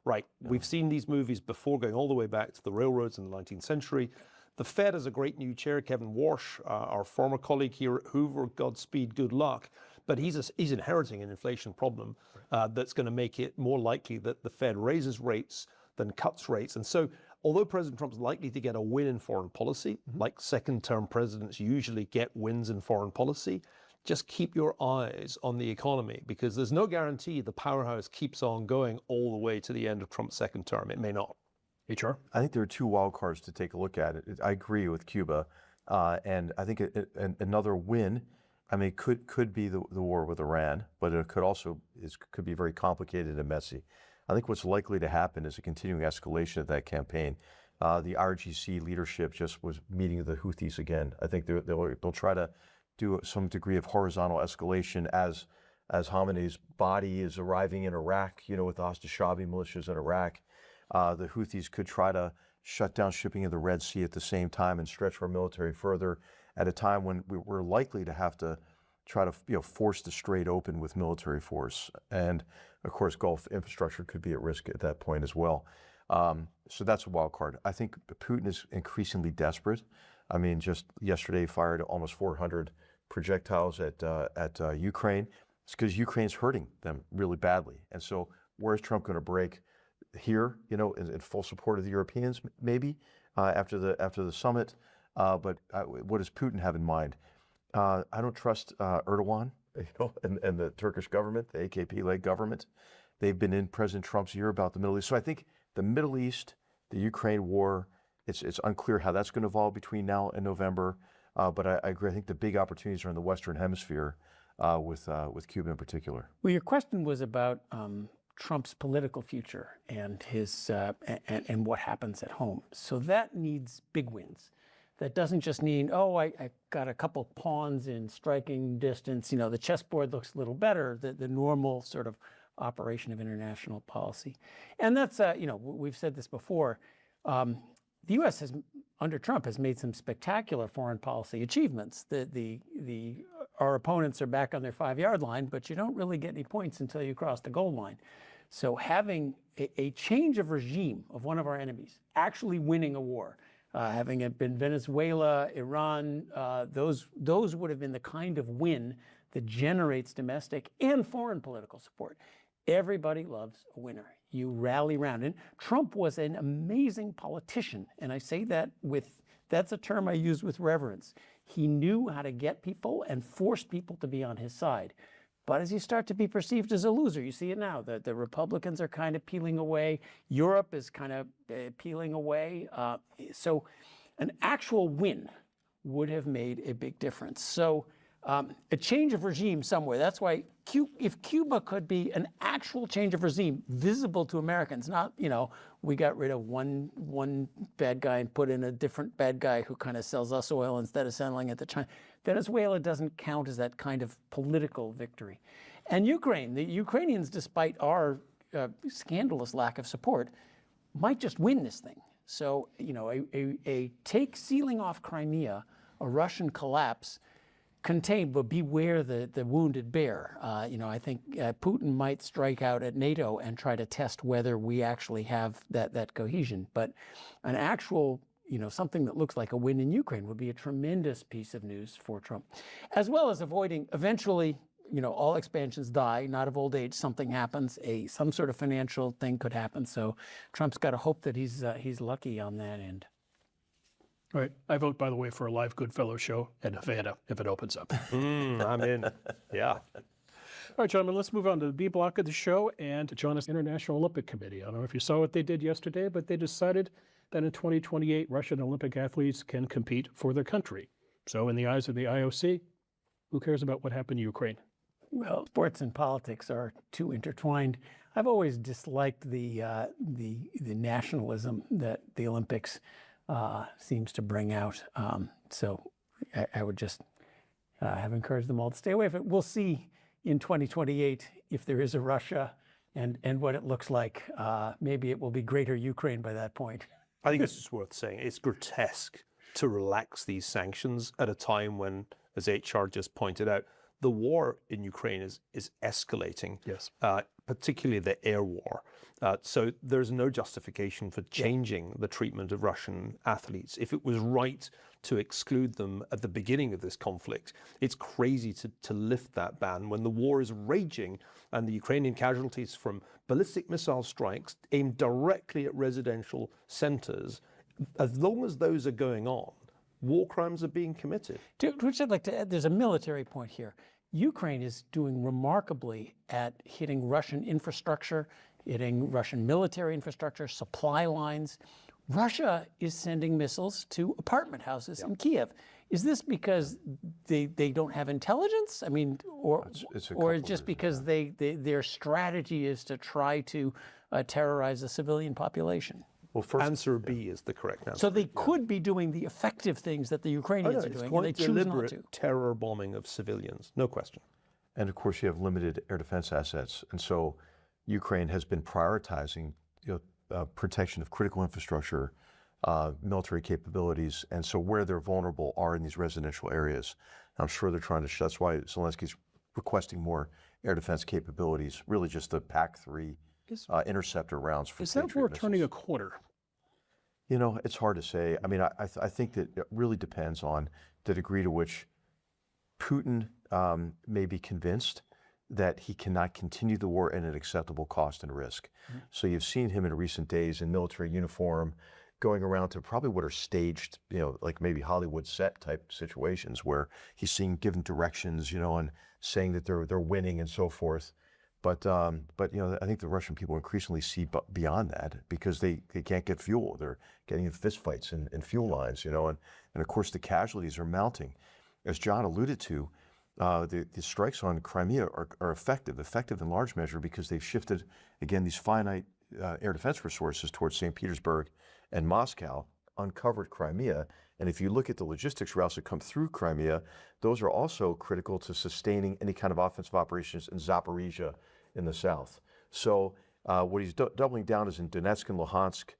like, we've seen these movies before, going all the way back to the railroads in the 19th century. The Fed has a great new chair, Kevin Warsh, our former colleague here at Hoover. Godspeed, good luck. But he's inheriting an inflation problem that's going to make it more likely that the Fed raises rates than cuts rates. And so, although President Trump's likely to get a win in foreign policy, like second-term presidents usually get wins in foreign policy, just keep your eyes on the economy, because there's no guarantee the powerhouse keeps on going all the way to the end of Trump's second term. It may not. HR? I think there are two wild cards to take a look at. I agree with Cuba, and I think another win, could be the war with Iran, but it could also could be very complicated and messy. I think what's likely to happen is a continuing escalation of that campaign. The RGC leadership just was meeting the Houthis again. I think they'll try to do some degree of horizontal escalation as Khamenei's body is arriving in Iraq, with the Hashd-e-Shaabi militias in Iraq. The Houthis could try to shut down shipping in the Red Sea at the same time and stretch our military further at a time when we're likely to have to try to force the strait open with military force. And of course, Gulf infrastructure could be at risk at that point as well. So that's a wild card. I think Putin is increasingly desperate. I mean, just yesterday fired almost 400 projectiles at Ukraine. It's because Ukraine's hurting them really badly. And so where's Trump going to break? Here, in full support of the Europeans, maybe after the summit. But what does Putin have in mind? I don't trust Erdogan, and the Turkish government, the AKP-led government. They've been in President Trump's ear about the Middle East. So I think the Middle East, the Ukraine war, it's unclear how that's going to evolve between now and November. But I agree. I think the big opportunities are in the Western Hemisphere, with Cuba in particular. Well, your question was about Trump's political future and his and what happens at home. So that needs big wins. That doesn't just mean, I got a couple pawns in striking distance. The chessboard looks a little better. The normal sort of operation of international policy, and that's we've said this before. The U.S. has, under Trump, has made some spectacular foreign policy achievements. Our opponents are back on their 5-yard line, but you don't really get any points until you cross the goal line. So having a change of regime of one of our enemies, actually winning a war, having it been Venezuela, Iran, those would have been the kind of win that generates domestic and foreign political support. Everybody loves a winner. You rally around. And Trump was an amazing politician. And I say that that's a term I use with reverence. He knew how to get people and force people to be on his side. But as you start to be perceived as a loser, you see it now. The Republicans are kind of peeling away. Europe is kind of peeling away. So an actual win would have made a big difference. So a change of regime somewhere. That's why if Cuba could be an actual change of regime visible to Americans, not, we got rid of one bad guy and put in a different bad guy who kind of sells us oil instead of selling it to China. Venezuela doesn't count as that kind of political victory. And Ukraine, the Ukrainians, despite our scandalous lack of support, might just win this thing. So, a take sealing off Crimea, a Russian collapse, contained, but beware the wounded bear. I think Putin might strike out at NATO and try to test whether we actually have that cohesion. But an actual, something that looks like a win in Ukraine would be a tremendous piece of news for Trump, as well as avoiding eventually, all expansions die, not of old age. Something happens, some sort of financial thing could happen. So Trump's got to hope that he's lucky on that end. All right. I vote, by the way, for a live Goodfellow show at Havana if it opens up. I'm in. Yeah. All right, gentlemen, let's move on to the B block of the show and to join us International Olympic Committee. I don't know if you saw what they did yesterday, but they decided that in 2028, Russian Olympic athletes can compete for their country. So in the eyes of the IOC, who cares about what happened in Ukraine? Well, sports and politics are too intertwined. I've always disliked the nationalism that the Olympics seems to bring out. So I would just have encouraged them all to stay away from it. We'll see in 2028 if there is a Russia and what it looks like. Maybe it will be greater Ukraine by that point. I think it's just worth saying it's grotesque to relax these sanctions at a time when, as HR just pointed out, the war in Ukraine is escalating. Yes. Particularly the air war. So there's no justification for changing the treatment of Russian athletes. If it was right to exclude them at the beginning of this conflict, it's crazy to lift that ban when the war is raging and the Ukrainian casualties from ballistic missile strikes aimed directly at residential centers. As long as those are going on, war crimes are being committed. To which I'd like to add, there's a military point here. Ukraine is doing remarkably at hitting Russian infrastructure, hitting Russian military infrastructure, supply lines. Russia is sending missiles to apartment houses in Kiev. Is this because they don't have intelligence? I mean, or just because their strategy is to try to terrorize the civilian population? Well, answer B is the correct answer. So they could be doing the effective things that the Ukrainians are doing, and they choose not to. Terror bombing of civilians, no question. And of course, you have limited air defense assets, and so Ukraine has been prioritizing protection of critical infrastructure military capabilities, and so where they're vulnerable are in these residential areas. I'm sure they're trying to. That's why Zelensky's requesting more air defense capabilities. Really, just the PAC-3 interceptor rounds for Is that Patriot war missiles. turning a corner? You know, it's hard to say. I mean, I think that it really depends on the degree to which Putin may be convinced that he cannot continue the war at an acceptable cost and risk. So you've seen him in recent days in military uniform, going around to probably what are staged, like maybe Hollywood set type situations where he's given directions, and saying that they're winning and so forth. But I think the Russian people increasingly see beyond that because they can't get fuel. They're getting in fistfights in fuel lines, and of course the casualties are mounting. As John alluded to, the strikes on Crimea are effective in large measure because they've shifted, again, these finite air defense resources towards St. Petersburg and Moscow, uncovered Crimea. And if you look at the logistics routes that come through Crimea, those are also critical to sustaining any kind of offensive operations in Zaporizhia in the south. So what he's doubling down is in Donetsk and Luhansk,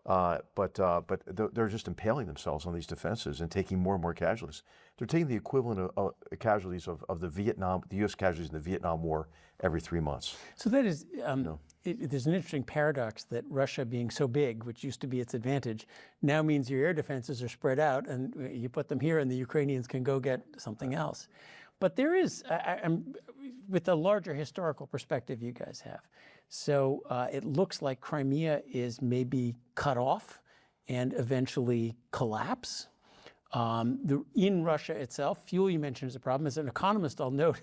but they're just impaling themselves on these defenses and taking more and more casualties. They're taking the equivalent of casualties of the U.S. casualties in the Vietnam War every 3 months. So that is, there's an interesting paradox that Russia being so big, which used to be its advantage, now means your air defenses are spread out and you put them here and the Ukrainians can go get something else. But there is, with the larger historical perspective you guys have, so it looks like Crimea is maybe cut off and eventually collapse. In Russia itself, fuel you mentioned is a problem. As an economist, I'll note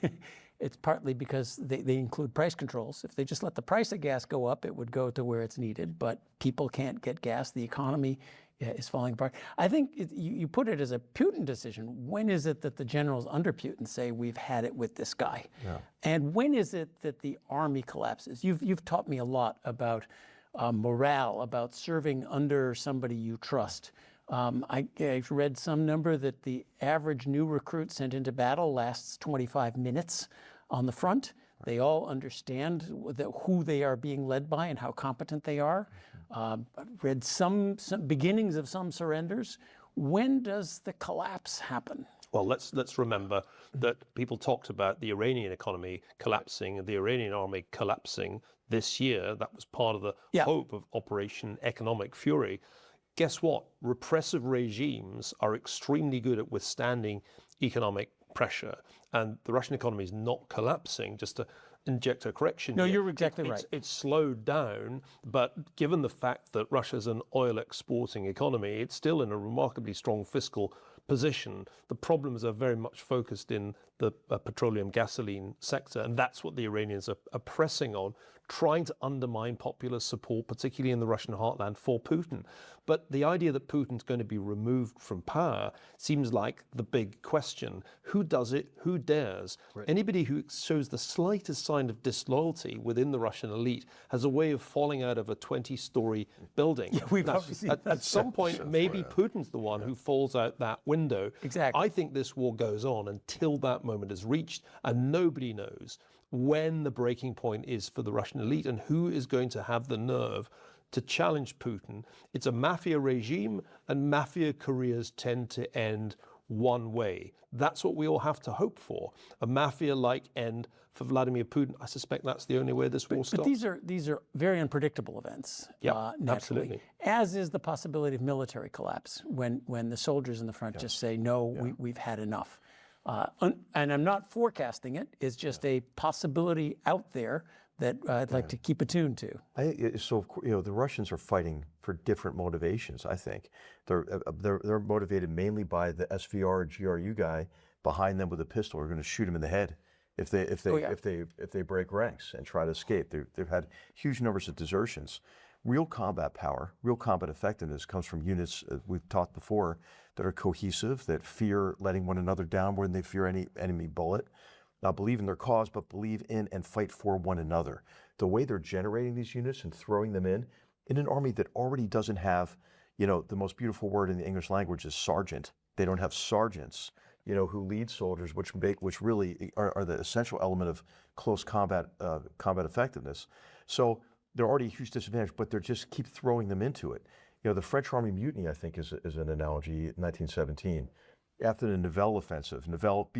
it's partly because they include price controls. If they just let the price of gas go up, it would go to where it's needed, but people can't get gas. The economy is falling apart. I think you put it as a Putin decision. When is it that the generals under Putin say, we've had it with this guy? Yeah. And when is it that the army collapses? You've taught me a lot about morale, about serving under somebody you trust. I've read some number that the average new recruit sent into battle lasts 25 minutes on the front. They all understand who they are being led by and how competent they are. I've read some beginnings of some surrenders. When does the collapse happen? Well, let's remember that people talked about the Iranian economy collapsing and the Iranian army collapsing this year. That was part of the hope of Operation Economic Fury. Guess what? Repressive regimes are extremely good at withstanding economic pressure. And the Russian economy is not collapsing, just to inject a correction. No, you're exactly right. It's slowed down, but given the fact that Russia's an oil exporting economy, it's still in a remarkably strong fiscal position. The problems are very much focused in the petroleum gasoline sector, and that's what the Iranians are pressing on, trying to undermine popular support, particularly in the Russian heartland, for Putin. But the idea that Putin's going to be removed from power seems like the big question. Who does it? Who dares? Right. Anybody who shows the slightest sign of disloyalty within the Russian elite has a way of falling out of a 20-story building. Yeah, we've obviously at some point, maybe Putin's the one who falls out that window. Exactly. I think this war goes on until that moment is reached, and nobody knows when the breaking point is for the Russian elite and who is going to have the nerve to challenge Putin. It's a mafia regime, and mafia careers tend to end one way. That's what we all have to hope for, a mafia-like end for Vladimir Putin. I suspect that's the only way this war stops. But these are very unpredictable events. Yeah, absolutely. As is the possibility of military collapse when the soldiers in the front just say, no, we've had enough. And I'm not forecasting it. It's just a possibility out there that I'd like to keep attuned to. The Russians are fighting for different motivations. I think they're motivated mainly by the SVR GRU guy behind them with a pistol. We're going to shoot him in the head if they break ranks and try to escape. They've had huge numbers of desertions. Real combat power, real combat effectiveness comes from units we've talked before that are cohesive, that fear letting one another down more than they fear any enemy bullet. Not believe in their cause, but believe in and fight for one another. The way they're generating these units and throwing them in an army that already doesn't have, the most beautiful word in the English language is sergeant. They don't have sergeants, who lead soldiers, which really are the essential element of close combat effectiveness. So they're already a huge disadvantage, but they're just keep throwing them into it. the French Army mutiny, I think, is an analogy in 1917. After the Nivelle offensive, Nivelle,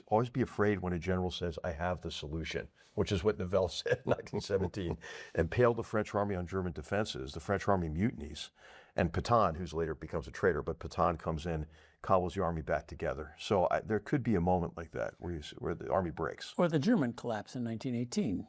always be afraid when a general says, I have the solution, which is what Nivelle said in 1917, impaled the French army on German defenses, the French army mutinies, and Pétain, who's later becomes a traitor, but Pétain comes in, cobbles the army back together. So there could be a moment like that where the army breaks. Or the German collapse in 1918.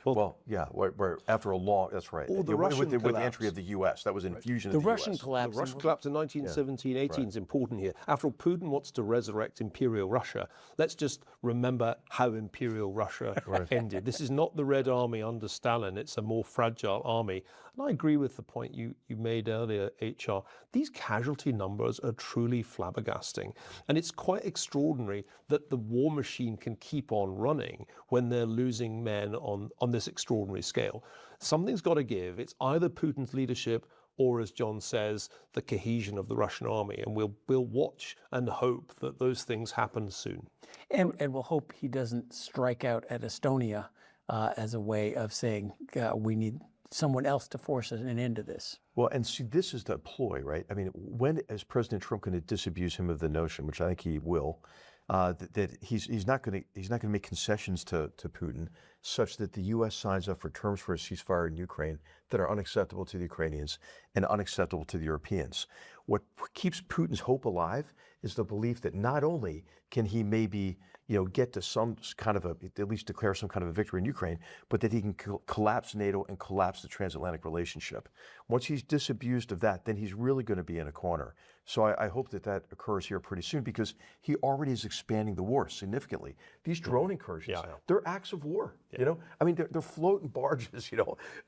Well, yeah, where after a long, that's right. Or the Yeah, Russian with the collapse. entry of the U.S., that was infusion The of the Russian U.S. collapse. The Russian collapse in 1917-18 is important here. After all, Putin wants to resurrect Imperial Russia. Let's just remember how Imperial Russia ended. This is not the Red Army under Stalin. It's a more fragile army. And I agree with the point you made earlier, HR. These casualty numbers are truly flabbergasting. And it's quite extraordinary that the war machine can keep on running when they're losing men on this extraordinary scale. Something's got to give. It's either Putin's leadership or, as John says, the cohesion of the Russian army. And we'll watch and hope that those things happen soon. And we'll hope he doesn't strike out at Estonia as a way of saying we need someone else to force an end to this. Well, and see, this is the ploy, right? I mean, when is President Trump going to disabuse him of the notion, which I think he will, that he's not going to make concessions to Putin, such that the U.S. signs up for terms for a ceasefire in Ukraine that are unacceptable to the Ukrainians and unacceptable to the Europeans. What keeps Putin's hope alive is the belief that not only can he maybe get to some kind of at least declare some kind of a victory in Ukraine, but that he can collapse NATO and collapse the transatlantic relationship. Once he's disabused of that, then he's really going to be in a corner. So I hope that occurs here pretty soon, because he already is expanding the war significantly. These drone incursions, they're acts of war. I mean, they're floating barges,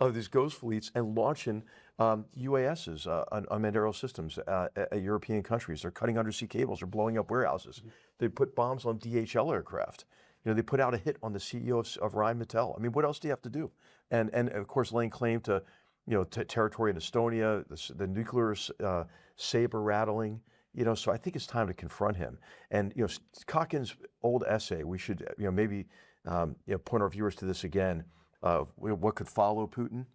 of these ghost fleets and launching UASs, unmanned aerial systems, at European countries. They're cutting undersea cables. They're blowing up warehouses. They put bombs on DHL aircraft. They put out a hit on the CEO of Rheinmetall. I mean, what else do you have to do? And of course, laying claim to, territory in Estonia, the nuclear saber rattling. So I think it's time to confront him. And Kotkin's old essay, we should maybe point our viewers to this again. What could follow Putin?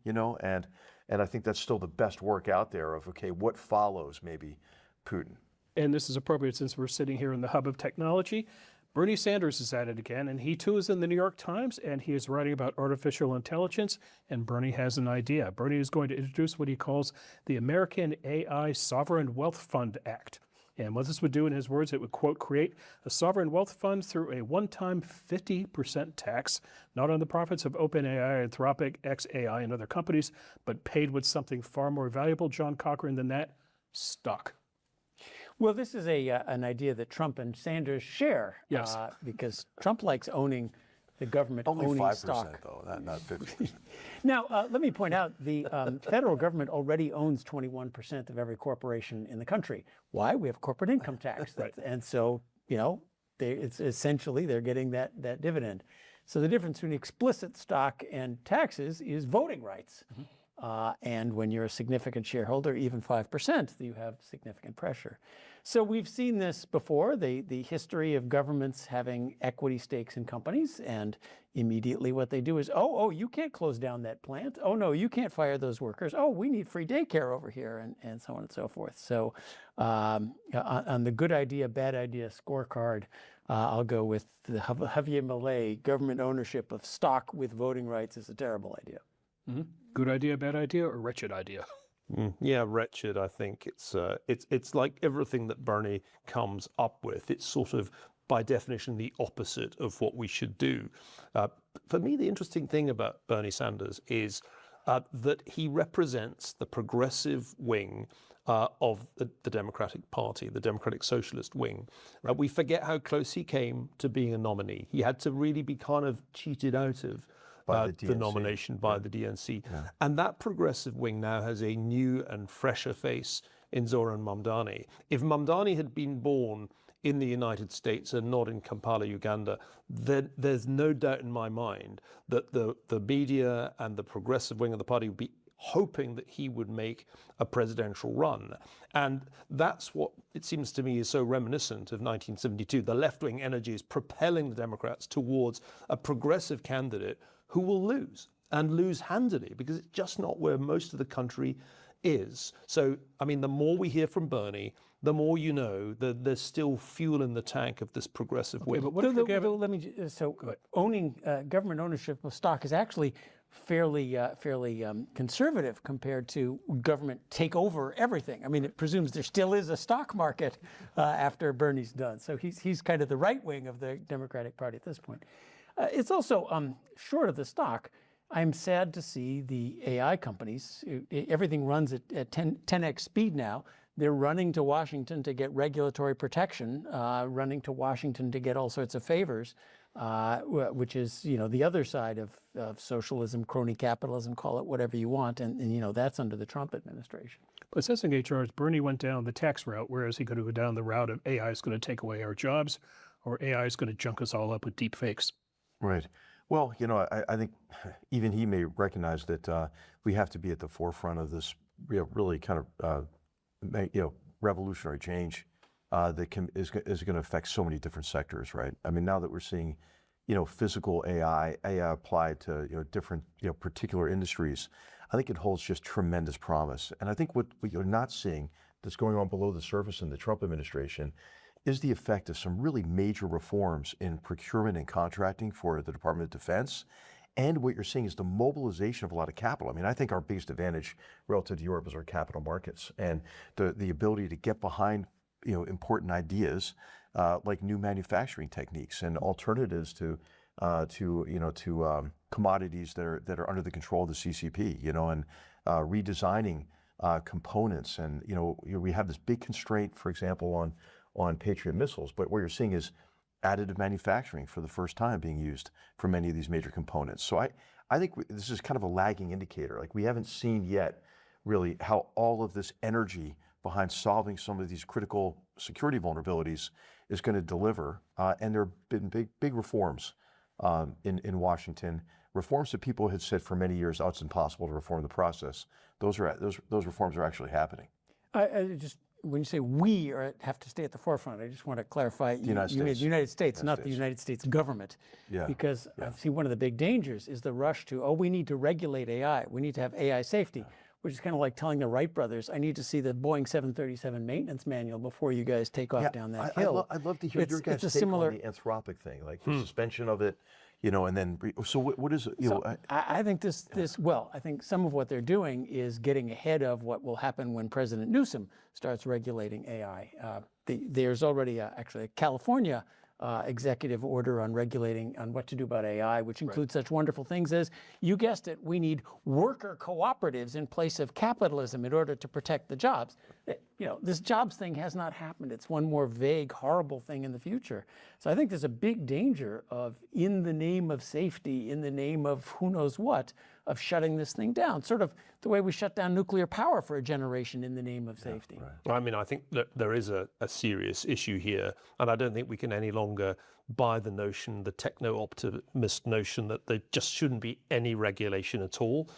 And I think that's still the best work out there of, okay, what follows maybe Putin? And this is appropriate since we're sitting here in the hub of technology. Bernie Sanders is at it again, and he too is in the New York Times, and he is writing about artificial intelligence, and Bernie has an idea. Bernie is going to introduce what he calls the American AI Sovereign Wealth Fund Act. And what this would do, in his words, it would, quote, create a sovereign wealth fund through a one-time 50% tax, not on the profits of OpenAI, Anthropic, xAI, and other companies, but paid with something far more valuable, John Cochran, than that, stock. Well, this is an idea that Trump and Sanders share. Yes. Because Trump likes owning the government Only owning 5%, stock. though, not 50%. Now, let me point out, the federal government already owns 21% of every corporation in the country. Why? We have corporate income tax. Right. And so, it's essentially they're getting that dividend. So the difference between explicit stock and taxes is voting rights. And when you're a significant shareholder, even 5%, you have significant pressure. So we've seen this before, the history of governments having equity stakes in companies, and immediately what they do is, oh, you can't close down that plant. Oh, no, you can't fire those workers. Oh, we need free daycare over here, and so on and so forth. So on the good idea, bad idea scorecard, I'll go with the Javier Milei. Government ownership of stock with voting rights is a terrible idea. Mm-hmm. Good idea, bad idea, or wretched idea? Yeah, wretched. I think it's like everything that Bernie comes up with. It's sort of, by definition, the opposite of what we should do. For me, the interesting thing about Bernie Sanders is that he represents the progressive wing of the Democratic Party, the Democratic Socialist wing. We forget how close he came to being a nominee. He had to really be kind of cheated out of the nomination by the DNC. Yeah. And that progressive wing now has a new and fresher face in Zoran Mamdani. If Mamdani had been born in the United States and not in Kampala, Uganda, then there's no doubt in my mind that the media and the progressive wing of the party would be hoping that he would make a presidential run. And that's what it seems to me is so reminiscent of 1972. The left-wing energy is propelling the Democrats towards a progressive candidate who will lose, and lose handily, because it's just not where most of the country is. So, I mean, the more we hear from Bernie, the more you know that there's still fuel in the tank of this progressive wing. But what if Let me owning government ownership of stock is actually fairly conservative compared to government take over everything. I mean, it presumes there still is a stock market after Bernie's done. So he's kind of the right wing of the Democratic Party at this point. It's also short of the stock. I'm sad to see the AI companies. Everything runs at 10x speed now. They're running to Washington to get regulatory protection, running to Washington to get all sorts of favors, which is, the other side of socialism, crony capitalism, call it whatever you want, and that's under the Trump administration. Assessing HRs, Bernie went down the tax route, whereas he could have gone down the route of AI is going to take away our jobs, or AI is going to junk us all up with deep fakes. Right. Well, I think even he may recognize that we have to be at the forefront of this really kind of revolutionary change that is going to affect so many different sectors, right? I mean, now that we're seeing, physical AI applied to different particular industries, I think it holds just tremendous promise. And I think what you're not seeing that's going on below the surface in the Trump administration is the effect of some really major reforms in procurement and contracting for the Department of Defense. And what you're seeing is the mobilization of a lot of capital. I mean, I think our biggest advantage relative to Europe is our capital markets and the ability to get behind, important ideas like new manufacturing techniques and alternatives to commodities that are under the control of the CCP, and redesigning components. And we have this big constraint, for example, on Patriot missiles. But what you're seeing is additive manufacturing for the first time being used for many of these major components. So I think this is kind of a lagging indicator. Like, we haven't seen yet really how all of this energy behind solving some of these critical security vulnerabilities is going to deliver. And there have been big reforms in Washington, reforms that people had said for many years, it's impossible to reform the process. Those reforms are actually happening. When you say we have to stay at the forefront, I just want to clarify, the United States, not the United States government. Yeah. Because I see one of the big dangers is the rush to, we need to regulate AI. We need to have AI safety, which is kind of like telling the Wright brothers, I need to see the Boeing 737 maintenance manual before you guys take off down that hill. I'd love to hear your guys' take on the Anthropic thing, like the suspension of it. And then, so what is it? I think I think some of what they're doing is getting ahead of what will happen when President Newsom starts regulating AI. There's already actually a California executive order on regulating on what to do about AI, which includes such wonderful things as, you guessed it, we need worker cooperatives in place of capitalism in order to protect the jobs. This jobs thing has not happened. It's one more vague, horrible thing in the future. So I think there's a big danger of, in the name of safety, in the name of who knows what, of shutting this thing down. Sort of the way we shut down nuclear power for a generation in the name of safety. I mean, I think that there is a serious issue here, and I don't think we can any longer buy the notion, the techno-optimist notion, that there just shouldn't be any regulation at all.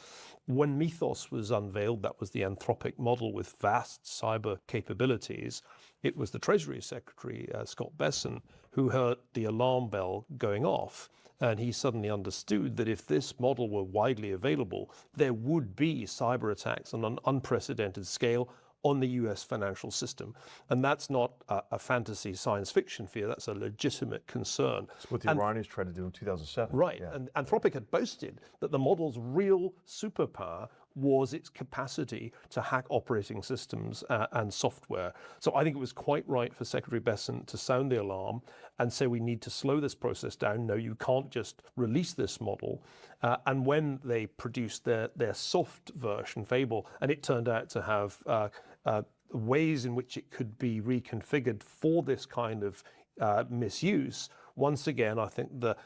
When Mythos was unveiled, that was the Anthropic model with vast cyber capabilities. It was the Treasury Secretary, Scott Bessent, who heard the alarm bell going off. And he suddenly understood that if this model were widely available, there would be cyber attacks on an unprecedented scale on the US financial system. And that's not a fantasy science fiction fear, that's a legitimate concern. That's what the Iranians tried to do in 2007. Right, and Anthropic had boasted that the model's real superpower was its capacity to hack operating systems and software. So I think it was quite right for Secretary Bessent to sound the alarm and say we need to slow this process down. No, you can't just release this model. And when they produced their soft version, Fable, and it turned out to have ways in which it could be reconfigured for this kind of misuse, once again, I think the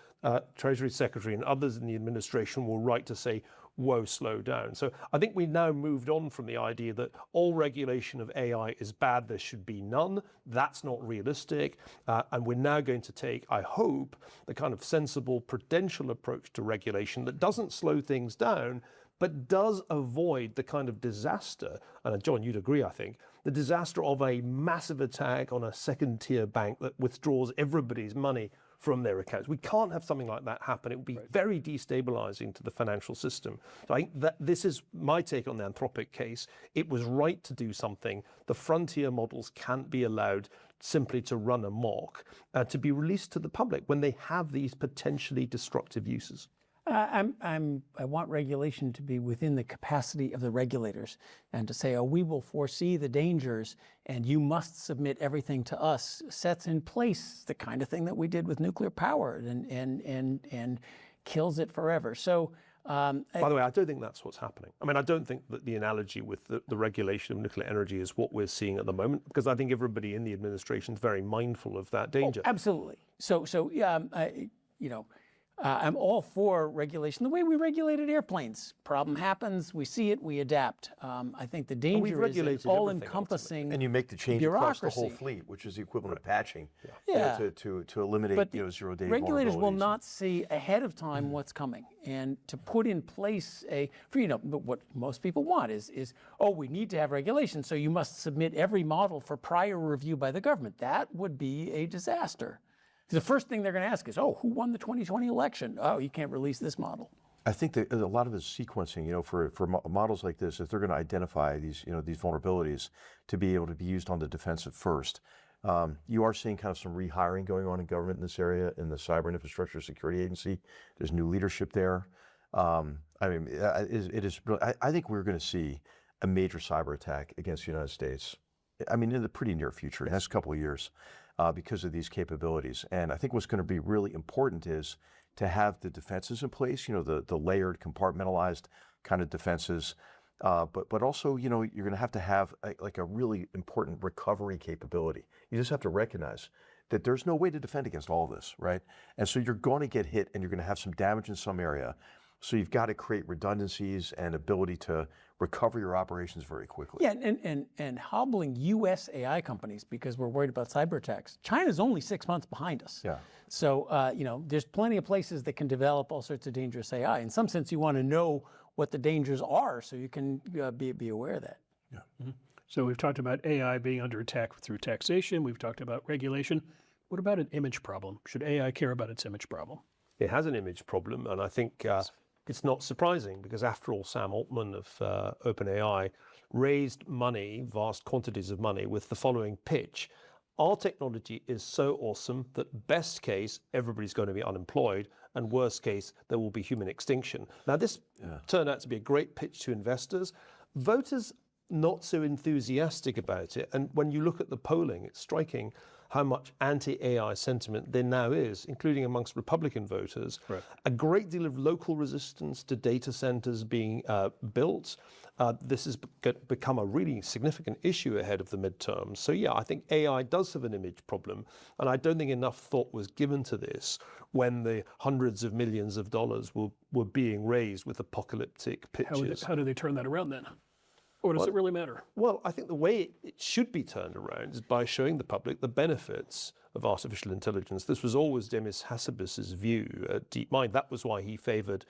Treasury Secretary and others in the administration were right to say, whoa, slow down. So I think we now moved on from the idea that all regulation of AI is bad, there should be none. That's not realistic. And we're now going to take, I hope, the kind of sensible prudential approach to regulation that doesn't slow things down, but does avoid the kind of disaster, and John, you'd agree, I think, the disaster of a massive attack on a second-tier bank that withdraws everybody's money from their accounts. We can't have something like that happen. It would be very destabilizing to the financial system. So I think that this is my take on the Anthropic case. It was right to do something. The frontier models can't be allowed simply to run amok, to be released to the public when they have these potentially destructive uses. I want regulation to be within the capacity of the regulators, and to say, oh, we will foresee the dangers and you must submit everything to us, sets in place the kind of thing that we did with nuclear power and kills it forever. So, by the way, I don't think that's what's happening. I mean, I don't think that the analogy with the regulation of nuclear energy is what we're seeing at the moment, because I think everybody in the administration is very mindful of that danger. Oh, absolutely. So yeah, I'm all for regulation. The way we regulated airplanes, problem happens, we see it, we adapt. I think the danger is an all-encompassing and you make the change across the whole fleet, which is the equivalent of patching, to eliminate zero-day regulators will vulnerabilities. not see ahead of time what's coming, and to put in place but what most people want is we need to have regulation, so you must submit every model for prior review by the government. That would be a disaster. The first thing they're going to ask is, who won the 2020 election? Oh, you can't release this model. I think that a lot of it is sequencing, for models like this, if they're going to identify these, these vulnerabilities to be able to be used on the defensive first. You are seeing kind of some rehiring going on in government in this area, in the Cyber and Infrastructure Security Agency. There's new leadership there. I mean, it is really, I think we're going to see a major cyber attack against the United States. I mean, in the pretty near future, in the next couple of years. Because of these capabilities. And I think what's going to be really important is to have the defenses in place, the layered, compartmentalized kind of defenses, but also, you're going to have a really important recovery capability. You just have to recognize that there's no way to defend against all of this, right? And so you're going to get hit and you're going to have some damage in some area. So you've got to create redundancies and ability to recover your operations very quickly. Yeah, and hobbling U.S. AI companies because we're worried about cyber attacks. China's only 6 months behind us. Yeah. So, there's plenty of places that can develop all sorts of dangerous AI. In some sense, you want to know what the dangers are so you can be aware of that. Yeah. Mm-hmm. So we've talked about AI being under attack through taxation. We've talked about regulation. What about an image problem? Should AI care about its image problem? It has an image problem, and I think it's not surprising because, after all, Sam Altman of OpenAI raised money, vast quantities of money, with the following pitch. Our technology is so awesome that best case, everybody's going to be unemployed, and worst case, there will be human extinction. Now, this turned out to be a great pitch to investors. Voters, not so enthusiastic about it. And when you look at the polling, it's striking how much anti-AI sentiment there now is, including amongst Republican voters. Right. A great deal of local resistance to data centers being built. This has become a really significant issue ahead of the midterms. So yeah, I think AI does have an image problem, and I don't think enough thought was given to this when the hundreds of millions of dollars were being raised with apocalyptic pitches. How do they turn that around then? Or does it really matter? Well, I think the way it should be turned around is by showing the public the benefits of artificial intelligence. This was always Demis Hassabis's view at DeepMind. That was why he favored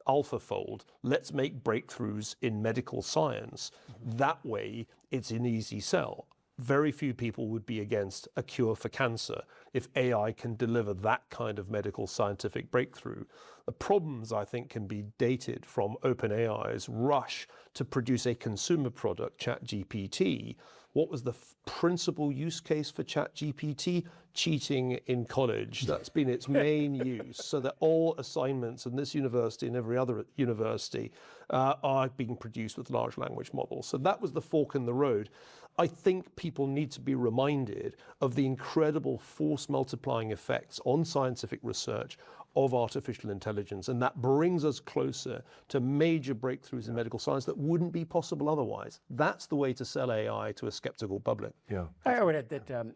AlphaFold. Let's make breakthroughs in medical science. That way, it's an easy sell. Very few people would be against a cure for cancer if AI can deliver that kind of medical scientific breakthrough. The problems, I think, can be dated from OpenAI's rush to produce a consumer product, ChatGPT. What was the principal use case for ChatGPT? Cheating in college. That's been its main use. So that all assignments in this university and every other university are being produced with large language models. So that was the fork in the road. I think people need to be reminded of the incredible force multiplying effects on scientific research of artificial intelligence, and that brings us closer to major breakthroughs in medical science that wouldn't be possible otherwise. That's the way to sell AI to a skeptical public. Yeah, I would add that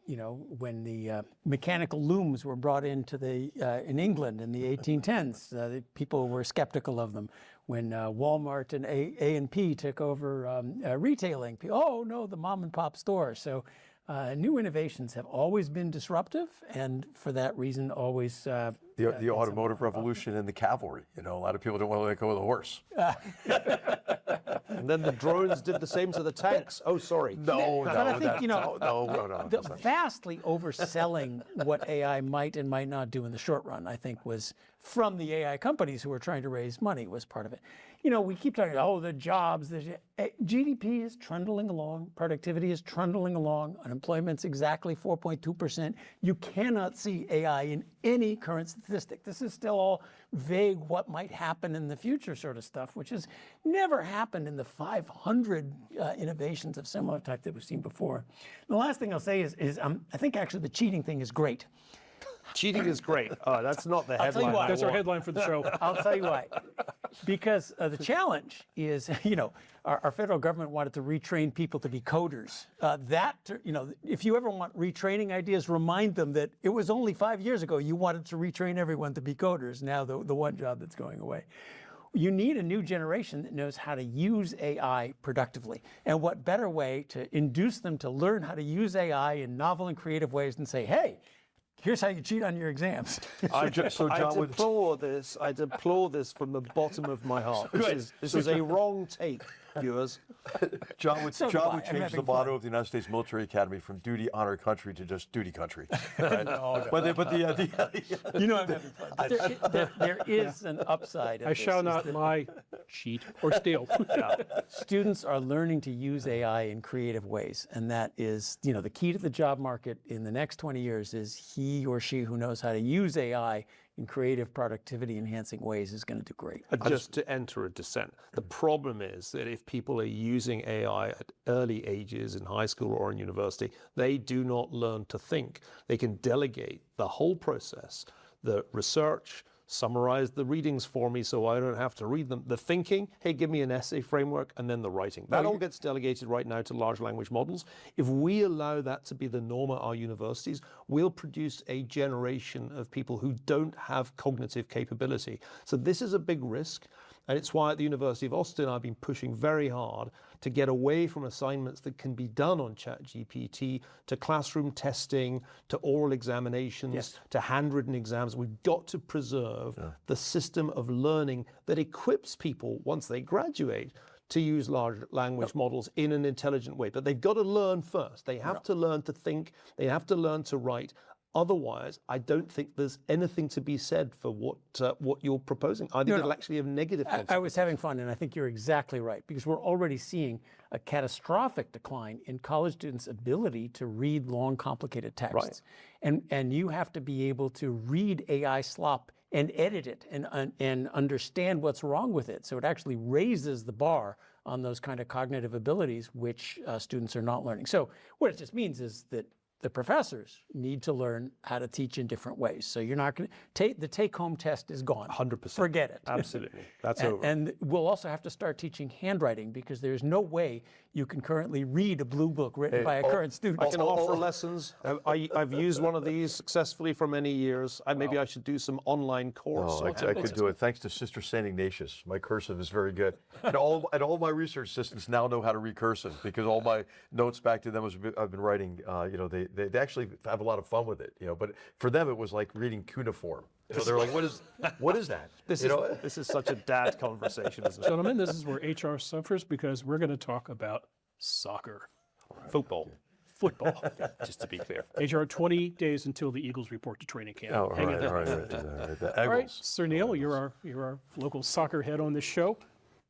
when the mechanical looms were brought into in England in the 1810s, the people were skeptical of them. When Walmart and A&P took over retailing, oh no, the mom and pop store. So new innovations have always been disruptive, and for that reason, always the automotive revolution and the cavalry. A lot of people don't want to let go of the horse. And then the drones did the same to the tanks. Oh, sorry. No, But I think, vastly overselling what AI might and might not do in the short run, I think, was from the AI companies who were trying to raise money was part of it. We keep talking about, the jobs, GDP is trundling along, productivity is trundling along, unemployment's exactly 4.2%. You cannot see AI in any current statistic. This is still all vague what might happen in the future sort of stuff, which has never happened in the 500 innovations of similar type that we've seen before. The last thing I'll say is I think actually the cheating thing is great. Cheating is great. That's not the headline. That's our headline for the show. I'll tell you why. Because the challenge is, our federal government wanted to retrain people to be coders. If you ever want retraining ideas, remind them that it was only 5 years ago you wanted to retrain everyone to be coders. Now the one job that's going away. You need a new generation that knows how to use AI productively. And what better way to induce them to learn how to use AI in novel and creative ways than say, hey, here's how you cheat on your exams. I deplore this. I deplore this from the bottom of my heart. This is a wrong take, viewers. John would change the motto of the United States Military Academy from duty, honor, country to just duty, country. Right? I'm having fun. There is an upside. I shall not lie, cheat, or steal. Students are learning to use AI in creative ways, and that is, the key to the job market in the next 20 years is he or she who knows how to use AI in creative, productivity-enhancing ways is going to do great. Just to enter a dissent, the problem is that if people are using AI at early ages in high school or in university, they do not learn to think. They can delegate the whole process, the research, summarize the readings for me so I don't have to read them. The thinking, hey, give me an essay framework, and then the writing. That all gets delegated right now to large language models. If we allow that to be the norm at our universities, we'll produce a generation of people who don't have cognitive capability. So this is a big risk. And it's why at the University of Austin, I've been pushing very hard to get away from assignments that can be done on ChatGPT to classroom testing, to oral examinations, to handwritten exams. We've got to preserve the system of learning that equips people once they graduate to use large language models in an intelligent way. But they've got to learn first. They have to learn to think. They have to learn to write. Otherwise, I don't think there's anything to be said for what you're proposing. I think it'll actually have negative consequences. I was having fun, and I think you're exactly right, because we're already seeing a catastrophic decline in college students' ability to read long, complicated texts. Right. And you have to be able to read AI slop and edit it and understand what's wrong with it. So it actually raises the bar on those kind of cognitive abilities, which students are not learning. So what it just means is that the professors need to learn how to teach in different ways. So you're not going to take the take-home test is gone. 100%. Forget it. Absolutely. That's over. And we'll also have to start teaching handwriting, because there's no way you can currently read a blue book written by a current student. I can offer lessons. I've used one of these successfully for many years. Maybe I should do some online course. I could do it. Thanks to Sister St. Ignatius. My cursive is very good. And all my research assistants now know how to read cursive, because all my notes back to them I've been writing, they actually have a lot of fun with it, but for them it was like reading cuneiform. So they're like, what is that? This is such a dad conversation, isn't it? Gentlemen, this is where HR suffers, because we're going to talk about soccer. Football. Just to be clear. HR, 20 days until the Eagles report to training camp. Oh, all right. Sir Neil, you're our local soccer head on this show.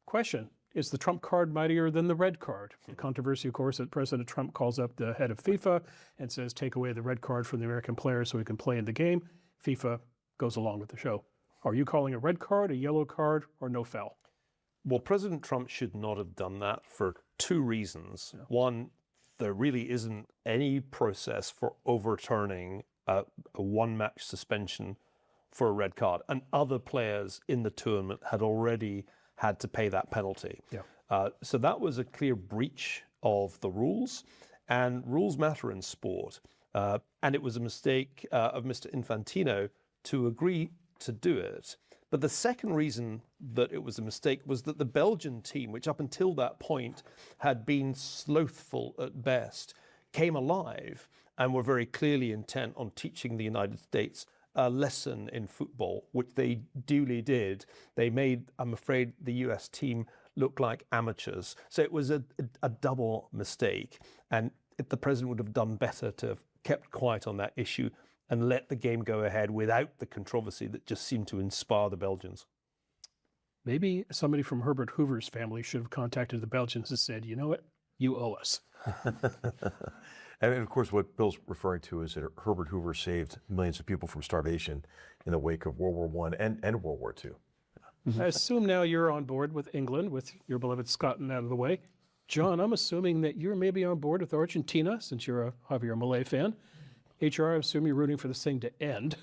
Question. Is the Trump card mightier than the red card? The controversy, of course, that President Trump calls up the head of FIFA and says, take away the red card from the American player so he can play in the game. FIFA goes along with the show. Are you calling a red card, a yellow card, or no foul? Well, President Trump should not have done that for two reasons. Yeah. One, there really isn't any process for overturning a one-match suspension for a red card. And other players in the tournament had already had to pay that penalty. Yeah. So that was a clear breach of the rules, and rules matter in sport. And it was a mistake of Mr. Infantino to agree to do it. But the second reason that it was a mistake was that the Belgian team, which up until that point had been slothful at best, came alive and were very clearly intent on teaching the United States a lesson in football, which they duly did. They made, I'm afraid, the US team look like amateurs. So it was a double mistake. And if the president would have done better to have kept quiet on that issue and let the game go ahead without the controversy that just seemed to inspire the Belgians. Maybe somebody from Herbert Hoover's family should have contacted the Belgians and said, you know what, you owe us. And of course, what Bill's referring to is that Herbert Hoover saved millions of people from starvation in the wake of World War I and World War II. I assume now you're on board with England, with your beloved Scotland out of the way. John, I'm assuming that you're maybe on board with Argentina, since you're a Javier Milei fan. HR, I assume you're rooting for this thing to end.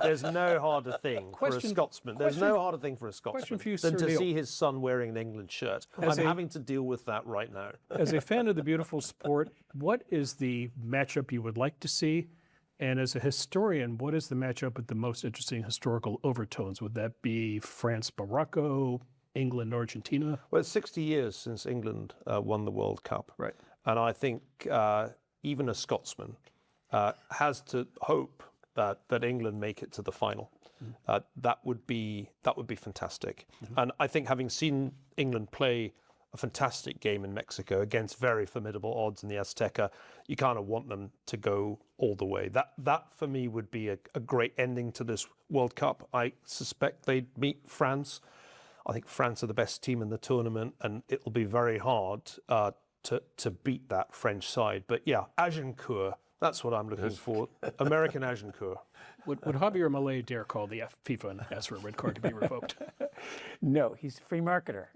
There's no harder thing for a Scotsman. There's no harder thing for a Scotsman for you, than Sir to Neil. see his son wearing an England shirt. I'm having to deal with that right now. As a fan of the beautiful sport, what is the matchup you would like to see? And as a historian, what is the matchup with the most interesting historical overtones? Would that be France-Morocco, England-Argentina? Well, it's 60 years since England won the World Cup. Right. And I think even a Scotsman has to hope that England make it to the final. That would be fantastic. And I think having seen England play a fantastic game in Mexico against very formidable odds in the Azteca, you kind of want them to go all the way. That for me would be a great ending to this World Cup. I suspect they'd meet France. I think France are the best team in the tournament, and it'll be very hard to beat that French side. But yeah, Agincourt, that's what I'm looking for. American Agincourt. Would Javier Milei dare call the FIFA and ask for a red card to be revoked? No, he's a free marketer,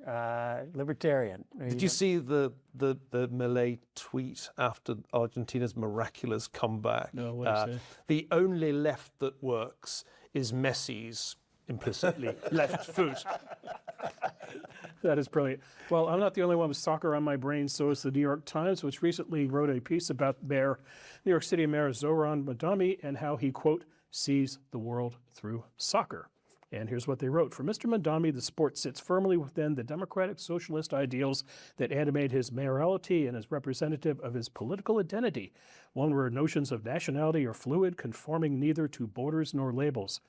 libertarian. Did you see the Milei tweet after Argentina's miraculous comeback? No, what did he say? The only left that works is Messi's, implicitly, left foot. That is brilliant. Well, I'm not the only one with soccer on my brain, so is the New York Times, which recently wrote a piece about New York City Mayor Zoran Madami and how he, quote, sees the world through soccer. And here's what they wrote. For Mr. Madami, the sport sits firmly within the democratic socialist ideals that animate his mayoralty and is representative of his political identity, one where notions of nationality are fluid, conforming neither to borders nor labels.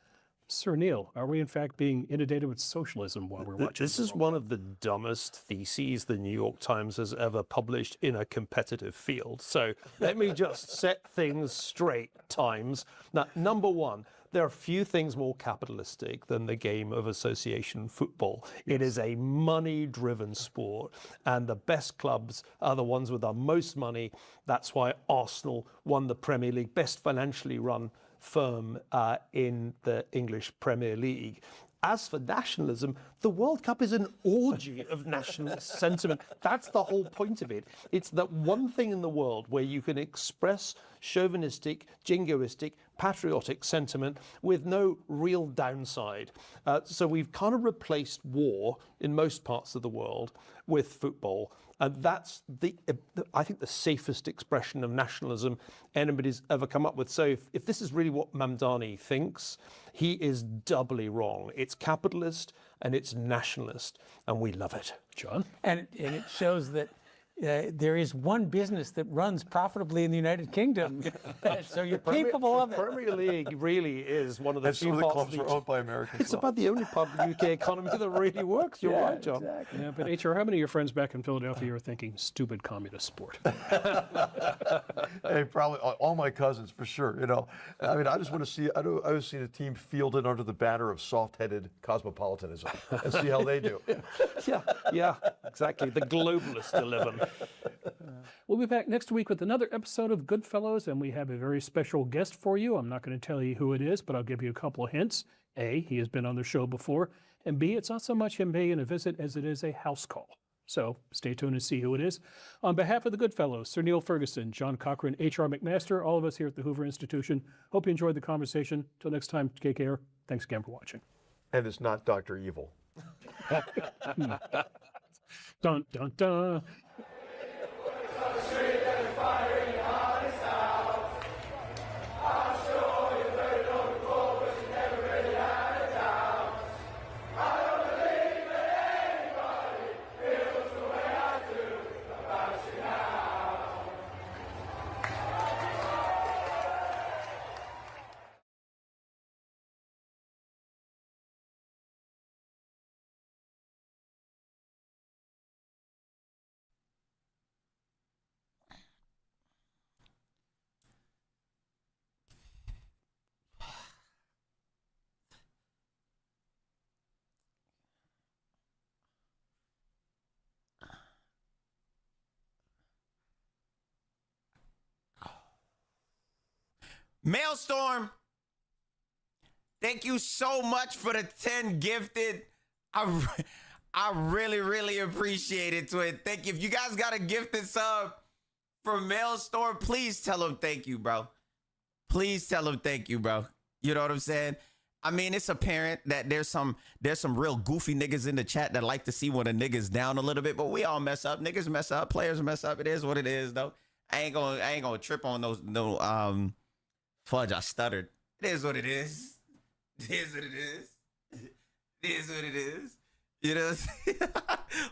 Sir Neil, are we in fact being inundated with socialism while we're watching? This is one of the dumbest theses the New York Times has ever published in a competitive field. So let me just set things straight, Times. Now, number one, there are few things more capitalistic than the game of association football. It is a money-driven sport, and the best clubs are the ones with the most money. That's why Arsenal won the Premier League, best financially run firm in the English Premier League. As for nationalism, the World Cup is an orgy of national sentiment. That's the whole point of it. It's that one thing in the world where you can express chauvinistic, jingoistic, patriotic sentiment with no real downside. So we've kind of replaced war in most parts of the world with football. And that's, I think, the safest expression of nationalism anybody's ever come up with. So if this is really what Mamdani thinks, he is doubly wrong. It's capitalist and it's nationalist, and we love it. John? And it shows that there is one business that runs profitably in the United Kingdom, so you're capable of it. Premier League really is one of the few some of the parts clubs of are owned by Americans. It's about the only part of the UK economy that really works. You're right, John. Exactly. Yeah, but HR, how many of your friends back in Philadelphia are thinking stupid communist sport? Hey, probably all my cousins for sure. You know, I mean, I just want to see. I want to see the team fielded under the banner of soft-headed cosmopolitanism and see how they do. Yeah, exactly. The globalists 11. We'll be back next week with another episode of Goodfellows, and we have a very special guest for you. I'm not going to tell you who it is, but I'll give you a couple of hints. A, he has been on the show before, and B, it's not so much him paying a visit as it is a house call. So stay tuned and see who it is. On behalf of the Goodfellows, Sir Neil Ferguson, John Cochran, H.R. McMaster, all of us here at the Hoover Institution, hope you enjoyed the conversation. Till next time, take care. Thanks again for watching. And it's not Dr. Evil. Dun, dun, dun. Maelstrom, thank you so much for the 10 gifted. I really, really appreciate it, Twin. Thank you. If you guys got a gifted sub for Maelstrom, please tell him thank you, bro. Please tell him thank you, bro. You know what I'm saying? I mean, it's apparent that there's some real goofy niggas in the chat that like to see when a nigga's down a little bit, but we all mess up. Niggas mess up. Players mess up. It is what it is, though. I ain't gonna trip on those fudge. I stuttered. It is what it is. It is what it is. It is what it is. You know what I'm saying?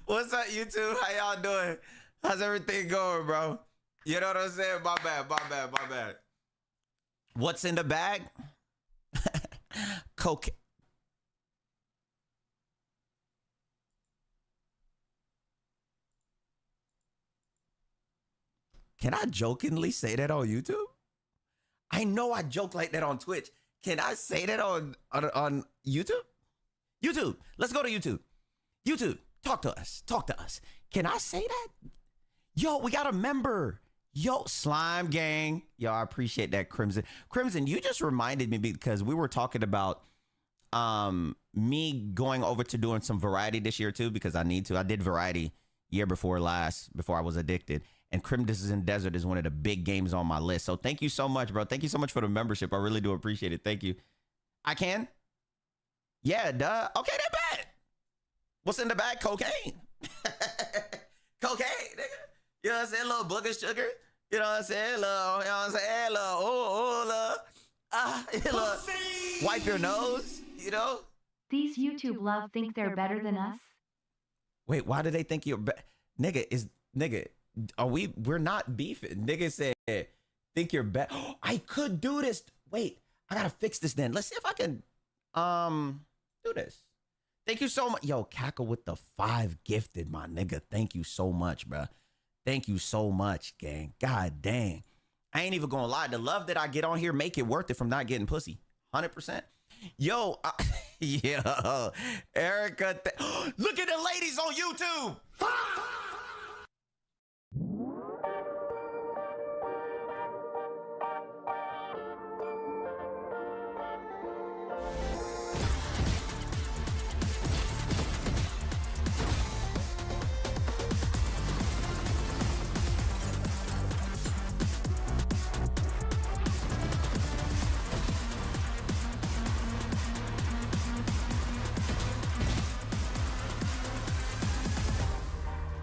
What's up, YouTube? How y'all doing? How's everything going, bro? You know what I'm saying? My bad. What's in the bag? Cocaine. Can I jokingly say that on YouTube? I know I joke like that on Twitch. Can I say that on YouTube? YouTube, let's go to YouTube. YouTube, talk to us. Can I say that? Yo, we got a member. Yo, Slime Gang. Yo, I appreciate that, Crimson. Crimson, you just reminded me because we were talking about me going over to doing some variety this year too, because I need to. I did variety year before last, before I was addicted. And Crimson Desert is one of the big games on my list. So thank you so much, bro. Thank you so much for the membership. I really do appreciate it. Thank you. I can? Yeah, duh. Okay, that bad. What's in the bag? Cocaine. Cocaine, nigga. You know what I'm saying? A little booger sugar. You know what I'm saying? Little, you know what I'm saying? Little, wipe your nose, you know? These YouTube love think they're better than us. Wait, why do they think you're nigga, we're not beefing. Nigga said, think you're better. I could do this. Wait, I gotta fix this then. Let's see if I can do this. Thank you so much. Yo, Cackle with the 5 gifted, my nigga. Thank you so much, bro. Thank you so much, gang. God dang. I ain't even gonna lie. The love that I get on here make it worth it from not getting pussy. 100%. Yo, yo, Erica. Look at the ladies on YouTube.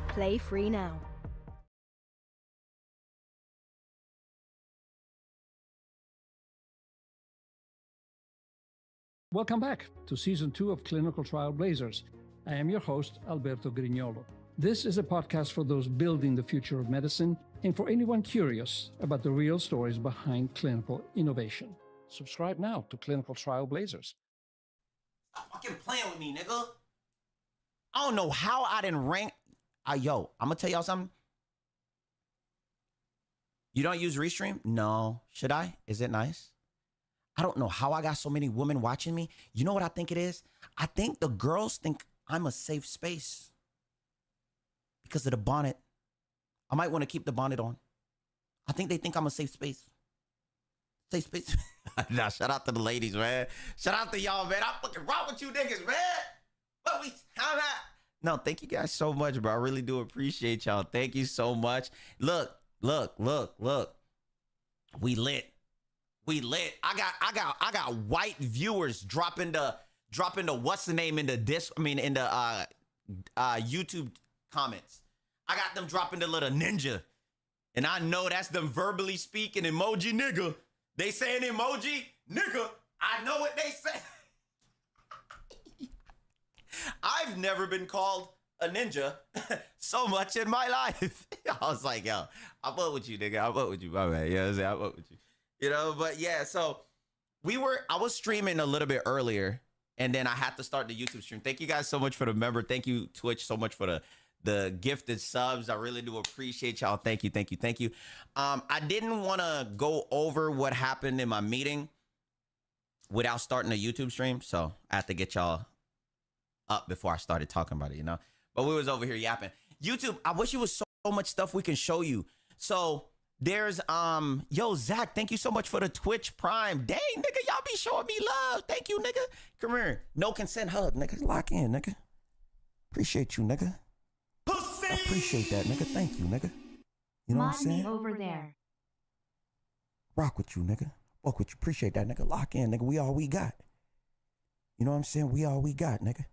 Play free now. Welcome back to Season 2 of Clinical Trial Blazers. I am your host, Alberto Grignolo. This is a podcast for those building the future of medicine and for anyone curious about the real stories behind clinical innovation. Subscribe now to Clinical Trial Blazers. Stop fucking playing with me, nigga. I don't know how I didn't rank. Yo, I'm gonna tell y'all something. You don't use Restream? No. Should I? Is it nice? I don't know how I got so many women watching me. You know what I think it is? I think the girls think I'm a safe space because of the bonnet. I might want to keep the bonnet on. I think they think I'm a safe space. Safe space. Nah, shout out to the ladies, man. Shout out to y'all, man. I'm fucking wrong with you niggas, man. But how that? No, thank you guys so much, bro. I really do appreciate y'all. Thank you so much. Look. We lit. I got white viewers dropping the what's the name in the YouTube comments. I got them dropping the little ninja. And I know that's them verbally speaking emoji nigga. They saying emoji nigga. I know what they say. I've never been called a ninja so much in my life. I was like, yo, I fuck with you, nigga. I fuck with you, my man. You know what I'm saying? I fuck with you. You know, but yeah, so I was streaming a little bit earlier, and then I had to start the YouTube stream. Thank you guys so much for the member. Thank you, Twitch, so much for the gifted subs. I really do appreciate y'all. Thank you. I didn't want to go over what happened in my meeting without starting a YouTube stream, so I had to get y'all up before I started talking about it, you know? But we was over here yapping. YouTube, I wish it was so much stuff we can show you. So There's yo, Zach, thank you so much for the Twitch Prime. Dang, nigga, y'all be showing me love. Thank you, nigga. Come here. No consent hug, nigga. Lock in, nigga. Appreciate you, nigga. Pussy! I appreciate that, nigga. Thank you, nigga. You know what I'm saying? over there. Rock with you, nigga. Fuck with you. Appreciate that, nigga. Lock in, nigga. We all we got. You know what I'm saying? We all we got, nigga.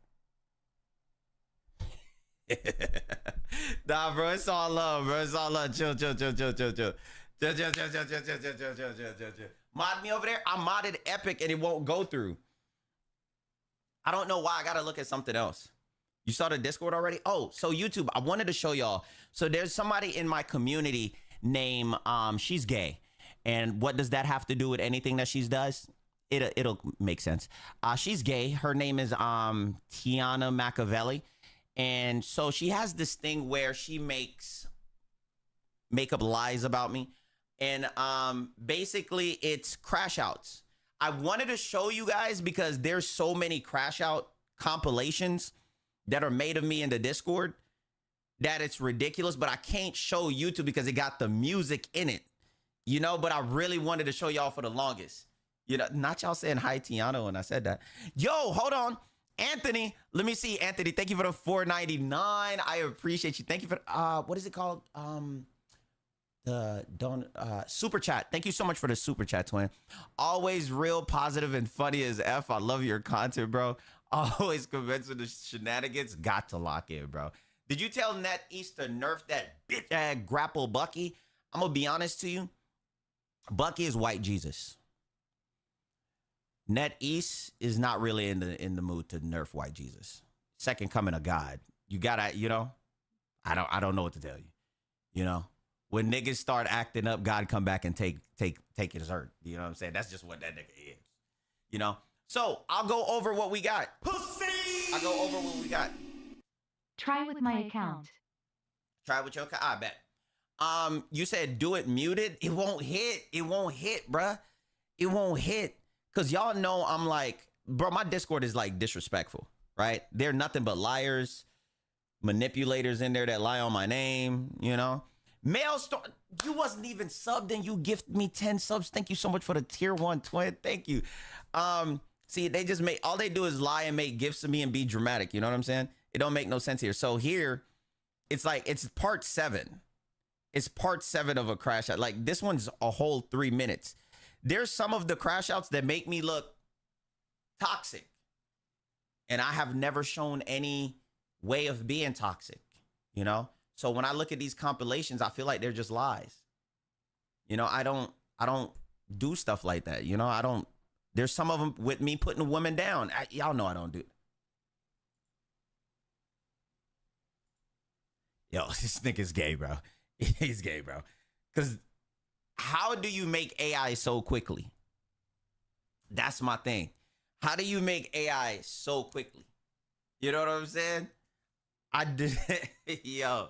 Nah, bro, it's all love, bro. It's all love. Chill. Mod me over there. I modded Epic and it won't go through. I don't know why. I gotta look at something else. You saw the Discord already? Oh, so YouTube, I wanted to show y'all. So there's somebody in my community named, she's gay. And what does that have to do with anything that she does? It'll make sense. She's gay. Her name is Tiana Machiavelli. And so she has this thing where she makes up lies about me. And basically it's crash outs. I wanted to show you guys because there's so many crash out compilations that are made of me in the Discord that it's ridiculous, but I can't show YouTube because it got the music in it, you know, but I really wanted to show y'all for the longest. You know, not y'all saying hi, Tiana, when I said that. Yo, hold on. Anthony, let me see. Anthony, thank you for the $4.99. I appreciate you. Thank you for what is it called? Super chat. Thank you so much for the super chat, twin. Always real positive and funny as F. I love your content, bro. Always convinced of the shenanigans. Got to lock in, bro. Did you tell NetEase to nerf that bitch ass grapple Bucky? I'm gonna be honest to you. Bucky is white Jesus. NetEase is not really in the mood to nerf white Jesus. Second coming of God. You gotta, you know, I don't know what to tell you. You know, when niggas start acting up, God come back and take his hurt. You know what I'm saying? That's just what that nigga is. You know? So I'll go over what we got. Pussy! I'll go over what we got. Try with my account. Try with your account. I bet. You said do it muted. It won't hit. It won't hit, bruh. It won't hit. Cause y'all know I'm like, bro, my Discord is like disrespectful, right? They're nothing but liars, manipulators in there that lie on my name, you know? Mailstorm, you wasn't even subbed and you gifted me 10 subs. Thank you so much for the tier 1 twin. Thank you. See, they just make, all they do is lie and make gifts of me and be dramatic. You know what I'm saying? It don't make no sense here. So here, it's like, it's part 7. It's part 7 of a crash out. Like this one's a whole 3 minutes. There's some of the crash outs that make me look toxic. And I have never shown any way of being toxic, you know? So when I look at these compilations, I feel like they're just lies. You know, I don't do stuff like that. You know, there's some of them with me putting women down. Y'all know I don't do it. Yo, this nigga's gay, bro. He's gay, bro. Because how do you make AI so quickly? That's my thing. How do you make AI so quickly? You know what I'm saying? Yo,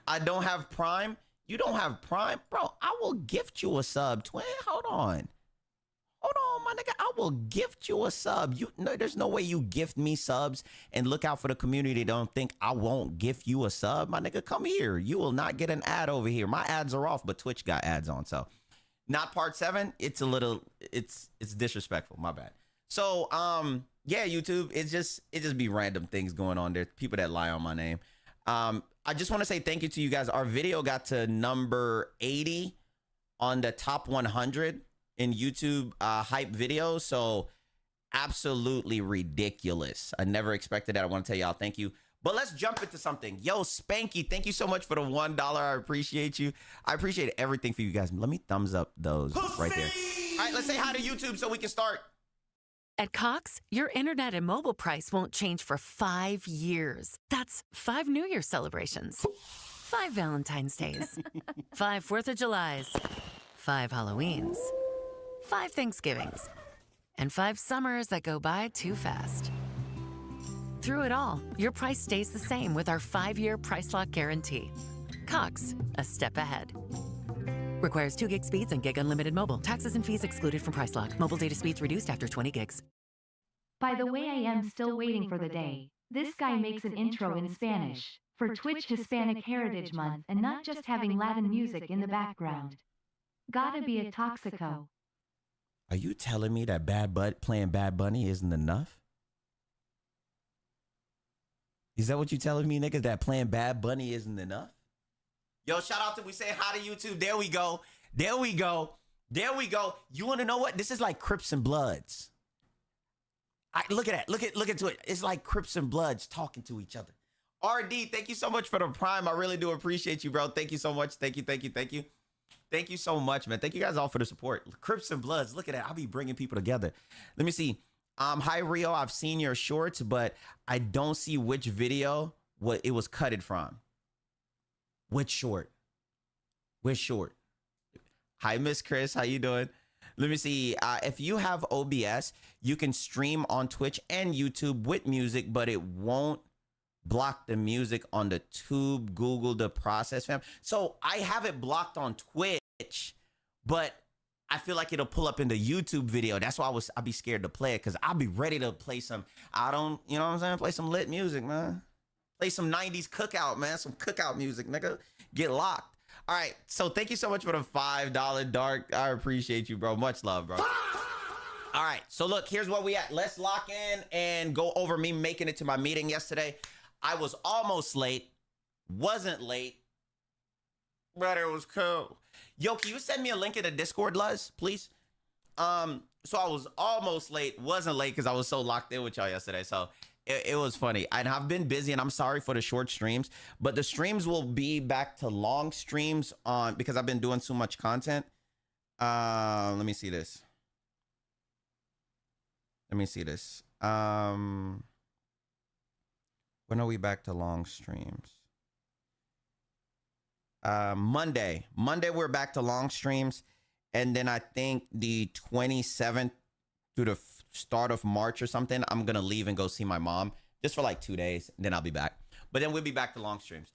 I don't have Prime. You don't have Prime? Bro, I will gift you a sub, twin. Hold on, my nigga. I will gift you a sub. There's no way you gift me subs and look out for the community. Don't think I won't gift you a sub, my nigga. Come here. You will not get an ad over here. My ads are off, but Twitch got ads on. So, not part 7. It's a little. It's disrespectful. My bad. So, yeah, YouTube. It just be random things going on there. People that lie on my name. I just want to say thank you to you guys. Our video got to number 80 on the top 100 in YouTube hype videos. So absolutely ridiculous. I never expected that. I want to tell y'all thank you. But let's jump into something. Yo, Spanky, thank you so much for the $1. I appreciate you. I appreciate everything for you guys. Let me thumbs up those right there. All right, let's say hi to YouTube so we can start. At Cox, your internet and mobile price won't change for 5 years. That's 5 New Year celebrations, 5 Valentine's Days, 5 4th of Julys, 5 Halloweens, 5 Thanksgivings, and 5 summers that go by too fast. Through it all, your price stays the same with our 5-year price lock guarantee. Cox, a step ahead. Requires 2 gig speeds and gig unlimited mobile. Taxes and fees excluded from price lock. Mobile data speeds reduced after 20 gigs. By the way, I am still waiting for the day this guy makes an intro in Spanish. for Twitch Hispanic Heritage Month and not just having Latin music in the background. Gotta be a toxico. Are you telling me that playing Bad Bunny isn't enough? Is that what you telling me, niggas? That playing Bad Bunny isn't enough? Yo, shout out to we say hi to YouTube. There we go. There we go. There we go. You want to know what? This is like Crips and Bloods. Look at that. Look into it. It's like Crips and Bloods talking to each other. RD, thank you so much for the Prime. I really do appreciate you, bro. Thank you so much. Thank you. Thank you so much, man. Thank you guys all for the support. Crips and Bloods, look at that. I'll be bringing people together. Let me see. Hi, Rio. I've seen your shorts, but I don't see which video what it was cutted from. Which short? Which short? Hi, Miss Chris. How you doing? Let me see. If you have OBS, you can stream on Twitch and YouTube with music, but it won't block the music on the tube. Google the process, fam. So I have it blocked on Twitch, but I feel like it'll pull up in the YouTube video. That's why I'll be scared to play it, because I'll be ready to play some, you know what I'm saying? Play some lit music, man. Play some 90s cookout, man. Some cookout music, nigga. Get locked. All right. So thank you so much for the $5 Dark. I appreciate you, bro. Much love, bro. All right. So look, here's where we at. Let's lock in and go over me making it to my meeting yesterday. I was almost late, wasn't late, but it was cool. Yo, can you send me a link in the Discord, Luz, please? So I was almost late, wasn't late because I was so locked in with y'all yesterday. So it was funny. And I've been busy, and I'm sorry for the short streams, but the streams will be back to long streams because I've been doing so much content. Let me see this. When are we back to long streams? Monday we're back to long streams, and then I think the 27th through the start of March or something, I'm gonna leave and go see my mom just for like 2 days, and then I'll be back. But then we'll be back to long streams.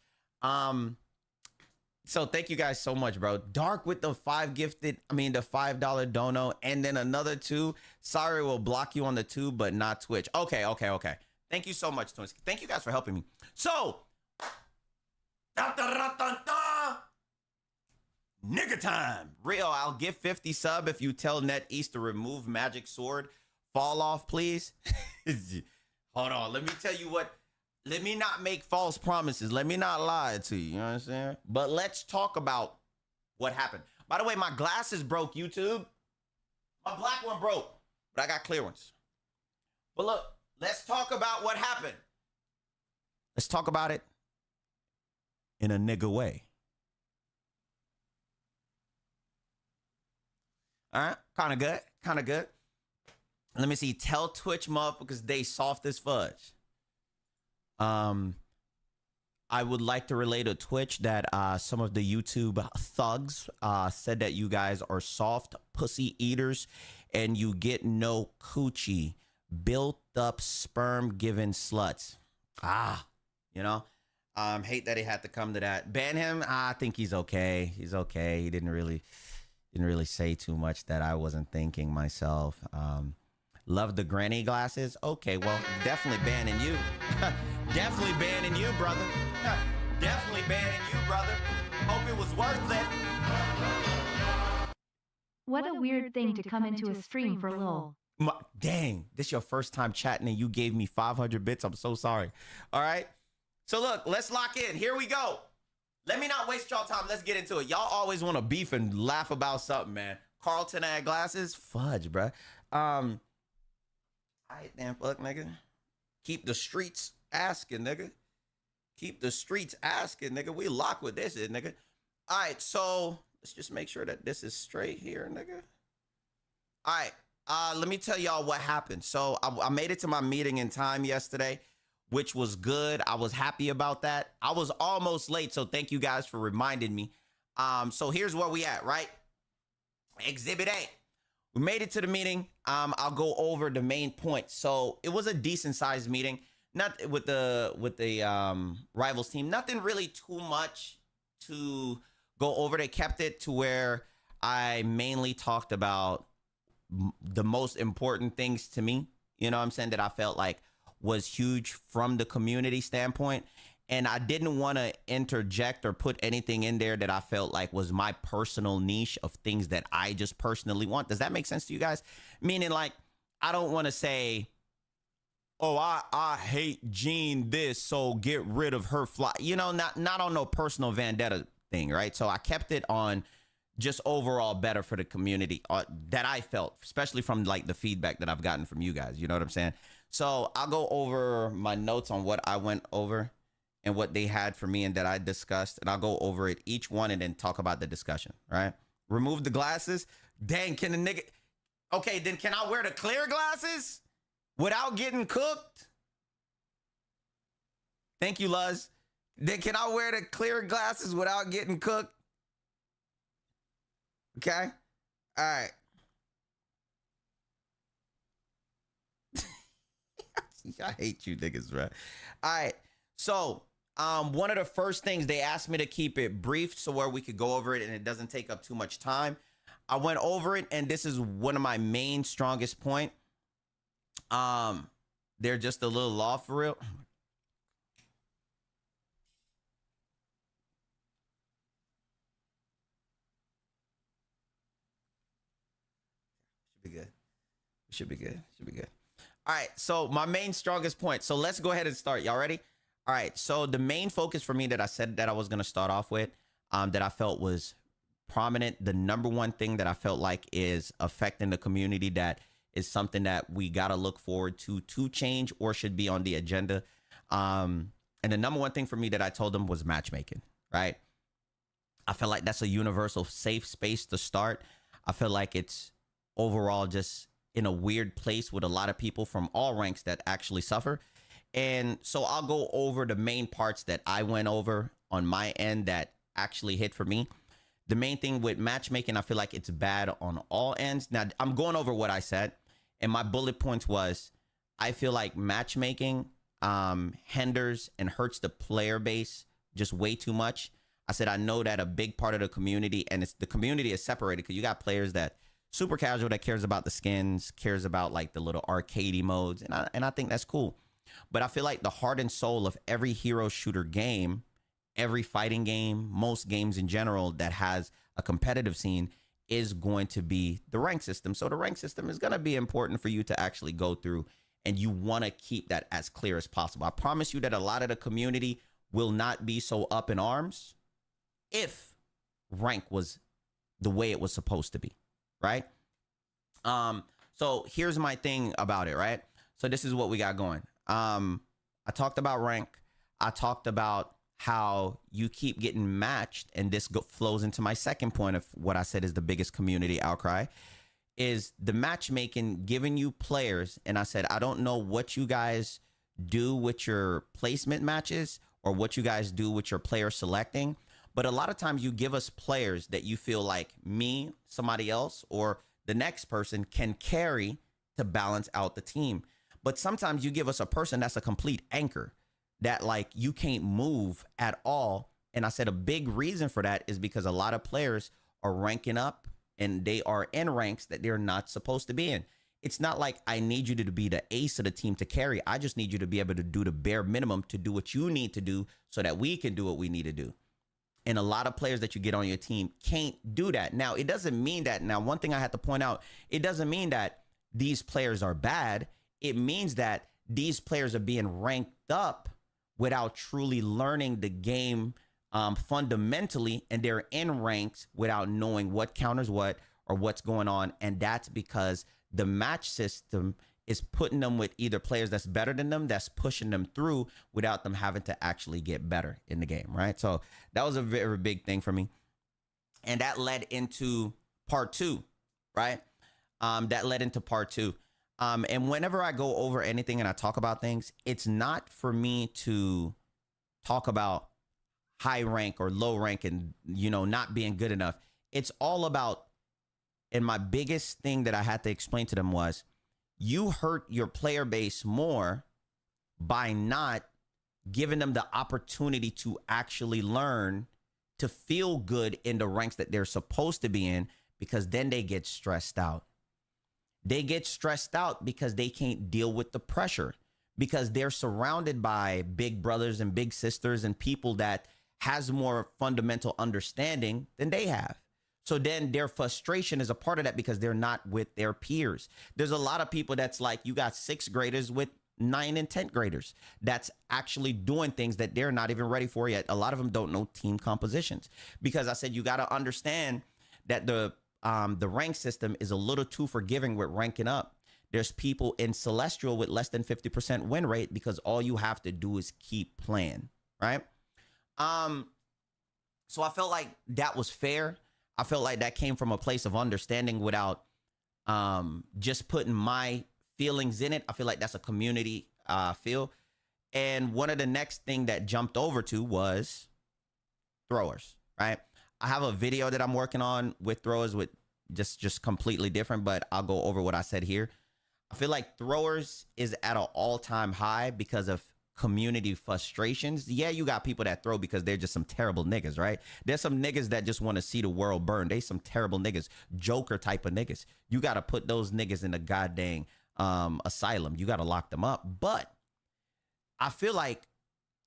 So thank you guys so much, bro. Dark with the the $5 dono, and then another 2. Sorry, we'll block you on the 2, but not Twitch. Okay. Thank you so much, Twins. Thank you guys for helping me. So, nigga time. Real, I'll give 50 sub if you tell NetEase to remove Magic Sword. Fall off, please. Hold on. Let me tell you what. Let me not make false promises. Let me not lie to you. You know what I'm saying? But let's talk about what happened. By the way, my glasses broke, YouTube. My black one broke, but I got clear ones. But look. Let's talk about what happened. Let's talk about it in a nigga way. All right, kind of good. Let me see. Tell Twitch motherfuckers they soft as fudge. I would like to relay to Twitch that some of the YouTube thugs said that you guys are soft pussy eaters and you get no coochie. Built up sperm giving sluts. Hate that he had to come to that. Ban him. I think he's okay. He's okay. He didn't really say too much that I wasn't thinking myself. Love the granny glasses. Okay, well, definitely banning you. Definitely banning you, brother. Definitely banning you, brother. Hope it was worth it. What a weird thing to come into a stream for lol. Dang, this your first time chatting and you gave me 500 bits. I'm so sorry. All right. So look, let's lock in. Here we go. Let me not waste y'all time. Let's get into it. Y'all always want to beef and laugh about something, man. Carlton had glasses. Fudge, bruh. All right, damn fuck, nigga. Keep the streets asking, nigga. Keep the streets asking, nigga. We lock with this, nigga. All right, so let's just make sure that this is straight here, nigga. All right. Let me tell y'all what happened. So I made it to my meeting in time yesterday, which was good. I was happy about that. I was almost late, so thank you guys for reminding me. So here's where we at, right? Exhibit A. We made it to the meeting. I'll go over the main points. So it was a decent sized meeting, not with the rivals team. Nothing really too much to go over. They kept it to where I mainly talked about the most important things to me, you know what I'm saying, that I felt like was huge from the community standpoint. And I didn't want to interject or put anything in there that I felt like was my personal niche of things that I just personally want. Does that make sense to you guys? Meaning, like, I don't want to say, oh, I hate Jean this, so get rid of her fly. You know, not on no personal vendetta thing, right? So I kept it on just overall better for the community that I felt, especially from like the feedback that I've gotten from you guys. You know what I'm saying? So I'll go over my notes on what I went over and what they had for me and that I discussed, and I'll go over it each one and then talk about the discussion, right? Remove the glasses. Dang, can the nigga... Okay, then can I wear the clear glasses without getting cooked? Thank you, Luz. Then can I wear the clear glasses without getting cooked? Okay? All right. I hate you niggas, bro. All right. So, one of the first things they asked me to keep it brief so where we could go over it and it doesn't take up too much time. I went over it, and this is one of my main strongest point. They're just a little off for real. Should be good. Should be good. Should be good. All right. So my main strongest point. So let's go ahead and start. Y'all ready? All right. So the main focus for me that I said that I was going to start off with, that I felt was prominent, the number one thing that I felt like is affecting the community, that is something that we got to look forward to change or should be on the agenda. And the number one thing for me that I told them was matchmaking, right? I feel like that's a universal safe space to start. I feel like it's overall just in a weird place with a lot of people from all ranks that actually suffer. And so I'll go over the main parts that I went over on my end that actually hit for me. The main thing with matchmaking, I feel like it's bad on all ends. Now, I'm going over what I said, and my bullet points was, I feel like matchmaking hinders and hurts the player base just way too much. I said, I know that a big part of the community, and the community is separated because you got players that super casual that cares about the skins, cares about like the little arcadey modes, and I think that's cool. But I feel like the heart and soul of every hero shooter game, every fighting game, most games in general that has a competitive scene is going to be the rank system. So the rank system is going to be important for you to actually go through, and you want to keep that as clear as possible. I promise you that a lot of the community will not be so up in arms if rank was the way it was supposed to be, right? So here's my thing about it, right? So this is what we got going. I talked about rank. I talked about how you keep getting matched, and this flows into my second point of what I said is the biggest community outcry, is the matchmaking giving you players. And I said, I don't know what you guys do with your placement matches or what you guys do with your player selecting, but a lot of times you give us players that you feel like me, somebody else, or the next person can carry to balance out the team. But sometimes you give us a person that's a complete anchor, that like you can't move at all. And I said a big reason for that is because a lot of players are ranking up and they are in ranks that they're not supposed to be in. It's not like I need you to be the ace of the team to carry. I just need you to be able to do the bare minimum to do what you need to do so that we can do what we need to do. And a lot of players that you get on your team can't do that. Now, it doesn't mean that. Now, one thing I have to point out, it doesn't mean that these players are bad. It means that these players are being ranked up without truly learning the game fundamentally, and they're in ranks without knowing what counters what or what's going on. And that's because the match system is putting them with either players that's better than them, that's pushing them through without them having to actually get better in the game, right? So that was a very big thing for me. And that led into part two, right? That led into part two. And whenever I go over anything and I talk about things, it's not for me to talk about high rank or low rank and, you know, not being good enough. It's all about, and my biggest thing that I had to explain to them was, you hurt your player base more by not giving them the opportunity to actually learn to feel good in the ranks that they're supposed to be in, because then they get stressed out. They get stressed out because they can't deal with the pressure, because they're surrounded by big brothers and big sisters and people that has more fundamental understanding than they have. So then their frustration is a part of that because they're not with their peers. There's a lot of people that's like, you got 6th graders with 9th and 10th graders that's actually doing things that they're not even ready for yet. A lot of them don't know team compositions, because I said you got to understand that the rank system is a little too forgiving with ranking up. There's people in Celestial with less than 50% win rate because all you have to do is keep playing, right? So I felt like that was fair. I felt like that came from a place of understanding without just putting my feelings in it. I feel like that's a community feel. And one of the next thing that jumped over to was throwers, right? I have a video that I'm working on with throwers with just completely different, but I'll go over what I said here. I feel like throwers is at an all-time high because of community frustrations. Yeah, you got people that throw because they're just some terrible niggas, right? There's some niggas that just want to see the world burn. They some terrible niggas, Joker type of niggas. You got to put those niggas in the goddamn asylum. You got to lock them up. But I feel like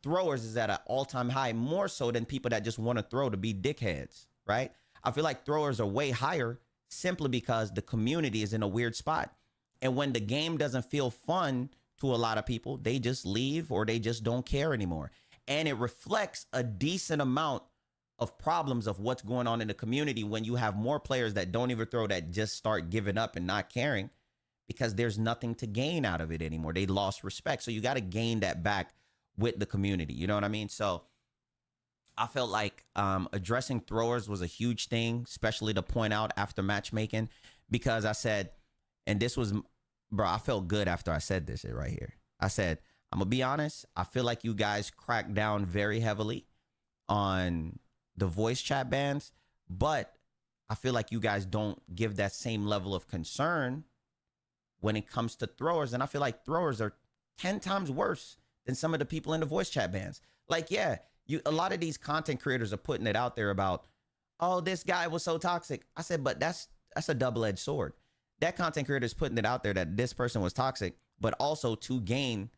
throwers is at an all-time high, more so than people that just want to throw to be dickheads, right? I feel like throwers are way higher simply because the community is in a weird spot. And when the game doesn't feel fun to a lot of people, they just leave or they just don't care anymore. And it reflects a decent amount of problems of what's going on in the community when you have more players that don't even throw, that just start giving up and not caring because there's nothing to gain out of it anymore. They lost respect. So you got to gain that back with the community. You know what I mean? So I felt like addressing throwers was a huge thing, especially to point out after matchmaking, because I said, and this was, bro, I felt good after I said this right here. I said, I'm going to be honest. I feel like you guys cracked down very heavily on the voice chat bans, but I feel like you guys don't give that same level of concern when it comes to throwers. And I feel like throwers are 10 times worse than some of the people in the voice chat bans. Like, yeah, a lot of these content creators are putting it out there about, oh, this guy was so toxic. I said, but that's a double-edged sword. That content creator is putting it out there that this person was toxic, but also to gain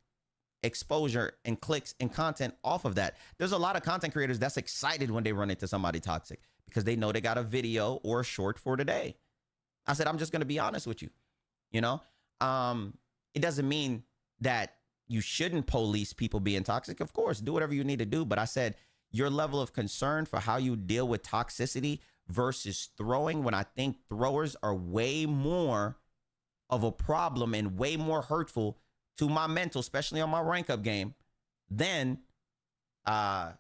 exposure and clicks and content off of that. There's a lot of content creators that's excited when they run into somebody toxic because they know they got a video or a short for today. I said, I'm just going to be honest with you. You know, it doesn't mean that you shouldn't police people being toxic. Of course, do whatever you need to do. But I said your level of concern for how you deal with toxicity versus throwing, when I think throwers are way more of a problem and way more hurtful to my mental, especially on my rank up game, than how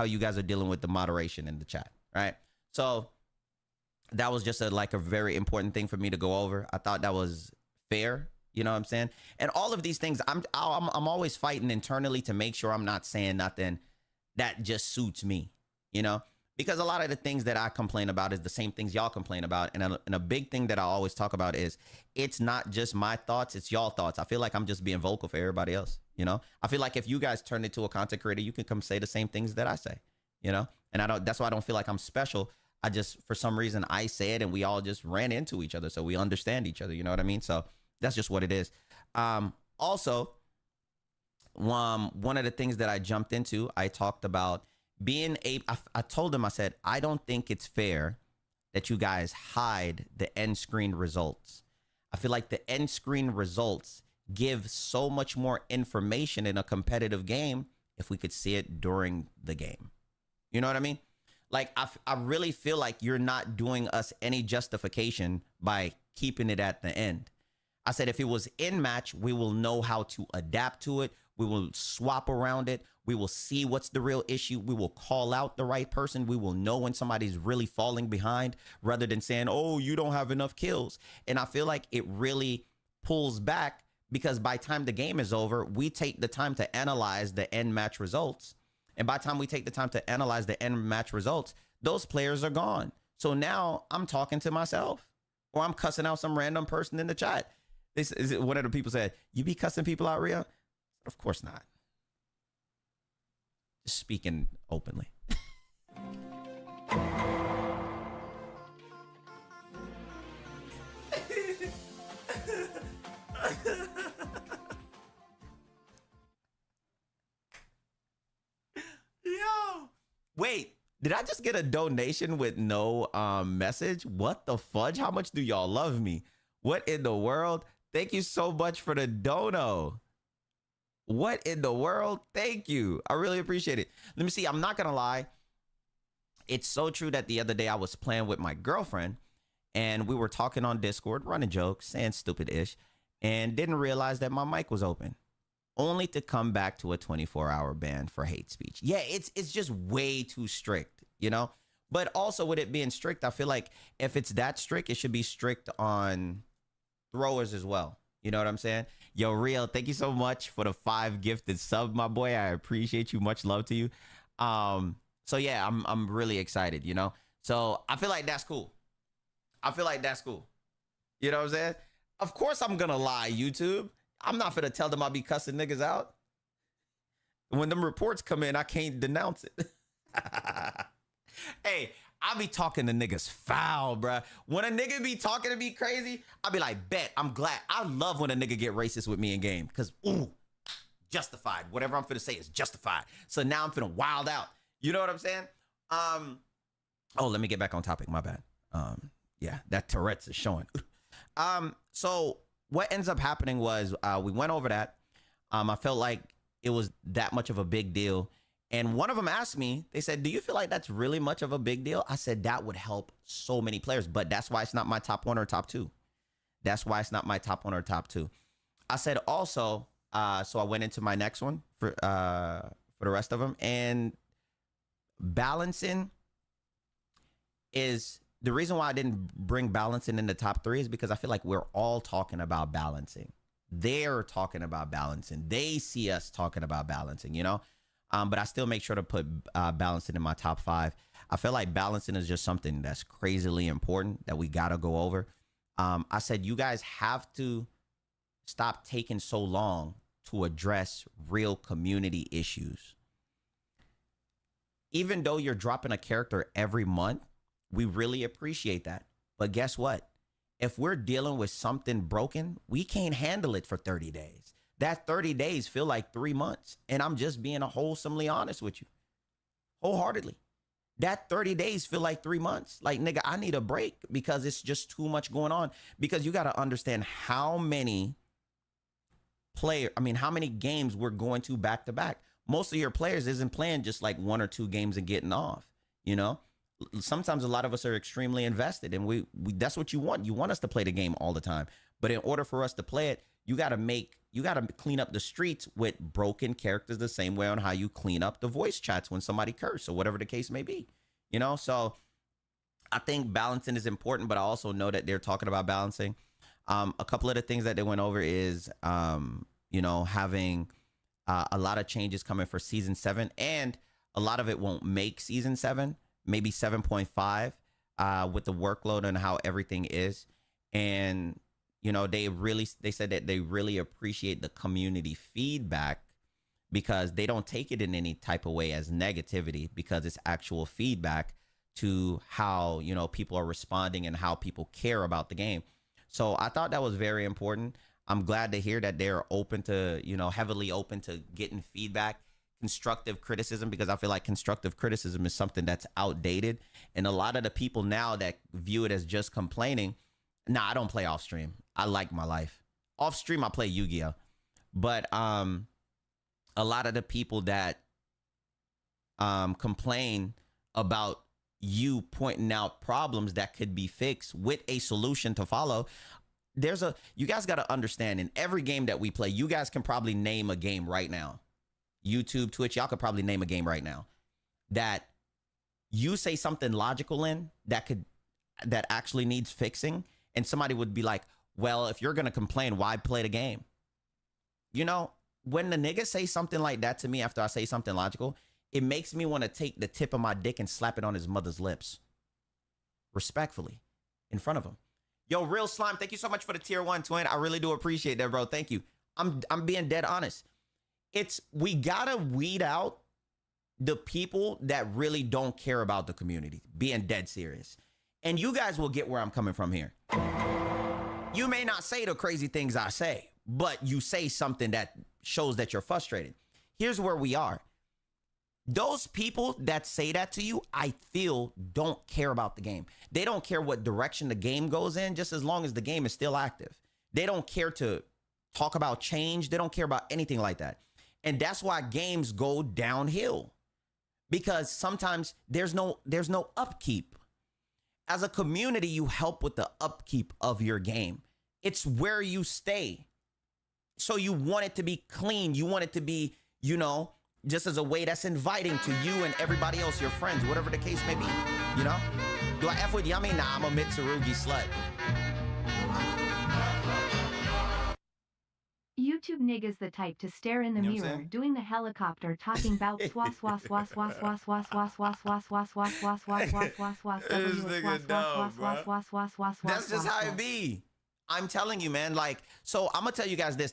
you guys are dealing with the moderation in the chat, right? So that was just a very important thing for me to go over. I thought that was fair. You know what I'm saying? And all of these things, I'm always fighting internally to make sure I'm not saying nothing that just suits me, you know? Because a lot of the things that I complain about is the same things y'all complain about. And a big thing that I always talk about is it's not just my thoughts, it's y'all thoughts. I feel like I'm just being vocal for everybody else, you know? I feel like if you guys turn into a content creator, you can come say the same things that I say, you know? And that's why I don't feel like I'm special. I just, for some reason, I say it and we all just ran into each other. So we understand each other, you know what I mean? So that's just what it is. Also, one of the things that I jumped into, I talked about I told him, I said, I don't think it's fair that you guys hide the end screen results. I feel like the end screen results give so much more information in a competitive game if we could see it during the game. You know what I mean? Like, I really feel like you're not doing us any justification by keeping it at the end. I said, if it was in match, we will know how to adapt to it. We will swap around it. We will see what's the real issue. We will call out the right person. We will know when somebody's really falling behind rather than saying, oh, you don't have enough kills. And I feel like it really pulls back because by the time the game is over, we take the time to analyze the end match results. And by the time we take the time to analyze the end match results, those players are gone. So now I'm talking to myself or I'm cussing out some random person in the chat. This is one of the people said, you be cussing people out, Rio? Of course not. Just speaking openly. Wait, did I just get a donation with no message? What the fudge? How much do y'all love me? What in the world? Thank you so much for the dono. What in the world? Thank you. I really appreciate it. Let me see. I'm not going to lie. It's so true that the other day I was playing with my girlfriend and we were talking on Discord, running jokes, saying stupid-ish, and didn't realize that my mic was open, only to come back to a 24-hour ban for hate speech. Yeah, it's just way too strict, you know? But also with it being strict, I feel like if it's that strict, it should be strict on throwers as well. You know what I'm saying? Yo, Real, thank you so much for the 5 gifted sub, my boy. I appreciate you. Much love to you. So yeah, I'm really excited, you know? So I feel like that's cool. I feel like that's cool. You know what I'm saying? Of course I'm gonna lie, YouTube. I'm not finna tell them I'll be cussing niggas out. When them reports come in, I can't denounce it. Hey, I be talking to niggas foul, bruh. When a nigga be talking to me crazy, I be like, bet, I'm glad. I love when a nigga get racist with me in game. Cause, ooh, justified. Whatever I'm finna say is justified. So now I'm finna wild out. You know what I'm saying? Oh, let me get back on topic. My bad. Yeah, that Tourette's is showing. So what ends up happening was we went over that. I felt like it was that much of a big deal. And one of them asked me, they said, do you feel like that's really much of a big deal? I said, that would help so many players, but that's why it's not my top 1 or top 2. That's why it's not my top 1 or top 2. I said also, so I went into my next one for the rest of them, and balancing is the reason why I didn't bring balancing in the top 3 is because I feel like we're all talking about balancing. They're talking about balancing. They see us talking about balancing, you know? But I still make sure to put balancing in my top 5. I feel like balancing is just something that's crazily important that we got to go over. I said, you guys have to stop taking so long to address real community issues. Even though you're dropping a character every month, we really appreciate that. But guess what? If we're dealing with something broken, we can't handle it for 30 days. That 30 days feel like 3 months. And I'm just being wholesomely honest with you. Wholeheartedly. That 30 days feel like 3 months. Like, nigga, I need a break because it's just too much going on. Because you got to understand how many games we're going to back to back. Most of your players isn't playing just like 1 or 2 games and getting off, you know? Sometimes a lot of us are extremely invested, and we that's what you want. You want us to play the game all the time. But in order for us to play it, you got to clean up the streets with broken characters the same way on how you clean up the voice chats when somebody curses or whatever the case may be, you know? So I think balancing is important, but I also know that they're talking about balancing. A couple of the things that they went over is, you know, having a lot of changes coming for season 7, and a lot of it won't make season 7, maybe 7.5 with the workload and how everything is. And, you know, they said that they really appreciate the community feedback because they don't take it in any type of way as negativity, because it's actual feedback to how, you know, people are responding and how people care about the game. So I thought that was very important. I'm glad to hear that they're open to, you know, heavily open to getting feedback, constructive criticism, because I feel like constructive criticism is something that's outdated. And a lot of the people now that view it as just complaining, I don't play off stream. I like my life. Off stream, I play Yu-Gi-Oh! But a lot of the people that complain about you pointing out problems that could be fixed with a solution to follow, you guys got to understand, in every game that we play, you guys can probably name a game right now. YouTube, Twitch, y'all could probably name a game right now that you say something logical in that actually needs fixing, and somebody would be like, well, if you're going to complain, why play the game? You know, when the nigga say something like that to me after I say something logical, it makes me want to take the tip of my dick and slap it on his mother's lips. Respectfully. In front of him. Yo, Real Slime, thank you so much for the tier 1, twin. I really do appreciate that, bro. Thank you. I'm being dead honest. We gotta weed out the people that really don't care about the community, being dead serious. And you guys will get where I'm coming from here. You may not say the crazy things I say, but you say something that shows that you're frustrated. Here's where we are. Those people that say that to you, I feel don't care about the game. They don't care what direction the game goes in, just as long as the game is still active. They don't care to talk about change. They don't care about anything like that. And that's why games go downhill, because sometimes there's no upkeep. As a community, you help with the upkeep of your game. It's where you stay. So you want it to be clean. You want it to be, you know, just as a way that's inviting to you and everybody else, your friends, whatever the case may be, you know? Do I F with Yummy? Nah, I'm a Mitsurugi slut. YouTube niggas the type to stare in the mirror, doing the helicopter, talking about swas swas swas swas swas swas swas swas swas swas swas swas swas swas swas swas. That's just how it be. I'm telling you, man. Like, so I'm gonna tell you guys this.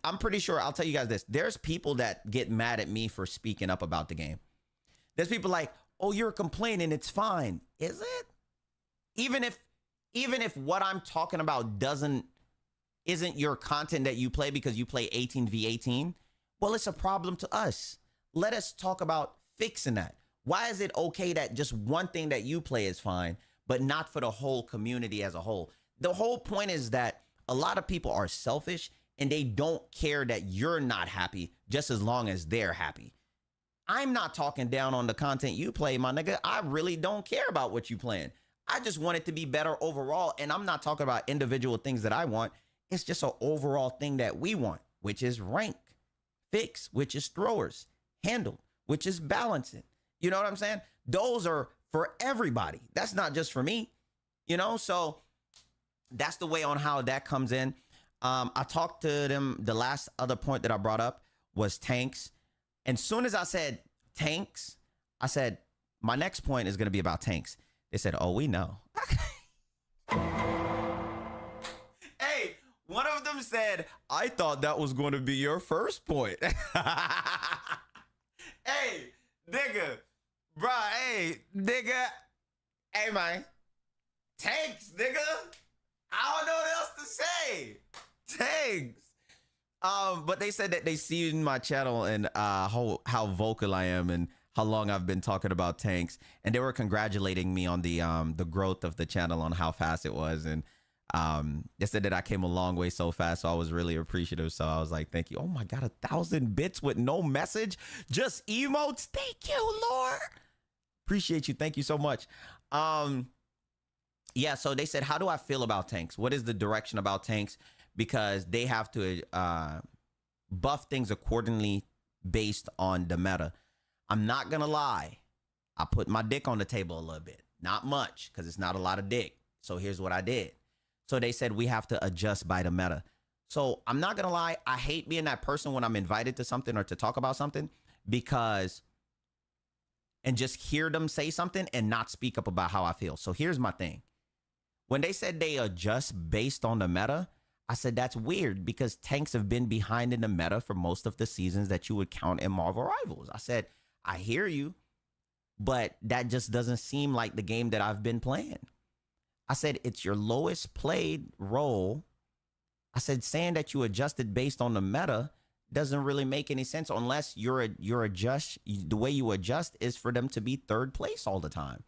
I'm pretty sure I'll tell you guys this. There's people that get mad at me for speaking up about the game. There's people like, oh, you're complaining, it's fine. Is it? Even if what I'm talking about isn't your content that you play because you play 18v18, well, it's a problem to us. Let us talk about fixing that. Why is it okay that just one thing that you play is fine, but not for the whole community as a whole? The whole point is that a lot of people are selfish and they don't care that you're not happy just as long as they're happy. I'm not talking down on the content you play, my nigga. I really don't care about what you playing. I just want it to be better overall. And I'm not talking about individual things that I want. It's just an overall thing that we want, which is rank, fix, which is throwers, handle, which is balancing. You know what I'm saying? Those are for everybody. That's not just for me, you know? So that's the way on how that comes in. I talked to them. The last other point that I brought up was tanks. And soon as I said tanks, I said, my next point is going to be about tanks. They said, oh, we know. Hey, one of them said, I thought that was going to be your first point. Hey, nigga, bro, hey, nigga, hey, man, tanks, nigga. I don't know what else to say. Tanks. But they said that they see in my channel and how vocal I am and how long I've been talking about tanks, and they were congratulating me on the growth of the channel, on how fast it was, and they said that I came a long way so fast, so I was really appreciative. So I was like, thank you. Oh my god, 1,000 bits with no message, just emotes. Thank you, Lord. Appreciate you. Thank you so much. Yeah, so they said, how do I feel about tanks? What is the direction about tanks? Because they have to buff things accordingly based on the meta. I'm not going to lie. I put my dick on the table a little bit. Not much, because it's not a lot of dick. So here's what I did. So they said we have to adjust by the meta. So I'm not going to lie. I hate being that person when I'm invited to something or to talk about something, because and just hear them say something and not speak up about how I feel. So here's my thing. When they said they adjust based on the meta, I said that's weird, because tanks have been behind in the meta for most of the seasons that you would count in Marvel Rivals. I said, I hear you, but that just doesn't seem like the game that I've been playing. I said, it's your lowest played role. I said, saying that you adjusted based on the meta doesn't really make any sense unless the way you adjust is for them to be third place all the time.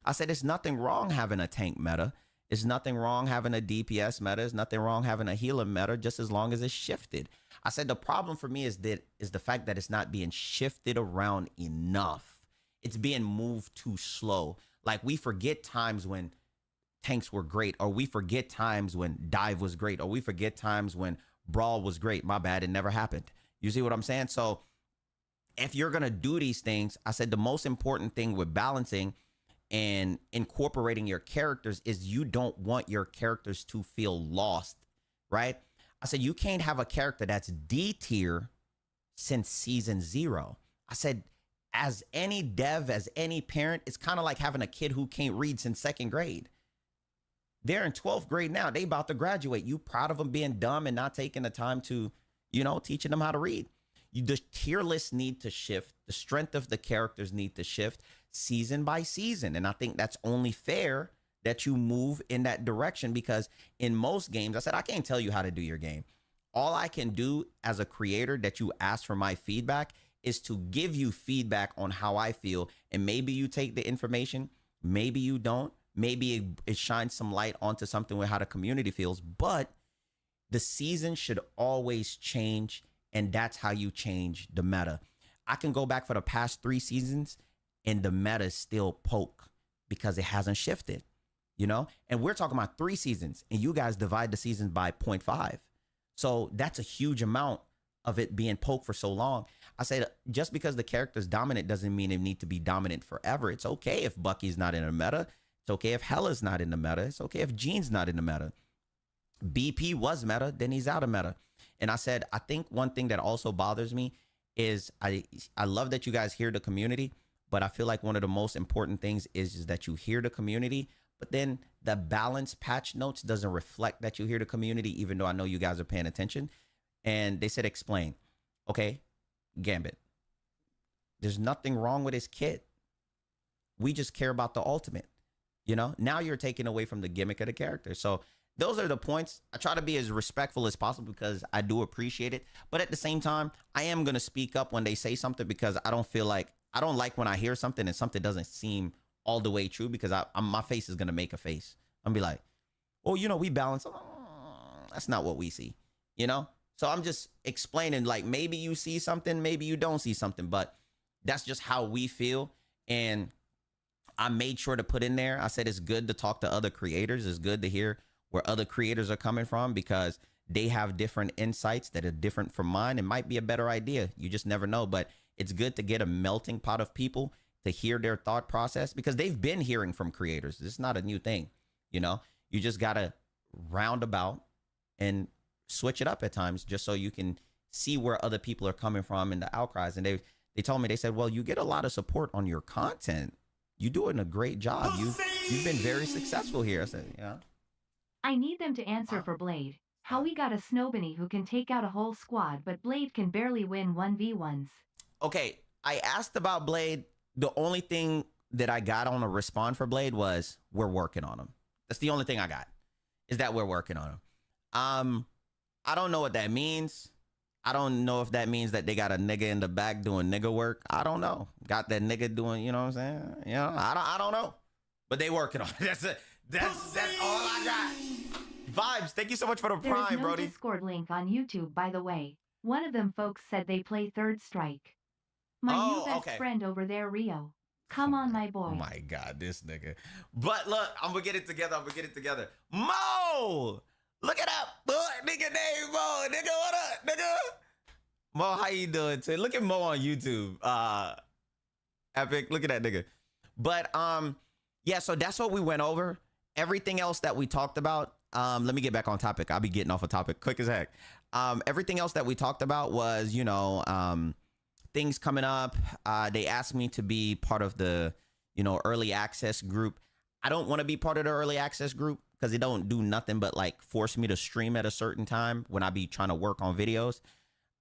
I said, it's nothing wrong having a tank meta. It's nothing wrong having a DPS meta. It's nothing wrong having a healer meta, just as long as it's shifted. I said the problem for me is the fact that it's not being shifted around enough. It's being moved too slow. Like, we forget times when tanks were great, or we forget times when dive was great, or we forget times when brawl was great. My bad, it never happened. You see what I'm saying? So if you're going to do these things, I said the most important thing with balancing and incorporating your characters is you don't want your characters to feel lost, right? I said you can't have a character that's D tier since season 0. I said, as any dev, as any parent, it's kind of like having a kid who can't read since 2nd grade. They're in 12th grade now. They about to graduate. You proud of them being dumb and not taking the time to, you know, teaching them how to read. The tier lists need to shift. The strength of the characters need to shift season by season. And I think that's only fair that you move in that direction, because in most games, I said, I can't tell you how to do your game. All I can do as a creator that you ask for my feedback is to give you feedback on how I feel. And maybe you take the information, maybe you don't. Maybe it shines some light onto something with how the community feels. But the season should always change, and that's how you change the meta. I can go back for the past 3 seasons, and the meta is still poke because it hasn't shifted, you know? And we're talking about 3 seasons, and you guys divide the seasons by 0.5. So that's a huge amount of it being poke for so long. I said, just because the character's dominant doesn't mean it need to be dominant forever. It's okay if Bucky's not in a meta. It's okay if Hella's not in the meta. It's okay if Jean's not in the meta. BP was meta, then he's out of meta. And I said, I think one thing that also bothers me is I love that you guys hear the community, but I feel like one of the most important things is that you hear the community, but then the balanced patch notes doesn't reflect that you hear the community, even though I know you guys are paying attention. And they said, explain. Okay, Gambit. There's nothing wrong with his kit. We just care about the ultimate. You know, now you're taking away from the gimmick of the character. So those are the points. I try to be as respectful as possible because I do appreciate it. But at the same time, I am going to speak up when they say something because I don't like when I hear something and something doesn't seem all the way true because my face is going to make a face. I'm be like, oh, you know, we balance. That's not what we see, you know? So I'm just explaining, like, maybe you see something, maybe you don't see something, but that's just how we feel. And I made sure to put in there, I said, it's good to talk to other creators. It's good to hear where other creators are coming from because they have different insights that are different from mine. It might be a better idea. You just never know, but it's good to get a melting pot of people to hear their thought process because they've been hearing from creators. This is not a new thing. You know, you just got to round about and switch it up at times just so you can see where other people are coming from in the outcries. And they told me, they said, well, you get a lot of support on your content. You're doing a great job. You've been very successful here. I said, yeah. I need them to answer for Blade. How we got a Snowbunny who can take out a whole squad, but Blade can barely win 1v1s. Okay, I asked about Blade. The only thing that I got on a respond for Blade was we're working on him. That's the only thing I got, is that we're working on him. I don't know what that means. I don't know if that means that they got a nigga in the back doing nigga work. I don't know. Got that nigga doing, you know what I'm saying? You know, I don't know. But they working on it. That's it. That's all I got. Vibes, thank you so much for the prime, There is no Brody. Discord link on YouTube, by the way. One of them folks said they play Third Strike. My new best friend over there, Rio. Come on, my boy. Oh my God, this nigga. But look, I'm gonna get it together. Mo! Look it up. Boy, nigga name Mo. Nigga, what up, nigga? Mo, how you doing? Look at Mo on YouTube. Epic, look at that nigga. But yeah, so that's what we went over. Everything else that we talked about, let me get back on topic. I'll be getting off a topic quick as heck. Everything else that we talked about was, you know, things coming up. They asked me to be part of the, you know, early access group. I don't want to be part of the early access group because they don't do nothing but like force me to stream at a certain time when I be trying to work on videos.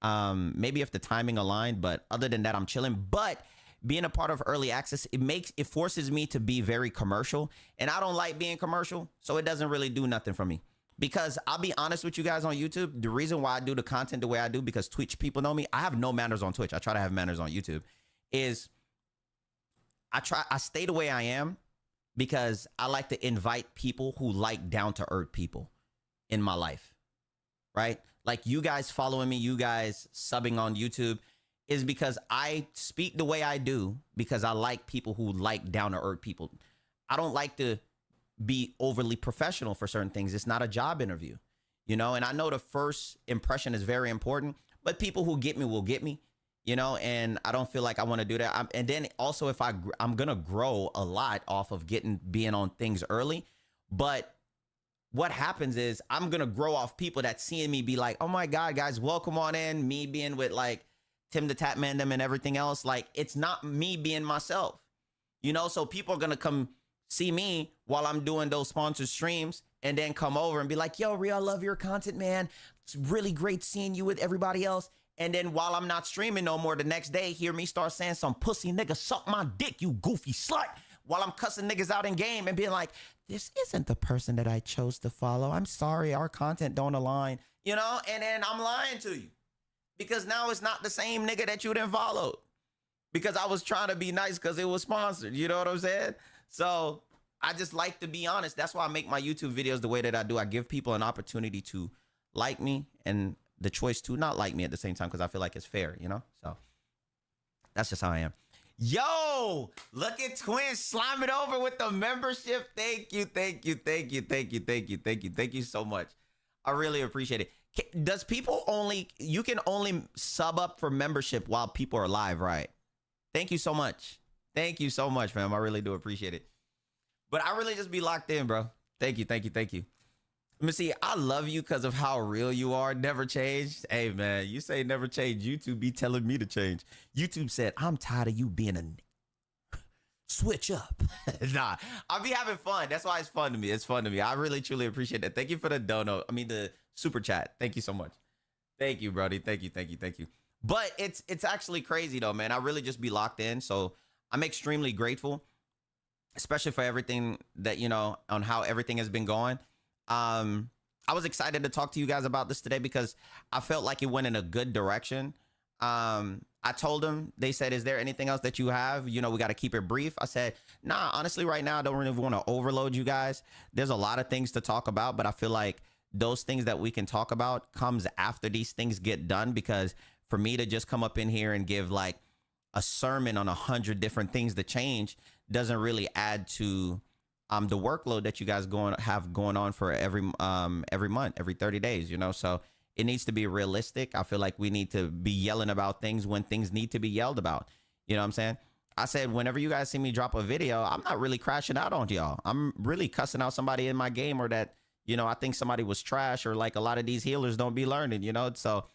Maybe if the timing aligned, but other than that, I'm chilling. But being a part of early access, it forces me to be very commercial, and I don't like being commercial, so it doesn't really do nothing for me. Because I'll be honest with you guys on YouTube, the reason why I do the content the way I do, because Twitch people know me. I have no manners on Twitch. I try to have manners on YouTube. Is I stay the way I am because I like to invite people who like down-to-earth people in my life, right? Like you guys following me, you guys subbing on YouTube, is because I speak the way I do because I like people who like down-to-earth people. I don't like to be overly professional for certain things. It's not a job interview, you know? And I know the first impression is very important, but people who get me will get me, you know? And I don't feel like I want to do that. And then also if I'm going to grow a lot off of being on things early, but what happens is I'm going to grow off people that seeing me be like, oh my God, guys, welcome on in. Me being with like Tim the Tatman them and everything else. Like it's not me being myself, you know? So people are going to come see me while I'm doing those sponsored streams and then come over and be like, yo, Rio, I love your content, man. It's really great seeing you with everybody else. And then while I'm not streaming no more, the next day, hear me start saying some pussy nigga, suck my dick, you goofy slut. While I'm cussing niggas out in game and being like, this isn't the person that I chose to follow. I'm sorry, our content don't align, you know? And then I'm lying to you. because now it's not the same nigga that you didn't follow. Because I was trying to be nice because it was sponsored. You know what I'm saying? So I just like to be honest. That's why I make my YouTube videos the way that I do. I give people an opportunity to like me and the choice to not like me at the same time because I feel like it's fair, you know? So that's just how I am. Yo, look at Twin slime it over with the membership. Thank you, thank you, thank you, thank you, thank you, thank you, thank you so much. I really appreciate it. Does people only, you can only sub up for membership while people are live, right? Thank you so much. Thank you so much, fam. I really do appreciate it. But I really just be locked in, bro. Thank you, thank you, thank you. Let me see. I love you because of how real you are. Never changed. Hey, man, you say never change. YouTube be telling me to change. YouTube said, I'm tired of you being a switch up. Nah, I'll be having fun. That's why it's fun to me. It's fun to me. I really, truly appreciate that. Thank you for the dono. I mean, the super chat. Thank you so much. Thank you, Brody. Thank you, thank you, thank you. But it's actually crazy, though, man. I really just be locked in. So I'm extremely grateful, especially for everything that, you know, on how everything has been going. I was excited to talk to you guys about this today because I felt like it went in a good direction. I told them, they said, is there anything else that you have? You know, we got to keep it brief. I said, nah, honestly, right now, I don't really want to overload you guys. There's a lot of things to talk about, but I feel like those things that we can talk about comes after these things get done, because for me to just come up in here and give like a sermon on 100 different things to change doesn't really add to the workload that you guys have going on for every month, every 30 days, you know? So it needs to be realistic. I feel like we need to be yelling about things when things need to be yelled about. You know what I'm saying? I said, whenever you guys see me drop a video, I'm not really crashing out on y'all. I'm really cussing out somebody in my game, or that, you know, I think somebody was trash, or like a lot of these healers don't be learning, you know? So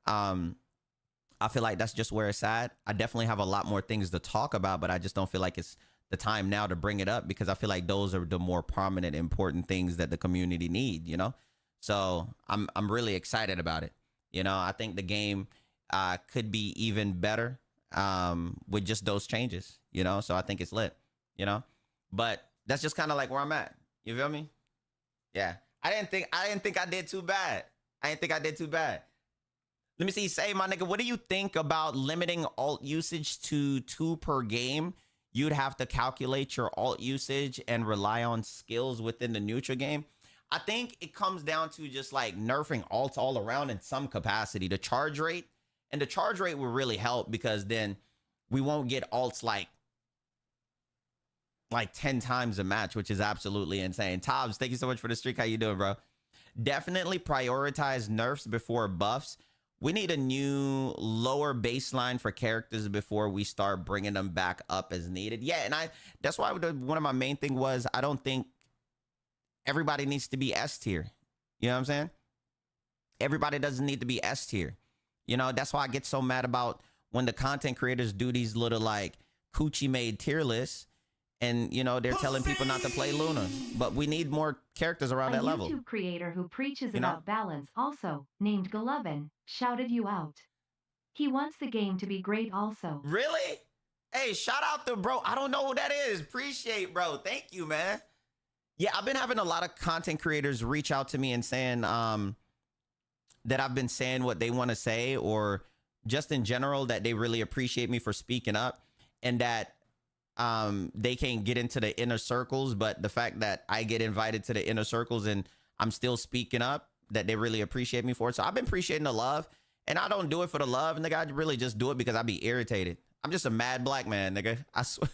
I feel like that's just where it's at. I definitely have a lot more things to talk about, but I just don't feel like it's the time now to bring it up, because I feel like those are the more prominent, important things that the community need, you know? So I'm really excited about it. You know, I think the game could be even better with just those changes, you know? So I think it's lit, you know? But that's just kind of like where I'm at. You feel me? Yeah. I didn't think I did too bad. I didn't think I did too bad. Let me see. Say, my nigga, what do you think about limiting alt usage to 2 per game? You'd have to calculate your alt usage and rely on skills within the neutral game. I think it comes down to just like nerfing alts all around in some capacity. The charge rate will really help, because then we won't get alts like 10 times a match, which is absolutely insane. Tobbs, thank you so much for the streak. How you doing, bro? Definitely prioritize nerfs before buffs. We need a new lower baseline for characters before we start bringing them back up as needed. Yeah, and that's why one of my main thing was, I don't think everybody needs to be S tier. You know what I'm saying? Everybody doesn't need to be S tier. You know, that's why I get so mad about when the content creators do these little like coochie made tier lists, and, you know, they're telling people not to play Luna. But we need more characters around that level. A YouTube creator who preaches You know? about balance, also named Golovin, shouted you out. He wants the game to be great also. Really? Hey, shout out to bro. I don't know who that is. Appreciate, bro. Thank you, man. Yeah, I've been having a lot of content creators reach out to me and saying that I've been saying what they want to say, or just in general that they really appreciate me for speaking up, and that they can't get into the inner circles, but the fact that I get invited to the inner circles and I'm still speaking up, that they really appreciate me for it. So I've been appreciating the love, and I don't do it for the love, nigga. I really just do it because I be irritated. I'm just a mad black man, nigga. I swear.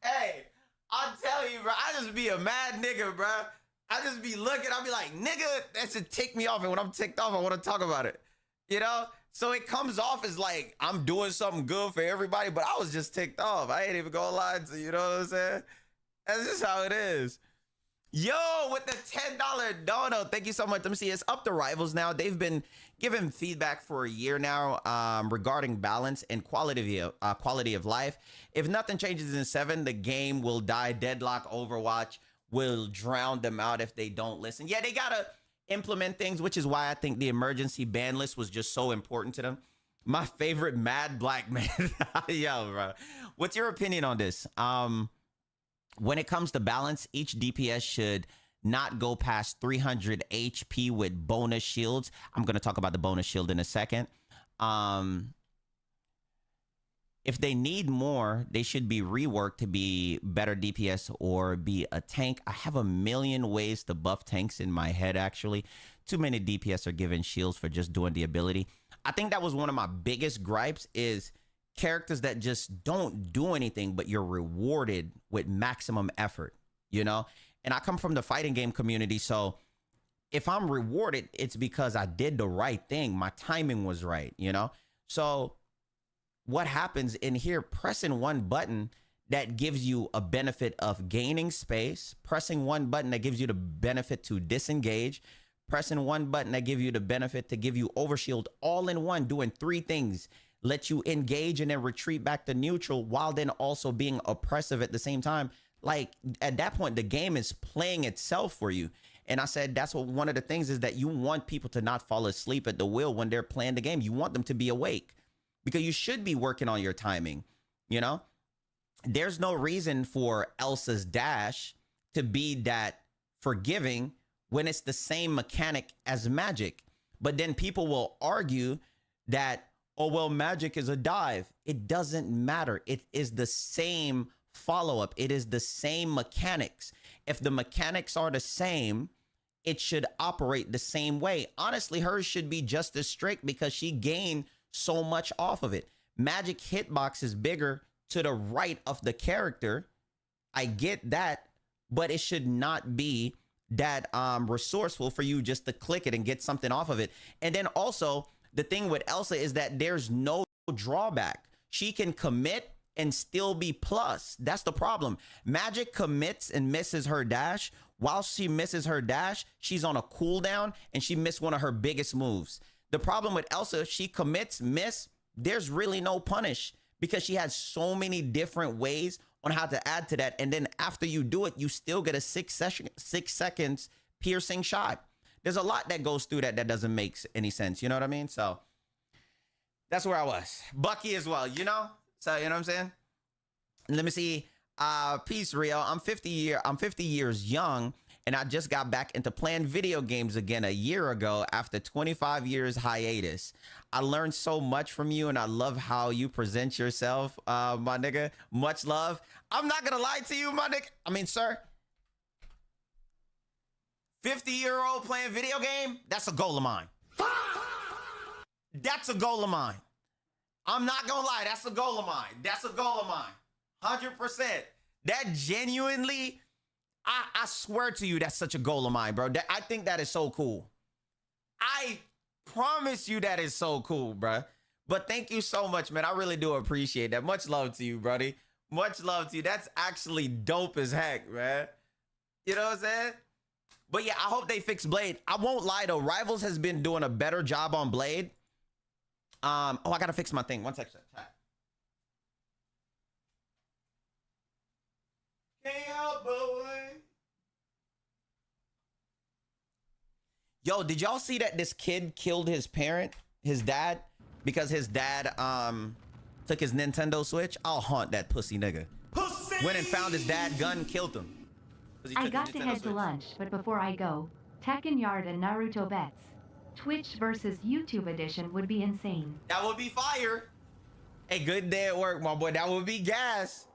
Hey, I'll tell you, bro, I just be a mad nigga, bro. I just be looking, I'll be like, nigga, that should tick me off. And when I'm ticked off, I want to talk about it, you know? So it comes off as like I'm doing something good for everybody, but I was just ticked off. I ain't even gonna lie to you, you know what I'm saying? That's just how it is. Yo, with the $10 dono, thank you so much. Let me see, it's up to Rivals now. They've been giving feedback for a year now regarding balance and quality of life. If nothing changes in 7, the game will die. Deadlock Overwatch will drown them out if they don't listen. Yeah, they gotta implement things, which is why I think the emergency ban list was just so important to them. My favorite mad black man. Yo, bro, what's your opinion on this? When it comes to balance, each DPS should not go past 300 HP with bonus shields. I'm going to talk about the bonus shield in a second. If they need more, they should be reworked to be better DPS or be a tank. I have a million ways to buff tanks in my head, actually. Too many DPS are given shields for just doing the ability. I think that was one of my biggest gripes is characters that just don't do anything, but you're rewarded with maximum effort, you know? And I come from the fighting game community, so if I'm rewarded, it's because I did the right thing. My timing was right, you know? So what happens in here, pressing one button that gives you a benefit of gaining space, pressing one button that gives you the benefit to disengage, pressing one button that gives you the benefit to give you overshield, all in one, doing three things, let you engage and then retreat back to neutral while then also being oppressive at the same time. Like at that point, the game is playing itself for you. And I said, that's what one of the things is that you want people to not fall asleep at the wheel when they're playing the game. You want them to be awake because you should be working on your timing. You know, there's no reason for Elsa's dash to be that forgiving when it's the same mechanic as magic. But then people will argue that, oh, well, magic is a dive. It doesn't matter. It is the same follow-up. It is the same mechanics. If the mechanics are the same, it should operate the same way. Honestly, hers should be just as strict because she gained so much off of it. Magic hitbox is bigger to the right of the character. I get that, but it should not be that resourceful for you just to click it and get something off of it. And then also the thing with Elsa is that there's no drawback. She can commit and still be plus. That's the problem. Magic commits and misses her dash. While she misses her dash, she's on a cooldown and she missed one of her biggest moves. The problem with Elsa, she commits, miss, there's really no punish because she has so many different ways on how to add to that. And then after you do it, you still get a 6 seconds piercing shot. There's a lot that goes through that doesn't make any sense. You know what I mean? So that's where I was. Bucky as well, you know? So, you know what I'm saying? Let me see. Peace, Rio. I'm 50 years young, and I just got back into playing video games again a year ago after 25 years hiatus. I learned so much from you, and I love how you present yourself, my nigga. Much love. I'm not gonna lie to you, my nigga. I mean, sir. 50-year-old playing video game, that's a goal of mine. That's a goal of mine. I'm not gonna lie, that's a goal of mine. That's a goal of mine. 100%. That genuinely, I swear to you, that's such a goal of mine, bro. I think that is so cool. I promise you that is so cool, bro. But thank you so much, man. I really do appreciate that. Much love to you, buddy. Much love to you. That's actually dope as heck, man. You know what I'm saying? But yeah, I hope they fix Blade. I won't lie though, Rivals has been doing a better job on Blade. Oh, I gotta fix my thing. One second. Can't help but wait. Yo, did y'all see that this kid killed his parent, his dad, because his dad took his Nintendo Switch? I'll haunt that pussy nigga. Pussy! Went and found his dad gun, killed him. I got to head to lunch, but before I go, Tekken Yard and Naruto bets. Twitch versus YouTube edition would be insane. That would be fire. A good day at work, my boy. That would be gas.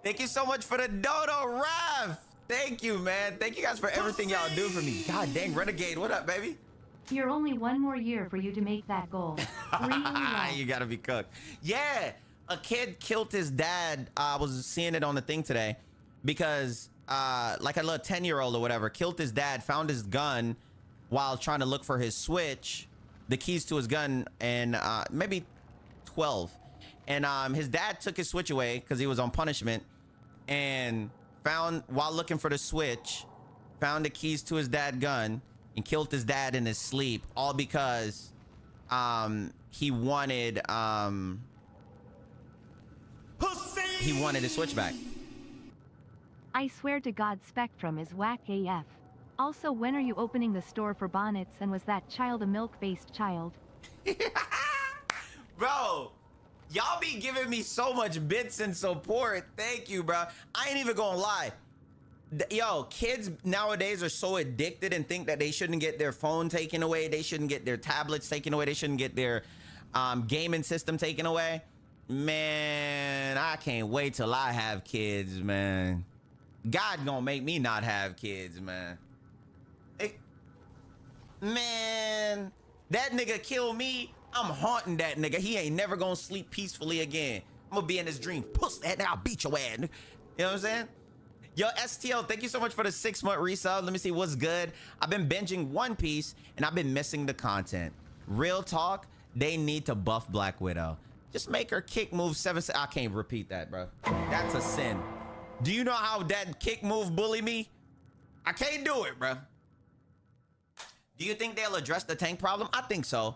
Thank you so much for the dodo, Rav. Thank you, man. Thank you guys for everything y'all do for me. God dang, Renegade. What up, baby? You're only one more year for you to make that goal. You gotta be cooked. Yeah, a kid killed his dad. I was seeing it on the thing today because like a little 10-year-old or whatever killed his dad, found his gun while trying to look for his Switch, the keys to his gun, and maybe 12. And his dad took his Switch away because he was on punishment, and found, while looking for the Switch, found the keys to his dad's gun and killed his dad in his sleep, all because he wanted his Switch back. I swear to God, Spectrum is whack AF. Also, when are you opening the store for bonnets, and was that child a milk-based child? Bro, y'all be giving me so much bits and support. Thank you, bro. I ain't even gonna lie. Yo, kids nowadays are so addicted and think that they shouldn't get their phone taken away. They shouldn't get their tablets taken away. They shouldn't get their gaming system taken away. Man, I can't wait till I have kids, man. God gonna make me not have kids, man. Man, that nigga kill me. I'm haunting that nigga. He ain't never gonna sleep peacefully again. I'm gonna be in his dream. Puss that nigga, I'll beat your ass. You know what I'm saying? Yo, STL, thank you so much for the 6-month resub. Let me see what's good. I've been binging One Piece and I've been missing the content. Real talk, they need to buff Black Widow. Just make her kick move 7. I can't repeat that, bro. That's a sin. Do you know how that kick move bully me? I can't do it, bro. Do you think they'll address the tank problem? I think so.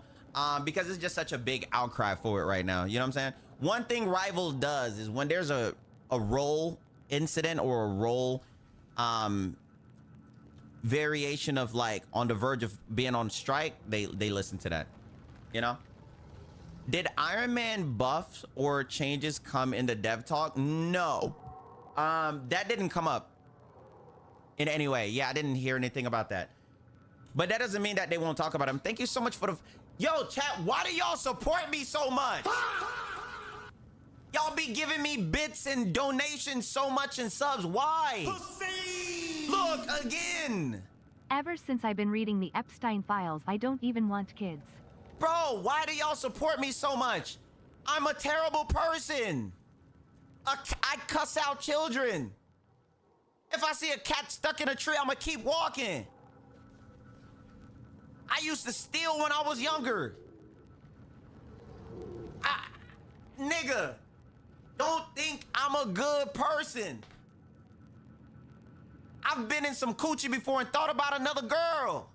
Because it's just such a big outcry for it right now. You know what I'm saying? One thing Rivals does is when there's a role incident or a role variation of like on the verge of being on strike, they listen to that. You know? Did Iron Man buffs or changes come in the dev talk? No. That didn't come up in any way. Yeah, I didn't hear anything about that. But that doesn't mean that they won't talk about him. Thank you so much for the... Yo, chat, why do y'all support me so much? Y'all be giving me bits and donations so much and subs. Why? Pussy! Look, again. Ever since I've been reading the Epstein files, I don't even want kids. Bro, why do y'all support me so much? I'm a terrible person. I cuss out children. If I see a cat stuck in a tree, I'm gonna keep walking. I used to steal when I was younger. Nigga, don't think I'm a good person. I've been in some coochie before and thought about another girl.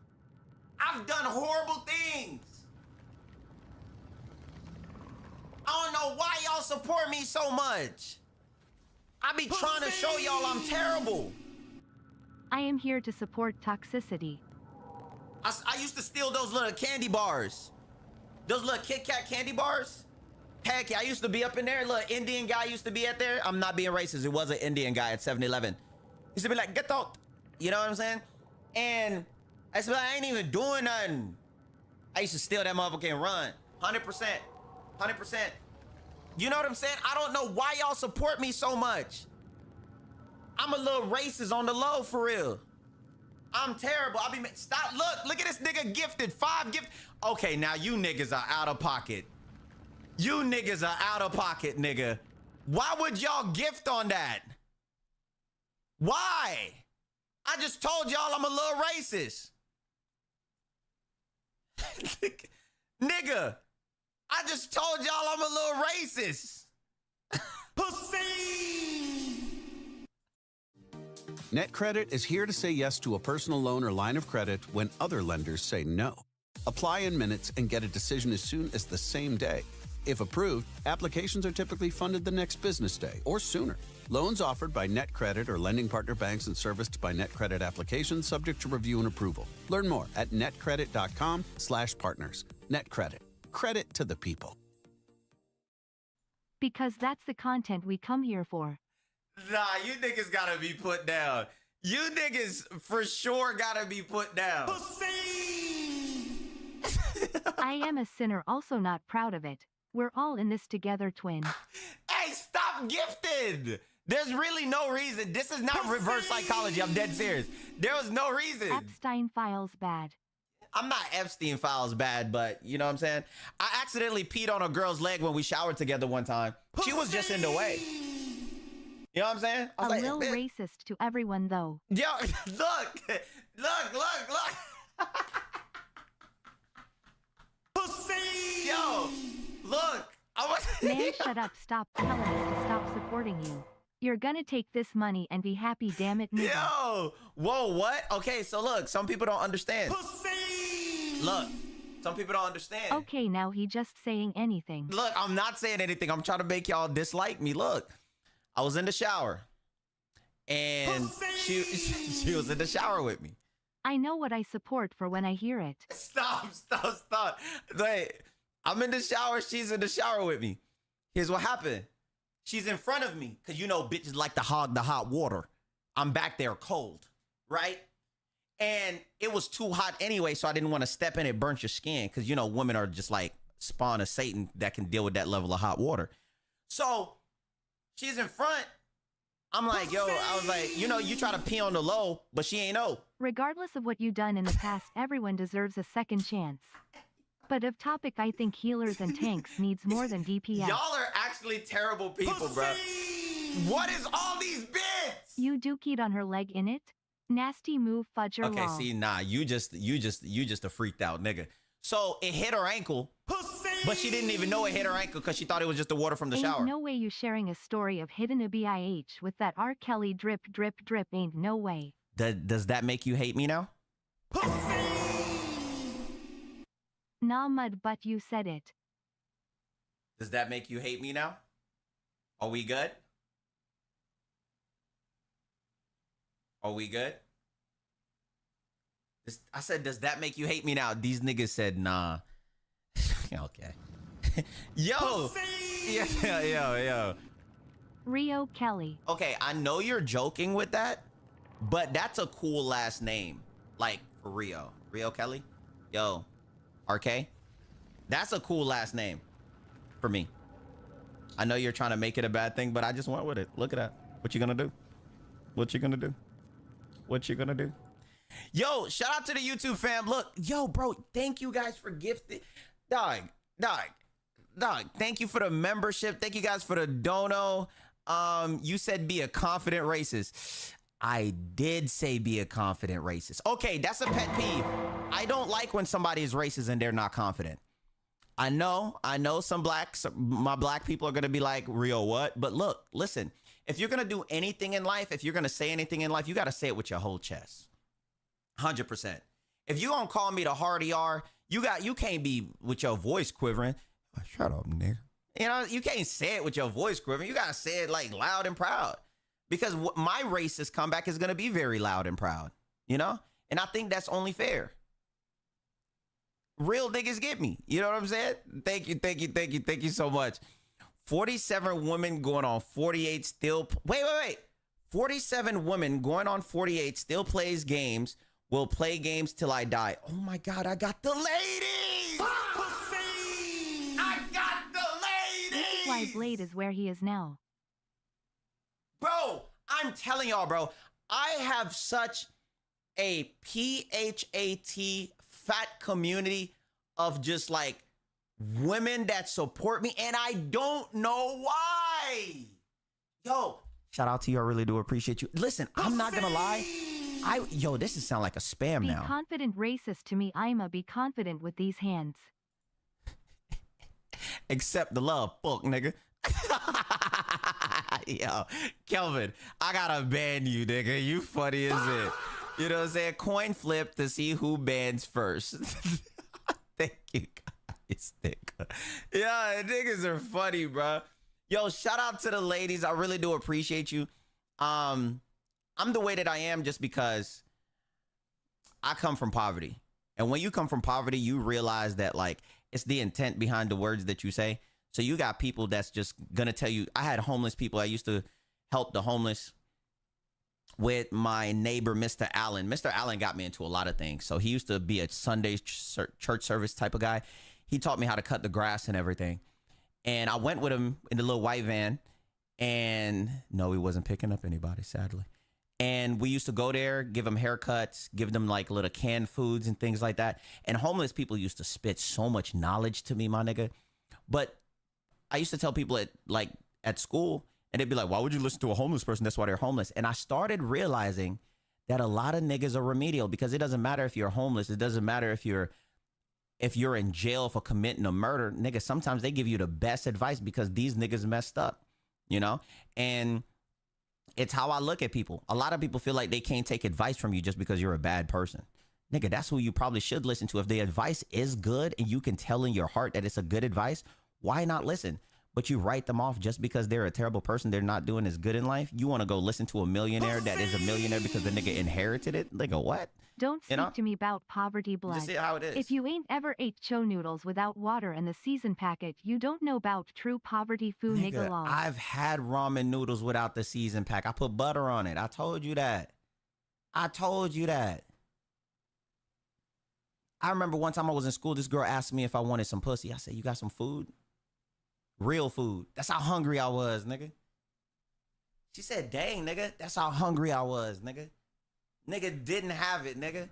I've done horrible things. I don't know why y'all support me so much. I be trying to show y'all I'm terrible. I am here to support toxicity. I used to steal those little candy bars. Those little Kit Kat candy bars. Heck yeah, I used to be up in there. Little Indian guy used to be at there. I'm not being racist. It was an Indian guy at 7-Eleven. He used to be like, get out. You know what I'm saying? And I said, I ain't even doing nothing. I used to steal that motherfucker and run. 100%. 100%. You know what I'm saying? I don't know why y'all support me so much. I'm a little racist on the low for real. I'm terrible. I'll be stop. Look at this nigga gifted 5 gift. Okay, now you niggas are out of pocket. You niggas are out of pocket, nigga. Why would y'all gift on that? Why? I just told y'all I'm a little racist. Nigga, I just told y'all I'm a little racist. Pussy! NetCredit is here to say yes to a personal loan or line of credit when other lenders say no. Apply in minutes and get a decision as soon as the same day. If approved, applications are typically funded the next business day or sooner. Loans offered by NetCredit or lending partner banks and serviced by NetCredit applications subject to review and approval. Learn more at netcredit.com/partners. NetCredit. Credit to the people. Because that's the content we come here for. Nah, you niggas gotta be put down. You niggas for sure gotta be put down. Pussy! I am a sinner, also not proud of it. We're all in this together, twin. Hey, stop gifted! There's really no reason. This is not reverse psychology. I'm dead serious. There was no reason. Epstein files bad. I'm not Epstein files bad, but you know what I'm saying? I accidentally peed on a girl's leg when we showered together one time. She was just in the way. You know what I'm saying? I was little racist to everyone, though. Yo, look. Pussy! Yo, look. Man, shut up. Stop telling us to stop supporting you. You're gonna take this money and be happy, damn it, nigga. Yo! Whoa, what? Okay, so look, some people don't understand. Pussy! Look, some people don't understand. Okay, now he just saying anything. Look, I'm not saying anything. I'm trying to make y'all dislike me. Look, I was in the shower. And she was in the shower with me. I know what I support for when I hear it. Stop. Wait, I'm in the shower. She's in the shower with me. Here's what happened. She's in front of me. Because you know bitches like to hog the hot water. I'm back there cold, right? And it was too hot anyway, so I didn't want to step in it, burnt your skin, because, you know, women are just like spawn of Satan that can deal with that level of hot water. So she's in front. I'm like, yo, I was like, you know, you try to pee on the low, but she ain't know. Regardless of what you've done in the past, everyone deserves a second chance. But of topic, I think healers and tanks needs more than DPS. Y'all are actually terrible people, bro. What is all these bits? You dookied on her leg in it? Nasty move, fudger. Okay, see, nah, you just a freaked out nigga. So it hit her ankle, but she didn't even know it hit her ankle because she thought it was just the water from the shower. Ain't no way you sharing a story of hitting a BIH with that R. Kelly drip, drip, drip. Ain't no way. Does that make you hate me now? Nah, mud, but you said it. Does that make you hate me now? Are we good? Are we good? I said, does that make you hate me now? These niggas said, nah. Okay. Yo. Yo. Rio Kelly. Okay, I know you're joking with that, but that's a cool last name. Like, for Rio. Rio Kelly? Yo. RK? That's a cool last name for me. I know you're trying to make it a bad thing, but I just went with it. Look at that. What you gonna do? What you gonna do? What you gonna do? Yo, shout out to the YouTube fam. Look, yo, bro, thank you guys for gifting. Dog, thank you for the membership. Thank you guys for the dono. You said be a confident racist. I did say be a confident racist. Okay, that's a pet peeve. I don't like when somebody is racist and they're not confident. I know my black people are gonna be like, Rio, what? But look, listen, if you're gonna do anything in life, if you're gonna say anything in life, you gotta say it with your whole chest. 100%. If you gonna call me the Hardy R, you can't be with your voice quivering. Shut up, nigga. You know, you can't say it with your voice quivering. You gotta say it like loud and proud. Because my racist comeback is gonna be very loud and proud, you know? And I think that's only fair. Real niggas get me. You know what I'm saying? Thank you so much. 47 women going on 48 still. Wait. 47 women going on 48 still plays games. Will play games till I die. Oh my God, I got the ladies! I got the ladies! This is why Blade is where he is now. Bro, I'm telling y'all, bro, I have such a PHAT fat community of just like women that support me, and I don't know why. Yo, shout out to you. I really do appreciate you. Listen, I'm not gonna lie. Yo, this is sound like a spam now. Be confident racist to me. I'm a be confident with these hands. Accept the love, fuck, nigga. Yo, Kelvin, I gotta ban you, nigga. You funny as it. You know what I'm saying? Coin flip to see who bans first. Thank you, guys. Yeah, niggas are funny, bro. Yo, shout out to the ladies. I really do appreciate you. I'm the way that I am just because I come from poverty. And when you come from poverty, you realize that like it's the intent behind the words that you say. So you got people that's just gonna tell you. I had homeless people. I used to help the homeless with my neighbor, Mr. Allen. Mr. Allen got me into a lot of things. So he used to be a Sunday church service type of guy. He taught me how to cut the grass and everything. And I went with him in the little white van. And no, he wasn't picking up anybody, sadly. And we used to go there, give them haircuts, give them like little canned foods and things like that. And homeless people used to spit so much knowledge to me, my nigga. But I used to tell people at school, and they'd be like, why would you listen to a homeless person? That's why they're homeless. And I started realizing that a lot of niggas are remedial, because it doesn't matter if you're homeless. It doesn't matter if you're in jail for committing a murder. Nigga, sometimes they give you the best advice because these niggas messed up, you know? And it's how I look at people. A lot of people feel like they can't take advice from you just because you're a bad person. Nigga, that's who you probably should listen to. If the advice is good and you can tell in your heart that it's a good advice, why not listen? but you write them off just because they're a terrible person. They're not doing as good in life. You want to go listen to a millionaire that is a millionaire because the nigga inherited it? Like a what? Don't speak to me about poverty blood. see how it is. If you ain't ever ate cho noodles without water in the season packet, you don't know about true poverty foo nigga law. I've had ramen noodles without the season pack. I put butter on it. I told you that. I told you that. I remember one time I was in school, this girl asked me if I wanted some pussy. I said, you got some food? Real food. That's how hungry I was, nigga. She said, dang, nigga, that's how hungry I was, nigga. Nigga didn't have it, nigga.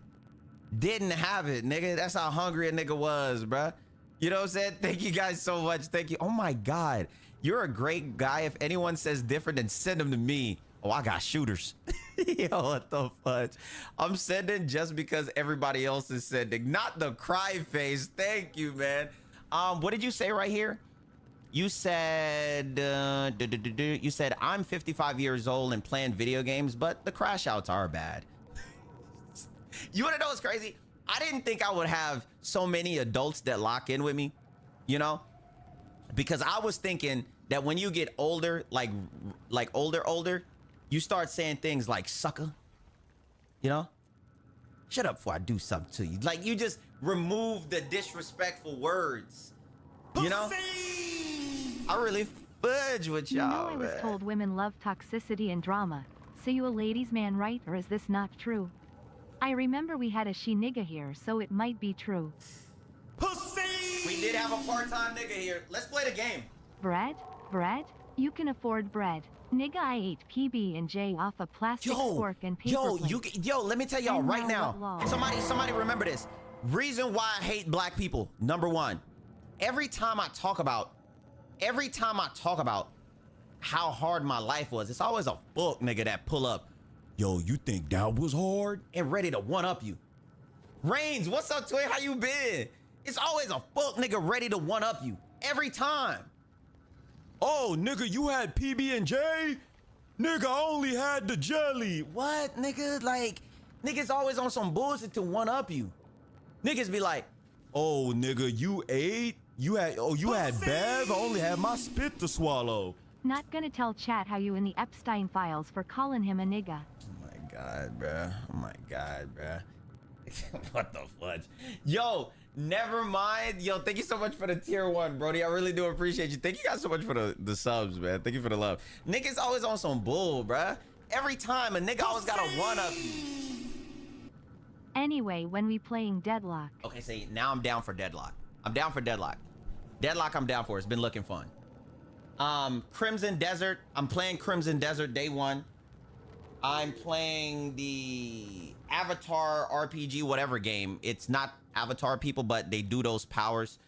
Didn't have it, nigga. That's how hungry a nigga was, bruh. You know what I'm saying? Thank you guys so much. Thank you. Oh my God. You're a great guy. If anyone says different, then send them to me. Oh, I got shooters. Yo, what the fudge? I'm sending just because everybody else is sending. Not the cry face. Thank you, man. What did you say right here? You said, you said, I'm 55 years old and playing video games, but the crash outs are bad. You want to know what's crazy? I didn't think I would have so many adults that lock in with me, you know? Because I was thinking that when you get older, like older, you start saying things like sucker, you know? Shut up before I do something to you. Like, you just remove the disrespectful words, you know? I really fudge with y'all, I was told women love toxicity and drama. So you a ladies' man, right? Or is this not true? I remember we had a she nigga here, so it might be true. We did have a part-time nigga here. Let's play the game. Bread? Bread? You can afford bread. Nigga, I ate PB&J off a plastic fork and paper plate. Yo, let me tell y'all right now. Somebody remember this. Reason why I hate black people. Number one, every time I talk about how hard my life was, it's always a fuck nigga that pull up. Yo, you think that was hard? And ready to one up you. Reigns, what's up, twin? How you been? It's always a fuck nigga ready to one up you. Every time. Oh, nigga, you had PB&J? Nigga, I only had the jelly. What, nigga? Like, niggas always on some bullshit to one up you. Niggas be like, oh, nigga, you ate? You had Bev? I only had my spit to swallow. Not gonna tell chat how you in the Epstein files for calling him a nigga. God, bruh. Oh my God, bruh. What the fudge? Yo, never mind. Yo, thank you so much for the tier 1, Brody. I really do appreciate you. Thank you guys so much for the subs, man. Thank you for the love. Niggas always on some bull, bruh. Every time a nigga always got a one up you. Anyway, when we playing Deadlock. Okay, see, now I'm down for Deadlock. I'm down for Deadlock. Deadlock I'm down for. It's been looking fun. Crimson Desert. I'm playing Crimson Desert day 1. I'm playing the Avatar RPG whatever game. It's not Avatar people, but they do those powers.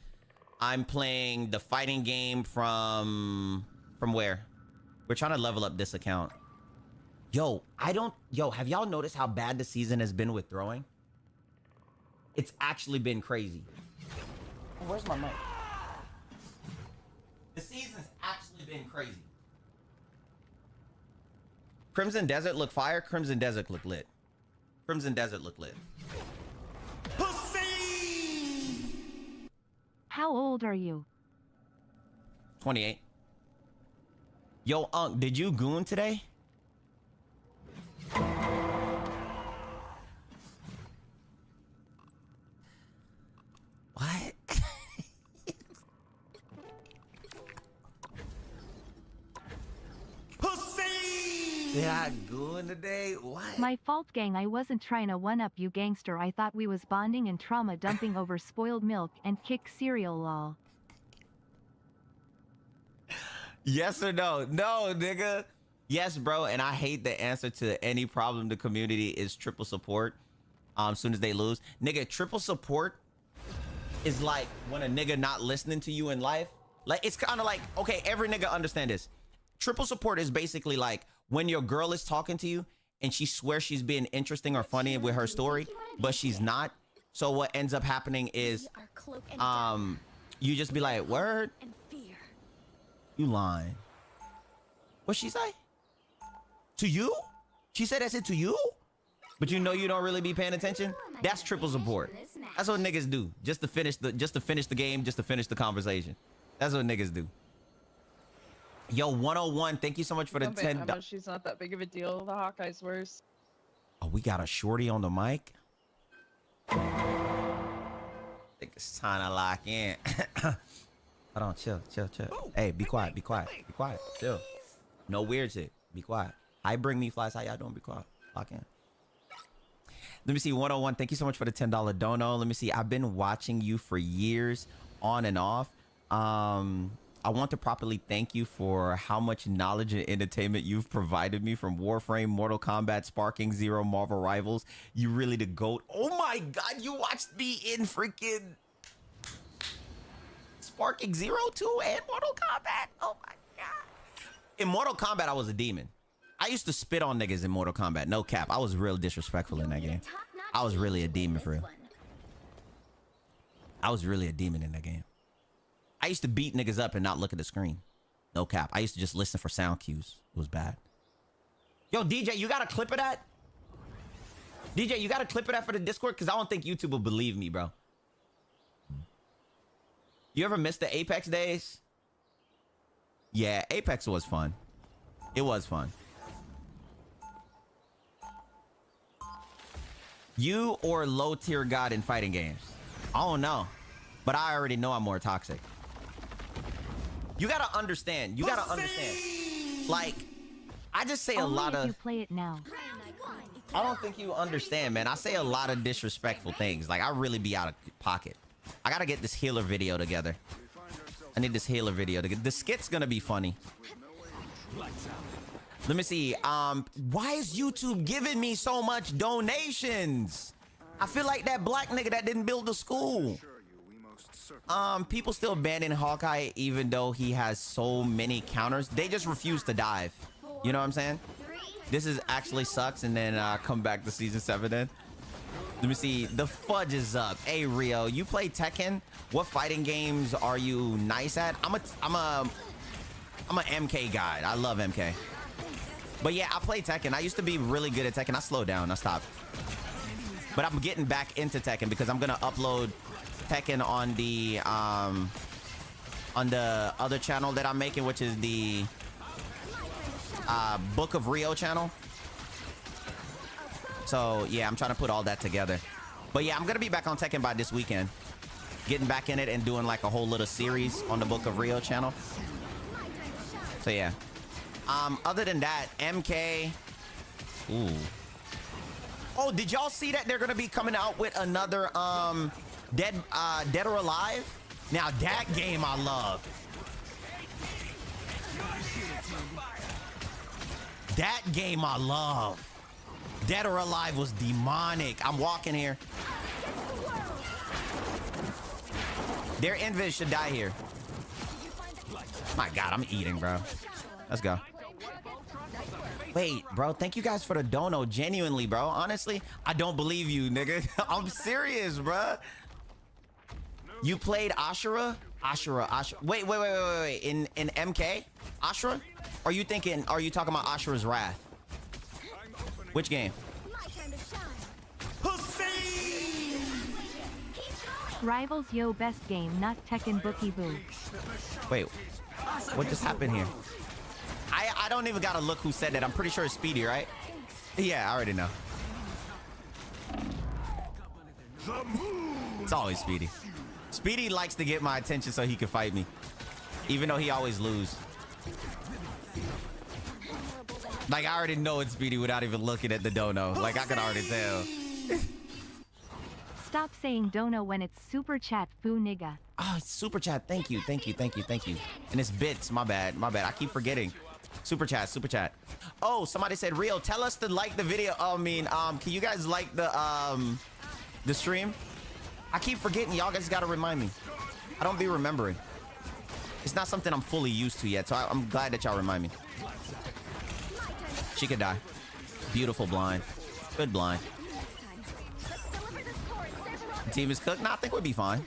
I'm playing the fighting game from where? We're trying to level up this account. Yo, have y'all noticed how bad the season has been with throwing? It's actually been crazy. Where's my mic? The season's actually been crazy. Crimson Desert look fire. Crimson Desert look lit. Crimson Desert look lit. How old are you? 28. Yo, Unc, did you goon today? What? Did I goon today? What? My fault, gang. I wasn't trying to one-up you, gangster. I thought we was bonding and trauma dumping over spoiled milk and kick cereal, lol. Yes or no? No, nigga. Yes, bro. And I hate the answer to any problem the community is triple support. As soon as they lose. Nigga, triple support is like when a nigga not listening to you in life. Like, it's kind of like, okay, every nigga understand this. Triple support is basically like when your girl is talking to you and she swears she's being interesting or funny with her story, but she's not. So what ends up happening is, you just be like, word? You lying. What'd she say? To you? She said that's it to you? But you know you don't really be paying attention? That's triple support. That's what niggas do. Just to finish the game, just to finish the conversation. That's what niggas do. Yo, 101, thank you so much for the Something, 10. how much she's not that big of a deal. The Hawkeye's worse. Oh, we got a shorty on the mic. I think it's time to lock in. Hold on, chill. Hey, be quiet. Chill. No weird shit. Be quiet. Hi, Bring Me Flies. How y'all doing? Be quiet. Lock in. Let me see. 101. Thank you so much for the $10 dono. Let me see. I've been watching you for years, on and off. I want to properly thank you for how much knowledge and entertainment you've provided me from Warframe, Mortal Kombat, Sparking Zero, Marvel Rivals. You really the GOAT. Oh my God, you watched me in freaking Sparking Zero too and Mortal Kombat. Oh my God. In Mortal Kombat, I was a demon. I used to spit on niggas in Mortal Kombat. No cap. I was real disrespectful in that game. I was really a demon for real. I was really a demon in that game. I used to beat niggas up and not look at the screen. No cap. I used to just listen for sound cues. It was bad. Yo, DJ, you got a clip of that? DJ, you got a clip of that for the Discord? Because I don't think YouTube will believe me, bro. You ever miss the Apex days? Yeah, Apex was fun. It was fun. You or low tier god in fighting games? I don't know. But I already know I'm more toxic. You gotta understand. Like, I just say a lot of. You play it now. I don't think you understand, man. I say a lot of disrespectful things. Like, I really be out of pocket. I gotta get this healer video together. I need this healer video together. The skit's gonna be funny. Let me see. Why is YouTube giving me so much donations? I feel like that black nigga that didn't build a school. People still banning Hawkeye even though he has so many counters. They just refuse to dive. You know what I'm saying? This is actually sucks, and then come back to season 7 then. Let me see. The fudge is up. Hey Rio, you play Tekken? What fighting games are you nice at? I'm a MK guy. I love MK. But yeah, I play Tekken. I used to be really good at Tekken. I slowed down. I stopped. But I'm getting back into Tekken because I'm gonna upload Tekken on the other channel that I'm making, which is the Book of Rio channel. So yeah, I'm trying to put all that together. But yeah, I'm gonna be back on Tekken by this weekend, getting back in it and doing like a whole little series on the Book of Rio channel. So yeah. Other than that, MK. Ooh. Oh, did y'all see that they're gonna be coming out with another Dead or Alive? Now that game I love. That game I love. Dead or Alive was demonic. I'm walking here. Their invis should die here. My God, I'm eating, bro. Let's go. Wait, bro, thank you guys for the dono. Genuinely, bro. Honestly, I don't believe you, nigga. I'm serious, bro. You played Ashura? Ashura. Wait. In MK? Ashura? Are you talking about Ashura's Wrath? Which game? Rivals yo best game, not Tekken Bookie Boo. Wait, what just happened here? I don't even gotta look who said that. I'm pretty sure it's Speedy, right? Yeah, I already know. It's always Speedy. Speedy likes to get my attention so he can fight me, even though he always lose. Like, I already know it's Speedy without even looking at the dono. Like, I can already tell. Stop saying dono when it's super chat, foo nigga. Oh, super chat. Thank you. And it's bits. My bad. I keep forgetting. Super chat. Oh, somebody said, Rio, tell us to like the video. Can you guys like the stream? I keep forgetting. Y'all guys gotta remind me. I don't be remembering. It's not something I'm fully used to yet, so I'm glad that y'all remind me. She could die. Beautiful blind. Good blind. The team is cooked. Nah, I think we'll be fine.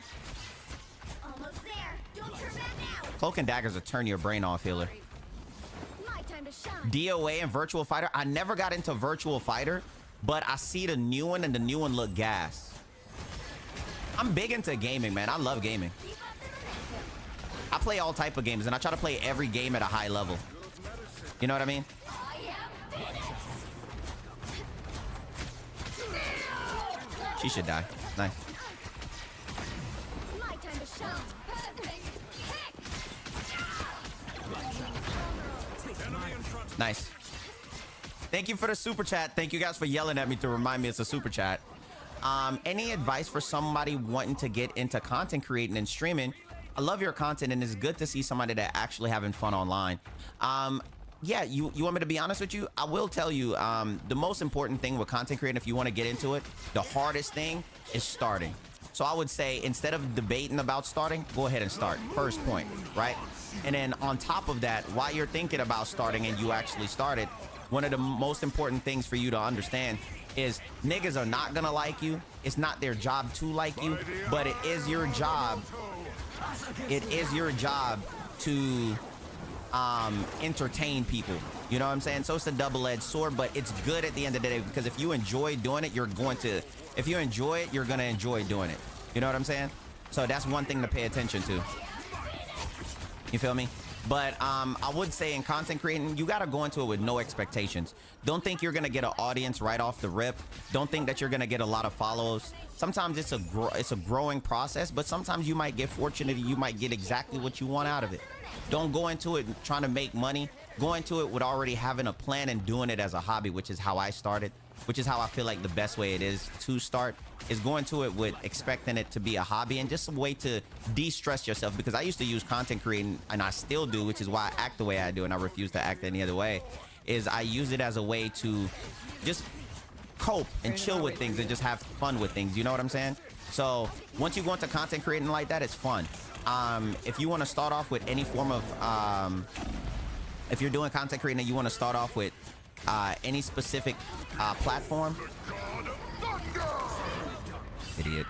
Cloak and daggers will turn your brain off, healer. DOA and Virtual Fighter. I never got into Virtual Fighter, but I see the new one, and the new one look gas. I'm big into gaming, man. I love gaming. I play all type of games, and I try to play every game at a high level. You know what I mean? She should die. Nice. Nice. Thank you for the super chat. Thank you guys for yelling at me to remind me it's a super chat. Any advice for somebody wanting to get into content creating and streaming? I love your content, and it's good to see somebody that actually having fun online. Yeah, you want me to be honest with you? I will tell you, the most important thing with content creating, if you want to get into it, the hardest thing is starting. So I would say, instead of debating about starting, go ahead and start. First point, right? And then on top of that, while you're thinking about starting and you actually started, one of the most important things for you to understand is niggas are not gonna like you. It's not their job to like you, but it is your job. It is your job to entertain people. You know what I'm saying? So it's a double-edged sword, but it's good at the end of the day, because if you enjoy doing it, you're going to, if you enjoy it, you're gonna enjoy doing it. You know what I'm saying? So that's one thing to pay attention to. You feel me? But I would say in content creating, you gotta go into it with no expectations. Don't think you're gonna get an audience right off the rip. Don't think that you're gonna get a lot of follows. Sometimes it's a growing process, but sometimes you might get fortunate and you might get exactly what you want out of it. Don't go into it trying to make money. Go into it with already having a plan and doing it as a hobby, which is how I started, which is how I feel like the best way it is to start, is going to it with expecting it to be a hobby and just a way to de-stress yourself. Because I used to use content creating, and I still do, which is why I act the way I do, and I refuse to act any other way, is I use it as a way to just cope and chill with things and just have fun with things. You know what I'm saying? So once you go into content creating like that, it's fun. If you want to start off with any form of, if you're doing content creating and you want to start off with any specific platform, idiot.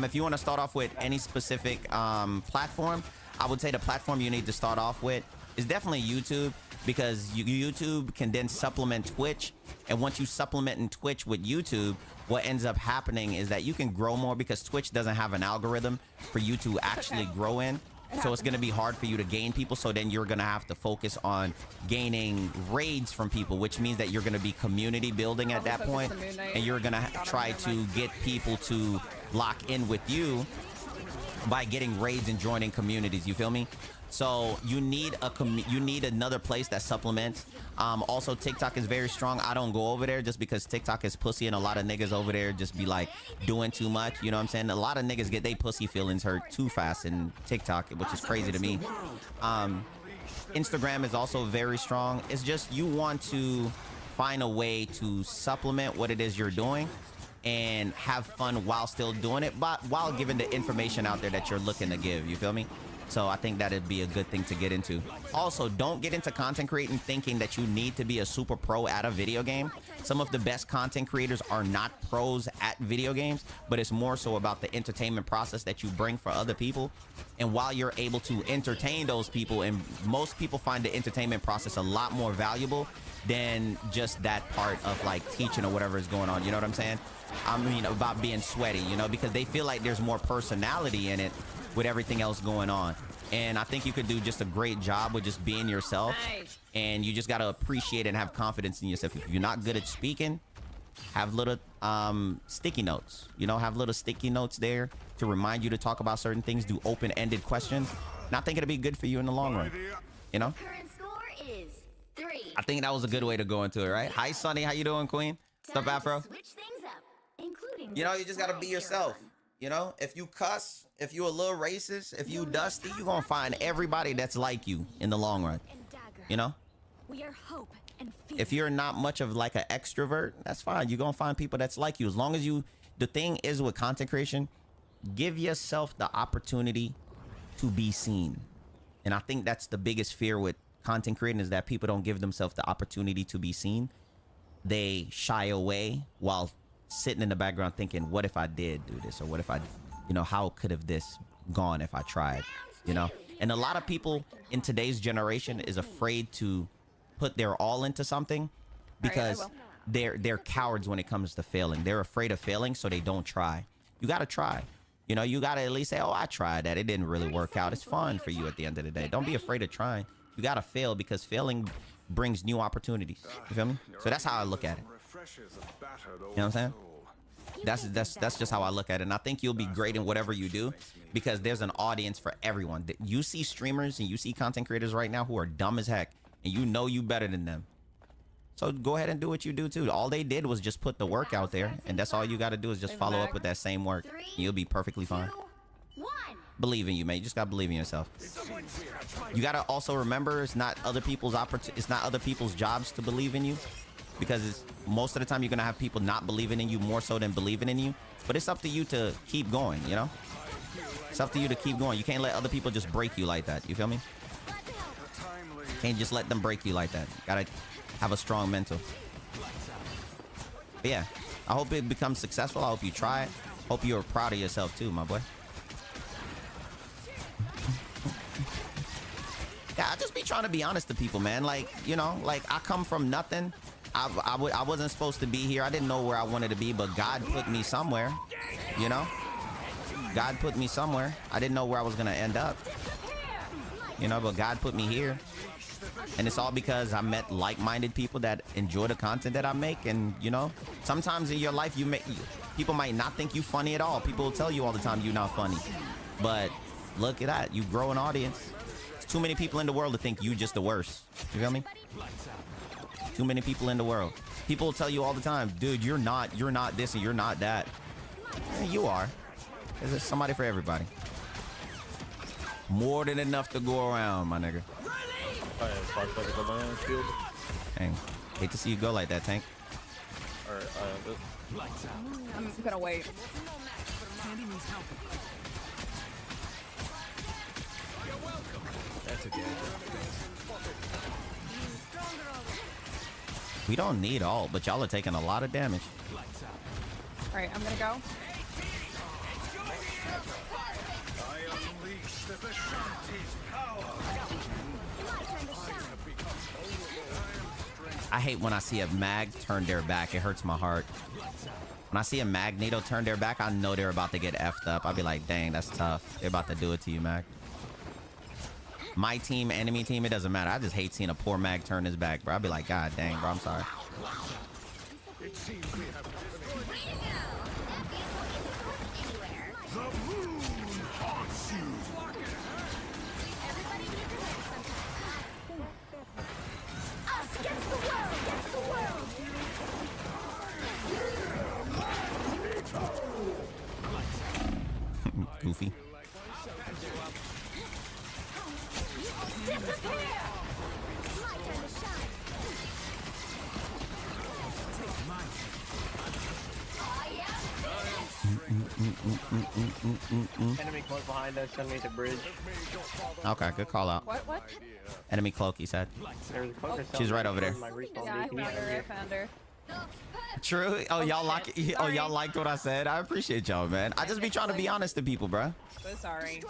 If you want to start off with any specific platform, I would say the platform you need to start off with is definitely YouTube, because YouTube can then supplement Twitch. And once you supplement in Twitch with YouTube, what ends up happening is that you can grow more, because Twitch doesn't have an algorithm for you to actually grow in. So it's going to be hard for you to gain people. So then you're going to have to focus on gaining raids from people, which means that you're going to be community building at that point. And you're going to try to get people to lock in with you by getting raids and joining communities. You feel me? So you need another place that supplements. Also, TikTok is very strong. I don't go over there just because TikTok is pussy, and a lot of niggas over there just be like doing too much. You know what I'm saying? A lot of niggas get their pussy feelings hurt too fast in TikTok, which is crazy to me. Instagram is also very strong. It's just you want to find a way to supplement what it is you're doing and have fun while still doing it, but while giving the information out there that you're looking to give. You feel me? So I think that'd be a good thing to get into. Also, don't get into content creating thinking that you need to be a super pro at a video game. Some of the best content creators are not pros at video games, but it's more so about the entertainment process that you bring for other people. And while you're able to entertain those people, and most people find the entertainment process a lot more valuable than just that part of like teaching or whatever is going on. You know what I'm saying? I mean, about being sweaty, you know, because they feel like there's more personality in it with everything else going on. And I think you could do just a great job with just being yourself. Nice. And you just got to appreciate and have confidence in yourself. If you're not good at speaking, have little sticky notes, you know, have little sticky notes there to remind you to talk about certain things. Do open-ended questions. And I think it'll be good for you in the long run, you know? Current score is 3. I think that was a good way to go into it, right? Hi, Sunny. How you doing, Queen? What's up, Afro? Switch things up, including You know, you just got to be yourself. You know, if you cuss, if you a little racist, if you dusty, you're going to find everybody that's like you in the long run. You know? We are hope and fear. If you're not much of like an extrovert, that's fine. You're going to find people that's like you. As long as you, the thing is with content creation, give yourself the opportunity to be seen. And I think that's the biggest fear with content creating, is that people don't give themselves the opportunity to be seen. They shy away while sitting in the background thinking, what if I did do this? Or what if I, you know, how could have this gone if I tried, you know? And a lot of people in today's generation is afraid to put their all into something because they're cowards when it comes to failing. They're afraid of failing, so they don't try. You got to try. You know, you gotta at least say, oh, I tried that. It didn't really work out. It's fun for you at the end of the day. Don't be afraid of trying. You gotta fail because failing brings new opportunities. You feel me? So that's how I look at it. You know what I'm saying? That's just how I look at it. And I think you'll be great in whatever you do because there's an audience for everyone. You see streamers and you see content creators right now who are dumb as heck, and you know you better than them. So go ahead and do what you do too. All they did was just put the work out there, and that's all you got to do is just follow up with that same work. And you'll be perfectly fine. Believe in you, man. You just got to believe in yourself. You got to also remember it's not other people's jobs to believe in you, because most of the time you're going to have people not believing in you more so than believing in you. But it's up to you to keep going, you know? It's up to you to keep going. You can't let other people just break you like that. You feel me? Can't just let them break you like that. Gotta have a strong mental. But yeah, I hope it becomes successful. I hope you try it. Hope you're proud of yourself too, my boy. Yeah, I just be trying to be honest to people, man. Like, you know, like I come from nothing. I wasn't supposed to be here. I didn't know where I wanted to be, but God put me somewhere, you know? God put me somewhere. I didn't know where I was gonna end up, you know, but God put me here. And it's all because I met like-minded people that enjoy the content that I make. And, you know, sometimes in your life, people might not think you funny at all. People will tell you all the time you're not funny. But look at that. You grow an audience. There's too many people in the world to think you just the worst. You feel me? Too many people in the world. People will tell you all the time, dude, you're not this and you're not that. Yeah, you are. There's somebody for everybody. More than enough to go around, my nigga. Dang. Hate to see you go like that, Tank. Alright, I'm gonna wait. That's okay. We don't need all, but y'all are taking a lot of damage. Alright, I'm gonna go. I hate when I see a mag turn their back. It hurts my heart. When I see a Magneto turn their back, I know they're about to get effed up. I'll be like, dang, that's tough. They're about to do it to you, Mag. My team, enemy team, it doesn't matter. I just hate seeing a poor Mag turn his back, bro. I'll be like, God dang, bro, I'm sorry. It seems we have the moon haunts you. Us against the world, against the world. Goofy. Enemy close behind us, send me to bridge. Okay, good call out. What? Enemy cloak, he said. There's a cloak or She's something. right over there. Yeah, I found her. True. Oh, y'all like. Oh, y'all liked what I said. I appreciate y'all, man. I just be trying to be honest to people, bro. So sorry.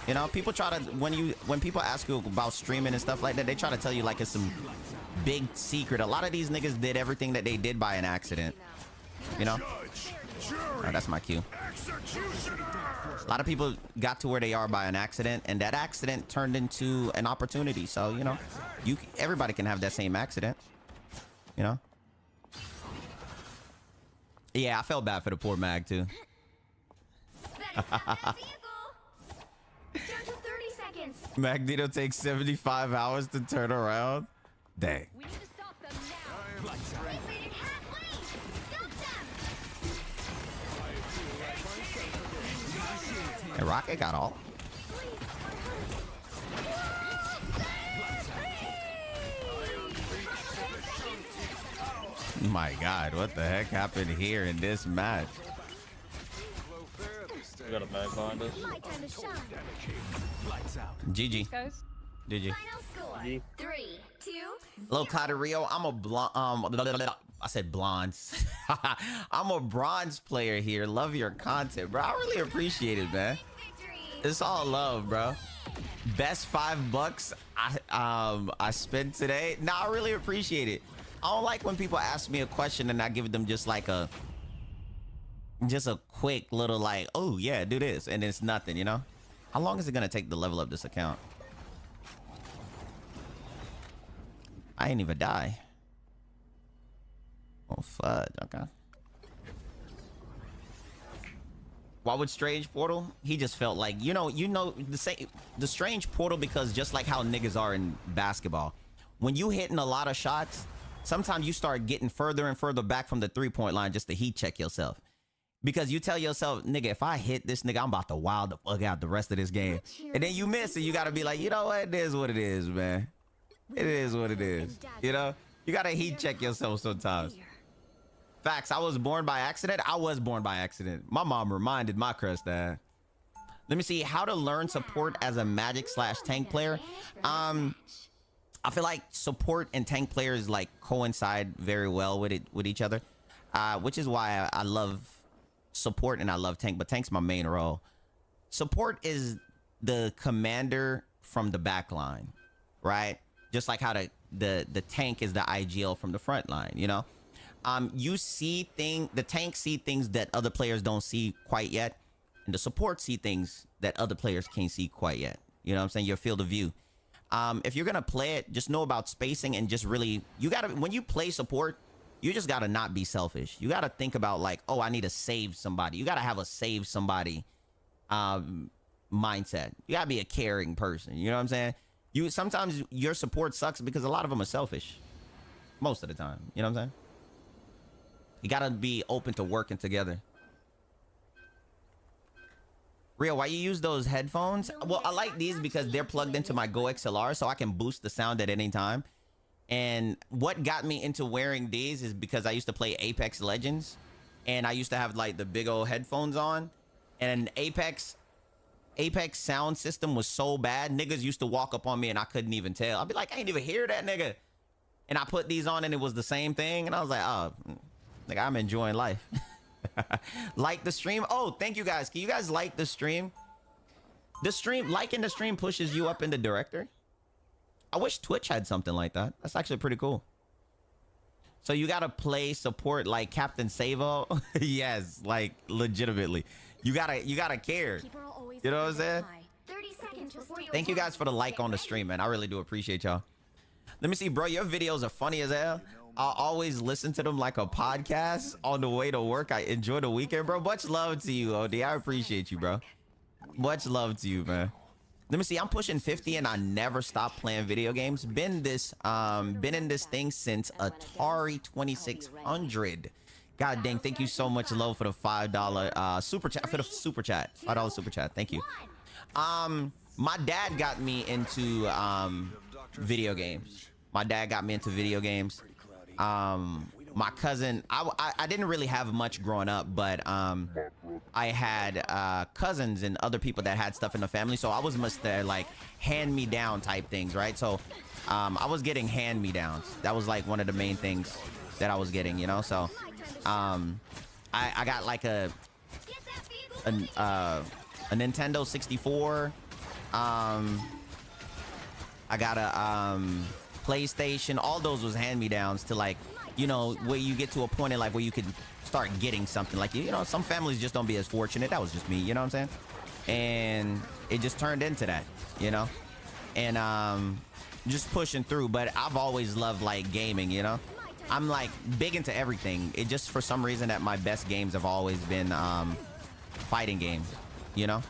You know, people try to when people ask you about streaming and stuff like that, they try to tell you like it's some big secret. A lot of these niggas did everything that they did by an accident. You know. Oh, that's my cue. A lot of people got to where they are by an accident, and that accident turned into an opportunity. So, you know, everybody can have that same accident. You know. Yeah, I felt bad for the poor Mag too. Magneto takes 75 hours to turn around. Dang. We need to stop them now. They made it halfway. Stop them. Hey, Rocket got all. My God, what the heck happened here in this match? We got a mag behind us. GG. Guys. GG. Final score. 3, 2. Hello, Clouded Rio. I'm a I said blondes. I'm a bronze player here. Love your content, bro. I really appreciate it, man. It's all love, bro. Best $5 I spent today. Nah, I really appreciate it. I don't like when people ask me a question and I give them just like a just a quick little like, oh yeah, do this, and it's nothing, you know? How long is it gonna take to level up this account? I ain't even die. Oh fudge, okay. Why would Strange Portal? He just felt like, you know the Strange Portal, because just like how niggas are in basketball, when you hitting a lot of shots, sometimes you start getting further and further back from the 3-point line just to heat check yourself. Because you tell yourself, nigga, if I hit this nigga, I'm about to wild the fuck out the rest of this game. And then you miss, and you gotta be like, you know what? It is what it is, man. It is what it is. You know? You gotta heat check yourself sometimes. Facts, I was born by accident. I was born by accident. My mom reminded my crush that. Let me see, how to learn support as a Magic/tank player. I feel like support and tank players like coincide very well with each other, which is why I love support and I love tank, but tank's my main role. Support is the commander from the back line, right? Just like how the tank is the IGL from the front line, you know? The tank see things that other players don't see quite yet, and the support see things that other players can't see quite yet. You know what I'm saying? Your field of view. If you're gonna play it, just know about spacing, and just really, when you play support, you just gotta not be selfish. You gotta think about like, oh, I need to save somebody. You gotta have a save somebody mindset. You gotta be a caring person. You know what I'm saying? Sometimes your support sucks because a lot of them are selfish. Most of the time. You know what I'm saying? You gotta be open to working together. Rio, why you use those headphones? Well, I like these because they're plugged into my Go XLR, so I can boost the sound at any time. And what got me into wearing these is because I used to play Apex Legends, and I used to have like the big old headphones on, and Apex sound system was so bad, niggas used to walk up on me and I couldn't even tell. I'd be like, I ain't even hear that nigga. And I put these on and it was the same thing, and I was like, oh, like, I'm enjoying life. Like the stream. Oh, thank you guys. Can you guys like the stream? Liking the stream pushes you up in the directory. I wish Twitch had something like that. That's actually pretty cool. So you gotta play support like Captain Savo. Yes, like legitimately. You gotta care. You know what I'm saying? Thank you guys for the like on the stream, man. I really do appreciate y'all. Let me see, bro. Your videos are funny as hell. I'll always listen to them like a podcast on the way to work. I enjoy the weekend, bro. Much love to you, OD. I appreciate you, bro. Much love to you, man. Let me see. I'm pushing 50 and I never stopped playing video games. Been in this thing since Atari 2600. God dang, thank you so much, Lo, for the $5 super chat. For the super chat, $5 super chat. Thank you. My dad got me into video games. My dad got me into video games. My cousin, I didn't really have much growing up, but I had cousins and other people that had stuff in the family, so I was must like hand-me-down type things, right? So I was getting hand-me-downs. That was like one of the main things that I was getting, you know? So I got like a Nintendo 64. I got a PlayStation. All those was hand-me-downs to, like, you know, where you get to a point in life where you can start getting something. Like, you know, some families just don't be as fortunate. That was just me, you know what I'm saying? And it just turned into that, you know? And just pushing through. But I've always loved, like, gaming, you know? I'm, like, big into everything. It just, for some reason, that my best games have always been fighting games, you know?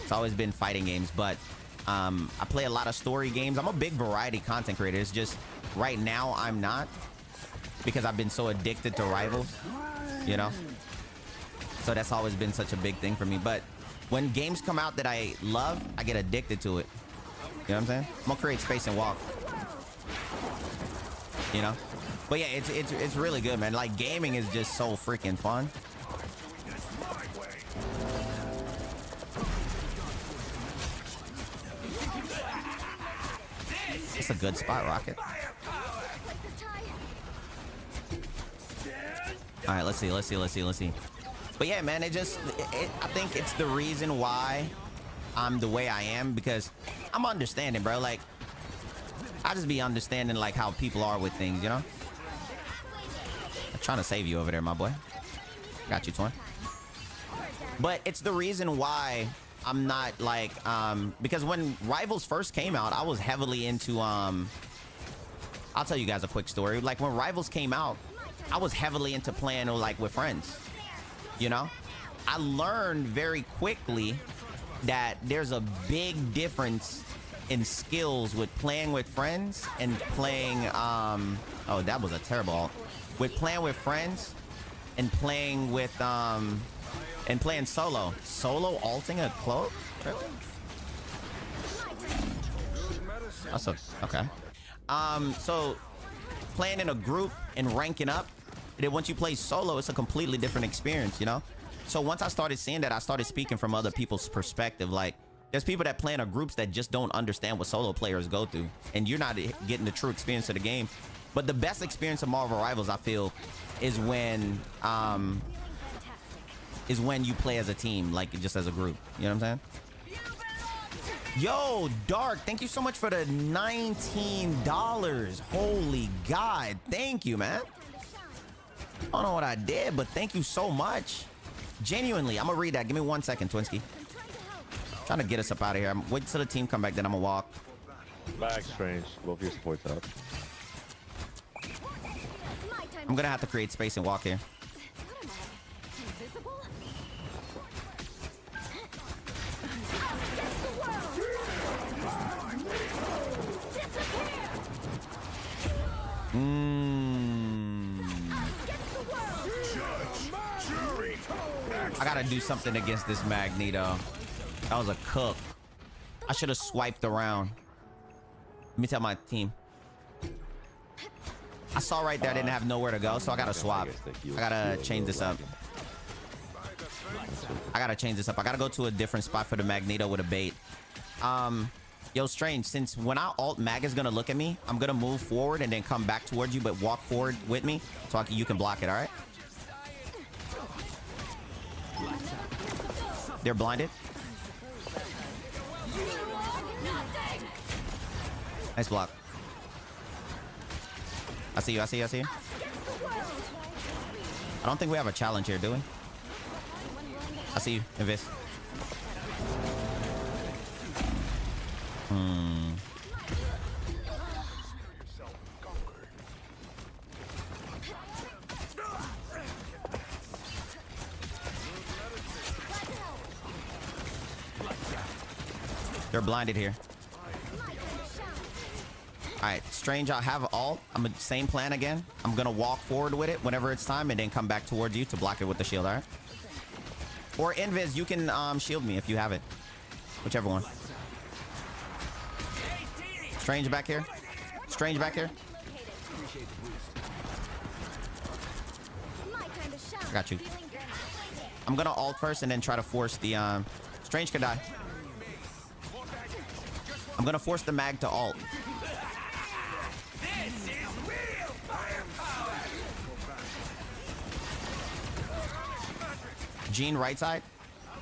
It's always been fighting games, but I play a lot of story games. I'm a big variety content creator. It's just right now I'm not, because I've been so addicted to Rivals, you know? So that's always been such a big thing for me. But when games come out that I love, I get addicted to it. You know what I'm saying? I'm gonna create space and walk. You know? But yeah, it's really good, man. Like, gaming is just so freaking fun. It's a good spot, Rocket. All right, let's see. But yeah, man, I think it's the reason why I'm the way I am, because I'm understanding, bro. Like, I just be understanding, like, how people are with things, you know? I'm trying to save you over there, my boy. Got you, twin. But it's the reason why I'm not like, because when Rivals first came out, I was heavily into, I'll tell you guys a quick story. Like when Rivals came out, I was heavily into playing like with friends, you know? I learned very quickly that there's a big difference in skills with playing with friends and playing, oh, that was a terrible ult. With playing with friends and playing with, and playing solo. Solo alting a cloak? Really? That's okay. So playing in a group and ranking up, then once you play solo, it's a completely different experience, you know? So once I started seeing that, I started speaking from other people's perspective. Like, there's people that play in a groups that just don't understand what solo players go through, and you're not getting the true experience of the game. But the best experience of Marvel Rivals, I feel, is when you play as a team, like just as a group. You know what I'm saying? Yo, Dark, thank you so much for the $19. Holy God, thank you, man. I don't know what I did, but thank you so much. Genuinely, I'm gonna read that. Give me 1 second, Twinsky. Trying to get us up out of here. I'm waiting till the team come back, then I'm gonna walk. Back, Strange. Both your supports up. I'm gonna have to create space and walk here. I gotta do something against this Magneto. That was a cook. I should have swiped around. Let me tell my team. I saw right there I didn't have nowhere to go, so I gotta swap. I gotta change this up. I gotta go to a different spot for the Magneto with a bait. Yo, Strange, since when I ult, Mag is gonna look at me, I'm gonna move forward and then come back towards you, but walk forward with me so you can block it, all right? They're blinded. Nice block. I see you. I don't think we have a challenge here, do we? I see you, Invis. They're blinded here. All right, Strange, I have ult. I'm the same plan again. I'm gonna walk forward with it whenever it's time and then come back towards you to block it with the shield, all right? Or Invis, you can shield me if you have it. Whichever one. Strange back here. Strange back here. I got you. I'm gonna ult first and then try to force the Strange could die. I'm gonna force the Mag to ult. Gene right side.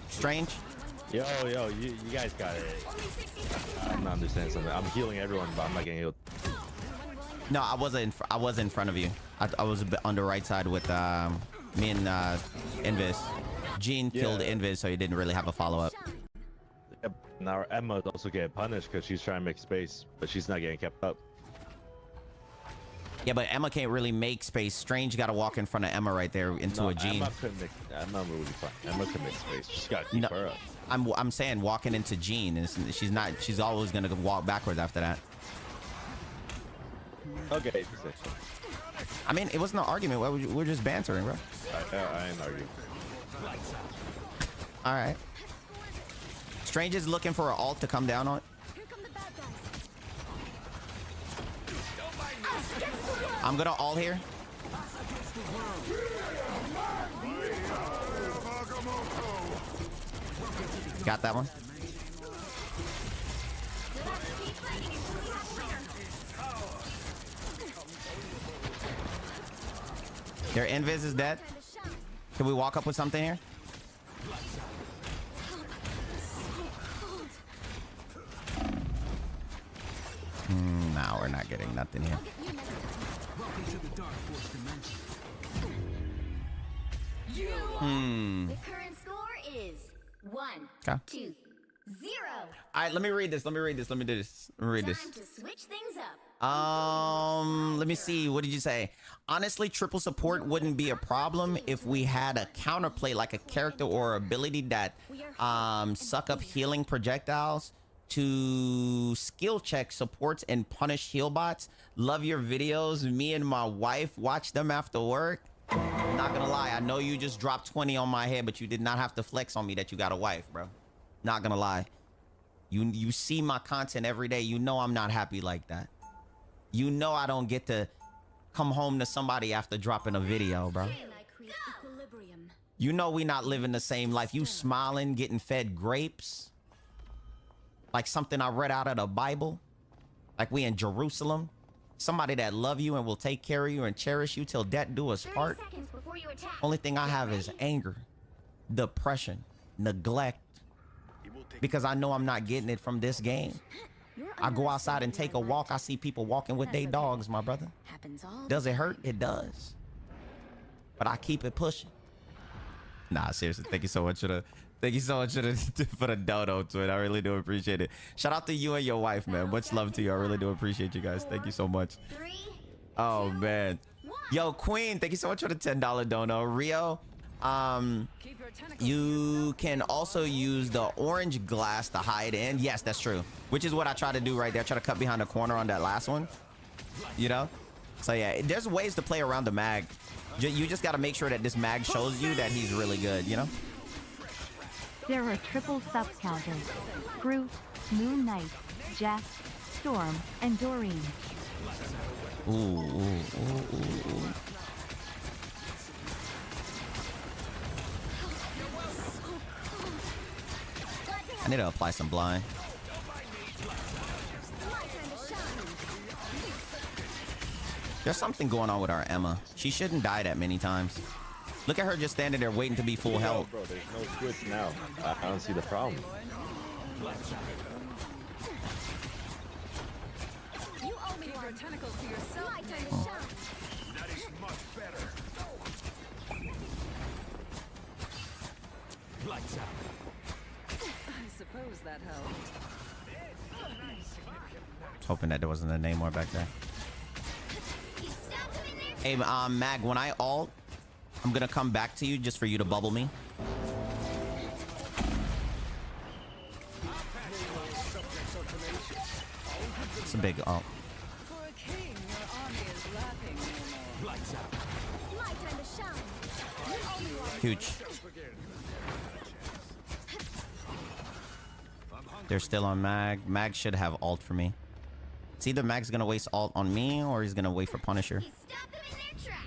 Strange. Yo, you guys got it. I'm not understanding something. I'm healing everyone, but I'm not getting healed. No, I was in front of you. I was a bit on the right side with me and Invis. Gene killed Invis, so he didn't really have a follow-up. Now Emma is also getting punished because she's trying to make space, but she's not getting kept up. Yeah, but Emma can't really make space. Strange got to walk in front of Emma right there into a Gene. Emma really fine. Emma can make space. She's got to keep her up. I'm saying walking into Gene, and she's always gonna walk backwards after that. Okay. I mean, it wasn't an argument. We're just bantering, bro. I ain't arguing. All right. Strange is looking for an ult to come down on. I'm gonna ult here. Got that one. Their Invis is dead. Can we walk up with something here? Nah, we're not getting nothing here. The current score is 1, Okay. 2, 0. All right, let me read this. Let me read this. Let me do this. Let me read this. Time to switch things up. Let me see. What did you say? Honestly, triple support wouldn't be a problem if we had a counterplay like a character or ability that suck up healing projectiles to skill check supports and punish heal bots. Love your videos. Me and my wife watch them after work. Not gonna lie, I know you just dropped 20 on my head, but you did not have to flex on me that you got a wife, bro. Not gonna lie. You see my content every day. You know I'm not happy like that. You know I don't get to come home to somebody after dropping a video, bro. You know we not living the same life. You smiling, getting fed grapes. Like something I read out of the Bible. Like we in Jerusalem. Somebody that love you and will take care of you and cherish you till death do us part. Only thing I have is anger, depression, neglect. Because I know I'm not getting it from this game. I go outside and take a walk. I see people walking with their dogs, my brother. Does it hurt? It does. But I keep it pushing. Nah, seriously, thank you so much for the for the dodo twin. I really do appreciate it. Shout out to you and your wife, man. Much love to you. I really do appreciate you guys. Thank you so much. Oh man. Yo, Queen, thank you so much for the $10 dono. Rio, you can also use the orange glass to hide in. Yes, that's true. Which is what I try to do right there. I try to cut behind the corner on that last one. You know? So yeah, there's ways to play around the mag. You just got to make sure that this mag shows you that he's really good, you know? There are triple sub counters. Groot, Moon Knight, Jack, Storm, and Doreen. Ooh, ooh, ooh, ooh. I need to apply some blind. There's something going on with our Emma. She shouldn't die that many times. Look at her just standing there waiting to be full health. Bro, there's no switch now. I don't see the problem. You owe me your tentacles to yourself. My time to shine. That is much better. Lights out. I suppose that helped. I was hoping that there wasn't a Namor back there. Hey, Mag, when I ult, I'm gonna come back to you just for you to bubble me. It's a big ult. For a king, your army is lacking. Lights out. My time to shine. You owe me one. Huge. They're still on Mag. Mag should have ult for me. It's either Mag's gonna waste ult on me or he's gonna wait for Punisher. Stop them in their tracks.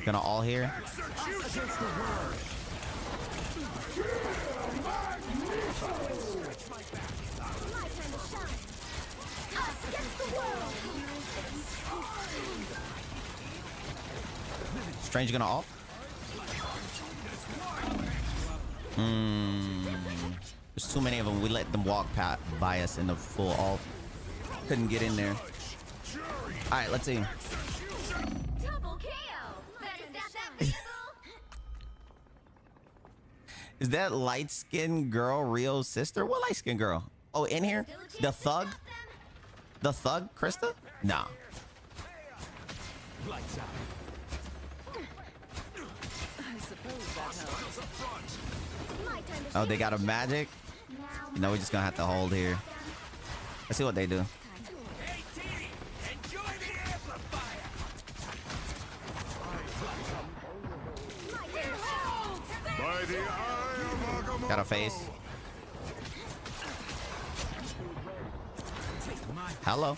Gonna all here. Strange gonna all. There's too many of them. We let them walk by us in the full alt. Couldn't get in there. All right, let's see. Double KO. Is that light-skinned girl Rio's sister? What light-skinned girl? Oh, in here? The thug? The thug, Krista? Nah. Lights out. I suppose that helps. Oh, they got a magic? No, we're just gonna have to hold here. Let's see what they do. Got a face. Hello.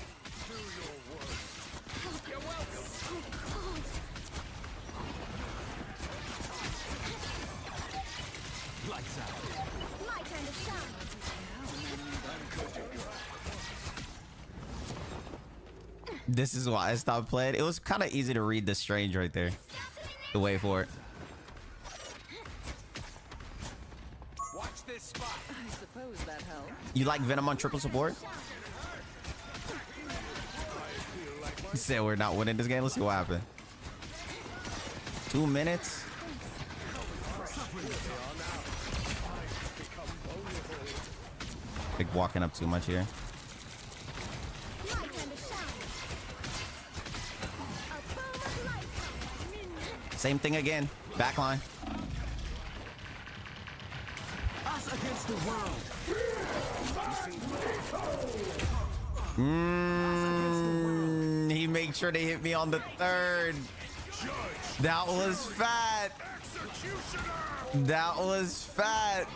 Lights out. My time to shine. This is why I stopped playing. It was kind of easy to read the Strange right there. The way for it. Watch this spot. I suppose that helped. You like Venom on triple support? He said we're not winning this game. Let's see what happened. 2 minutes. Big walking up too much here. Same thing again. Backline. Us against the world. He made sure they hit me on the third. That was fat. That was fat.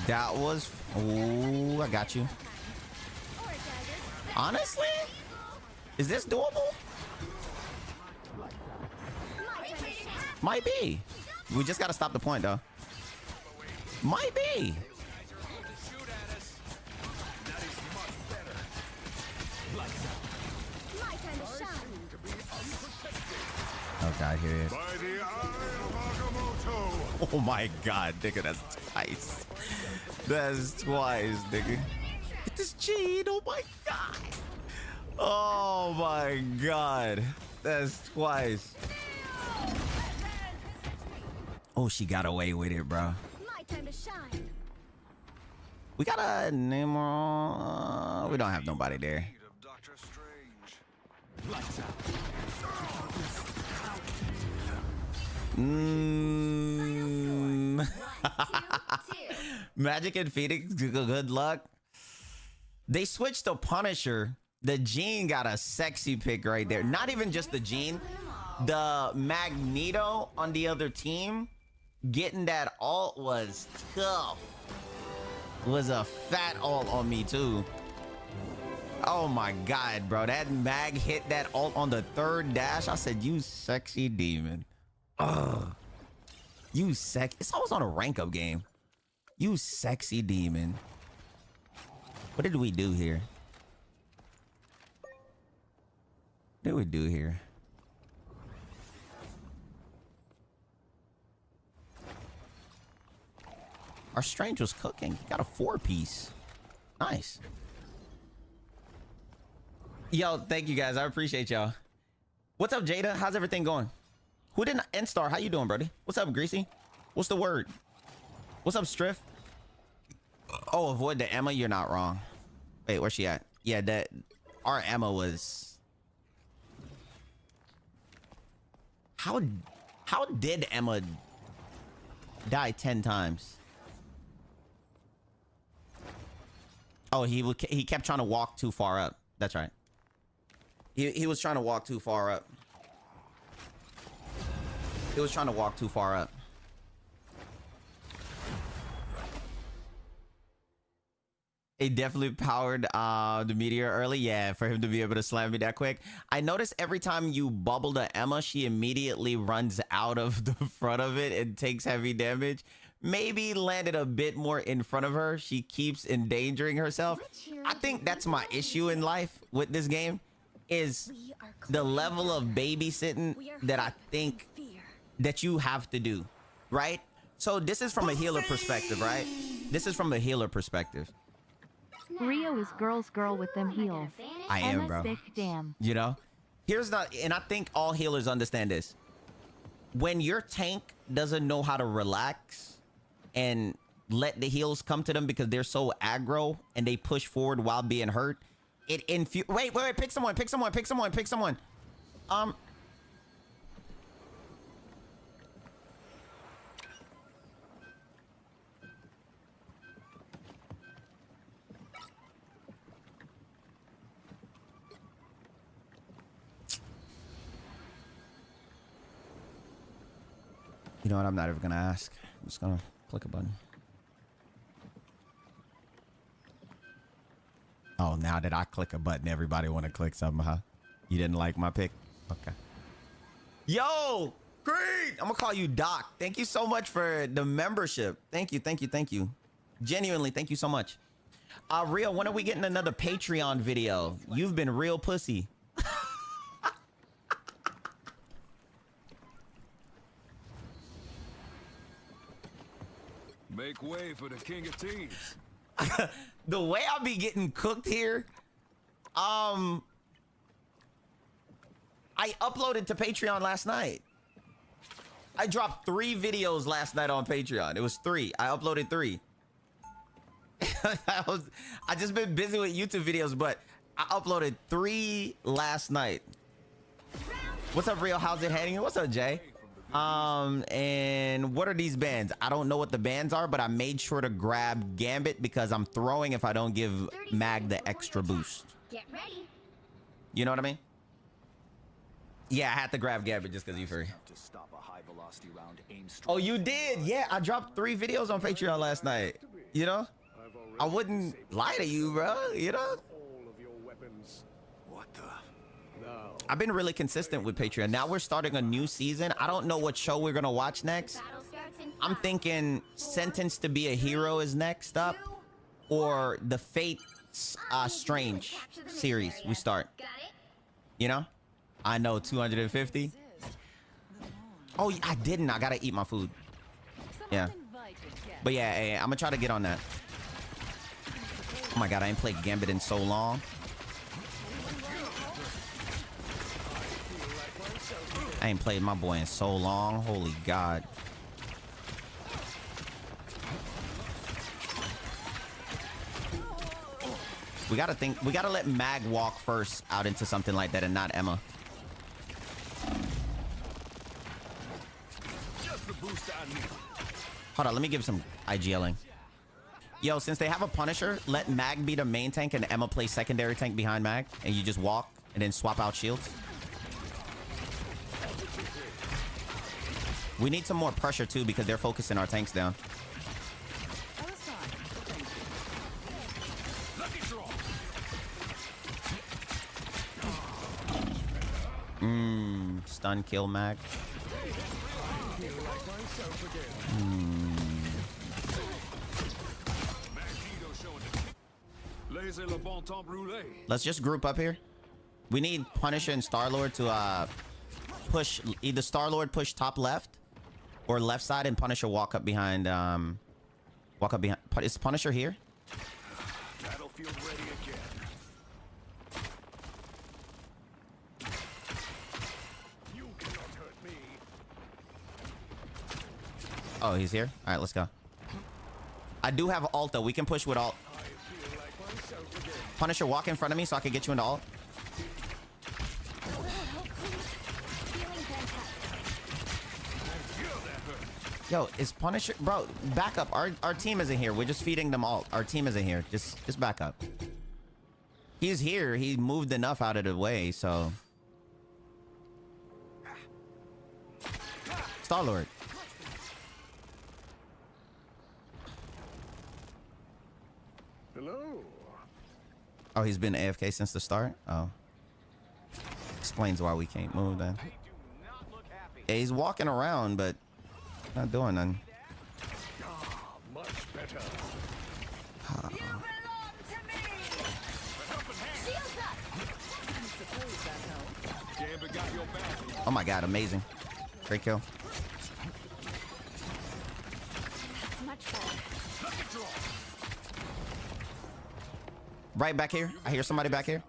That was. Oh, I got you. Honestly, is this doable? Might be. We just gotta stop the point, though. Might be. Oh God, here he is. Oh my God, nigga, that's twice. That's twice, nigga. Get this cheat. Oh my God. Oh my God. That's twice. Oh, she got away with it, bro. My time to shine. We got a name. We don't have nobody there. Magic and Phoenix, good luck. They switched to Punisher. The Gene got a sexy pick right there. Not even just the Gene. The Magneto on the other team, getting that ult was tough. Was a fat ult on me too. Oh my God, bro. That mag hit that ult on the third dash. I said, you sexy demon. Ugh. You it's always on a rank up game. You sexy demon. What did we do here? What did we do here? Our Strange was cooking. He got a 4-piece. Nice. Yo, thank you guys. I appreciate y'all. What's up, Jada? How's everything going? Who didn't N-Star? How you doing, buddy? What's up, Greasy? What's the word? What's up, Striff? Oh, avoid the Emma. You're not wrong. Wait, where's she at? Yeah, that our Emma was. How did Emma die 10 times? Oh, he kept trying to walk too far up. That's right. He was trying to walk too far up. He was trying to walk too far up. It definitely powered the meteor early. Yeah, for him to be able to slam me that quick. I noticed every time you bubble the Emma, she immediately runs out of the front of it and takes heavy damage. Maybe landed a bit more in front of her. She keeps endangering herself. I think that's my issue in life with this game, is the level of babysitting that I think that you have to do, right? So this is from a healer perspective, right? This is from a healer perspective. Rio is girl's girl with them heels. I am, Emma bro. Thick, damn. You know, here's not, and I think all healers understand this. When your tank doesn't know how to relax and let the heals come to them because they're so aggro and they push forward while being hurt, it wait, pick someone. You know what? I'm not even gonna ask. I'm just gonna click a button. Oh, now that I click a button, everybody want to click something, huh? You didn't like my pick? Okay. Yo, great! I'm gonna call you Doc. Thank you so much for the membership. Thank you. Genuinely, thank you so much. Rio, when are we getting another Patreon video? You've been real pussy. Make way for the king of teams. The way I be getting cooked here, I uploaded to Patreon last night. I dropped 3 videos last night on Patreon. It was 3. I uploaded 3. I just been busy with YouTube videos, but I uploaded 3 last night. What's up, Real? How's it heading? What's up, Jay? And what are these bands? I don't know what the bands are, but I made sure to grab Gambit because I'm throwing if I don't give Mag the extra boost. Get ready. You know what I mean? Yeah, I had to grab Gambit just because you furry. Oh, you did? Yeah, I dropped 3 videos on Patreon last night. You know? I wouldn't lie to you, bro. You know? What the? I've been really consistent with Patreon. Now we're starting a new season. I don't know what show we're gonna watch next. I'm thinking Sentenced to Be a Hero is next up, or the Fate Strange series we start. You know? I know, 250. Oh, I didn't. I gotta eat my food. Yeah. But yeah, hey, I'm gonna try to get on that. Oh my god, I ain't played Gambit in so long. I ain't played my boy in so long. Holy god. We gotta let Mag walk first out into something like that and not Emma. Just the boost I need. Hold on, let me give some IGLing. Yo, since they have a Punisher, let Mag be the main tank and Emma play secondary tank behind Mag, and you just walk and then swap out shields. We need some more pressure too because they're focusing our tanks down. Stun kill Mag. Let's just group up here. We need Punisher and Star-Lord to push, either Star-Lord push top left or left side and Punisher walk up behind. Is Punisher here? Battlefield ready again. You cannot hurt me. Oh, he's here. All right, let's go. I do have ult though. We can push with ult. Punisher, walk in front of me so I can get you into ult. Yo, is Punisher, bro? Back up. Our team isn't here. We're just feeding them ult. Our team isn't here. Just back up. He's here. He moved enough out of the way, so. Star-Lord. Hello. Oh, he's been AFK since the start? Oh. Explains why we can't move then. Yeah, he's walking around, but not doing nothing. Much better. Oh my god, amazing. Great kill. Right back here. I hear somebody back here.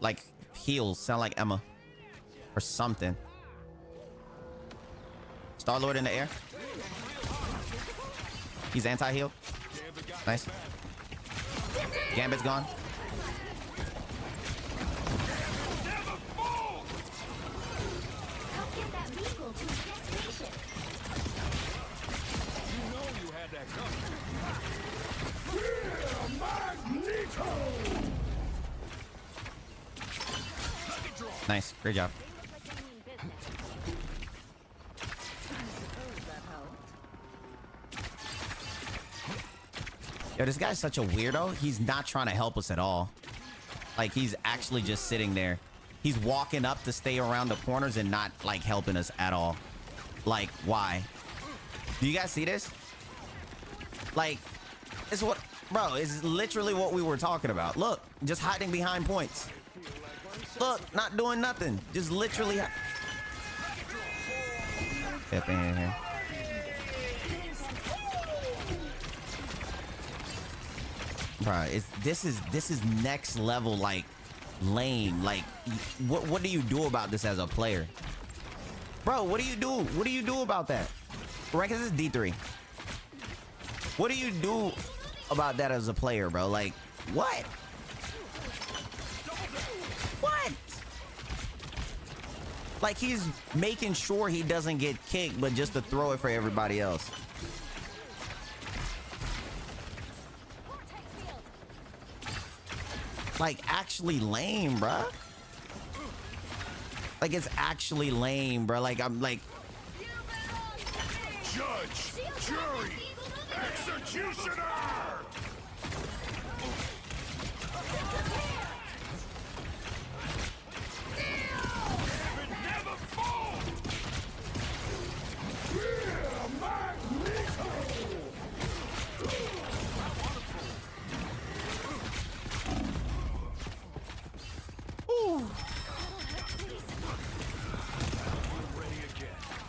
Like heels. Sound like Emma. Or something. Star-Lord in the air. He's anti-heal. Nice. Gambit's gone. Nice. Great job. Yo, this guy's such a weirdo. He's not trying to help us at all. Like, he's actually just sitting there. He's walking up to stay around the corners and not, like, helping us at all. Like, why? Do you guys see this? Like, it's what... Bro, it's literally what we were talking about. Look, just hiding behind points. Look, not doing nothing. Just literally... Step in here. Bruh, this is next level, like, lame. Like, what do you do about this as a player? Bro, what do you do? What do you do about that? Rankins is D3. What do you do about that as a player, bro? Like, what? What? Like, he's making sure he doesn't get kicked, but just to throw it for everybody else. Like, actually lame, bruh. Like, it's actually lame, bruh. Like, I'm like... Judge, jury, executioner! Never fall!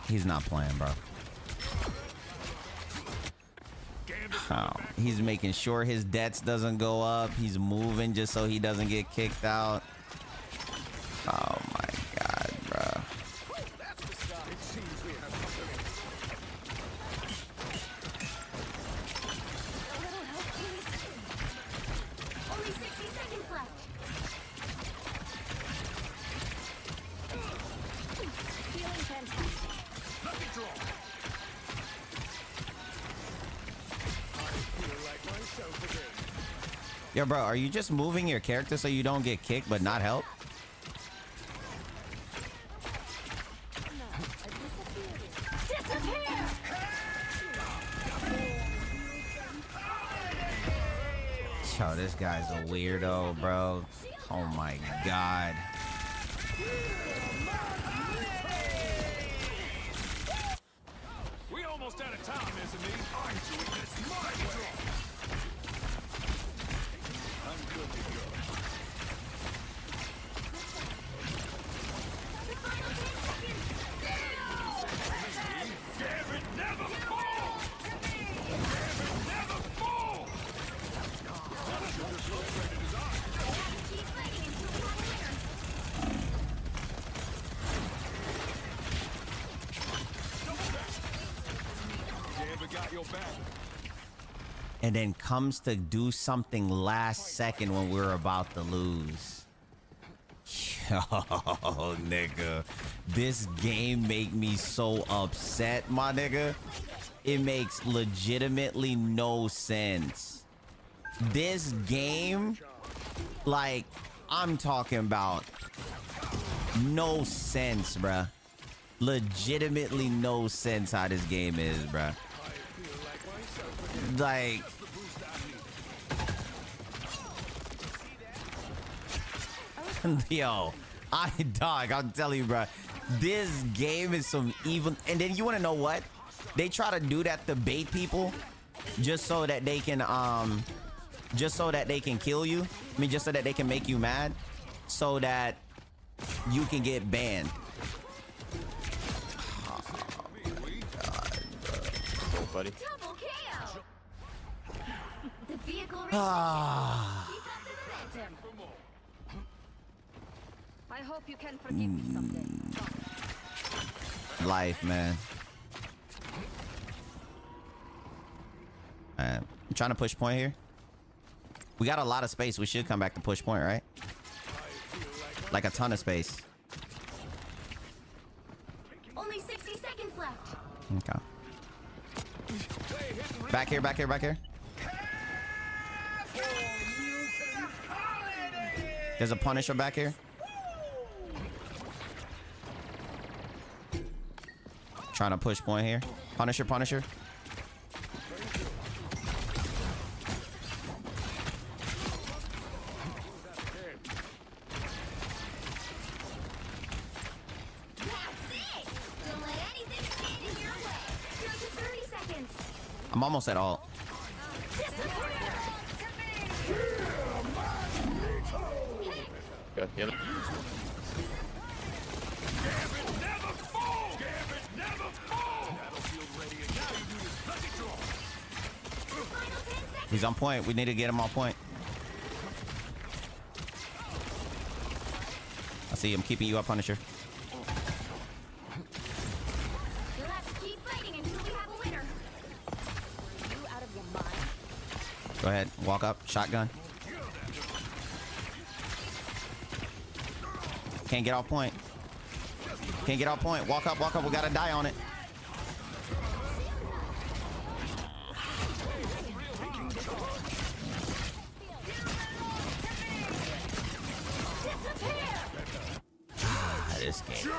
He's not playing, bro. Oh, he's making sure his debts doesn't go up. He's moving just so he doesn't get kicked out. Oh my god, bro. Only 60 seconds left. Feeling fantastic. Let me draw. Yo, bro, are you just moving your character so you don't get kicked but not help? Yo, this guy's a weirdo, bro. Oh my god. We almost out of time, isn't it? I'm doing this my way. I'm good to go. Damn it, never fall! Damn it, never fall! Got your back. And then comes to do something last second when we're about to lose. Yo, nigga. This game make me so upset, my nigga. It makes legitimately no sense. This game, like, I'm talking about no sense, bruh. Legitimately no sense how this game is, bruh. Like, yo, I'm telling you, bro, this game is some evil. And then you want to know what? They try to do that to bait people just so that they can kill you. I mean, just so that they can make you mad, so that you can get banned. Oh my god, bro. Oh, buddy. I hope you can forgive me someday. Life, man. I'm trying to push point here. We got a lot of space. We should come back to push point, right? Like a ton of space. Only 60 seconds left. Okay. Back here, back here, back here. There's a Punisher back here. Trying to push point here. Punisher, Punisher. I'm almost at ult. Good. Yeah. He's on point. We need to get him on point. I see him keeping you up, Punisher. Go ahead, walk up, shotgun. Can't get off point. Can't get off point. Walk up, we gotta die on it. This game.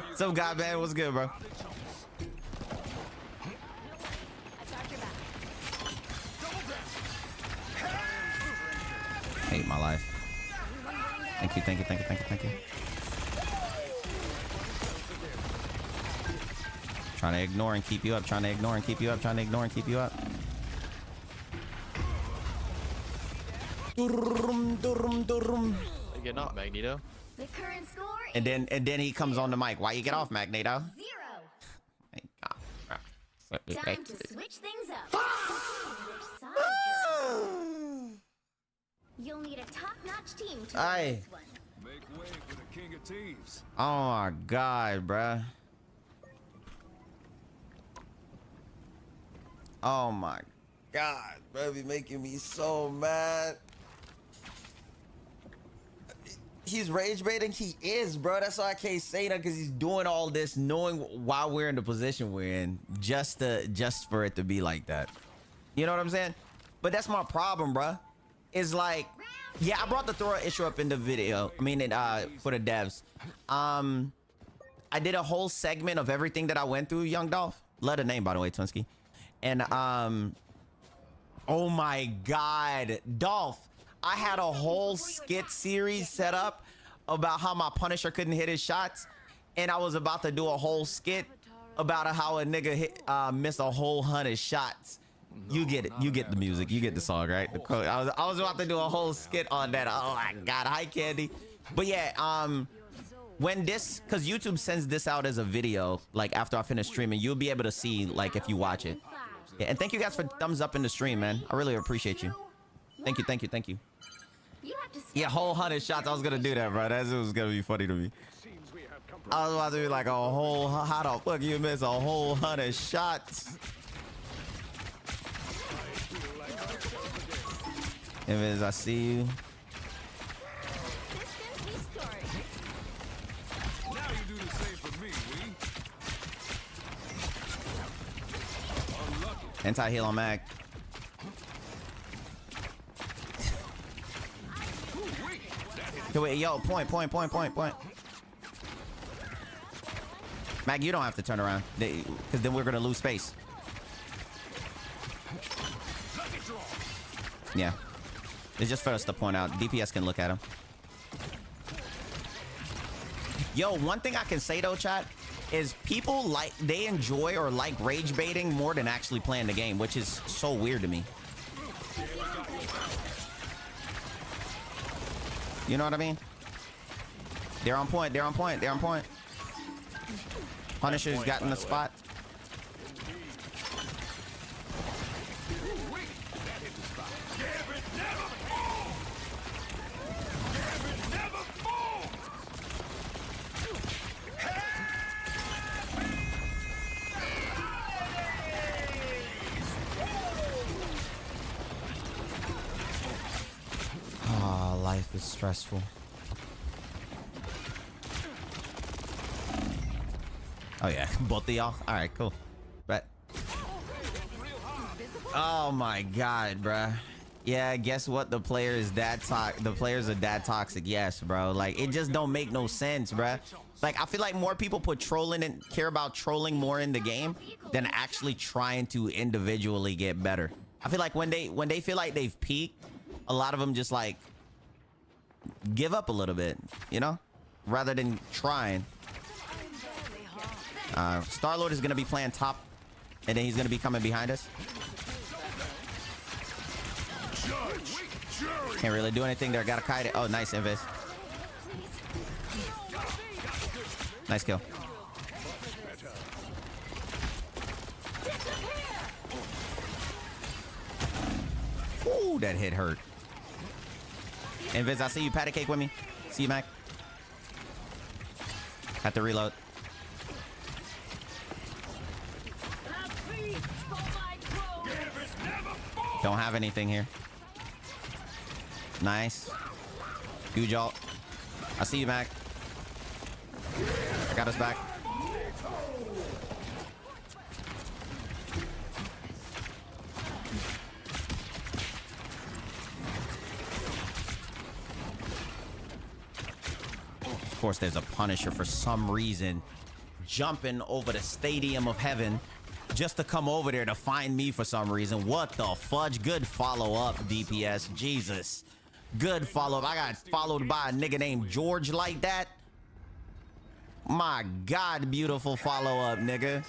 What's up, guy, man? What's good, bro? Hate my life. Thank you, thank you, thank you, thank you, thank you. Trying to ignore and keep you up, trying to ignore and keep you up, trying to ignore and keep you up. Getting up, Magneto. The current score And then he comes on the mic. Why you get off, Magneto? 0. Thank God. Time to switch things up. Which side you'll need a top-notch team to win this one. Make way for the king of thieves. Oh my God, bruh. Oh my God, bro, be making me so mad. He's rage baiting. He is, bro. That's why I can't say that, because he's doing all this knowing why we're in the position we're in, just for it to be like that. You know what I'm saying? But that's my problem, bro. It's like, yeah, I brought the Thor issue up in the video. I mean, for the devs. I did a whole segment of everything that I went through, Young Dolph. Love the name, by the way, Twinsky. And oh my God, Dolph. I had a whole skit series set up about how my Punisher couldn't hit his shots, and I was about to do a whole skit about how a nigga missed a whole 100 shots. You get it. You get the music. You get the song, right? The quote. I was about to do a whole skit on that. Oh my God. Hi, Candy. But yeah, when this, because YouTube sends this out as a video, like after I finish streaming, you'll be able to see, like, if you watch it. Yeah, and thank you guys for thumbs up in the stream, man. I really appreciate you. Thank you, thank you, thank you. Yeah, whole 100 shots. I was gonna do that, bro. That was gonna be funny to me. I was about to be like a whole, how the fuck you miss a whole 100 shots? If I see you. Now you do the same for me, we. Anti-heal on Mag. Wait, yo, point. Mag, you don't have to turn around, because then we're gonna lose space. Yeah. It's just for us to point out. DPS can look at him. Yo, one thing I can say though, chat, is people they enjoy or like rage baiting more than actually playing the game, which is so weird to me. You know what I mean? They're on point. Punisher's gotten the spot. Oh, life is stressful. Oh yeah, both of y'all. All right, cool. Bet. Oh my God, bruh. Yeah, guess what? The player is that the players are that toxic. Yes, bro. Like, it just don't make no sense, bruh. Like, I feel like more people put trolling and care about trolling more in the game than actually trying to individually get better. I feel like when they feel like they've peaked, a lot of them just like give up a little bit, you know, rather than trying. Star-Lord is gonna be playing top, and then he's gonna be coming behind us. Can't really do anything there. Gotta kite it. Oh, nice invis. Nice kill. Ooh, that hit hurt. And Vince, I see you. Patty cake with me. See you, Mac. Have to reload. Don't have anything here. Nice. Huge ult. I see you, Mac. I got us back. Of course, there's a Punisher for some reason jumping over the Stadium of Heaven just to come over there to find me for some reason. What the fudge? Good follow-up, DPS. Jesus. Good follow-up. I got followed by a nigga named George like that. My God, beautiful follow-up, nigga.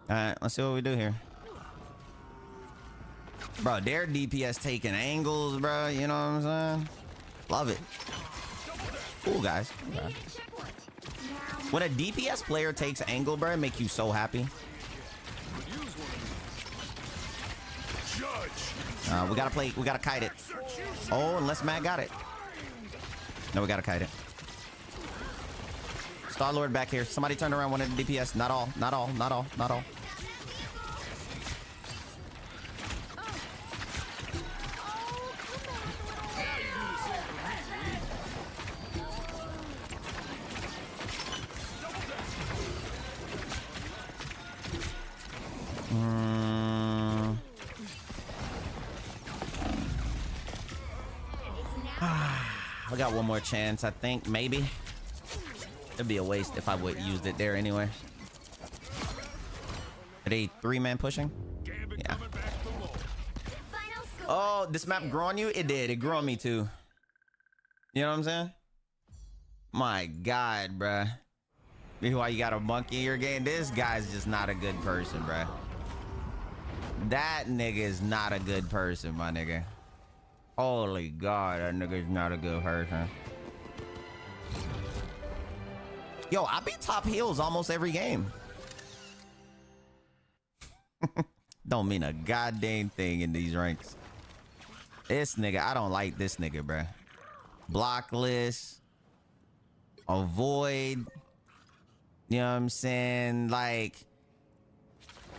All right, let's see what we do here. Bro, their DPS taking angles, bro. You know what I'm saying? Love it. Cool, guys. Okay. When a DPS player takes angle, bro, it make you so happy. We gotta play. We gotta kite it. Oh, unless Matt got it. No, we gotta kite it. Star-Lord back here. Somebody turn around one of the DPS. Not all. Not all. Not all. Not all. I got one more chance, I think. Maybe. It'd be a waste if I would used it there anyway. Are they 3-man pushing? Yeah. Oh, this map grew on you? It did. It grew on me too. You know what I'm saying? My God, bruh. Why you got a monkey in your game? This guy's just not a good person, bruh. That nigga is not a good person, my nigga. Holy God, that nigga's not a good person. Yo, I beat top heals almost every game. Don't mean a goddamn thing in these ranks. This nigga, I don't like this nigga, bruh. Blocklist. Avoid. You know what I'm saying? Like,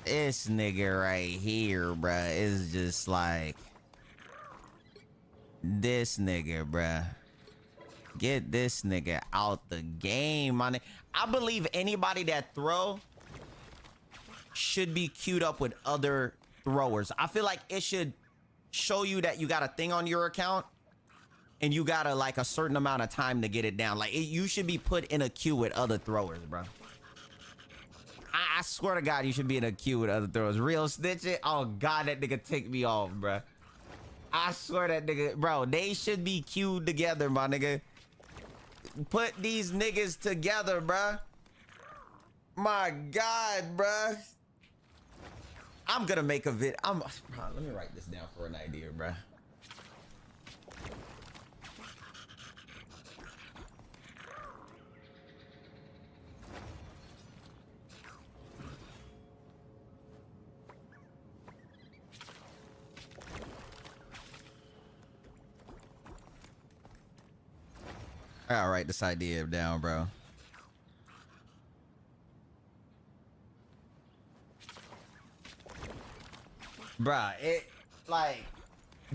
this nigga right here, bruh, is just like... This nigga, bruh. Get this nigga out the game, my nigga. I believe anybody that throw should be queued up with other throwers. I feel like it should show you that you got a thing on your account and you got like a certain amount of time to get it down. Like you should be put in a queue with other throwers, bro. I swear to God, you should be in a queue with other throwers. Real snitching. Oh God, that nigga take me off, bro. I swear that nigga, bro, they should be queued together, my nigga. Put these niggas together, bruh. My God, bruh. I'm gonna make a vid. Let me write this down for an idea, bruh. I'll write this idea down, bro. Bruh, it like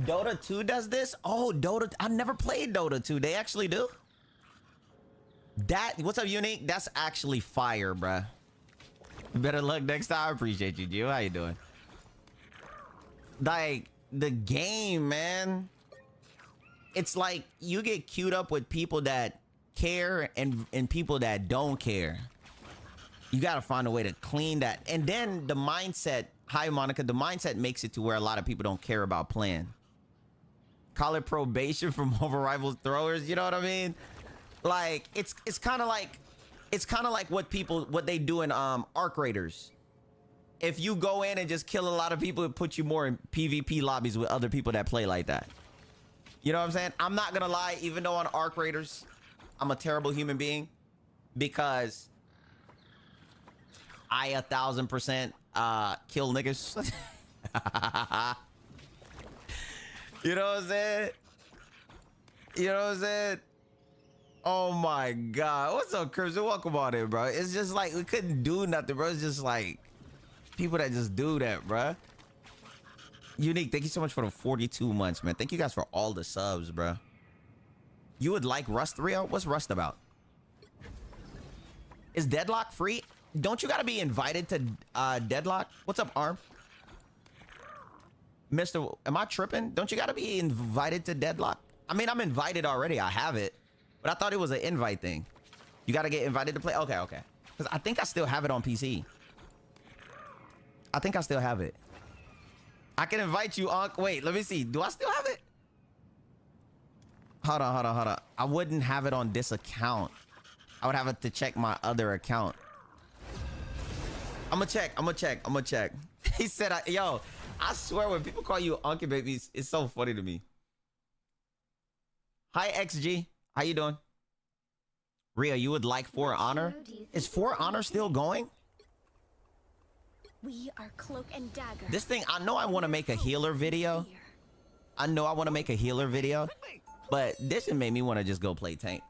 Dota 2 does this. Oh, Dota. I never played Dota 2. They actually do. That. What's up, Unique? That's actually fire, bruh. Better luck next time. I appreciate you, Gio. How you doing? Like the game, man. It's like you get queued up with people that care and people that don't care. You got to find a way to clean that. And then the mindset, hi Monica, the mindset makes it to where a lot of people don't care about playing. Call it probation from over rivals throwers, you know what I mean? Like it's kind of like what they do in Arc Raiders. If you go in and just kill a lot of people, it puts you more in PvP lobbies with other people that play like that. You know what I'm saying? I'm not gonna lie, even though on Arc Raiders, I'm a terrible human being. because I 1000% kill niggas. You know what I'm saying? You know what I'm saying? Oh my God. What's up, Crimson? Welcome on in, bro. It's just like we couldn't do nothing, bro. It's just like people that just do that, bro. Unique, thank you so much for the 42 months, man. Thank you guys for all the subs, bro. You would like Rust 3? What's Rust about? Is Deadlock free? Don't you gotta be invited to Deadlock? What's up, Arm? Mr. Am I tripping? Don't you gotta be invited to Deadlock? I mean, I'm invited already. I have it. But I thought it was an invite thing. You gotta get invited to play? Okay, okay. Because I think I still have it on PC. I think I still have it. I can invite you on. Wait, let me see. Do I still have it? Hold on, hold on, hold on. I wouldn't have it on this account. I would have to check my other account. I'm gonna check. I'm gonna check. I'm gonna check. He said, yo, I swear when people call you Uncle Babies, it's so funny to me. Hi, XG. How you doing? Rhea, you would like For Honor? Is For Honor still going? We are Cloak and Dagger. This thing, I know I want to make a healer video. I know I want to make a healer video. But this made me want to just go play tank.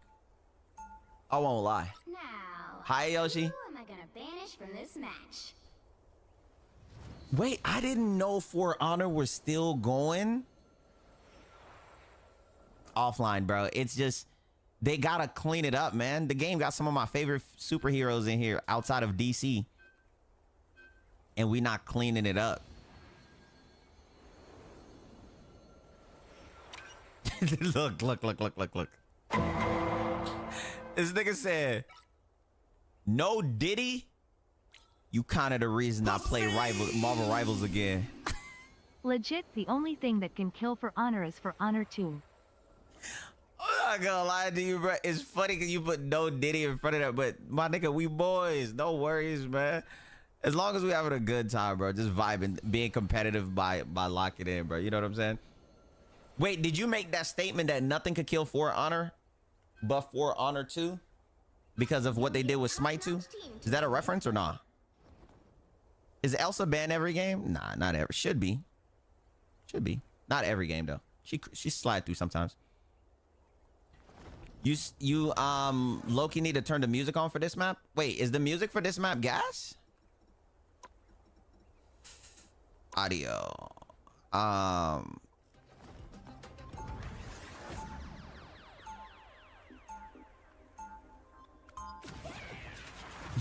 I won't lie. Now, hi, Yoshi. who am I gonna banish from this match? Wait, I didn't know For Honor was still going. Offline, bro. It's just, they gotta clean it up, man. The game got some of my favorite superheroes in here outside of DC. And we not cleaning it up. Look, look, look, look, look, look. This nigga said, no Diddy? You kind of the reason I play Marvel Rivals again. Legit, the only thing that can kill For Honor is For Honor 2. I'm not gonna lie to you, bro. It's funny because you put no Diddy in front of that, but my nigga, we boys. No worries, man. As long as we having a good time, bro. Just vibing, being competitive by locking in, bro. You know what I'm saying? Wait, did you make that statement that nothing could kill For Honor but For Honor 2? Because of what they did with Smite 2? Is that a reference or not? Is Elsa banned every game? Nah, not ever. Should be. Should be. Not every game, though. She slide through sometimes. You Loki need to turn the music on for this map? Wait, is the music for this map gas? Audio.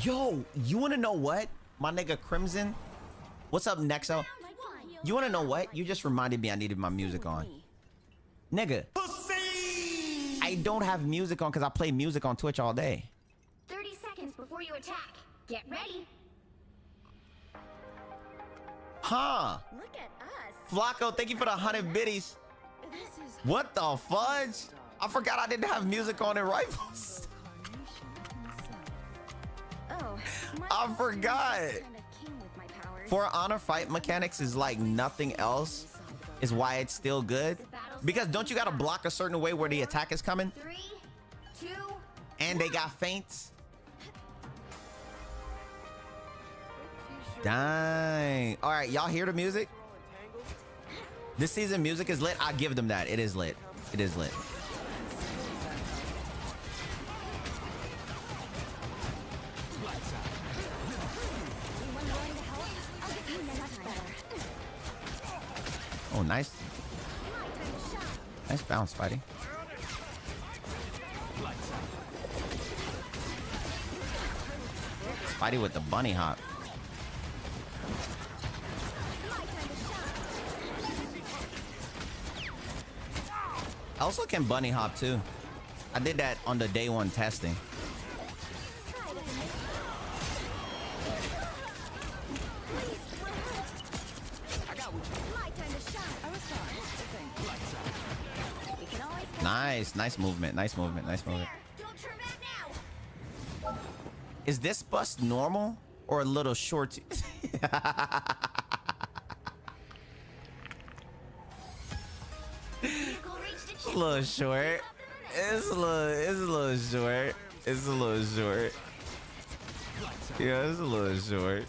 Yo, you wanna know what? My nigga Crimson. What's up, Nexo? You wanna know what? You just reminded me I needed my music on. Nigga. I don't have music on because I play music on Twitch all day. 30 seconds before you attack. Get ready. Huh. Look at us. Flacco, thank you for the 100 biddies. What the fudge? I forgot I didn't have music on in Rivals. Oh, I forgot. For Honor fight mechanics is like nothing else. Is why it's still good. Because don't you gotta block a certain way where the attack is coming? 3, 2, and they got feints. Dang. All right, y'all hear the music? This season music is lit. I give them that. It is lit. It is lit. Oh, nice. Nice bounce, Spidey. Spidey with the bunny hop. I also can bunny hop too. I did that on the day one testing. Nice, nice movement, nice movement, nice movement. Is this bust normal or a little short? It's a little short. It's a little short. It's a little short. Yeah, it's a little short.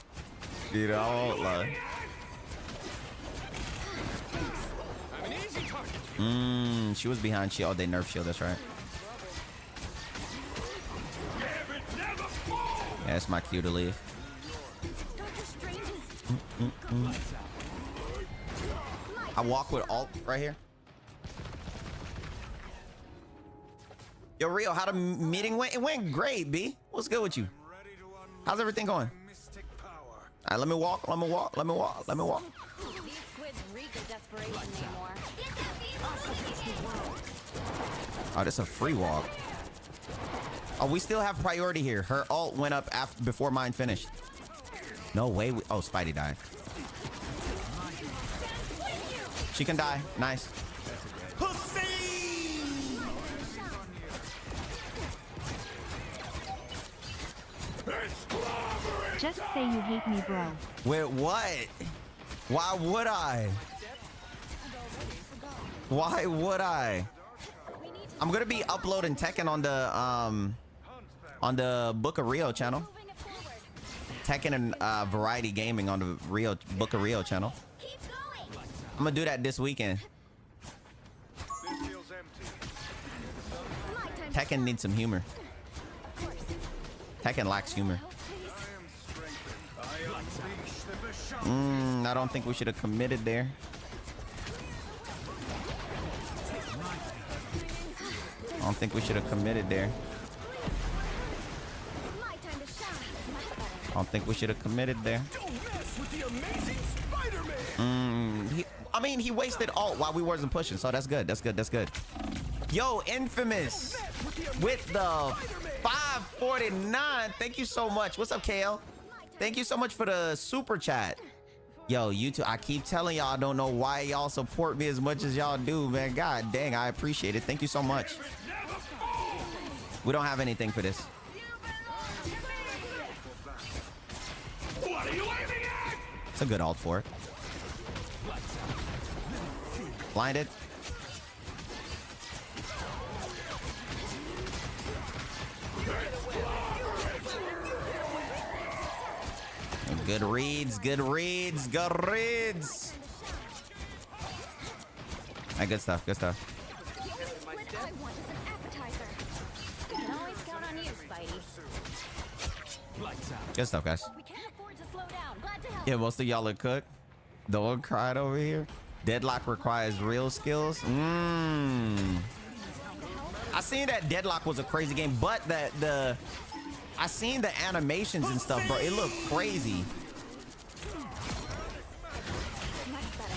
You know, I won't lie. She was behind shield. Oh, they nerfed shield. That's right. Yeah, that's my cue to leave. I walk with alt right here. Yo, Rio, how the meeting went? It went great, B. What's good with you? How's everything going? All right, let me walk. Let me walk. Let me walk. Let me walk. These squids reek of desperation anymore. Oh, that's a free walk. Oh, we still have priority here. Her ult went up after before mine finished. No way. Oh, Spidey died. She can die. Nice. Just say you hate me, bro. Wait, what? Why would I? Why would I? I'm gonna be uploading Tekken on the Book of Rio channel. Tekken and Variety Gaming on the Book of Rio channel. I'm gonna do that this weekend. Tekken needs some humor. Tekken lacks humor. I don't think we should have committed there. I don't think we should have committed there. I don't think we should have committed there. I mean, he wasted ult while we wasn't pushing, so that's good. That's good. That's good. Yo, Infamous with the 549. Thank you so much. What's up, KL? Thank you so much for the super chat. Yo, YouTube, I keep telling y'all, I don't know why y'all support me as much as y'all do, man. God dang, I appreciate it. Thank you so much. We don't have anything for this. It's a good ult for it. Blinded. Good reads, good reads, good reads. Right, good stuff, good stuff. Good stuff, guys. Yeah, most of y'all are cooked. The one cried over here. Deadlock requires real skills. I seen that Deadlock was a crazy game, but I seen the animations and stuff, bro. It looked crazy.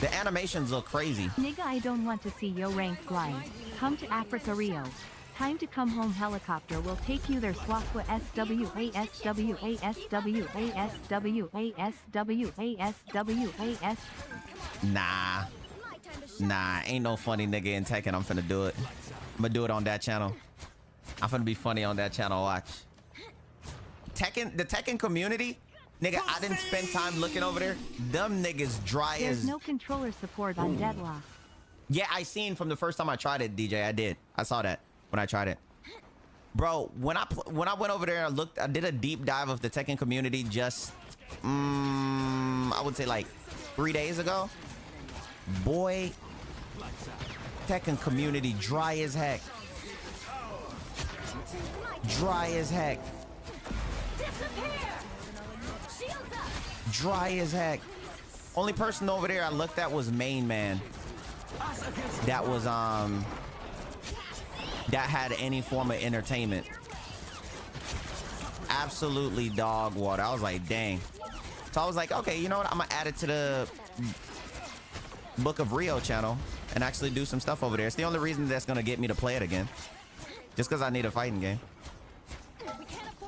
The animations look crazy. Nigga, I don't want to see your rank glide. Come to Africa, Rio. Time to come home. Helicopter will take you there. Swaswa SWASWASWASWASWASWAS. Nah, ain't no funny nigga in Tekken. I'm finna do it. I'm gonna do it on that channel. I'm finna be funny on that channel. Watch. Tekken, the Tekken community, nigga, I didn't spend time looking over there. Them niggas dry There's as... no controller support on Deadlock. Yeah, I seen from the first time I tried it, DJ. I did. I saw that when I tried it. Bro, when I went over there, I did a deep dive of the Tekken community just, I would say like 3 days ago. Boy, Tekken community dry as heck. Dry as heck. Dry as heck. Only person over there I looked at was Main Man. That was that had any form of entertainment. Absolutely dog water. I was like, dang. So I was like, okay, you know what? I'm gonna add it to the Book of Rio channel and actually do some stuff over there. It's the only reason that's gonna get me to play it again. Just because I need a fighting game.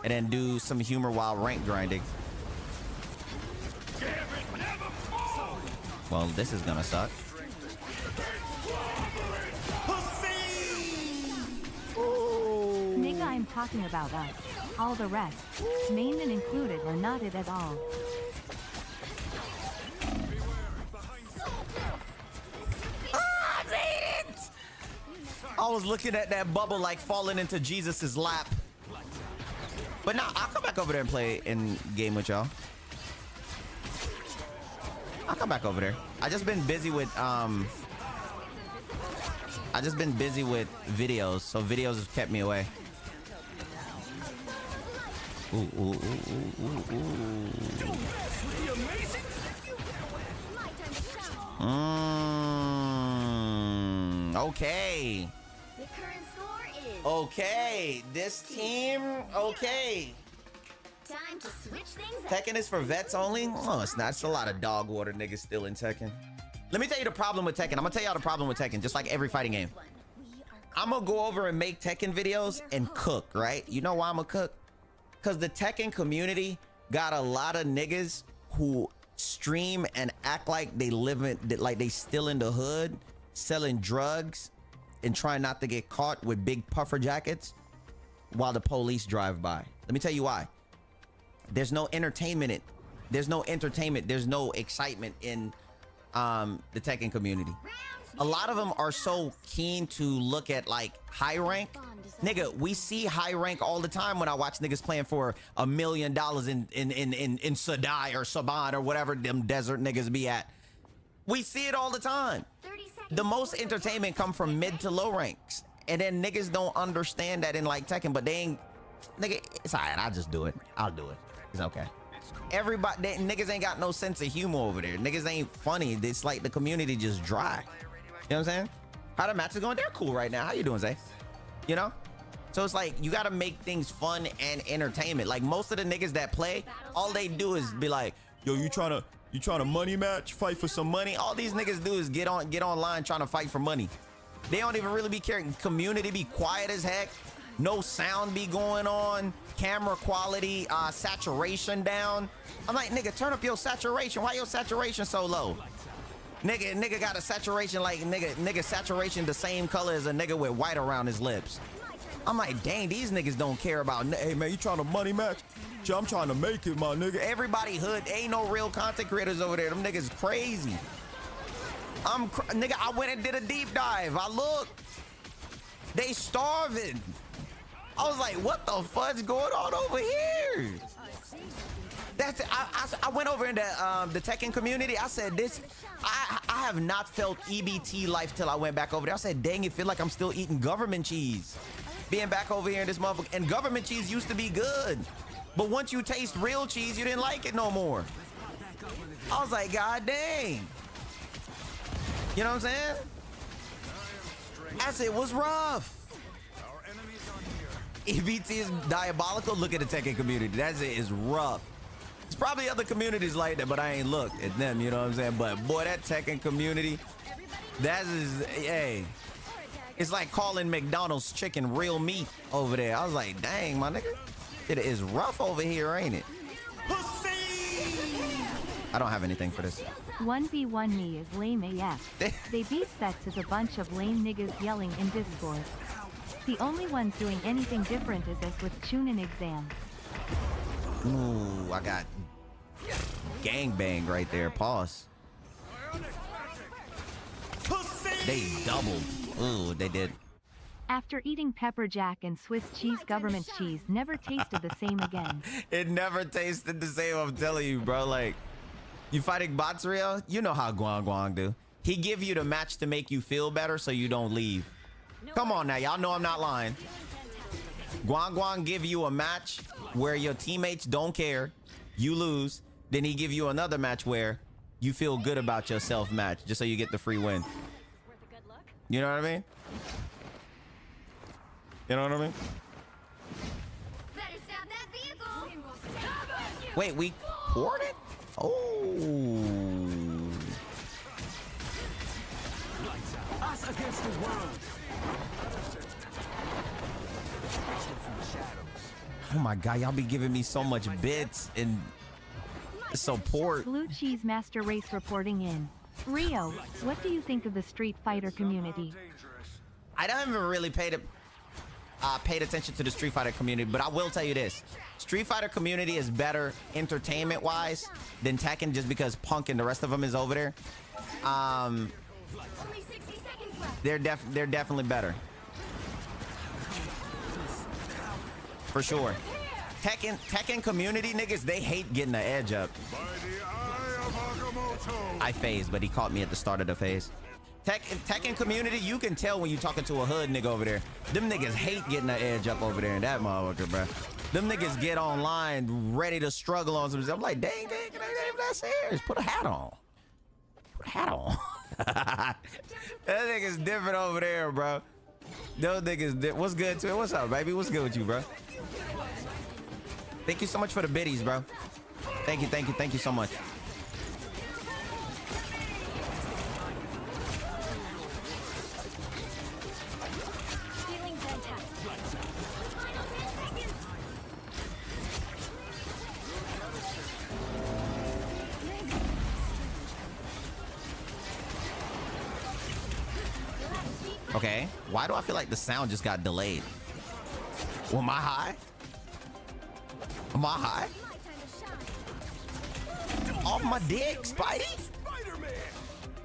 And then do some humor while rank grinding. Well, this is gonna suck. Nigga, I'm talking about us. All the rest, main and included, are not it at all. I made it! I was looking at that bubble like falling into Jesus's lap. But nah, I'll come back over there and play in game with y'all. I'll come back over there. I just been busy with videos, so videos have kept me away. Ooh, ooh, ooh, ooh, ooh, ooh. Okay. The current score is Okay. This team, okay. time to switch things up. Tekken is for vets only? Oh, it's not. It's a lot of dog water niggas still in Tekken. Let me tell you the problem with Tekken. I'm gonna tell y'all the problem with Tekken, just like every fighting game. I'm gonna go over and make Tekken videos and cook, right? You know why I'm gonna cook? Because the Tekken community got a lot of niggas who stream and act like they live in, like they still in the hood, selling drugs and trying not to get caught with big puffer jackets while the police drive by. Let me tell you why. There's no entertainment. There's no entertainment. There's no excitement in the Tekken community. A lot of them are so keen to look at like high rank. Nigga, we see high rank all the time when I watch niggas playing for $1 million in Sadai or Saban or whatever them desert niggas be at. We see it all the time. The most entertainment come from mid to low ranks. And then niggas don't understand that in like Tekken, but they ain't, nigga, it's all right, I'll just do it. I'll do it. It's okay. Everybody, niggas ain't got no sense of humor over there. Niggas ain't funny. It's like the community just dry. You know what I'm saying? How the matches going? They're cool right now. How you doing, Zay? You know? So it's like, you gotta make things fun and entertainment. Like most of the niggas that play, all they do is be like, yo, you trying to money match, fight for some money? All these niggas do is get online trying to fight for money. They don't even really be caring. Community be quiet as heck. No sound be going on. Camera quality, saturation down. I'm like, nigga, turn up your saturation. Why your saturation so low? Nigga got a saturation like nigga saturation the same color as a nigga with white around his lips. I'm like, dang, these niggas don't care about, hey man, you trying to money match? I'm trying to make it, my nigga. Everybody hood, ain't no real content creators over there. Them niggas crazy. Nigga, I went and did a deep dive. I looked. They starving. I was like, what the fuck's going on over here? That's it. I went over into the Tekken community. I said, I have not felt EBT life till I went back over there. I said, dang, it feel like I'm still eating government cheese. Being back over here in this motherfucker. And government cheese used to be good. But once you taste real cheese, you didn't like it no more. I was like, God dang. You know what I'm saying? I said, it was rough. EBT is diabolical. Look at the Tekken community. That's it. It's rough. There's probably other communities like that, but I ain't looked at them. You know what I'm saying? But boy, that Tekken community, that is, hey, it's like calling McDonald's chicken real meat over there. I was like, dang, my nigga, it is rough over here, ain't it? I don't have anything for this. 1v1 me is lame AF. They beat sets as a bunch of lame niggas yelling in Discord. The only ones doing anything different is us with Chunin exam. Ooh, I got gangbang right there. Pause. They doubled. Ooh, they did. After eating pepper jack and Swiss cheese, government cheese never tasted the same again. It never tasted the same, I'm telling you, bro. Like, you fighting bots real? You know how Guang Guang do. He give you the match to make you feel better so you don't leave. Come on now, y'all know I'm not lying. Guang Guang give you a match where your teammates don't care, you lose, then he give you another match where you feel good about yourself match, just so you get the free win. You know what I mean? You know what I mean? Wait, we poured it? Oh. Us against the world. Oh my God, y'all be giving me so much bits and support. Blue Cheese Master Race reporting in. Rio, what do you think of the Street Fighter community? I haven't really paid attention to the Street Fighter community, but I will tell you this. Street Fighter community is better entertainment-wise than Tekken, just because Punk and the rest of them is over there. They're definitely better. For sure. Tekken community niggas, they hate getting the edge up. I phased, but he caught me at the start of the phase. Tekken community, you can tell when you talking to a hood nigga over there. Them niggas hate getting the edge up over there in that motherfucker, bro. Them niggas get online ready to struggle on some. I'm like, dang, that's serious. Put a hat on. Put a hat on. That nigga's different over there, bro. Those niggas, what's good to it? What's up, baby? What's good with you, bro? Thank you so much for the biddies, bro. Thank you so much. Feeling fantastic. Final 10 seconds. Okay, why do I feel like the sound just got delayed? Well, am I high? Am I high? Off my dick, Spidey?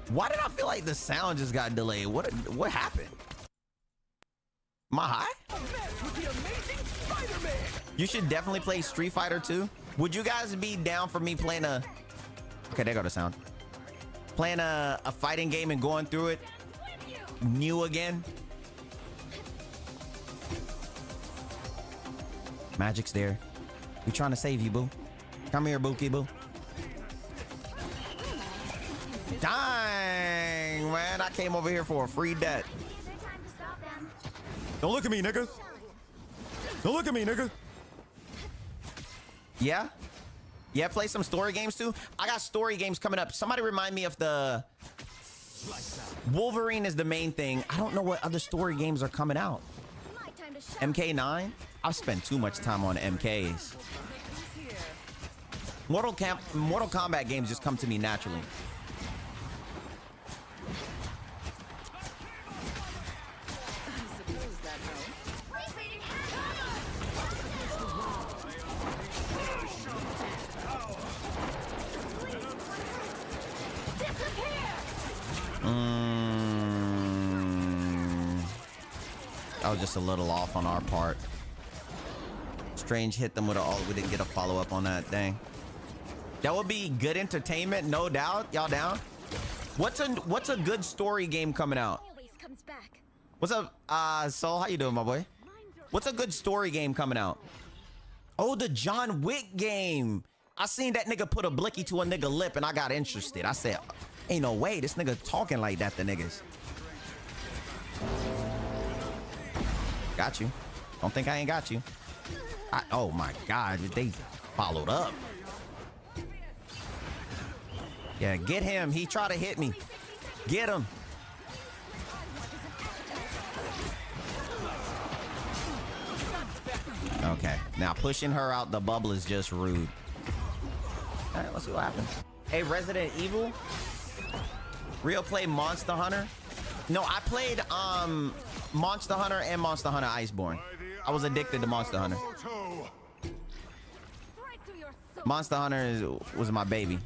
Why did I feel like the sound just got delayed? What happened? Am I high? You should definitely play Street Fighter 2. Would you guys be down for me playing a... Okay, there go the sound. Playing a fighting game and going through it new again? Magic's there. We trying to save you, boo. Come here, Bookie, boo. Dang, man. I came over here for a free debt. Don't look at me, nigga. Don't look at me, nigga. Yeah? Yeah, play some story games too. I got story games coming up. Somebody remind me of the... Wolverine is the main thing. I don't know what other story games are coming out. MK9? I've spent too much time on MKs. Mortal Kombat games just come to me naturally. That was just a little off on our part. Strange hit them with we didn't get a follow-up on that. Dang. That would be good entertainment, no doubt. Y'all down? What's a good story game coming out? What's up, Soul? How you doing, my boy? What's a good story game coming out? Oh, the John Wick game. I seen that nigga put a blicky to a nigga lip and I got interested. I said, ain't no way this nigga talking like that to niggas. Got you. Don't think I ain't got you. Oh my God, they followed up. Yeah, get him. He tried to hit me. Get him. Okay, now pushing her out the bubble is just rude. All right, let's see what happens. Hey, Resident Evil. Real play Monster Hunter. No, I played Monster Hunter and Monster Hunter Iceborne. I was addicted to Monster Hunter. Monster Hunter was my baby.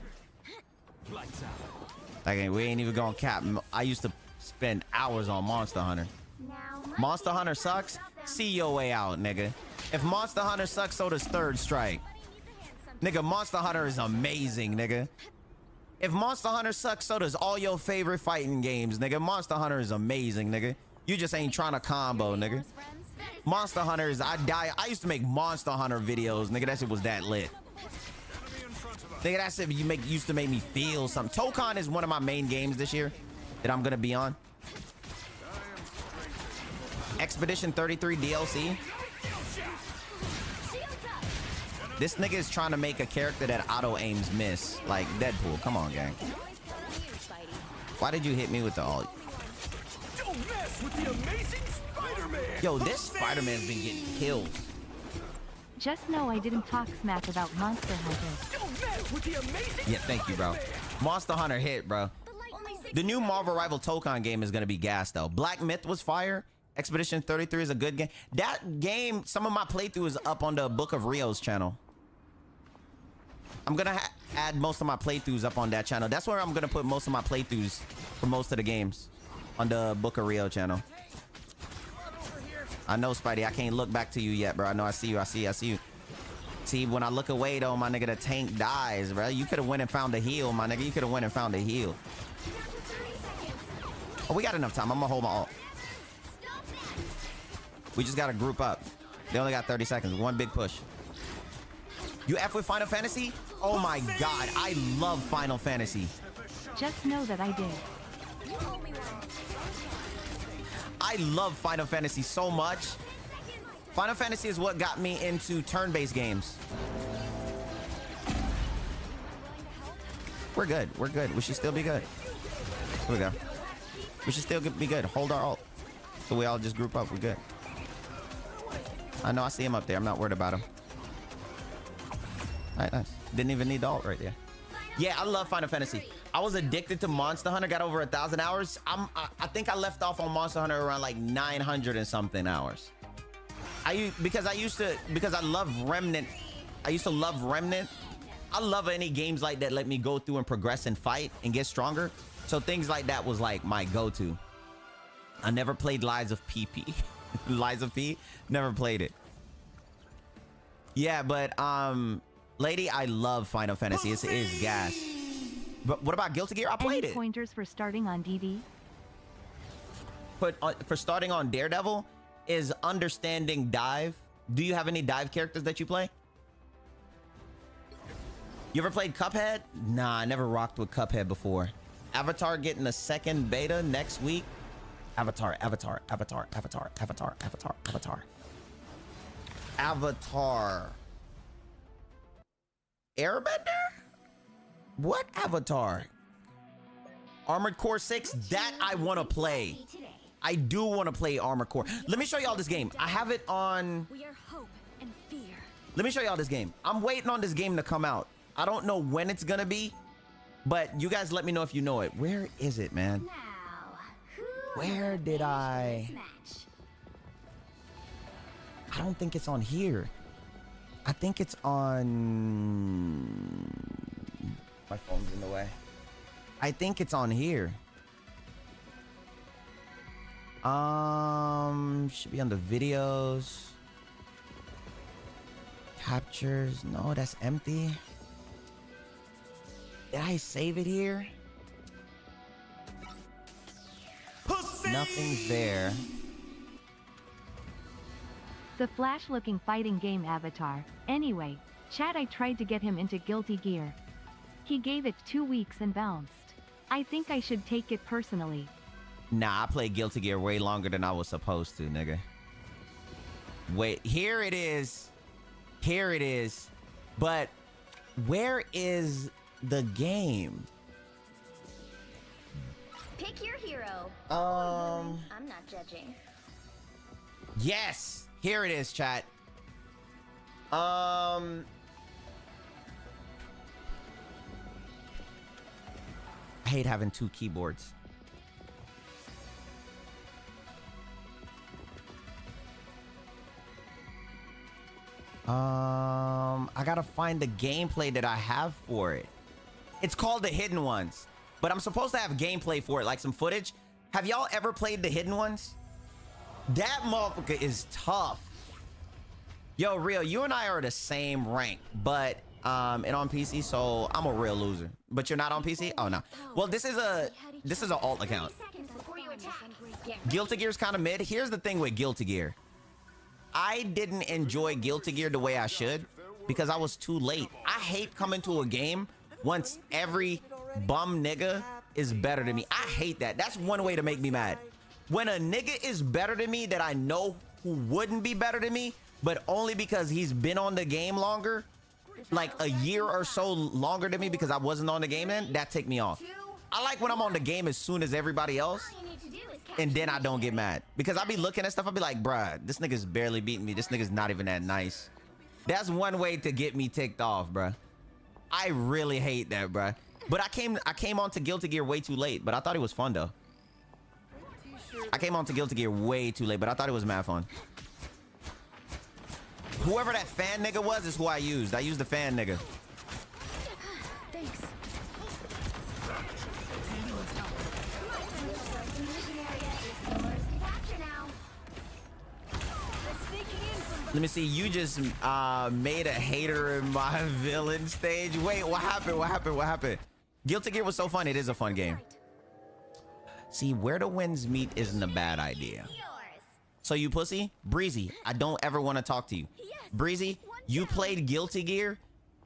Like, we ain't even gonna cap. I used to spend hours on Monster Hunter. Monster Hunter sucks. See your way out, nigga. If Monster Hunter sucks, so does Third Strike. Nigga, Monster Hunter is amazing, nigga. If Monster Hunter sucks, so does all your favorite fighting games, nigga. Monster Hunter is amazing, nigga. You just ain't trying to combo, nigga. Monster Hunter is, I used to make Monster Hunter videos, nigga. That shit was that lit. Nigga, that shit used to make me feel something. Tokon is one of my main games this year that I'm gonna be on. Expedition 33 DLC. This nigga is trying to make a character that auto aims miss, like Deadpool. Come on, gang. Why did you hit me with the ult? Don't mess with the amazing Spider-Man. Yo, this Spider-Man's been getting killed. Just know I didn't talk smack about Monster Hunter. Don't mess with the amazing Yeah, thank you, bro. Monster Hunter hit, bro. The new Marvel Rival Tokon game is gonna be gas though. Black Myth was fire. Expedition 33 is a good game. That game, some of my playthrough is up on the Book of Rio's channel. I'm gonna add most of my playthroughs up on that channel. That's where I'm gonna put most of my playthroughs for most of the games, on the Book of Rio channel. I know, Spidey, I can't look back to you yet, bro. I know I see you. See, when I look away though, my nigga, the tank dies, bro. You could have went and found a heal, my nigga. You could have went and found a heal. Oh, we got enough time. I'm gonna hold my ult. We just gotta group up. They only got 30 seconds. One big push. You F with Final Fantasy? Oh my god, I love Final Fantasy. Just know that I did. I love Final Fantasy so much. Final Fantasy is what got me into turn-based games. We're good. We're good. We should still be good. Here we go. We should still be good. Hold our ult. So we all just group up. We're good. I know I see him up there. I'm not worried about him. All right, nice. Didn't even need the ult right there. Yeah, I love Final Fantasy. I was addicted to Monster Hunter. Got over 1,000 hours. I think I left off on Monster Hunter around like 900 and something hours. Because I love Remnant. I used to love Remnant. I love any games like that let me go through and progress and fight and get stronger. So things like that was like my go-to. I never played Lies of PP. Lies of P? Never played it. Yeah, but lady, I love Final Fantasy. It is gas. But what about Guilty Gear? I played Any it. pointers for starting on DD? But for starting on Daredevil is understanding dive. Do you have any dive characters that you play? You ever played Cuphead? Nah, I never rocked with Cuphead before. Avatar getting a second beta next week. Avatar. Airbender? What Avatar? Armored Core 6? That I want to play. I do want to play Armored Core. Let me show y'all this game. I have it on... We are hope and fear. Let me show y'all this game. I'm waiting on this game to come out. I don't know when it's gonna be, but you guys let me know if you know it. Where is it, man? Where did I don't think it's on here. I think it's on... My phone's in the way. I think it's on here. Should be on the videos. Captures. No, that's empty. Did I save it here? Nothing's there. The Flash-looking fighting game Avatar. Anyway, chat, I tried to get him into Guilty Gear. He gave it 2 weeks and bounced. I think I should take it personally. Nah, I played Guilty Gear way longer than I was supposed to, nigga. Wait, here it is. Here it is. But where is the game? Pick your hero. I'm not judging. Yes, here it is, chat. I hate having two keyboards. I gotta find the gameplay that I have for it. It's called The Hidden Ones, but I'm supposed to have gameplay for it, like some footage. Have y'all ever played The Hidden Ones? That motherfucker is tough. Yo, real, you and I are the same rank, but and on PC, so I'm a real loser. But you're not on PC? Oh no. Well, this is an alt account. Guilty Gear's kind of mid. Here's the thing with Guilty Gear. I didn't enjoy Guilty Gear the way I should because I was too late. I hate coming to a game once every bum nigga is better than me. I hate that. That's one way to make me mad. When a nigga is better than me that I know who wouldn't be better than me, but only because he's been on the game longer, like a year or so longer than me because I wasn't on the game then, that take me off. I like when I'm on the game as soon as everybody else, and then I don't get mad. Because I be looking at stuff, I be like, bruh, this nigga's barely beating me. This nigga's not even that nice. That's one way to get me ticked off, bruh. I really hate that, bruh. But I came onto Guilty Gear way too late, but I thought it was fun though. I came onto Guilty Gear way too late, but I thought it was mad fun. Whoever that fan nigga was is who I used. I used the fan nigga. Thanks. Let me see. You just made a hater in my villain stage. Wait, what happened? What happened? What happened? Guilty Gear was so fun. It is a fun game. See, where the winds meet isn't a bad idea. So you pussy? Breezy, I don't ever want to talk to you. Breezy, you played Guilty Gear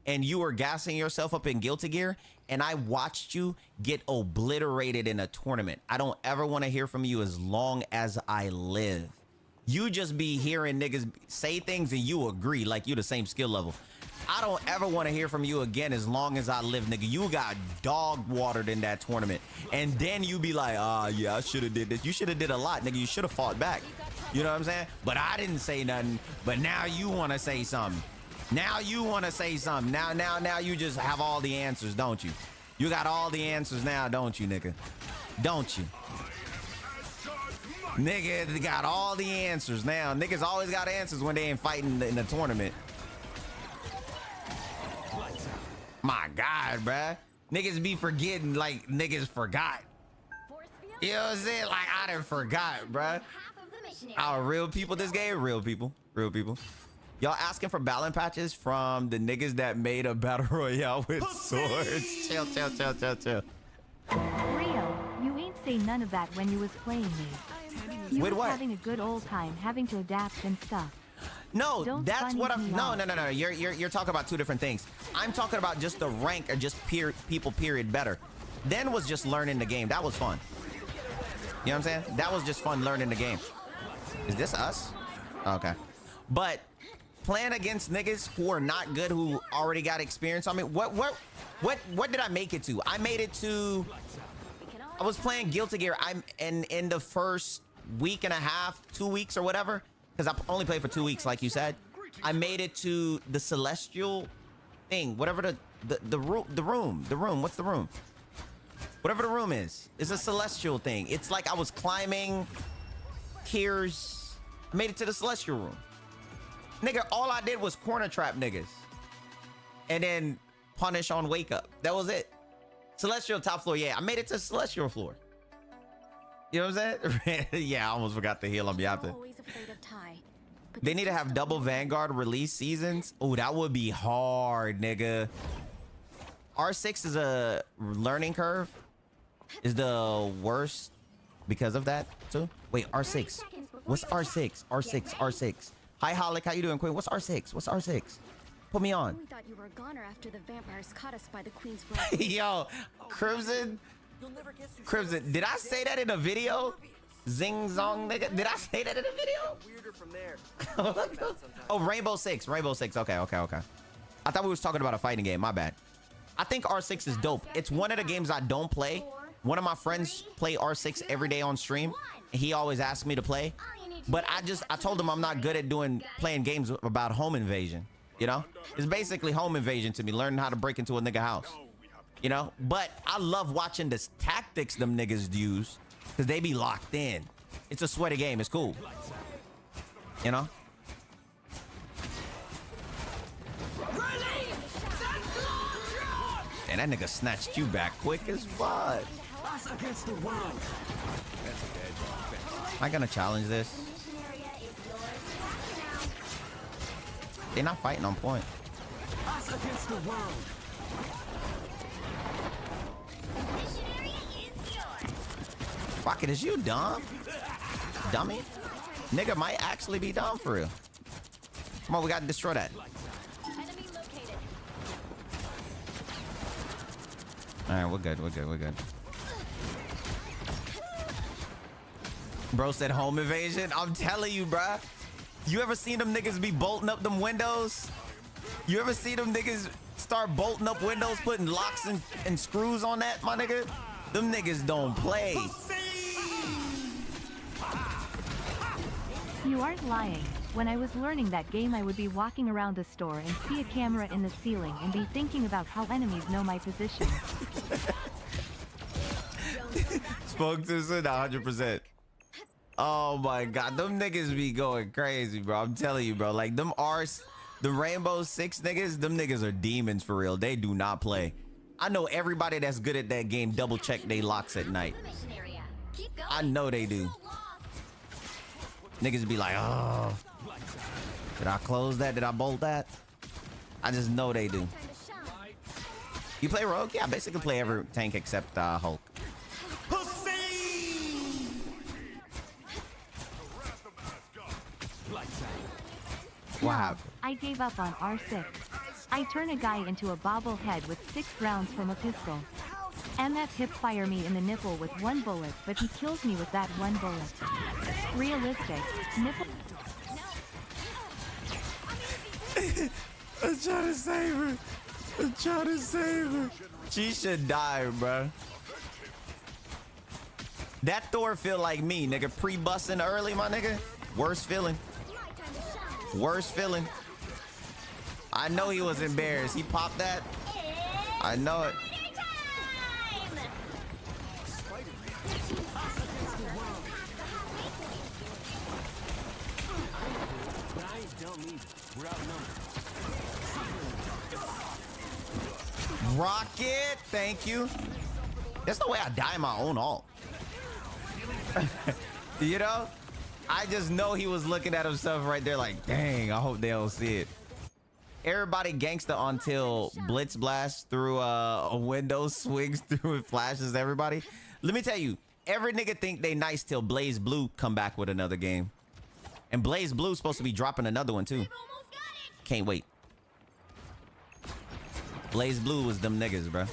and you were gassing yourself up in Guilty Gear and I watched you get obliterated in a tournament. I don't ever want to hear from you as long as I live. You just be hearing niggas say things and you agree like you the same skill level. I don't ever want to hear from you again as long as I live, nigga. You got dog watered in that tournament. And then you be like, yeah, I should have did this. You should have did a lot, nigga. You should have fought back. You know what I'm saying? But I didn't say nothing. But now you want to say something. Now you want to say something. Now you just have all the answers, don't you? You got all the answers now, don't you, nigga? Don't you? Nigga, they got all the answers now. Niggas always got answers when they ain't fighting in the tournament. My God, bruh. Niggas be forgetting like niggas forgot. You know what I'm saying? Like I done forgot, bruh. Our real people this game? Real people. Real people. Y'all asking for balance patches from the niggas that made a battle royale with swords. Chill. Rio, you ain't say none of that when you was playing me. You With was what? having a good old time having to adapt and stuff. No, Don't that's funny what I'm. me No. out. You're talking about two different things. I'm talking about just the rank or just people period better. Then was just learning the game. That was fun. You know what I'm saying? That was just fun learning the game. Is this us? Okay. But playing against niggas who are not good, who already got experience. I mean, what did I make it to? I made it to. I was playing Guilty Gear. I'm in the first week and a half, 2 weeks or whatever, because I only played for 2 weeks, like you said. I made it to the celestial thing, whatever the room. What's the room? Whatever the room is, it's a celestial thing. It's like I was climbing tiers. I made it to the celestial room. Nigga, all I did was corner trap niggas and then punish on wake up. That was it. Celestial top floor. Yeah, I made it to celestial floor. You know what I'm saying? Yeah, I almost forgot to heal on Beyonce. They need to have double Vanguard release seasons. Oh, that would be hard, nigga. R6 is a learning curve. Is the worst because of that too? Wait, R6. What's R6? R6. Hi, Holic. How you doing, Queen? What's R6? What's R6? Put me on. We thought you were a goner after the vampires caught us by the Queen's Yo, Crimson. Did I say that in a video? Zing zong, nigga. Did I say that in a video? Weirder from there. Oh, Rainbow Six. Okay. I thought we was talking about a fighting game. My bad. I think R6 is dope. It's one of the games I don't play. One of my friends play R6 every day on stream, and he always asks me to play. But I told him I'm not good at playing games about home invasion. You know, it's basically home invasion to me, learning how to break into a nigga house. You know, but I love watching the tactics them niggas use because they be locked in. It's a sweaty game. It's cool. You know. And that nigga snatched you back quick as fuck. Am I gonna challenge this? They're not fighting on point. Rocket, is you dumb? Dummy? Nigga might actually be dumb for real. Come on, we gotta destroy that. Alright, we're good. Bro said home invasion. I'm telling you, bruh. You ever seen them niggas be bolting up them windows? You ever see them niggas start bolting up windows, putting locks and screws on that, my nigga? Them niggas don't play. You aren't lying. When I was learning that game, I would be walking around the store and see a camera in the ceiling and be thinking about how enemies know my position. Spoke to us 100%. Oh my God, them niggas be going crazy, bro. I'm telling you, bro. Like them the Rainbow Six niggas, them niggas are demons for real. They do not play. I know everybody that's good at that game double check they locks at night. I know they do. Niggas be like, oh. Did I close that? Did I bolt that? I just know they do. You play Rogue? Yeah, I basically play every tank except Hulk. Wow. I gave up on R6. I turn a guy into a bobblehead with 6 rounds from a pistol. MF hip fire me in the nipple with 1 bullet, but he kills me with that 1 bullet. Realistic. Nipple. I'm trying to save her. I'm trying to save her. She should die, bro. That Thor feel like me, nigga. Pre-busting early, my nigga. Worst feeling. Worst feeling. I know he was embarrassed. He popped that. I know it. Rocket, thank you. That's the way I die in my own ult. You know? I just know he was looking at himself right there like, dang, I hope they don't see it. Everybody gangsta until Blitz blast through a window, swings through and flashes everybody. Let me tell you, every nigga think they nice till Blaze Blue come back with another game. And Blaze Blue's supposed to be dropping another one too. Can't wait. Blaze Blue was them niggas, bro.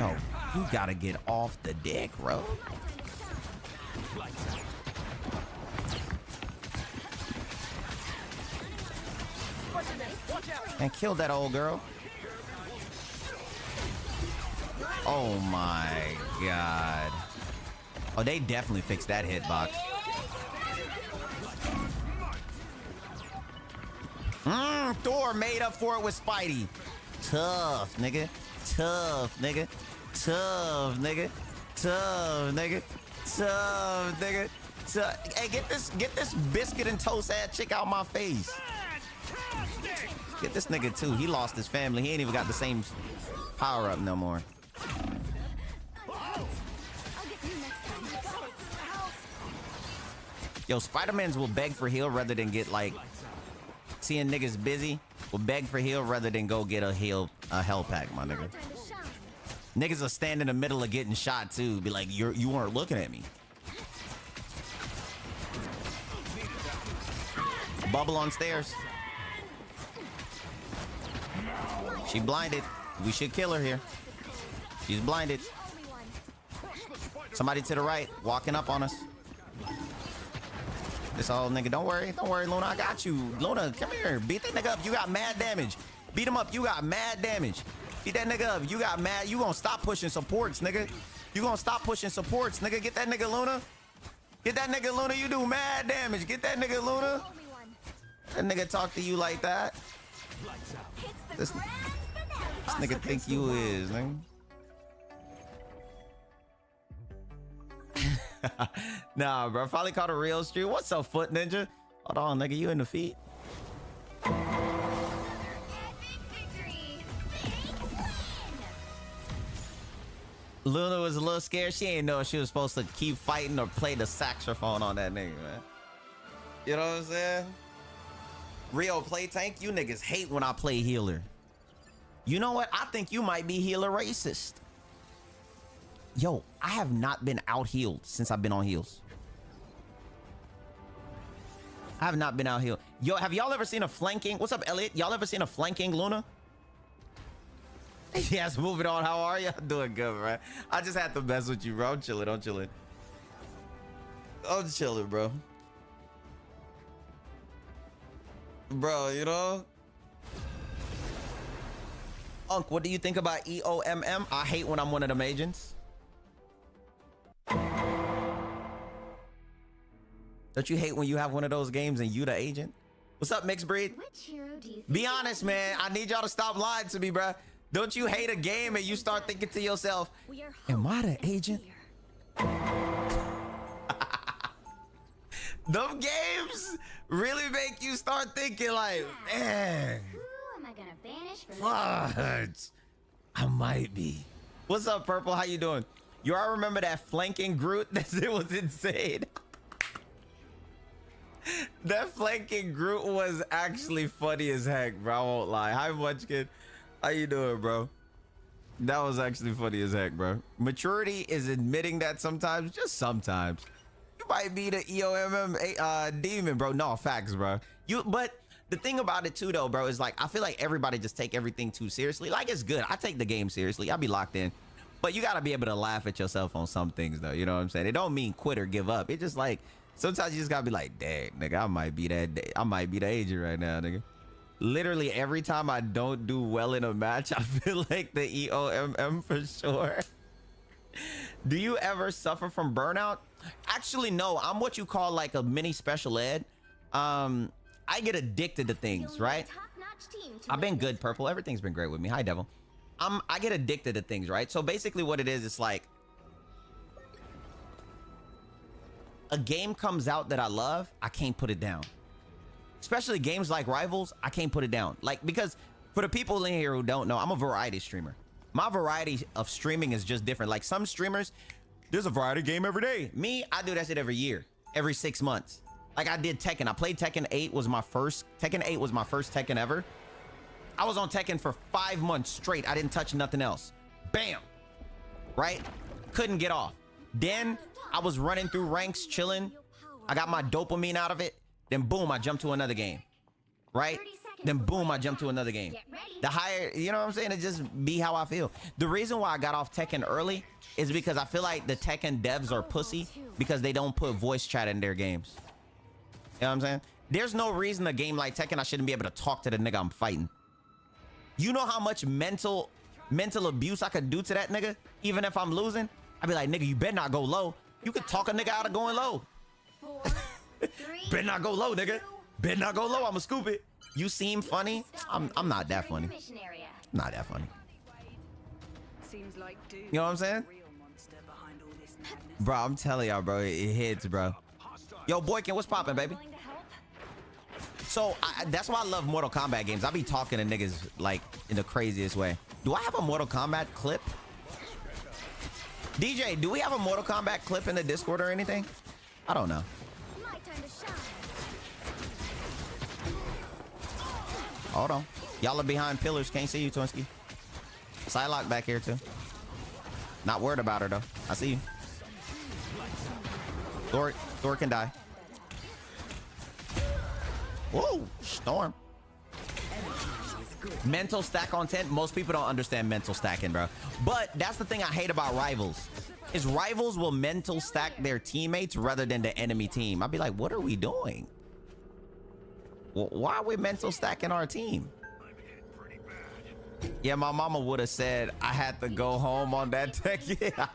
Oh, you gotta get off the deck, bro. And kill that old girl. Oh my god. Oh, they definitely fixed that hitbox. Thor made up for it with Spidey. Tough, nigga. Tough, nigga. Tough, nigga. Tough, nigga. Tough, nigga. Tough. Hey, get this biscuit and toast ass chick out my face. Get this nigga too. He lost his family. He ain't even got the same power up no more. Yo, Spider-Mans will beg for heal rather than get like seeing niggas busy. Will beg for heal rather than go get a hell pack, my nigga. Niggas will stand in the middle of getting shot too. Be like, you weren't looking at me. Bubble on stairs. She blinded. We should kill her here. She's blinded. Somebody to the right, walking up on us. This old nigga, don't worry, Luna, I got you. Luna, come here, beat that nigga up, you got mad damage. Beat him up, you got mad damage. Beat that nigga up, you got mad, you gonna stop pushing supports, nigga. You gonna stop pushing supports, nigga. Get that nigga, Luna. Get that nigga, Luna, you do mad damage. Get that nigga, Luna. That nigga talk to you like that. This nigga think you is, nigga. Nah, bro. Finally caught a real stream. What's up, Foot Ninja? Hold on, nigga. You in the feet? Luna was a little scared. She ain't know if she was supposed to keep fighting or play the saxophone on that nigga, man. You know what I'm saying? Rio play tank. You niggas hate when I play healer. You know what? I think you might be healer racist. Yo, I have not been out healed since I've been on heals. I have not been out healed. Yo, have y'all ever seen a flanking? What's up, Elliot? Y'all ever seen a flanking Luna? Yes, moving on. How are you? Doing good, bro. I just had to mess with you, bro. I'm chilling. I'm chilling. I'm chilling, bro. Bro, you know? Unc, what do you think about EOMM? I hate when I'm one of them agents. Don't you hate when you have one of those games and you the agent? What's up, mixed breed? Be honest, man. I need y'all to stop lying to me, bro. Don't you hate a game and you start thinking to yourself, am I the agent? Them games really make you start thinking like, man, fudge, I might be. What's up, Purple? How you doing? You all remember that flanking Groot? It was insane. That flanking Groot was actually funny as heck, bro. I won't lie. Hi, Munchkin. How you doing, bro? That was actually funny as heck, bro. Maturity is admitting that sometimes, just sometimes. You might be the EOMM demon, bro. No, facts, bro. But the thing about it too, though, bro, is like, I feel like everybody just take everything too seriously. Like, it's good. I take the game seriously. I'll be locked in. But you got to be able to laugh at yourself on some things, though. You know what I'm saying? It don't mean quit or give up. It just like, sometimes you just got to be like, dang, nigga, I might be the agent right now, nigga. Literally every time I don't do well in a match, I feel like the EOMM for sure. Do you ever suffer from burnout? Actually, no. I'm what you call like a mini special ed. I get addicted to things, right? I've been good, Purple. Everything's been great with me. Hi, Devil. I get addicted to things, right? So basically what it is, it's like a game comes out that I love, I can't put it down. Especially games like Rivals, I can't put it down. Like, because for the people in here who don't know, I'm a variety streamer. My variety of streaming is just different. Like some streamers, there's a variety game every day. Me, I do that shit every year, every 6 months. Like I did Tekken. I played Tekken 8 was my first. Tekken 8 was my first Tekken ever. I was on Tekken for 5 months straight. I didn't touch nothing else. Bam. Right? Couldn't get off. Then I was running through ranks, chilling. I got my dopamine out of it. Then boom, I jumped to another game. Right? Then boom, I jumped to another game. The higher, you know what I'm saying? It just be how I feel. The reason why I got off Tekken early is because I feel like the Tekken devs are pussy because they don't put voice chat in their games. You know what I'm saying? There's no reason a game like Tekken I shouldn't be able to talk to the nigga I'm fighting. You know how much mental abuse I could do to that nigga? Even if I'm losing? I'd be like, nigga, you better not go low. You could talk a nigga out of going low. Better not go low, nigga. Better not go low. I'ma scoop it. You seem funny. I'm not that funny. Not that funny. You know what I'm saying? Bro, I'm telling y'all, bro. It hits, bro. Yo, Boykin, what's poppin', baby? So that's why I love Mortal Kombat games. I be talking to niggas like in the craziest way. Do I have a Mortal Kombat clip? DJ, do we have a Mortal Kombat clip in the Discord or anything? I don't know. Hold on. Y'all are behind pillars. Can't see you, Twinsky. Psylocke back here too. Not worried about her though. I see you. Thor can die. Whoa, Storm. Mental stack on 10. Most people don't understand mental stacking, bro. But that's the thing I hate about Rivals. Is Rivals will mental stack their teammates rather than the enemy team. I'd be like, what are we doing? Well, why are we mental stacking our team? Yeah, my mama would have said I had to go home on that tech. Yeah.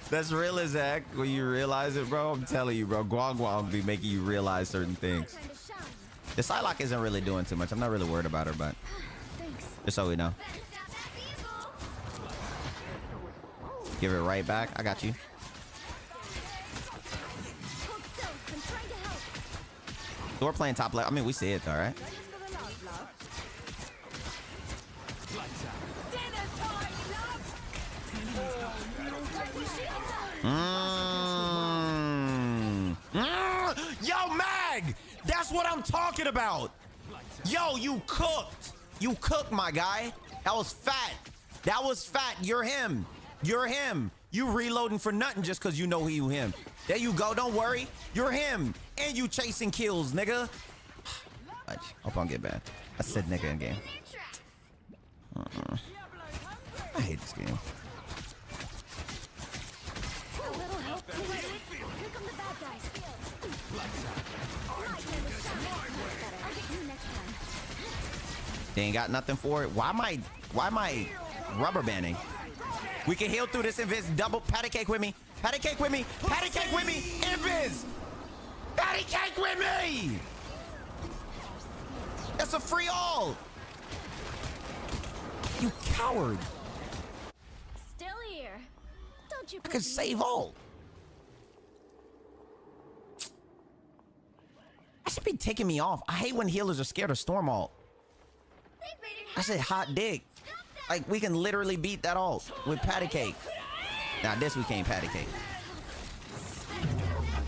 That's real as heck when you realize it, bro. I'm telling you, bro. Guang Guang be making you realize certain things. The Psylocke isn't really doing too much. I'm not really worried about her, but just so we know. Give it right back. I got you. Thor playing top left. I mean, we see it, all right? Yo, Mag! That's what I'm talking about. Yo, you cooked. You cooked, my guy. That was fat. That was fat. You're him. You're him. You reloading for nothing just because you know you him. There you go. Don't worry. You're him. And you chasing kills, nigga. Hope I don't get bad. I said nigga in game. I hate this game. They ain't got nothing for it. Why am I rubber banding? We can heal through this invis. Double patty cake with me. Patty cake with me. Patty cake with me. Invis. Patty cake with me. That's a free all. You coward. Still here. Don't you? I could save all. I should be taking me off. I hate when healers are scared of storm ult. I said hot dick. Like, we can literally beat that ult with patty cake. Now, this we can't patty cake.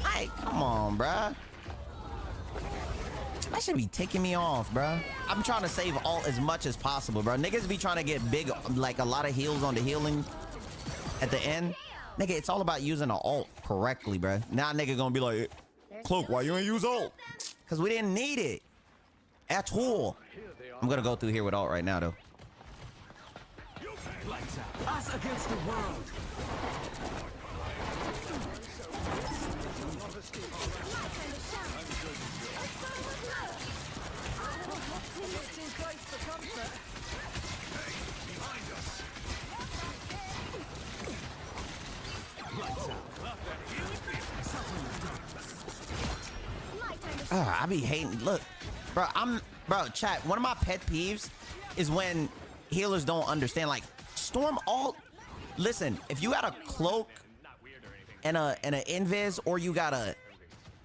Alright, come Come on, bruh. That should be ticking me off, bruh. I'm trying to save alt as much as possible, bro. Niggas be trying to get big, like a lot of heals on the healing at the end. Nigga, it's all about using an alt correctly, bruh. Now nigga gonna be like, Cloak, why you ain't use alt? Because we didn't need it at all. I'm gonna go through here with alt right now, though. Us against the world. I be hating. Look, bro, chat. One of my pet peeves is when healers don't understand. Like Storm alt. Listen, if you got a cloak and an invis, or you got a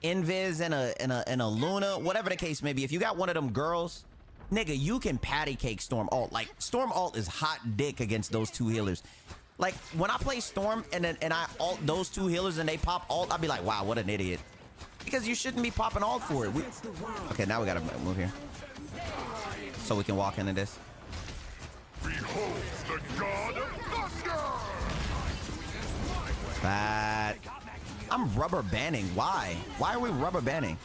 invis and a Luna, whatever the case may be, if you got one of them girls, nigga, you can patty cake Storm alt. Like Storm alt is hot dick against those two healers. Like when I play Storm and I alt those two healers and they pop alt, I'll be like, wow, what an idiot. Because you shouldn't be popping alt for it. Okay, now we gotta move here. So we can walk into this. Behold the god of thunder! That I'm rubber banding. Why? Why are we rubber banding?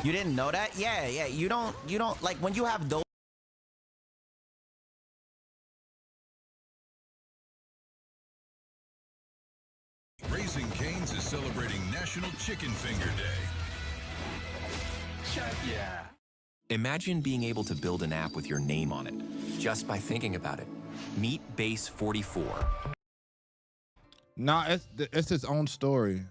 You didn't know that? Yeah. You don't like when you have those. Raising Cane's is celebrating National Chicken Finger Day. Check yeah. Imagine being able to build an app with your name on it, just by thinking about it. Meet Base 44. Nah, it's its own story.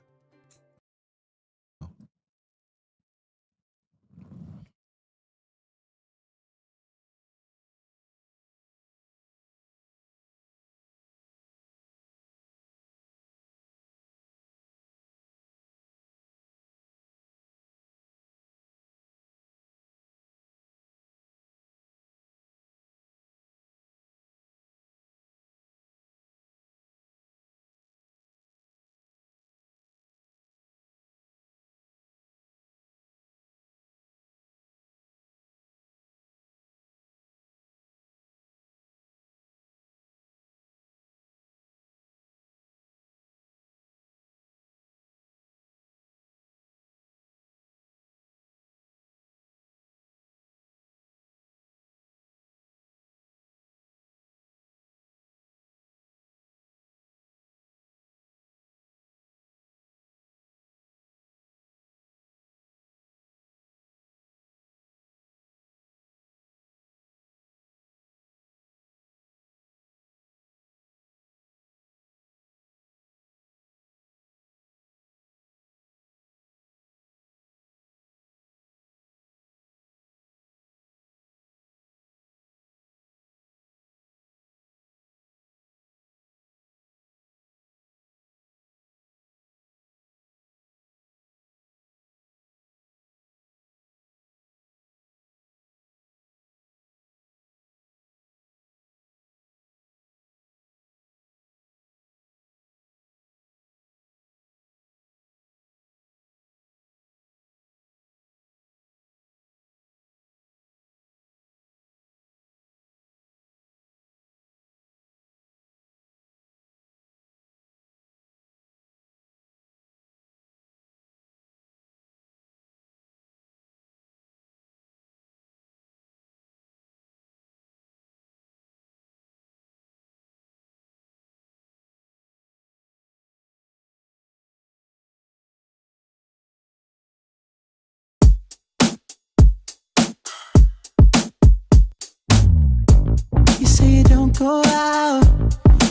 don't go out,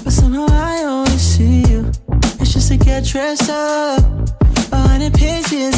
but somehow I always see you. It's just to get dressed up behind the pages